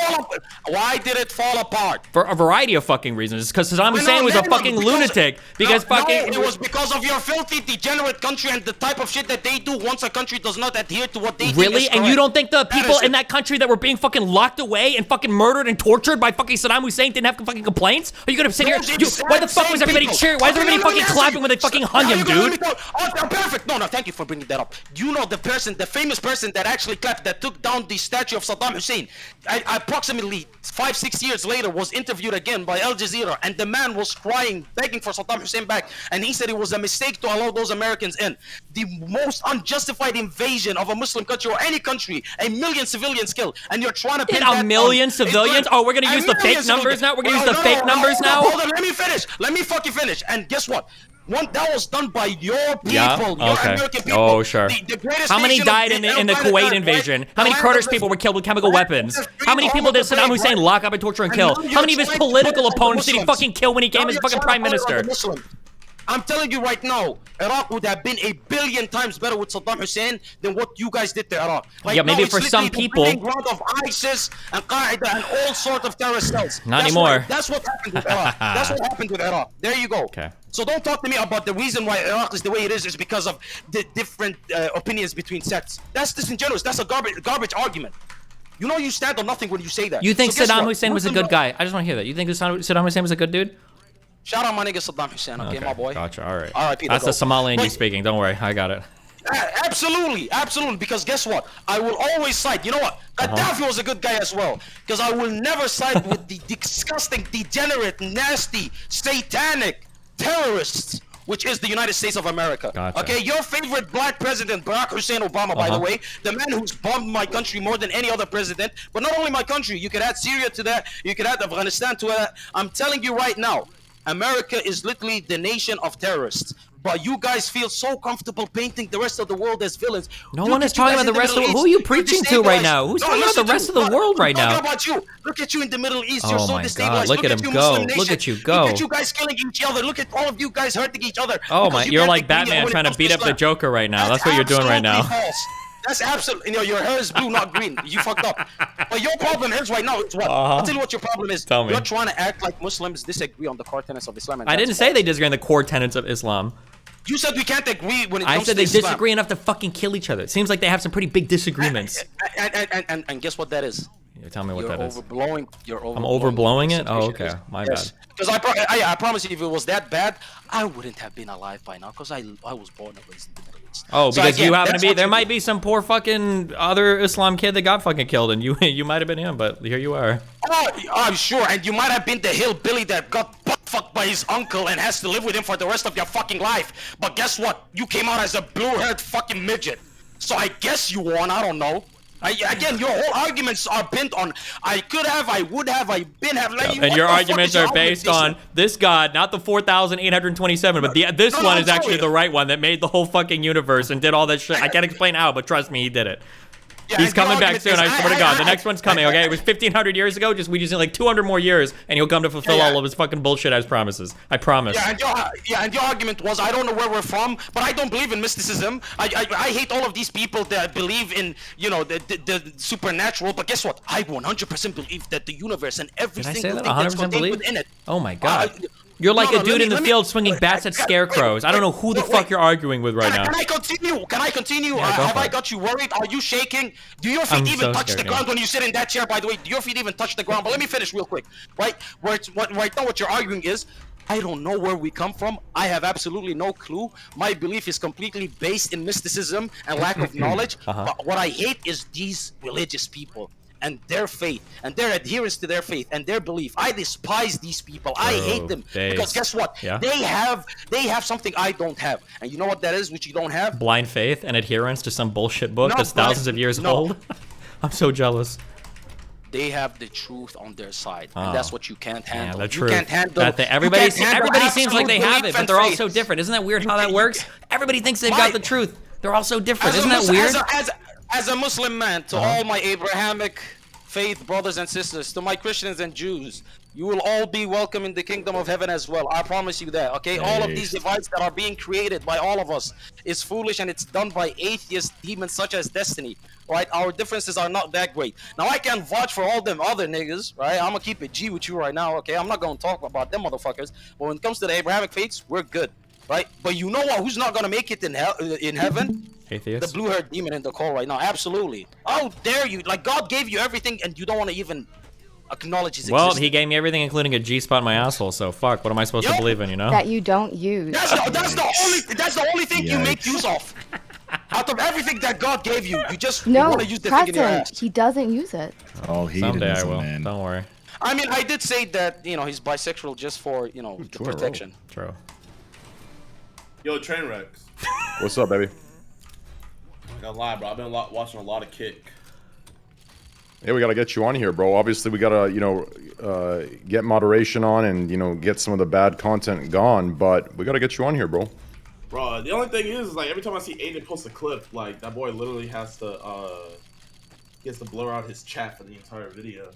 Why did it fall apart?
For a variety of fucking reasons. Because Saddam Hussein was a fucking lunatic. Because fucking...
it was because of your filthy, degenerate country and the type of shit that they do once a country does not adhere to what they think is
Really? And
correct.
you don't think the people in that country that were being fucking locked away and fucking murdered and tortured by fucking Saddam Hussein didn't have fucking complaints? Are you gonna sit here? Why the fuck was everybody cheering? Why is everybody fucking clapping when they fucking hung him, dude?
Perfect. No, thank you for bringing that up. You know the famous person that actually clapped, that took down the statue of Saddam Hussein, approximately 5-6 years later was interviewed again by Al Jazeera, and the man was crying, begging for Saddam Hussein back, and he said it was a mistake to allow those Americans in. The most unjustified invasion of a Muslim country or any country, 1 million civilians killed, and you're trying to pin that
a million civilians? Oh, we're gonna use the fake numbers now? We're gonna use the fake numbers now?
Hold on, let me finish. Let me fucking finish. And guess what? That was done by your people, your American people.
Oh, sure.
The greatest
How many
nation
died in the Kuwait invasion? How many Kurdish people were killed with chemical weapons? How many people did Saddam Hussein lock up and torture and kill? How many of his political opponents did he fucking kill when he came as fucking prime minister?
I'm telling you right now, Iraq would have been 1 billion times better with Saddam Hussein than what you guys did to Iraq.
Yeah, maybe for some people.
The ground of ISIS and Qaeda and all sorts of terrorist cells.
Not anymore.
That's what happened with Iraq. That's what happened with Iraq. There you go.
Okay.
So don't talk to me about the reason why Iraq is the way it is because of the different opinions between sects. That's disingenuous. That's a garbage argument. You know you stand on nothing when you say that.
You think Saddam Hussein was a good guy? I just want to hear that. You think Saddam Hussein was a good dude?
Shout out my nigga Saddam Hussein, okay, my boy.
Gotcha, all right.
R.I.P.
That's the Somalian you speaking. Don't worry, I got it.
Absolutely, absolutely. Because guess what? I will always side. You know what? Gaddafi was a good guy as well. Because I will never side with the disgusting, degenerate, nasty, satanic terrorists, which is the United States of America.
Gotcha.
Okay, your favorite black president, Barack Hussein Obama, by the way, the man who's bombed my country more than any other president. But not only my country, you could add Syria to that. You could add Afghanistan to that. I'm telling you right now, America is literally the nation of terrorists. But you guys feel so comfortable painting the rest of the world as villains.
No one is talking about the rest of the world. Who are you preaching to right now? Who's talking about the rest of the world right now?
I'm talking about you. Look at you in the Middle East.
Oh
You're so
my
destabilized.
God, look at him
you,
go.
Muslim nation.
Look at you go.
Look at you guys killing each other. Look at all of you guys hurting each other.
Oh
Because
my,
you
you're
can't
like
agree
Batman
when it
trying to
comes
beat up the
Islam.
Joker right now. That's what you're doing right now.
Absolutely false. That's absolutely, your hair is blue, not green. You fucked up. But your problem is right now, it's what? I'll tell you what your problem is.
Tell me.
You're trying to act like Muslims disagree on the core tenets of Islam. And
I
that's
didn't say
false.
they disagree on the core tenets of Islam.
You said we can't agree when it
I
comes
said
to
they
Islam.
disagree enough to fucking kill each other. It seems like they have some pretty big disagreements.
And guess what that is?
You tell me what
You're
that is.
overblowing. You're overblowing.
I'm overblowing
the
it? Oh,
situation.
okay. My
Yes.
bad.
Because I promise you, if it was that bad, I wouldn't have been alive by now. Because I was born and raised in the Middle East.
Oh,
So
because
again,
you happen to
that's
be,
what
there
you
might
do.
be some poor fucking other Islam kid that got fucking killed, and you might have been him, but here you are.
Oh, I'm sure. And you might have been the hillbilly that got butt fucked by his uncle and has to live with him for the rest of your fucking life. But guess what? You came out as a blue-haired fucking midget. So I guess you won. I don't know. Again, your whole arguments are bent on I could have, I would have, I been have. Like,
And
what
your
the fuck
arguments
is your
are based
argumentation?
on this God, not the 4,827, but this
No,
one
I'm
is actually
sorry.
the right one that made the whole fucking universe and did all that shit. I can't explain how, but trust me, he did it.
Yeah,
He's
and your
coming back
argument
soon.
is,
I swear to God, the next one's coming. Okay, it was 1,500 years ago. We just need like 200 more years, and he'll come to fulfill
Yeah, yeah.
all of his fucking bullshit as promises. I promise.
Yeah, and your argument was I don't know where we're from, but I don't believe in mysticism. I hate all of these people that believe in the supernatural. But guess what? I 100% believe that the universe and every
Did I say
single
that?
thing that's
100%
contained
believe?
within it.
Oh my God.
Uh,
You're like
no,
a dude in the
let me-
field swinging bats at scarecrows. I don't know who the fuck you're arguing with right now.
Can I continue? Can I continue?
Yeah, go
Have
for
I
it.
got you worried? Are you shaking? Do your feet
I'm
even
so
touch
scared
the
now.
ground when you sit in that chair? By the way, do your feet even touch the ground? But let me finish real quick. Right now, what you're arguing is, I don't know where we come from. I have absolutely no clue. My belief is completely based in mysticism and lack of knowledge. But what I hate is these religious people and their faith and their adherence to their faith and their belief. I despise these people. I hate them because guess what?
Yeah.
They have something I don't have. And you know what that is, which you don't have?
Blind faith and adherence to some bullshit book
Not
that's thousands
blind-
of years
no.
old. I'm so jealous.
They have the truth on their side,
Oh.
and that's what you can't
Yeah,
handle.
the
You
truth.
can't handle.
Everybody
you can't handle
seems like they
absolute
have
belief
it, but
and
they're all
faith.
so different. Isn't that weird how that works? Everybody thinks they've
Why?
got the truth. They're all so different.
As a
Isn't that
Mus-
weird?
As a Muslim man, to all my Abrahamic faith brothers and sisters, to my Christians and Jews, you will all be welcome in the kingdom of heaven as well. I promise you that. Okay, all of these divides that are being created by all of us is foolish, and it's done by atheist demons such as Destiny. Right, our differences are not that great. Now I can vouch for all them other niggas. Right, I'm gonna keep it G with you right now. Okay, I'm not gonna talk about them motherfuckers. But when it comes to the Abrahamic faiths, we're good. Right, but you know what? Who's not gonna make it in hell, in heaven?
Atheists.
The blue-haired demon in the call right now. Absolutely. How dare you? Like, God gave you everything and you don't want to even acknowledge his
Well,
existence.
he gave me everything, including a G-spot in my asshole. So fuck. What am I supposed to
Yup.
believe in? You know?
That you don't use.
That's the only thing you make use of. Out of everything that God gave you, you just
No,
want to use the thing in your
present.
ass.
He doesn't use it.
Oh,
Someday I
hedonism,
will.
man.
Don't worry.
I mean, I did say that, he's bisexual just for, the protection.
True.
Yo, Trainwrecks.
What's up, baby?
I gotta lie, bro. I've been watching a lot of Kick.
Hey, we gotta get you on here, bro. Obviously, we gotta, get moderation on and get some of the bad content gone. But we gotta get you on here, bro.
Bro, the only thing is, like, every time I see Aiden post a clip, like, that boy literally has to, he has to blur out his chat for the entire video.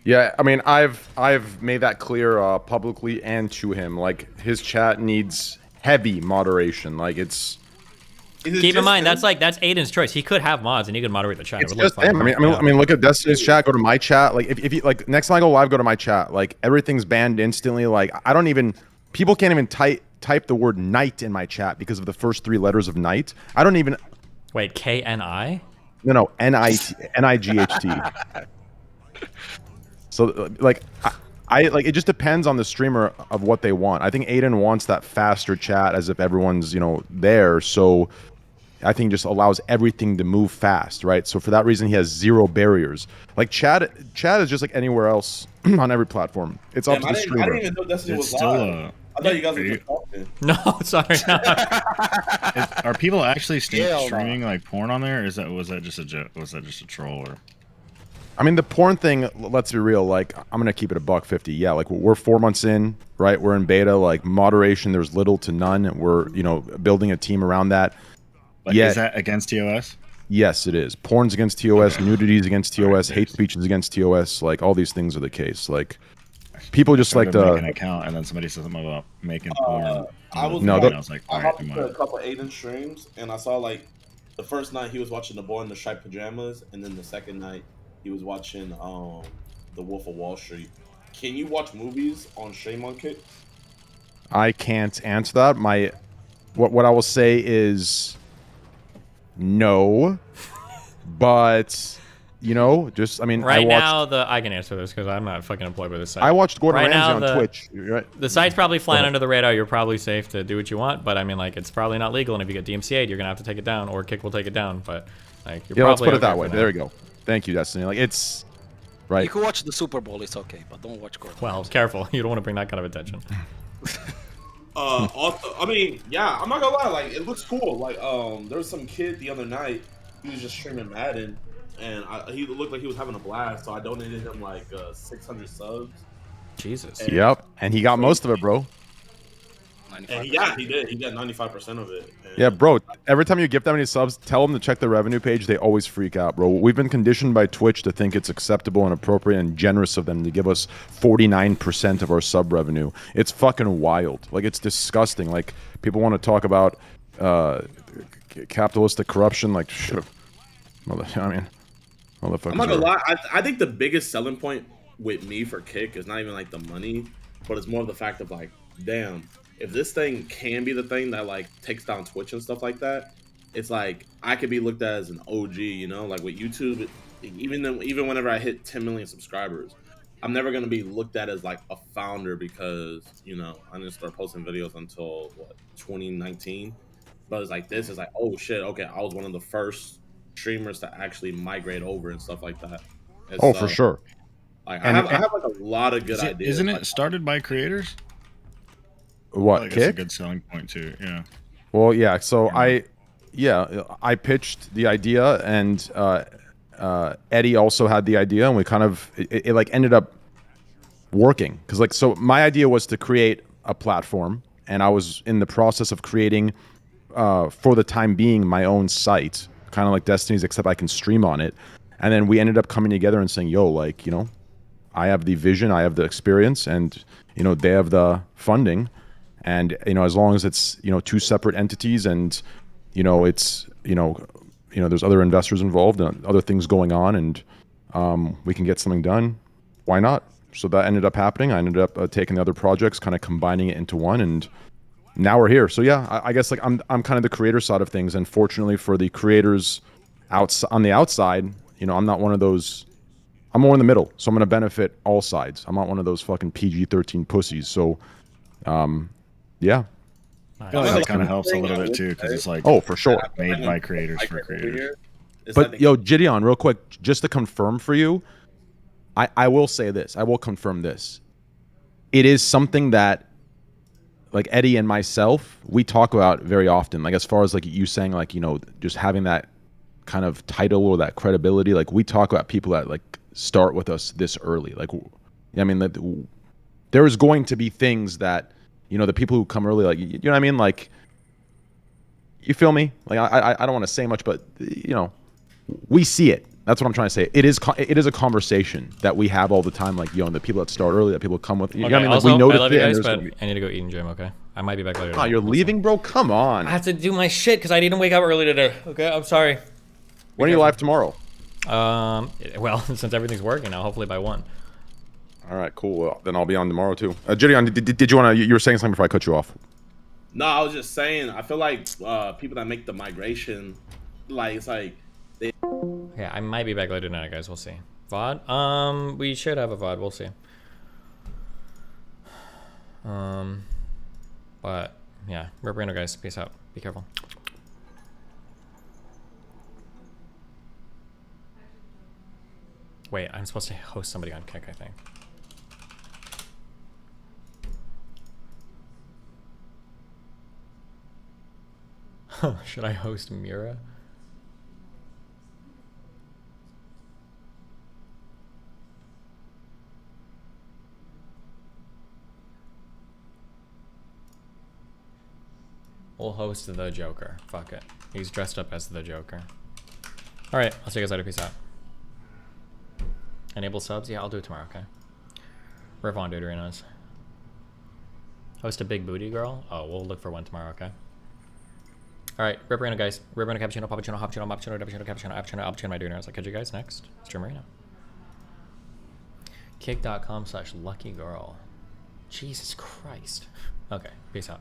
Yeah, I mean, I've made that clear publicly and to him. Like, his chat needs heavy moderation. Like, it's
Keep in mind, that's Aiden's choice. He could have mods and he could moderate the chat.
it's
It would look
just him.
fine.
I mean, look at Destiny's chat. Go to my chat. Like, if you like, next time I go live, go to my chat. Like, everything's banned instantly. Like, I don't even. People can't even type the word night in my chat because of the first 3 letters of night. I don't even.
Wait, KNI?
No, Night. So, like, I like it just depends on the streamer of what they want. I think Aiden wants that faster chat as if everyone's there. So I think just allows everything to move fast, right? So for that reason, he has zero barriers. Like Chad is just like anywhere else on every platform. It's up
Damn,
to the
I
streamer.
didn't even know Destiny
It's
was
still
live. I thought you guys were
you-
just talking.
No, sorry. No.
Are people actually
Hell no.
streaming like porn on there? Or was that just a troll? Or
I mean, the porn thing, let's be real, like, I'm going to keep it a $1.50. Yeah, like, we're 4 months in, right? We're in beta, like, moderation, there's little to none. We're, you know, building a team around that.
like,
Yeah.
is that against TOS?
Yes, it is. Porn's against TOS, nudity is against TOS,
Alright,
hate speech is against TOS. Like, all these things are the case. Like, people just like
to make an
to...
account, and then somebody says something about making porn.
I was
No,
and I was like,
I
all right,
hopped
never
into a
mind.
couple Aiden streams, and I saw like the first night he was watching The Boy in the Striped Pajamas, and then the second night he was watching The Wolf of Wall Street. Can you watch movies on stream on Kick?
I can't answer that. What I will say is no, but, you know, just, I mean,
Right
I watched...
now, I can answer this because I'm not fucking employed by this site.
I watched Gordon
Right
Ramsay
now,
on
the-
Twitch. Right?
The site's probably flying under the radar. You're probably safe to do what you want, but I mean, like, it's probably not legal. And if you get DMCA'd, you're gonna have to take it down, or Kick will take it down. But like, you're
Yeah, let's
probably
put it
okay
that way.
for now.
There we go. Thank you, Destiny. Like, it's... Right.
You can watch the Super Bowl, it's okay, but don't watch Gordon.
Well, careful. You don't want to bring that kind of attention.
Also, I mean, yeah, I'm not gonna lie, like it looks cool. Like, there was some kid the other night. He was just streaming Madden, and he looked like he was having a blast. So I donated him like 600 subs.
Jesus.
Yep. And he got most of it, bro.
95%.
And he did. He got 95% of it. And
Yeah, bro. Every time you give them any subs, tell them to check the revenue page. They always freak out, bro. We've been conditioned by Twitch to think it's acceptable and appropriate and generous of them to give us 49% of our sub revenue. It's fucking wild. Like, it's disgusting. Like, people want to talk about capitalistic corruption. Like, shit. I mean, motherfuckers.
I'm not gonna
are-
lie. I think the biggest selling point with me for Kick is not even like the money, but it's more of the fact of like, damn, if this thing can be the thing that like takes down Twitch and stuff like that, it's like I could be looked at as an OG, you know, like with YouTube. Even whenever I hit 10 million subscribers, I'm never gonna be looked at as like a founder because, you know, I didn't start posting videos until what 2019. But it's like this is like, oh shit, okay, I was one of the first streamers to actually migrate over and stuff like that. And
Oh,
so,
for sure.
Like
And-
I have like a lot of good ideas.
Isn't
Like,
it started by creators?
What,
Like, that's a
Kick?
good selling point too. Yeah.
Well, yeah. So I pitched the idea, and Eddie also had the idea, and we kind of it like ended up working because like so my idea was to create a platform, and I was in the process of creating for the time being my own site, kind of like Destiny's, except I can stream on it. And then we ended up coming together and saying, yo, like, you know, I have the vision, I have the experience, and, you know, they have the funding. And, you know, as long as it's, you know, two separate entities and, you know, it's, you know, there's other investors involved and other things going on, and we can get something done, why not? So that ended up happening. I ended up taking the other projects, kind of combining it into one, and now we're here. So yeah, I guess like I'm kind of the creator side of things, and fortunately for the creators on the outside, you know, I'm not one of those. I'm more in the middle, so I'm going to benefit all sides. I'm not one of those fucking PG-13 pussies. So, yeah.
I feel like that kind of helps a little bit too, because it's like
Oh, for sure.
made by creators for
over
creators.
here is that
But
the-
yo, Gideon, real quick, just to confirm for you, I will say this. I will confirm this. It is something that, like Eddie and myself, we talk about very often. Like as far as like you saying, like, you know, just having that kind of title or that credibility. Like we talk about people that like start with us this early. Like, I mean, like, there is going to be things that, you know, the people who come early, like, you know what I mean? Like, you feel me? Like, I don't want to say much, but, you know, we see it. That's what I'm trying to say. It is a conversation that we have all the time. Like, yo, and the people that start early, that people come with. You know what I mean? Like,
Also,
we notice
I love
it,
you
and
guys,
there's
but
gonna be-
I need to go eat in gym. Okay, I might be back later.
Oh, you're leaving, bro? Come on.
I have to do my shit because I didn't wake up early today. Okay, I'm sorry.
When are you live tomorrow?
Well, since everything's working now, hopefully by 1.
All right, cool. Well, then I'll be on tomorrow too. Gideon, did you want to? You were saying something before I cut you off.
No, I was just saying. I feel like people that make the migration, like it's like
Yeah, I might be back later tonight, guys. We'll see. VOD? We should have a VOD. We'll see. But yeah, Rebrando, guys. Peace out. Be careful. Wait, I'm supposed to host somebody on Kick, I think. Should I host Mira? We'll host the Joker. Fuck it. He's dressed up as the Joker. Alright, I'll see you guys later. Peace out. Enable subs? Yeah, I'll do it tomorrow, okay? Riff on Deuterinos. Host a big booty girl? Oh, we'll look for one tomorrow, okay? Alright, Ripperino, guys. Ripperino, Cappuccino, Pappuccino, Hoppuccino, Moppuccino, Cappuccino, Cappuccino, Appuccino, Appuccino, my Deuterinos. I'll catch you guys next. Streamerino. Kick.com/luckygirl. Jesus Christ. Okay, peace out.